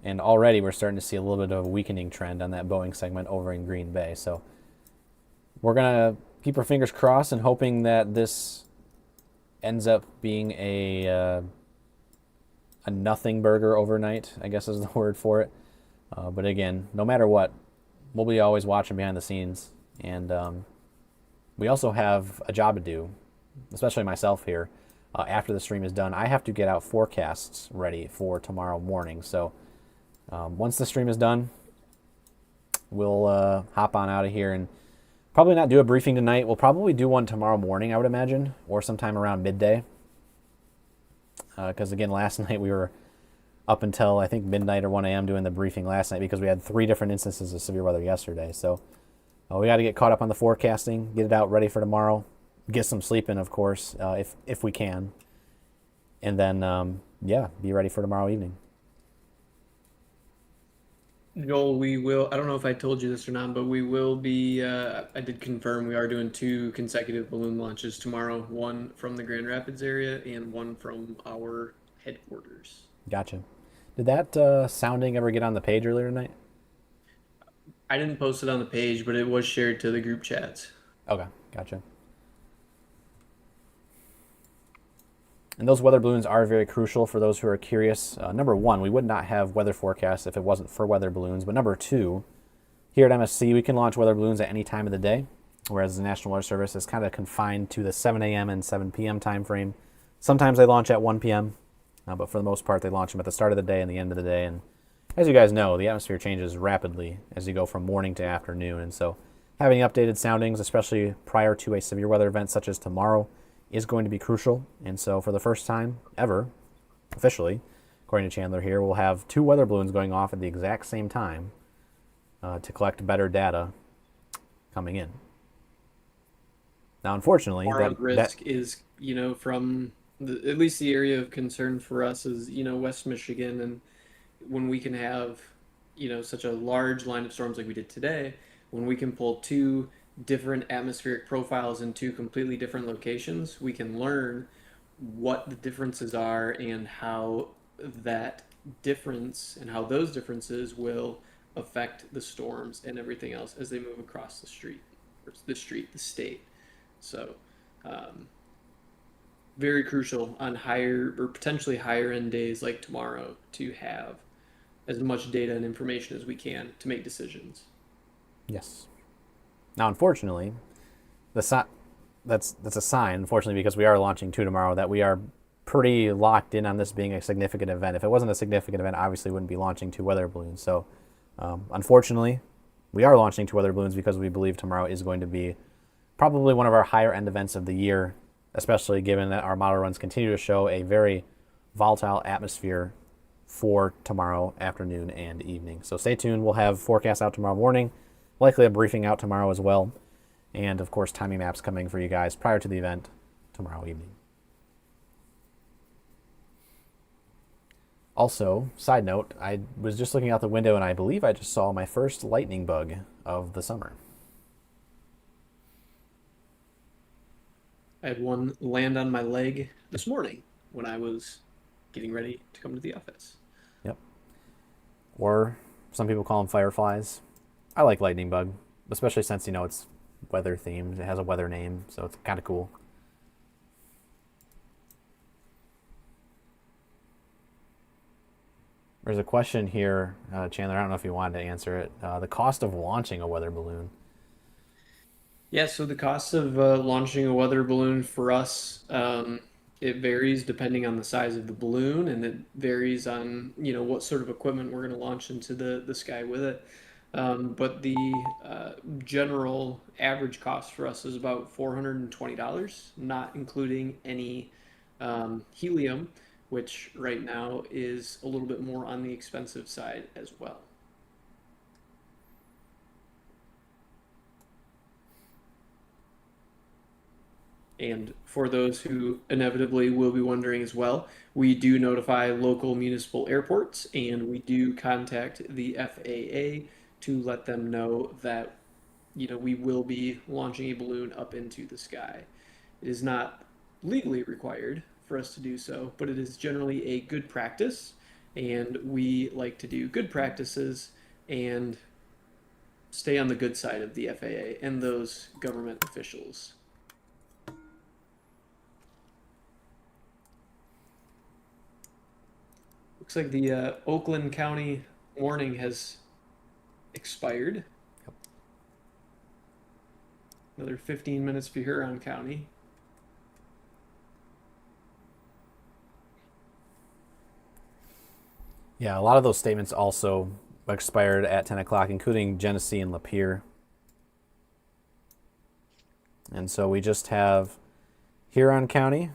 And already we're starting to see a little bit of a weakening trend on that Boeing segment over in Green Bay. So we're going to keep our fingers crossed and hoping that this ends up being a nothing burger overnight, I guess is the word for it. But again, no matter what, we'll be always watching behind the scenes. And we also have a job to do, especially myself here. After the stream is done, I have to get out forecasts ready for tomorrow morning. So once the stream is done, we'll hop on out of here and probably not do a briefing tonight. We'll probably do one tomorrow morning, I would imagine, or sometime around midday. Because again, last night we were up until I think midnight or 1 a.m. doing the briefing last night because we had 3 different instances of severe weather yesterday. So we got to get caught up on the forecasting, get it out ready for tomorrow, get some sleep in, of course, if we can. And then yeah, be ready for tomorrow evening. Joel, we will. I don't know if I told you this or not, but we will be. I did confirm we are doing 2 consecutive balloon launches tomorrow. One from the Grand Rapids area and one from our headquarters. Gotcha. Did that sounding ever get on the page earlier tonight? I didn't post it on the page, but it was shared to the group chats. Okay, gotcha. And those weather balloons are very crucial for those who are curious. Number one, we would not have weather forecasts if it wasn't for weather balloons. But number two, here at MSC, we can launch weather balloons at any time of the day, whereas the National Weather Service is kind of confined to the 7 a.m. and 7 p.m. time frame. Sometimes they launch at 1 p.m., but for the most part, they launch them at the start of the day and the end of the day. And as you guys know, the atmosphere changes rapidly as you go from morning to afternoon. And so having updated soundings, especially prior to a severe weather event such as tomorrow, is going to be crucial. And so for the first time ever, officially, according to Chandler here, we'll have 2 weather balloons going off at the exact same time to collect better data coming in. Now, unfortunately, Our risk is, from at least the area of concern for us is, West Michigan. And when we can have, such a large line of storms like we did today, when we can pull 2 different atmospheric profiles in 2 completely different locations, we can learn what the differences are and how that difference and how those differences will affect the storms and everything else as they move across the state. So, very crucial on higher or potentially higher end days like tomorrow to have as much data and information as we can to make decisions. Yes. Now, unfortunately, that's a sign, unfortunately, because we are launching 2 tomorrow, that we are pretty locked in on this being a significant event. If it wasn't a significant event, obviously we wouldn't be launching 2 weather balloons. So, unfortunately, we are launching 2 weather balloons because we believe tomorrow is going to be probably one of our higher end events of the year, especially given that our model runs continue to show a very volatile atmosphere for tomorrow afternoon and evening. So stay tuned. We'll have forecasts out tomorrow morning. Likely a briefing out tomorrow as well. And, of course, timing maps coming for you guys prior to the event tomorrow evening. Also, side note, I was just looking out the window and I believe I just saw my first lightning bug of the summer. I had one land on my leg this morning when I was getting ready to come to the office. Yep. Or some people call them fireflies. I like lightning bug, especially since, it's weather themed. It has a weather name, so it's kind of cool. There's a question here, Chandler, I don't know if you wanted to answer it. The cost of launching a weather balloon. Yeah, so the cost of launching a weather balloon for us, it varies depending on the size of the balloon, and it varies on, what sort of equipment we're going to launch into the sky with it. But the general average cost for us is about $420, not including any helium, which right now is a little bit more on the expensive side as well. And for those who inevitably will be wondering as well, we do notify local municipal airports and we do contact the FAA to let them know that, we will be launching a balloon up into the sky. It is not legally required for us to do so, but it is generally a good practice, and we like to do good practices and stay on the good side of the FAA and those government officials. Looks like the Oakland County warning has expired. Yep. Another 15 minutes for Huron County. Yeah, a lot of those statements also expired at 10 o'clock, including Genesee and Lapeer. And so we just have Huron County,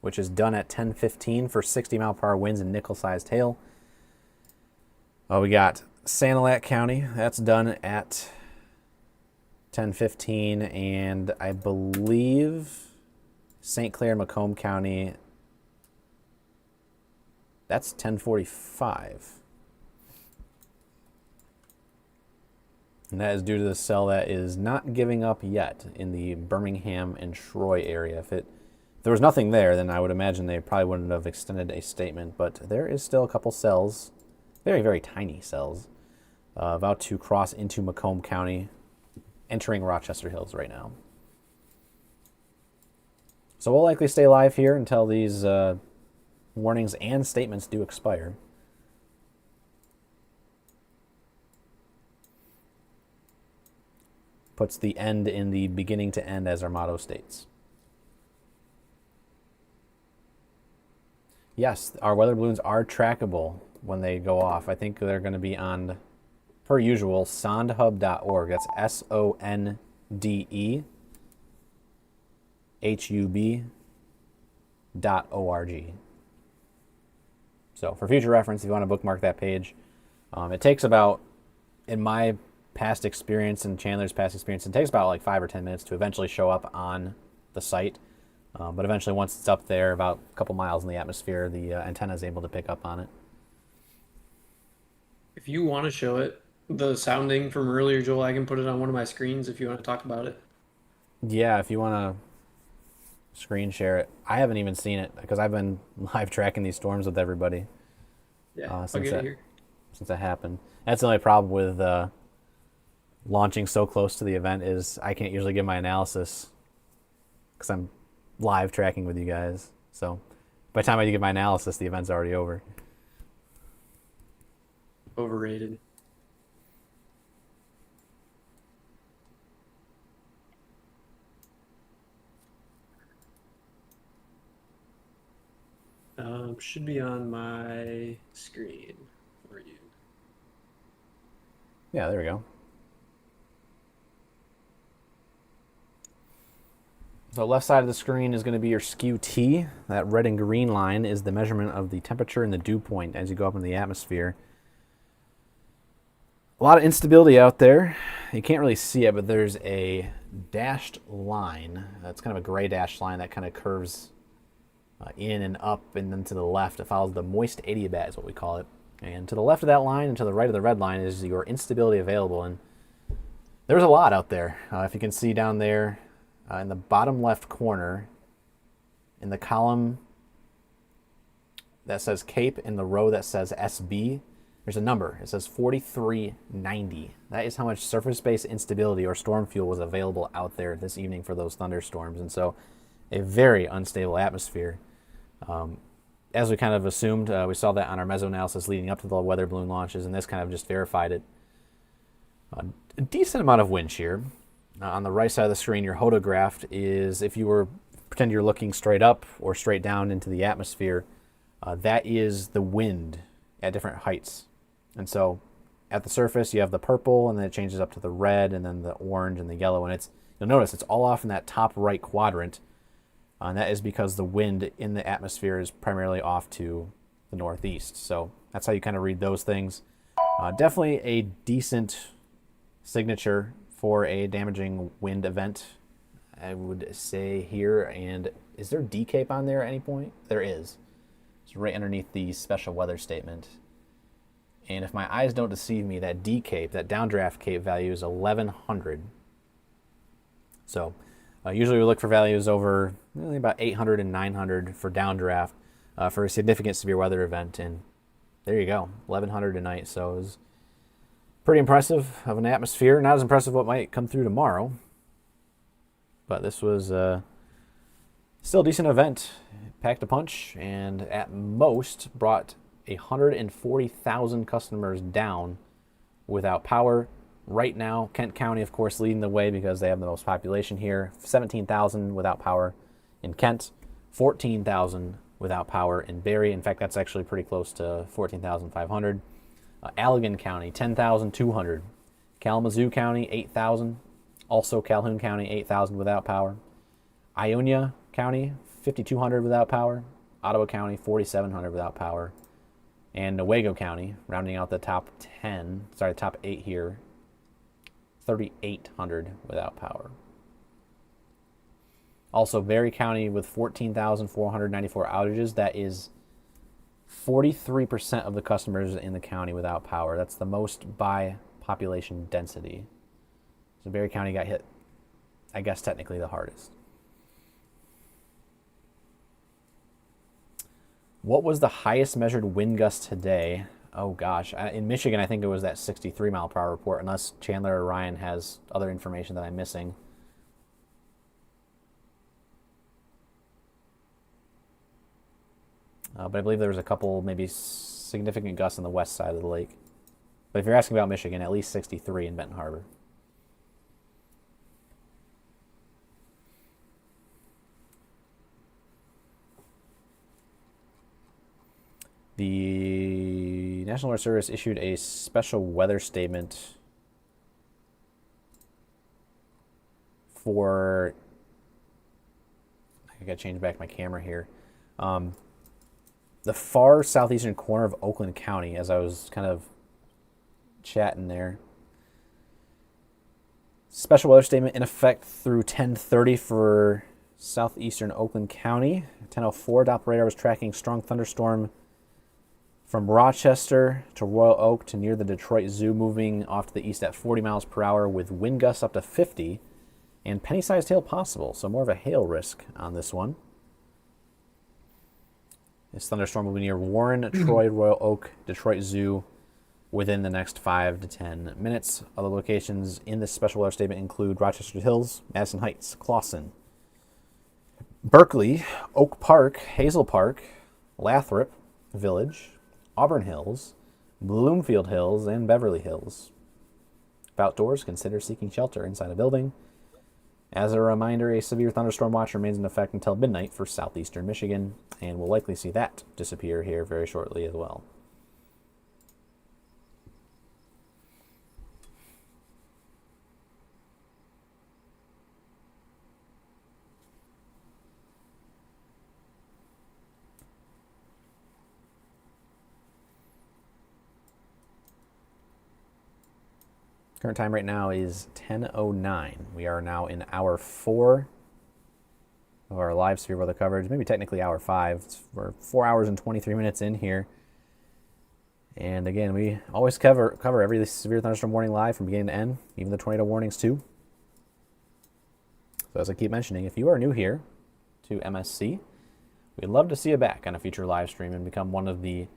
which is done at 10:15 for 60-mile-per-hour winds and nickel-sized hail. We got Sanilac County, that's done at 10:15, and I believe St. Clair and Macomb County That's 1045. And that is due to the cell that is not giving up yet in the Birmingham and Troy area. If there was nothing there, then I would imagine they probably wouldn't have extended a statement. But there is still a couple cells, very, very tiny cells, about to cross into Macomb County, entering Rochester Hills right now. So we'll likely stay live here until these warnings and statements do expire. Puts the end in the beginning to end, as our motto states. Yes, our weather balloons are trackable when they go off. I think they're going to be on, per usual, sondhub.org. That's SONDEHUB.org. So for future reference, if you want to bookmark that page, it takes about, in my past experience and Chandler's past experience, it takes about like 5 or 10 minutes to eventually show up on the site. But eventually, once it's up there, about a couple miles in the atmosphere, the antenna is able to pick up on it. If you want to show it, the sounding from earlier, Joel, I can put it on one of my screens if you want to talk about it. Yeah, if you want to screen share it. I haven't even seen it because I've been live tracking these storms with everybody. Yeah, I'll since get that, it here. Since that happened. That's the only problem with launching so close to the event is I can't usually give my analysis because I'm live tracking with you guys. So by the time I give my analysis, the event's already over. Overrated. Should be on my screen for you. Yeah, there we go. So left side of the screen is going to be your skew T. That red and green line is the measurement of the temperature and the dew point as you go up into the atmosphere. A lot of instability out there. You can't really see it, but there's a dashed line. It's kind of a gray dashed line that kind of curves in and up and then to the left. It follows the moist adiabat is what we call it. And to the left of that line and to the right of the red line is your instability available. And there's a lot out there. If you can see down there in the bottom left corner, in the column that says Cape, in the row that says SB, there's a number. It says 4390. That is how much surface-based instability or storm fuel was available out there this evening for those thunderstorms. And so a very unstable atmosphere. As we kind of assumed, we saw that on our meso-analysis leading up to the weather balloon launches, and this kind of just verified it. A decent amount of wind shear. On the right side of the screen, your hodograph is, if you were, pretend you're looking straight up or straight down into the atmosphere, that is the wind at different heights. And so at the surface, you have the purple, and then it changes up to the red, and then the orange and the yellow. And you'll notice it's all off in that top right quadrant. And that is because the wind in the atmosphere is primarily off to the northeast. So that's how you kind of read those things. Definitely a decent signature for a damaging wind event, I would say here. And is there D-Cape on there at any point? There is. It's right underneath the special weather statement. And if my eyes don't deceive me, that D-Cape, that downdraft Cape value is 1100. So usually we look for values over really about 800 and 900 for downdraft for a significant severe weather event. And there you go, 1100 tonight. So it was pretty impressive of an atmosphere. Not as impressive what might come through tomorrow. But this was still a decent event. Packed a punch, and at most brought 140,000 customers down without power. Right now, Kent County, of course, leading the way because they have the most population here. 17,000 without power in Kent, 14,000 without power in Barry. In fact, that's actually pretty close to 14,500. Allegan County, 10,200. Kalamazoo County, 8,000. Also Calhoun County, 8,000 without power. Ionia County, 5,200 without power. Ottawa County, 4,700 without power. And Newaygo County, rounding out the top 8 here, 3,800 without power. Also, Barry County with 14,494 outages. That is 43% of the customers in the county without power. That's the most by population density. So Barry County got hit, I guess, technically the hardest. What was the highest measured wind gust today? Oh gosh, in Michigan, I think it was that 63 mile per hour report, unless Chandler or Ryan has other information that I'm missing. But I believe there was a couple maybe significant gusts on the west side of the lake. But if you're asking about Michigan, at least 63 in Benton Harbor. The National Weather Service issued a special weather statement for... I gotta change back my camera here. The far southeastern corner of Oakland County, as I was kind of chatting there. Special weather statement in effect through 10:30 for southeastern Oakland County. 10:04, Doppler radar was tracking strong thunderstorm from Rochester to Royal Oak to near the Detroit Zoo, moving off to the east at 40 miles per hour with wind gusts up to 50 and penny-sized hail possible, so more of a hail risk on this one. This thunderstorm will be near Warren, Troy, Royal Oak, Detroit Zoo within the next 5 to 10 minutes. Other locations in this special weather statement include Rochester Hills, Madison Heights, Clawson, Berkeley, Oak Park, Hazel Park, Lathrop Village, Auburn Hills, Bloomfield Hills, and Beverly Hills. If outdoors, consider seeking shelter inside a building. As a reminder, a severe thunderstorm watch remains in effect until midnight for southeastern Michigan, and we'll likely see that disappear here very shortly as well. Current time right now is 10:09. We are now in hour 4 of our live severe weather coverage, maybe technically hour 5. We're 4 hours and 23 minutes in here. And again, we always cover every severe thunderstorm warning live from beginning to end, even the tornado warnings too. So as I keep mentioning, if you are new here to MSC, we'd love to see you back on a future live stream and become one of the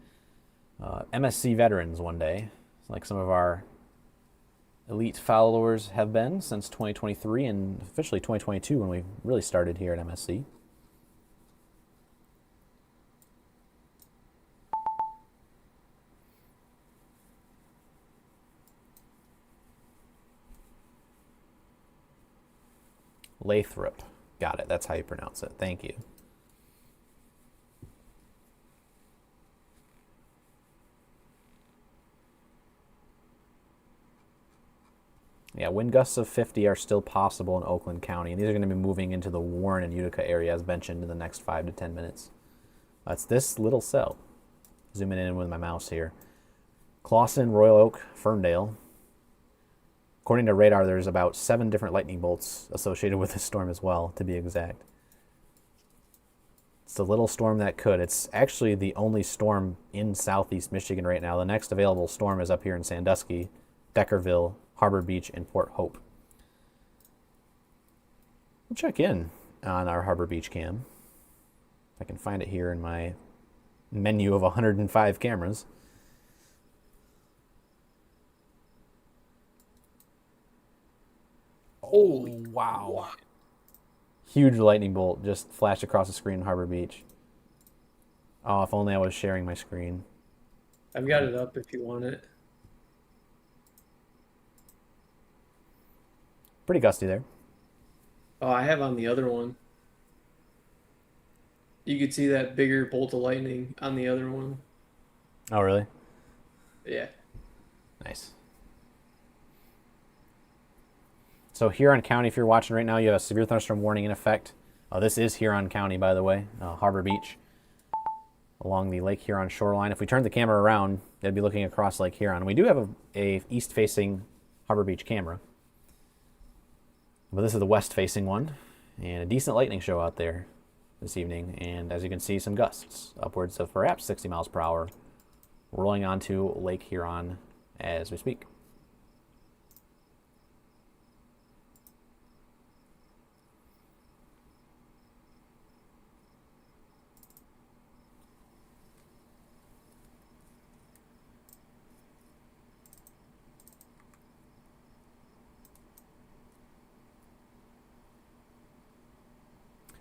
MSC veterans one day, like some of our elite followers have been since 2023 and officially 2022 when we really started here at MSC. Lathrop. Got it. That's how you pronounce it. Thank you. Yeah, wind gusts of 50 are still possible in Oakland County, and these are going to be moving into the Warren and Utica area, as mentioned, in the next 5 to 10 minutes. That's this little cell. Zooming in with my mouse here. Clawson, Royal Oak, Ferndale. According to radar, there's about 7 different lightning bolts associated with this storm as well, to be exact. It's a little storm that could. It's actually the only storm in southeast Michigan right now. The next available storm is up here in Sandusky, Deckerville, Harbor Beach, and Port Hope. We'll check in on our Harbor Beach cam. If I can find it here in my menu of 105 cameras. Holy wow. Huge lightning bolt just flashed across the screen in Harbor Beach. Oh, if only I was sharing my screen. I've got it up if you want it. Pretty gusty there. Oh, I have on the other one. You could see that bigger bolt of lightning on the other one. Oh, really? Yeah. Nice. So Huron County, if you're watching right now, you have a severe thunderstorm warning in effect. This is Huron County, by the way, Harbor Beach, along the Lake Huron shoreline. If we turn the camera around, they'd be looking across Lake Huron. We do have a east-facing Harbor Beach camera. But this is the west-facing one, and a decent lightning show out there. this evening, and as you can see, some gusts, upwards of perhaps 60 miles per hour, rolling onto Lake Huron as we speak.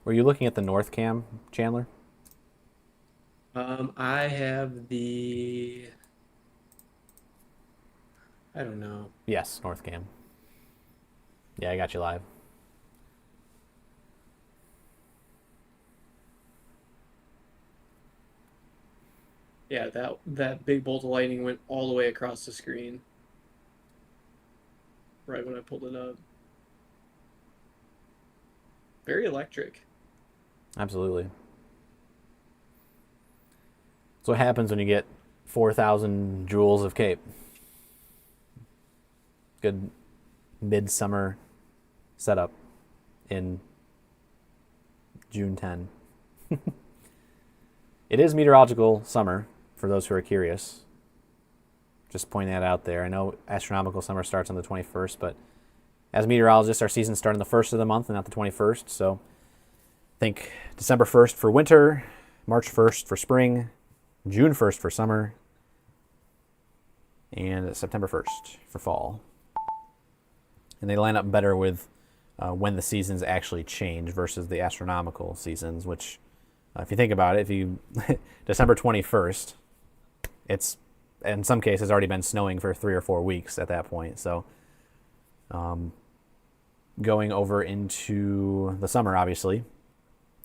Were you looking at the north cam, Chandler? I have I don't know. Yes, north cam. Yeah, I got you live. Yeah, that big bolt of lightning went all the way across the screen. Right when I pulled it up. Very electric. Absolutely. That's what happens when you get 4,000 joules of cape. Good midsummer setup in June 10. It is meteorological summer, for those who are curious. Just pointing that out there. I know astronomical summer starts on the 21st, but as meteorologists, our seasons start on the 1st of the month and not the 21st. So think December 1st for winter, March 1st for spring, June 1st for summer, and September 1st for fall. And they line up better with when the seasons actually change versus the astronomical seasons, which, if you think about it, if you December 21st, it's in some cases already been snowing for 3 or 4 weeks at that point. So going over into the summer, obviously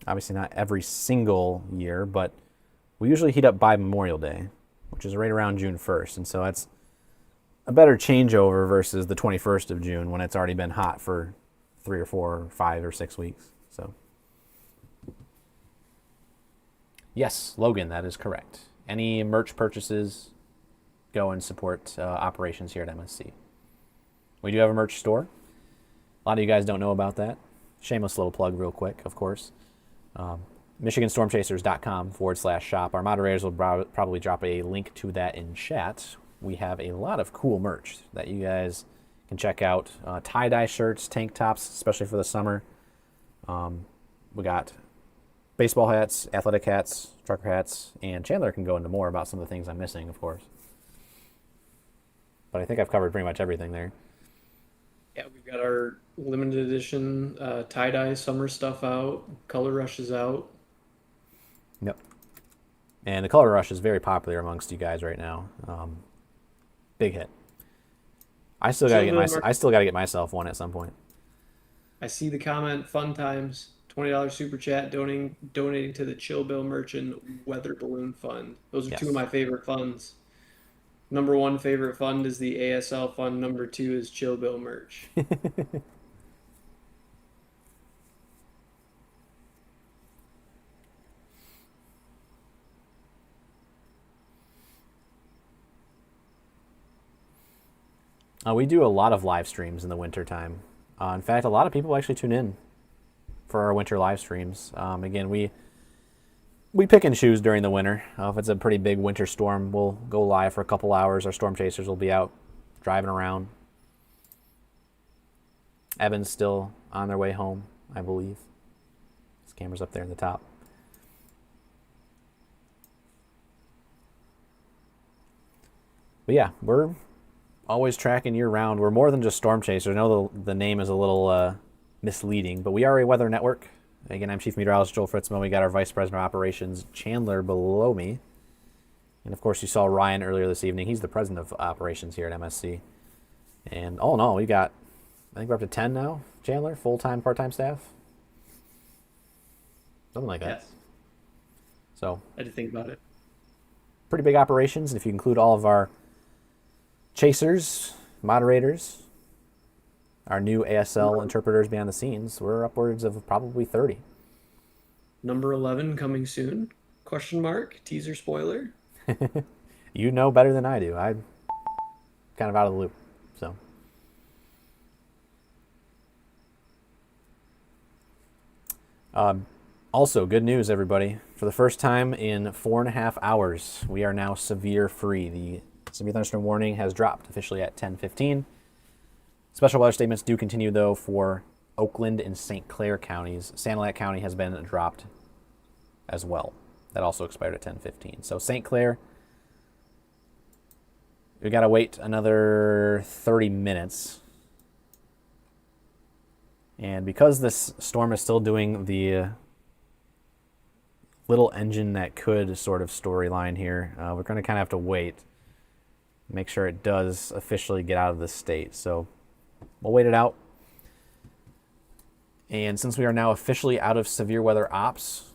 not every single year, but we usually heat up by Memorial Day, which is right around June 1st. And so that's a better changeover versus the 21st of June when it's already been hot for 3 or 4 or 5 or 6 weeks. So yes, Logan, that is correct. Any merch purchases, go and support operations here at MSC. We do have a merch store. A lot of you guys don't know about that. Shameless little plug real quick, of course. MichiganStormChasers.com/shop. Our moderators will probably drop a link to that in chat. We have a lot of cool merch that you guys can check out. Tie-dye shirts, tank tops, especially for the summer. We got baseball hats, athletic hats, trucker hats, and Chandler can go into more about some of the things I'm missing, of course. But I think I've covered pretty much everything there. Yeah, we've got our limited edition tie-dye summer stuff out. Color Rush is out. Yep. And the Color Rush is very popular amongst you guys right now. Big hit. I still gotta get myself one at some point. I see the comment. Fun times. $20 super chat donating to the Chill Bill Merchant Weather Balloon Fund. Those are two of my favorite funds. Number 1 favorite fund is the ASL fund. Number 2 is Chill Bill merch. We do a lot of live streams in the wintertime. In fact, a lot of people actually tune in for our winter live streams. Again, we pick and choose during the winter. If it's a pretty big winter storm, we'll go live for a couple hours. Our storm chasers will be out driving around. Evan's still on their way home, I believe. His camera's up there in the top. But yeah, we're always tracking year round. We're more than just storm chasers. I know the name is a little misleading, but we are a weather network. Again, I'm Chief Meteorologist Joel Fritzman. We got our Vice President of Operations, Chandler, below me. And of course, you saw Ryan earlier this evening. He's the President of Operations here at MSC. And all in all, we got, I think we're up to 10 now, Chandler, full-time, part-time staff. Something like that. Yes. So I had to think about it. Pretty big operations. And if you include all of our chasers, moderators, our new ASL interpreters behind the scenes, we're upwards of probably 30. Number 11 coming soon? Question mark? Teaser spoiler? You know better than I do. I'm kind of out of the loop. So Also, good news, everybody. For the first time in 4.5 hours, we are now severe free. The severe thunderstorm warning has dropped officially at 10:15. Special weather statements do continue, though, for Oakland and St. Clair counties. Sanilac County has been dropped as well. That also expired at 10:15. So St. Clair, we got to wait another 30 minutes. And because this storm is still doing the little engine that could sort of storyline here, we're going to kind of have to wait, make sure it does officially get out of the state. So we'll wait it out. And since we are now officially out of severe weather ops,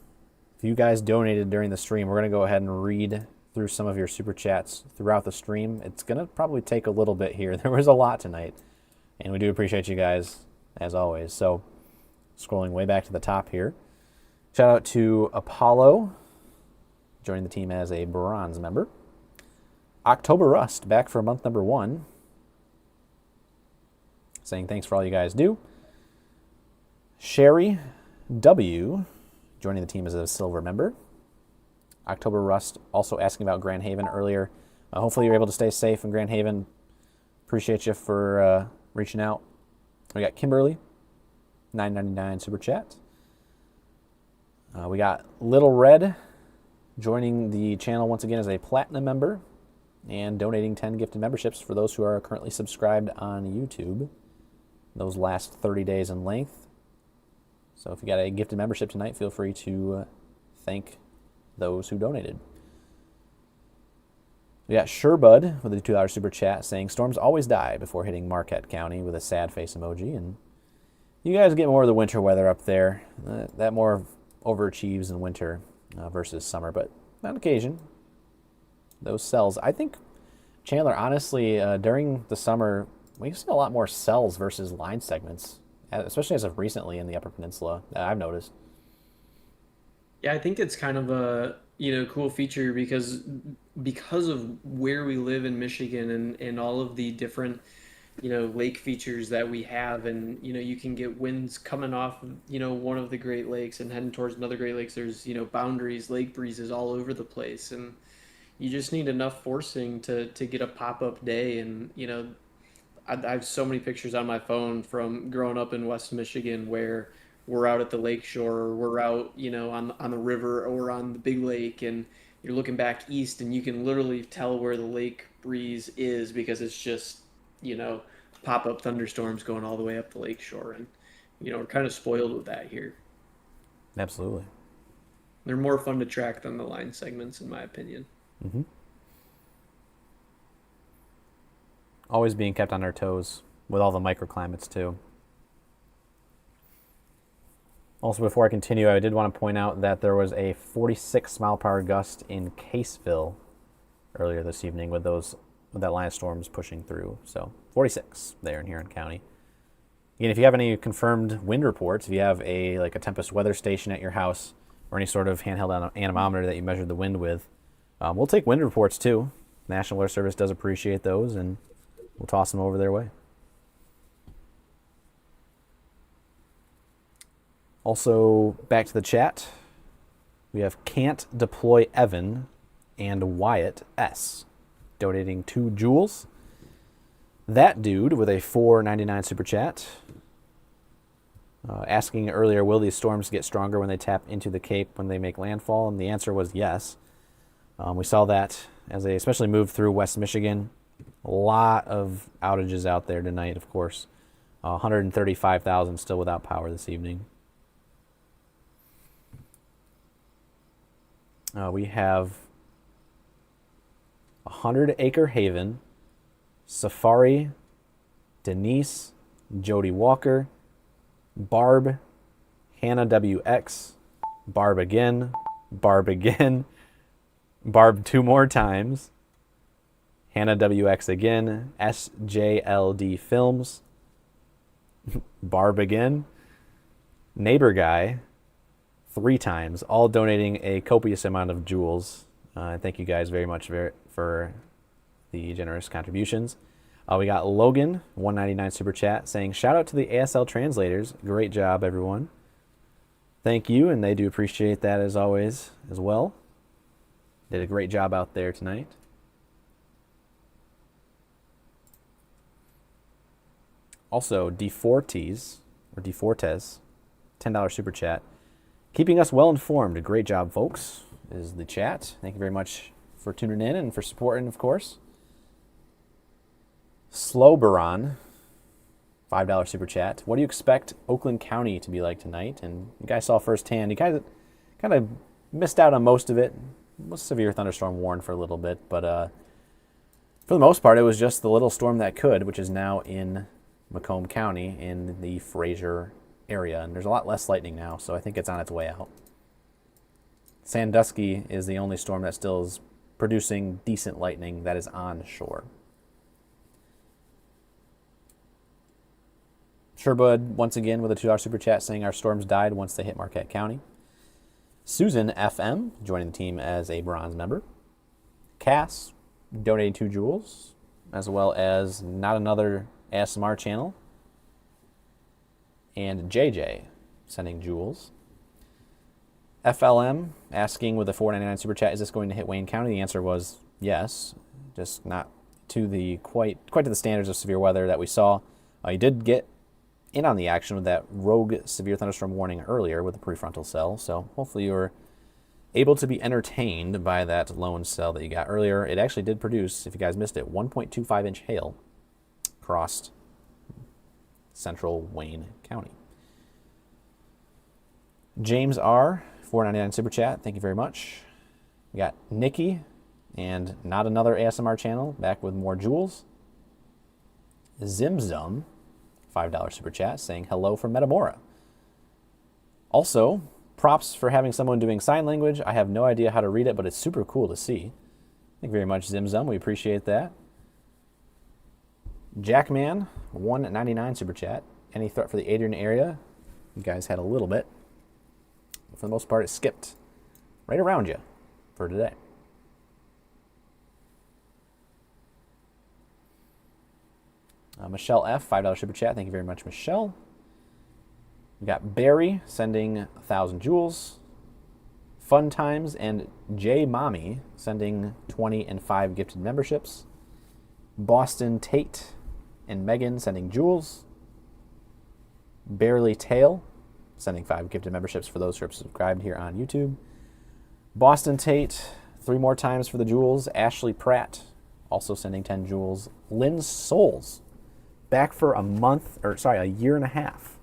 if you guys donated during the stream, we're going to go ahead and read through some of your super chats throughout the stream. It's going to probably take a little bit here. There was a lot tonight, and we do appreciate you guys as always. So scrolling way back to the top here. Shout out to Apollo, joining the team as a bronze member. October Rust, back for month number 1. Saying thanks for all you guys do. Sherry W, joining the team as a silver member. October Rust also asking about Grand Haven earlier. Hopefully you're able to stay safe in Grand Haven. Appreciate you for reaching out. We got Kimberly, $9.99 super chat. We got Little Red joining the channel once again as a platinum member and donating 10 gifted memberships for those who are currently subscribed on YouTube. Those last 30 days in length. So if you got a gifted membership tonight, feel free to thank those who donated. We got Sherbud with a $2 super chat saying, storms always die before hitting Marquette County, with a sad face emoji. And you guys get more of the winter weather up there. That more overachieves in winter versus summer, but on occasion, those cells. I think, Chandler, honestly, during the summer, we've seen a lot more cells versus line segments, especially as of recently in the Upper Peninsula, that I've noticed. Yeah, I think it's kind of a cool feature because of where we live in Michigan and all of the different lake features that we have, and you can get winds coming off one of the Great Lakes and heading towards another Great Lakes. There's boundaries, lake breezes all over the place, and you just need enough forcing to get a pop-up day. And I have so many pictures on my phone from growing up in West Michigan where we're out at the lake shore, or we're out on the river or on the big lake, and you're looking back east and you can literally tell where the lake breeze is because it's just pop-up thunderstorms going all the way up the lake shore. And we're kind of spoiled with that here. Absolutely. They're more fun to track than the line segments, in my opinion. Mm-hmm. Always being kept on our toes with all the microclimates too. Also, before I continue, I did want to point out that there was a 46 mile per hour gust in Caseville earlier this evening with that line of storms pushing through. So 46 there in Huron County. Again, if you have any confirmed wind reports, if you have a Tempest weather station at your house or any sort of handheld anemometer that you measured the wind with, we'll take wind reports too. National Weather Service does appreciate those, and we'll toss them over their way. Also, back to the chat, we have Can't Deploy Evan and Wyatt S. donating 2 joules. That dude with a $4.99 super chat. Asking earlier, will these storms get stronger when they tap into the Cape when they make landfall? And the answer was yes. We saw that as they especially moved through West Michigan. A lot of outages out there tonight, of course. 135,000 still without power this evening. We have 100 Acre Haven, Safari, Denise, Jody Walker, Barb, Hannah WX, Barb again, Barb 2 more times, Hannah WX again, SJLD Films, Barb again, Neighbor Guy 3 times, all donating a copious amount of joules. Thank you guys very much for the generous contributions. We got Logan, $1.99 super chat, saying, shout out to the ASL translators. Great job, everyone. Thank you, and they do appreciate that as always as well. Did a great job out there tonight. Also, DeFortes, $10 super chat. Keeping us well informed. Great job, folks, is the chat. Thank you very much for tuning in and for supporting, of course. Slowbaron, $5 super chat. What do you expect Oakland County to be like tonight? And you guys saw firsthand, you guys kind of missed out on most of it. It was a severe thunderstorm warned for a little bit, but for the most part, it was just the little storm that could, which is now in Macomb County in the Fraser area. And there's a lot less lightning now, so I think it's on its way out. Sandusky is the only storm that still is producing decent lightning that is on shore. Sherbud, once again, with a $2 super chat saying our storms died once they hit Marquette County. Susan FM, joining the team as a bronze member. Cass, donating 2 jewels, as well as Not Another ASMR channel. And JJ, sending jewels. FLM, asking with a $4.99 super chat, is this going to hit Wayne County? The answer was yes, just not to the quite to the standards of severe weather that we saw. You did get in on the action with that rogue severe thunderstorm warning earlier with the prefrontal cell, so hopefully you were able to be entertained by that lone cell that you got earlier. It actually did produce, if you guys missed it, 1.25-inch hail across central Wayne County. James R., $4.99 super chat, thank you very much. We got Nikki and Not Another ASMR channel back with more jewels. Zimzum, $5 super chat, saying hello from Metamora. Also, props for having someone doing sign language. I have no idea how to read it, but it's super cool to see. Thank you very much, Zimzum. We appreciate that. Jackman, $1.99 super chat. Any threat for the Adrian area? You guys had a little bit. For the most part, it skipped right around you for today. Michelle F., $5 super chat. Thank you very much, Michelle. We got Barry sending 1,000 jewels. Fun Times and J Mommy sending 20 and 5 gifted memberships. Boston Tate and Megan sending jewels. Barely Tail sending 5 gifted memberships for those who are subscribed here on YouTube. Boston Tate, 3 more times for the jewels. Ashley Pratt also sending 10 jewels. Lynn Souls, back for a year and a half,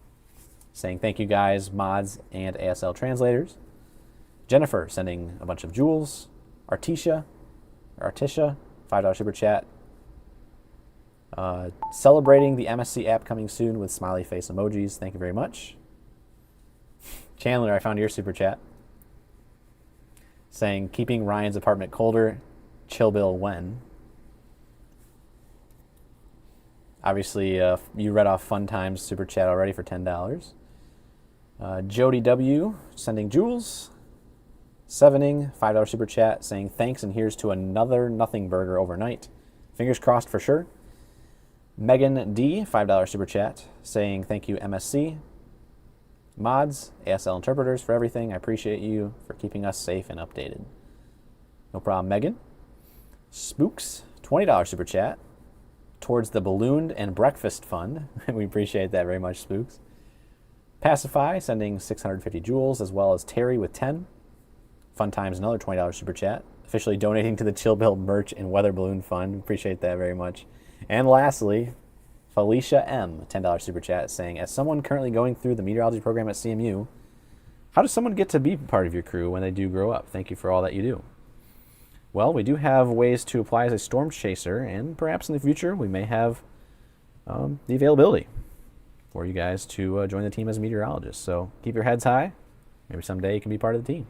saying thank you guys, mods and ASL translators. Jennifer sending a bunch of jewels. Artisha, $5 super chat. Celebrating the MSC app coming soon with smiley face emojis. Thank you very much. Chandler, I found your super chat, saying keeping Ryan's apartment colder. Chill Bill when. Obviously, you read off Fun Times super chat already for $10. Jody W. sending jewels. Sevening, $5 super chat, saying thanks and here's to another nothing burger overnight. Fingers crossed for sure. Megan D., $5 super chat, saying thank you MSC. Mods, ASL interpreters for everything. I appreciate you for keeping us safe and updated. No problem, Megan. Spooks, $20 super chat towards the Ballooned and Breakfast Fund. We appreciate that very much, Spooks. Pacify, sending 650 jewels, as well as Terry with 10. Fun Times, another $20 super chat. Officially donating to the Chill Bill merch and Weather Balloon Fund. Appreciate that very much. And lastly, Felicia M., $10 super chat, saying, as someone currently going through the meteorology program at CMU, how does someone get to be part of your crew when they do grow up? Thank you for all that you do. Well, we do have ways to apply as a storm chaser, and perhaps in the future we may have the availability for you guys to join the team as meteorologists. So keep your heads high. Maybe someday you can be part of the team.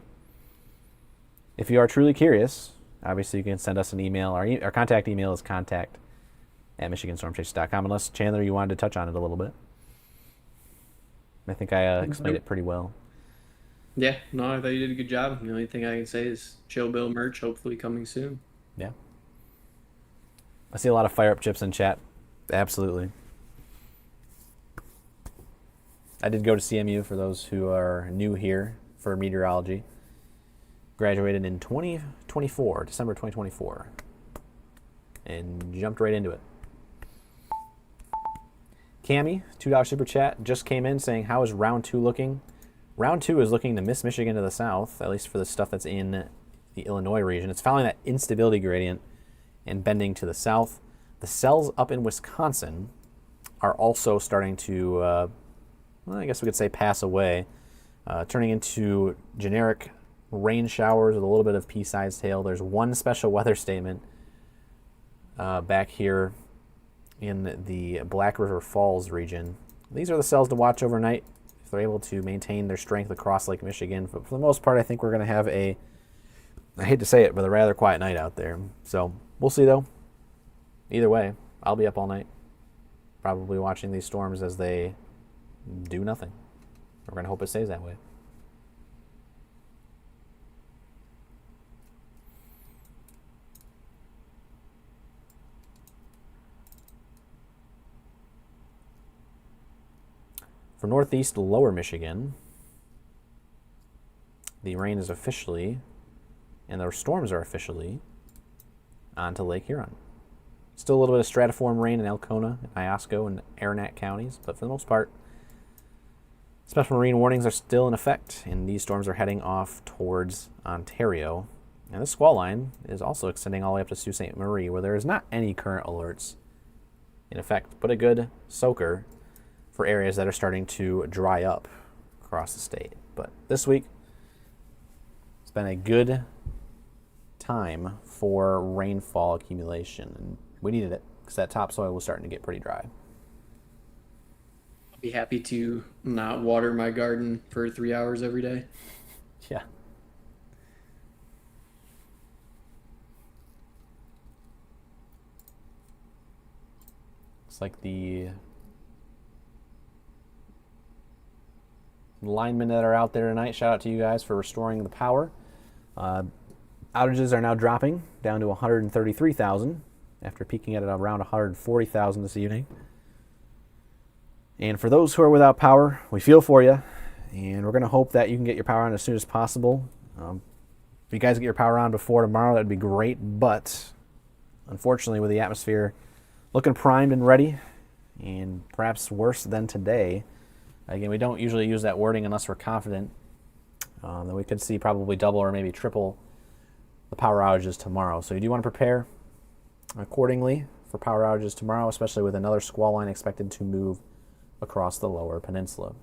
If you are truly curious, obviously you can send us an email. Our contact email is contact@michiganstormchasers.com, unless, Chandler, you wanted to touch on it a little bit. I think I explained it pretty well. Yeah, no, I thought you did a good job. The only thing I can say is Chill Bill merch, hopefully coming soon. Yeah. I see a lot of fire up chips in chat. Absolutely. I did go to CMU for those who are new here for meteorology. Graduated in 2024, December 2024, and jumped right into it. Cammy, $2 super chat, just came in saying, how is round 2 looking? Round 2 is looking to miss Michigan to the south, at least for the stuff that's in the Illinois region. It's following that instability gradient and bending to the south. The cells up in Wisconsin are also starting to, well, I guess we could say pass away, turning into generic rain showers with a little bit of pea-sized hail. There's one special weather statement back here in the Black River Falls region. These are the cells to watch overnight if they're able to maintain their strength across Lake Michigan. But for the most part, I think we're going to have I hate to say it, but a rather quiet night out there. So we'll see, though. Either way, I'll be up all night, probably watching these storms as they do nothing. We're going to hope it stays that way. For northeast lower Michigan, the rain is officially, and the storms are officially, onto Lake Huron. Still a little bit of stratiform rain in Alcona, Iosco, and Aranac counties, but for the most part, special marine warnings are still in effect, and these storms are heading off towards Ontario. And this squall line is also extending all the way up to Sault Ste. Marie, where there is not any current alerts in effect, but a good soaker for areas that are starting to dry up across the state. But this week, it's been a good time for rainfall accumulation, and we needed it because that topsoil was starting to get pretty dry. I'll be happy to not water my garden for 3 hours every day. Yeah. Looks like the linemen that are out there tonight, shout out to you guys for restoring the power. Outages are now dropping down to 133,000 after peaking at around 140,000 this evening. And for those who are without power, we feel for you, and we're going to hope that you can get your power on as soon as possible. If you guys get your power on before tomorrow, that would be great, but unfortunately with the atmosphere looking primed and ready, and perhaps worse than today, again, we don't usually use that wording unless we're confident that we could see probably double or maybe triple the power outages tomorrow. So you do want to prepare accordingly for power outages tomorrow, especially with another squall line expected to move across the lower peninsula.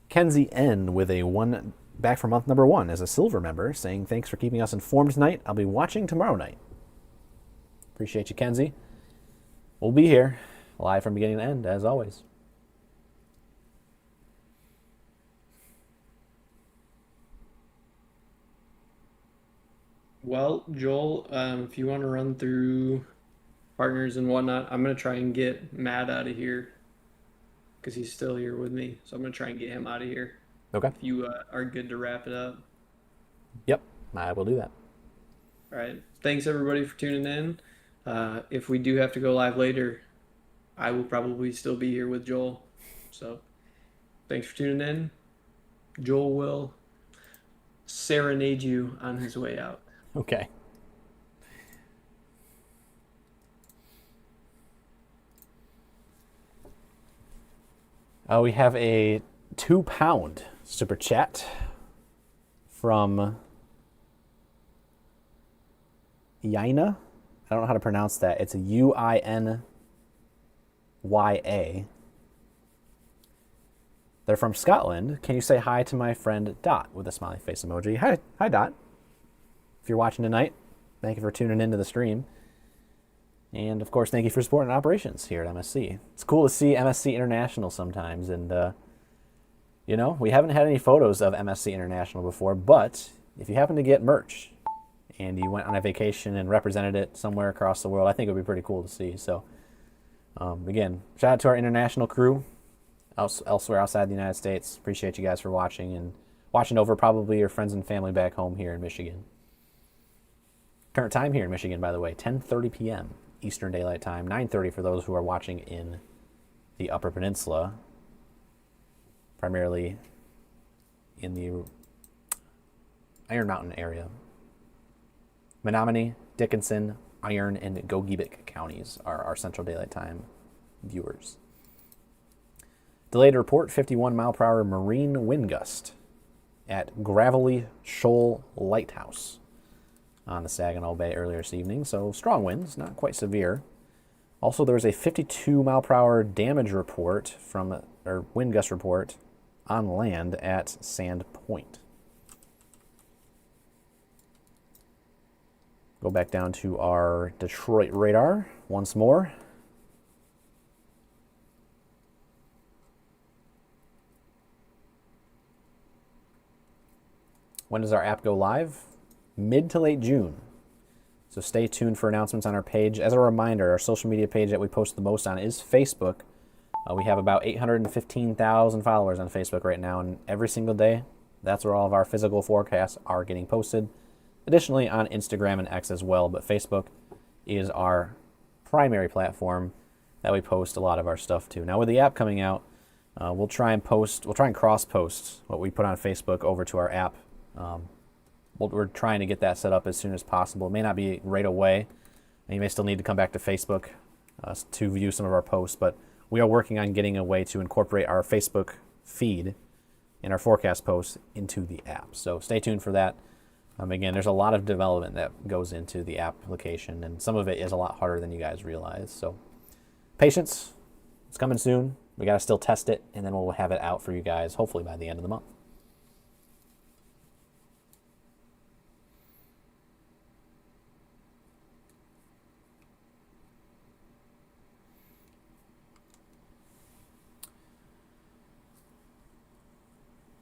Kenzie N with a one back for month number 1 as a silver member, saying thanks for keeping us informed tonight. I'll be watching tomorrow night. Appreciate you, Kenzie. We'll be here live from beginning to end, as always. Well, Joel, if you want to run through partners and whatnot, I'm going to try and get Matt out of here because he's still here with me. So I'm going to try and get him out of here. Okay. If you are good to wrap it up. Yep, I will do that. All right. Thanks, everybody, for tuning in. If we do have to go live later, I will probably still be here with Joel. So thanks for tuning in. Joel will serenade you on his way out. Okay. We have a £2 super chat from Yaina. I don't know how to pronounce that. It's a Uinya. They're from Scotland. Can you say hi to my friend Dot with a smiley face emoji? Hi Dot. If you're watching tonight, thank you for tuning into the stream. And of course, thank you for supporting operations here at MSC. It's cool to see MSC International sometimes, and you know, we haven't had any photos of MSC International before, but if you happen to get merch and you went on a vacation and represented it somewhere across the world, I think it would be pretty cool to see. So again, shout out to our international crew elsewhere outside the United States. Appreciate you guys for watching and watching over probably your friends and family back home here in Michigan. Current time here in Michigan, by the way, 10:30 p.m. Eastern Daylight Time, 9:30 for those who are watching in the Upper Peninsula, primarily in the Iron Mountain area. Menominee, Dickinson, Iron, and Gogebic counties are our Central Daylight Time viewers. Delayed report, 51 mile per hour marine wind gust at Gravelly Shoal Lighthouse on the Saginaw Bay earlier this evening. So strong winds, not quite severe. Also, there was a 52 mile per hour damage report or wind gust report on land at Sand Point. Go back down to our Detroit radar once more. When does our app go live? Mid to late June. So stay tuned for announcements on our page. As a reminder, our social media page that we post the most on is Facebook. We have about 815,000 followers on Facebook right now, and every single day, that's where all of our physical forecasts are getting posted. Additionally, on Instagram and X as well, but Facebook is our primary platform that we post a lot of our stuff to. Now, with the app coming out, we'll try and cross-post what we put on Facebook over to our app. We're trying to get that set up as soon as possible. It may not be right away, and you may still need to come back to Facebook to view some of our posts, but we are working on getting a way to incorporate our Facebook feed and our forecast posts into the app. So stay tuned for that. Again, there's a lot of development that goes into the application, and some of it is a lot harder than you guys realize. So patience, it's coming soon. We got to still test it, and then we'll have it out for you guys, hopefully by the end of the month.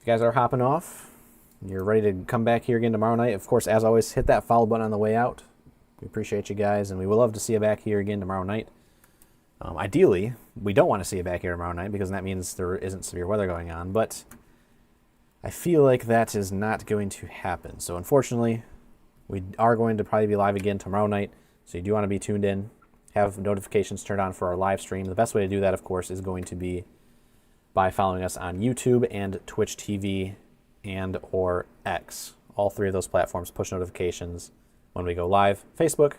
If you guys are hopping off, you're ready to come back here again tomorrow night. Of course, as always, hit that follow button on the way out. We appreciate you guys, and we would love to see you back here again tomorrow night. Ideally, we don't want to see you back here tomorrow night because that means there isn't severe weather going on, but I feel like that is not going to happen. So unfortunately, we are going to probably be live again tomorrow night, so you do want to be tuned in, have notifications turned on for our live stream. The best way to do that, of course, is going to be by following us on YouTube and Twitch TV and or X. All three of those platforms push notifications when we go live. Facebook,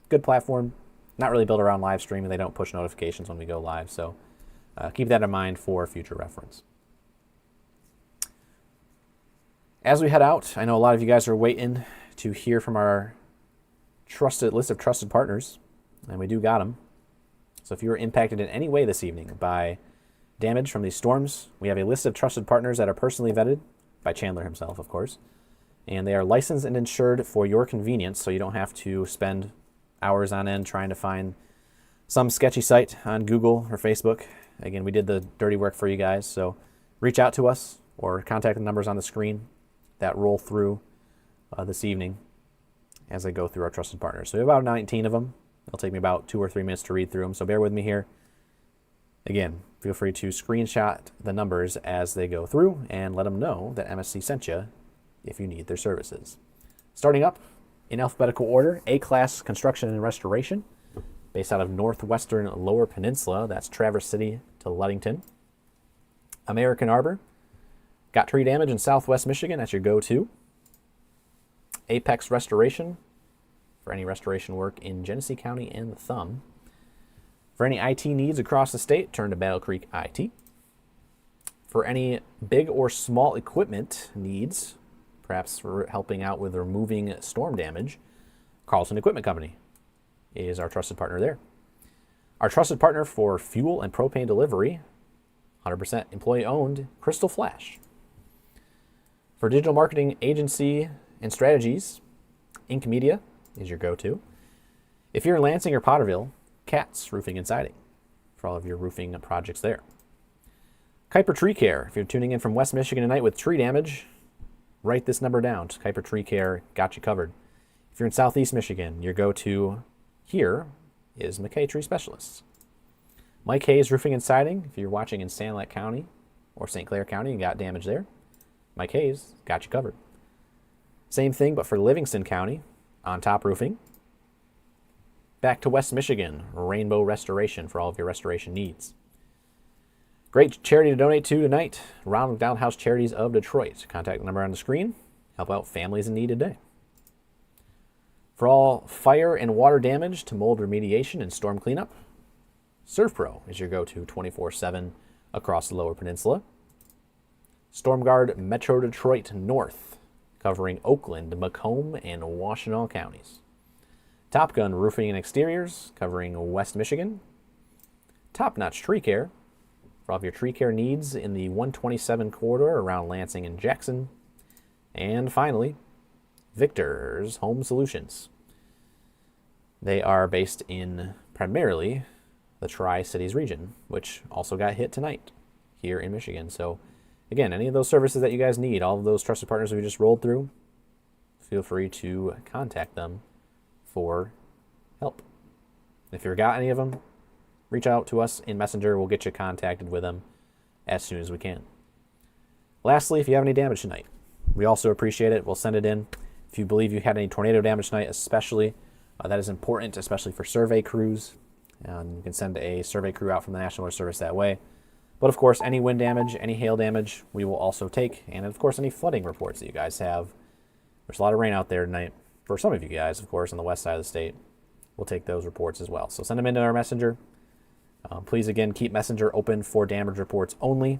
good platform, not really built around live streaming. They don't push notifications when we go live, so keep that in mind for future reference. As we head out, I know a lot of you guys are waiting to hear from our list of trusted partners, and we do got them. So if you were impacted in any way this evening by damage from these storms, we have a list of trusted partners that are personally vetted by Chandler himself, of course, and they are licensed and insured for your convenience, so you don't have to spend hours on end trying to find some sketchy site on Google or Facebook. Again, we did the dirty work for you guys, so reach out to us or contact the numbers on the screen that roll through this evening as I go through our trusted partners. So we have about 19 of them. It'll take me about 2 or 3 minutes to read through them, so bear with me here. Again, feel free to screenshot the numbers as they go through and let them know that MSC sent you if you need their services. Starting up in alphabetical order, A-Class Construction and Restoration, based out of northwestern Lower Peninsula. That's Traverse City to Ludington. American Arbor, got tree damage in southwest Michigan. That's your go-to. Apex Restoration, for any restoration work in Genesee County and the Thumb. For any IT needs across the state, turn to Battle Creek IT. For any big or small equipment needs, perhaps for helping out with removing storm damage, Carlson Equipment Company is our trusted partner there. Our trusted partner for fuel and propane delivery, 100% employee-owned, Crystal Flash. For digital marketing agency and strategies, Ink Media is your go-to. If you're in Lansing or Potterville, Katz Roofing and Siding for all of your roofing projects there. Kuiper Tree Care, if you're tuning in from West Michigan tonight with tree damage, write this number down. Kuiper Tree Care got you covered. If you're in Southeast Michigan, your go-to here is McKay Tree Specialists. Mike Hayes Roofing and Siding, if you're watching in Sanilac County or St. Clair County and got damage there, Mike Hayes got you covered. Same thing, but for Livingston County, On Top Roofing. Back to West Michigan, Rainbow Restoration for all of your restoration needs. Great charity to donate to tonight. Ronald McDonald House Charities of Detroit. Contact number on the screen. Help out families in need today. For all fire and water damage to mold remediation and storm cleanup, ServPro is your go-to 24/7 across the Lower Peninsula. StormGuard Metro Detroit North, covering Oakland, Macomb, and Washtenaw counties. Top Gun Roofing and Exteriors, covering West Michigan. Top Notch Tree Care, for all of your tree care needs in the 127 corridor around Lansing and Jackson. And finally, Victor's Home Solutions. They are based in primarily the Tri-Cities region, which also got hit tonight here in Michigan. So again, any of those services that you guys need, all of those trusted partners we just rolled through, feel free to contact them for help. If you've got any of them, reach out to us in Messenger. We'll get you contacted with them as soon as we can. Lastly, if you have any damage tonight, we also appreciate it. We'll send it in. If you believe you had any tornado damage tonight, especially, that is important, especially for survey crews. You can send a survey crew out from the National Weather Service that way. But of course, any wind damage, any hail damage, we will also take. And of course, any flooding reports that you guys have. There's a lot of rain out there tonight. For some of you guys, of course, on the west side of the state, we'll take those reports as well. So send them into our Messenger. Please, again, keep Messenger open for damage reports only.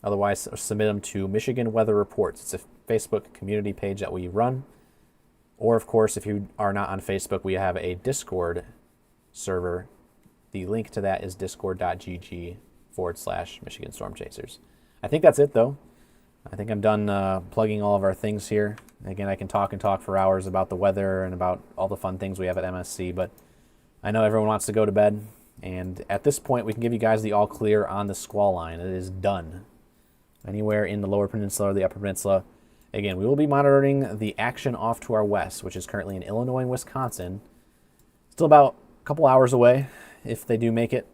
Otherwise, submit them to Michigan Weather Reports. It's a Facebook community page that we run. Or, of course, if you are not on Facebook, we have a Discord server. The link to that is discord.gg/Michigan Storm Chasers. I think that's it, though. I think I'm done plugging all of our things here. Again, I can talk and talk for hours about the weather and about all the fun things we have at MSC, but I know everyone wants to go to bed. And at this point, we can give you guys the all clear on the squall line. It is done. Anywhere in the Lower Peninsula or the Upper Peninsula. Again, we will be monitoring the action off to our west, which is currently in Illinois and Wisconsin. Still about a couple hours away, if they do make it.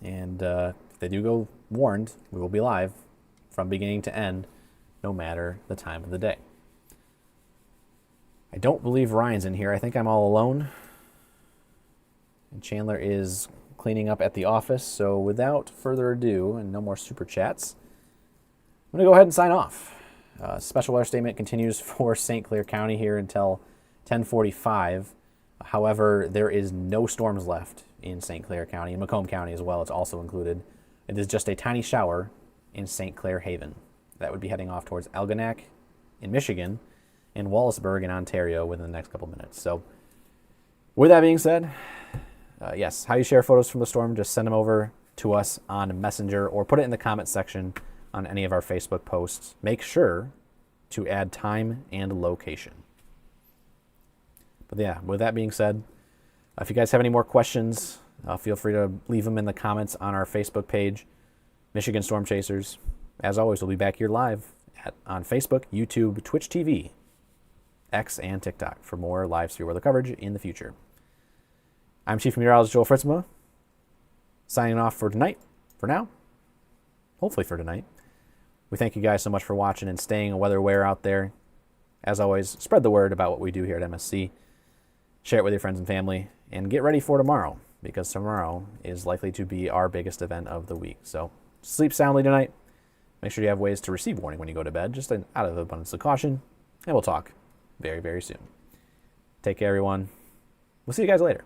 And if they do go warned, we will be live from beginning to end, no matter the time of the day. I don't believe Ryan's in here. I think I'm all alone. And Chandler is cleaning up at the office. So without further ado, and no more super chats, I'm going to go ahead and sign off. Special weather statement continues for St. Clair County here until 10:45. However, there is no storms left in St. Clair County, and Macomb County as well. It's also included. It is just a tiny shower in St. Clair Haven. That would be heading off towards Algonac in Michigan and Wallaceburg in Ontario within the next couple minutes. So with that being said, yes, how you share photos from the storm, just send them over to us on Messenger or put it in the comment section on any of our Facebook posts. Make sure to add time and location. But yeah, with that being said, if you guys have any more questions, feel free to leave them in the comments on our Facebook page, Michigan Storm Chasers. As always, we'll be back here live on Facebook, YouTube, Twitch TV, X, and TikTok for more live severe weather coverage in the future. I'm Chief Meteorologist Joel Fritzma, signing off for tonight, for now, hopefully for tonight. We thank you guys so much for watching and staying weather aware out there. As always, spread the word about what we do here at MSC. Share it with your friends and family, and get ready for tomorrow, because tomorrow is likely to be our biggest event of the week. So sleep soundly tonight. Make sure you have ways to receive warning when you go to bed, just out of abundance of caution. And we'll talk very, very soon. Take care, everyone. We'll see you guys later.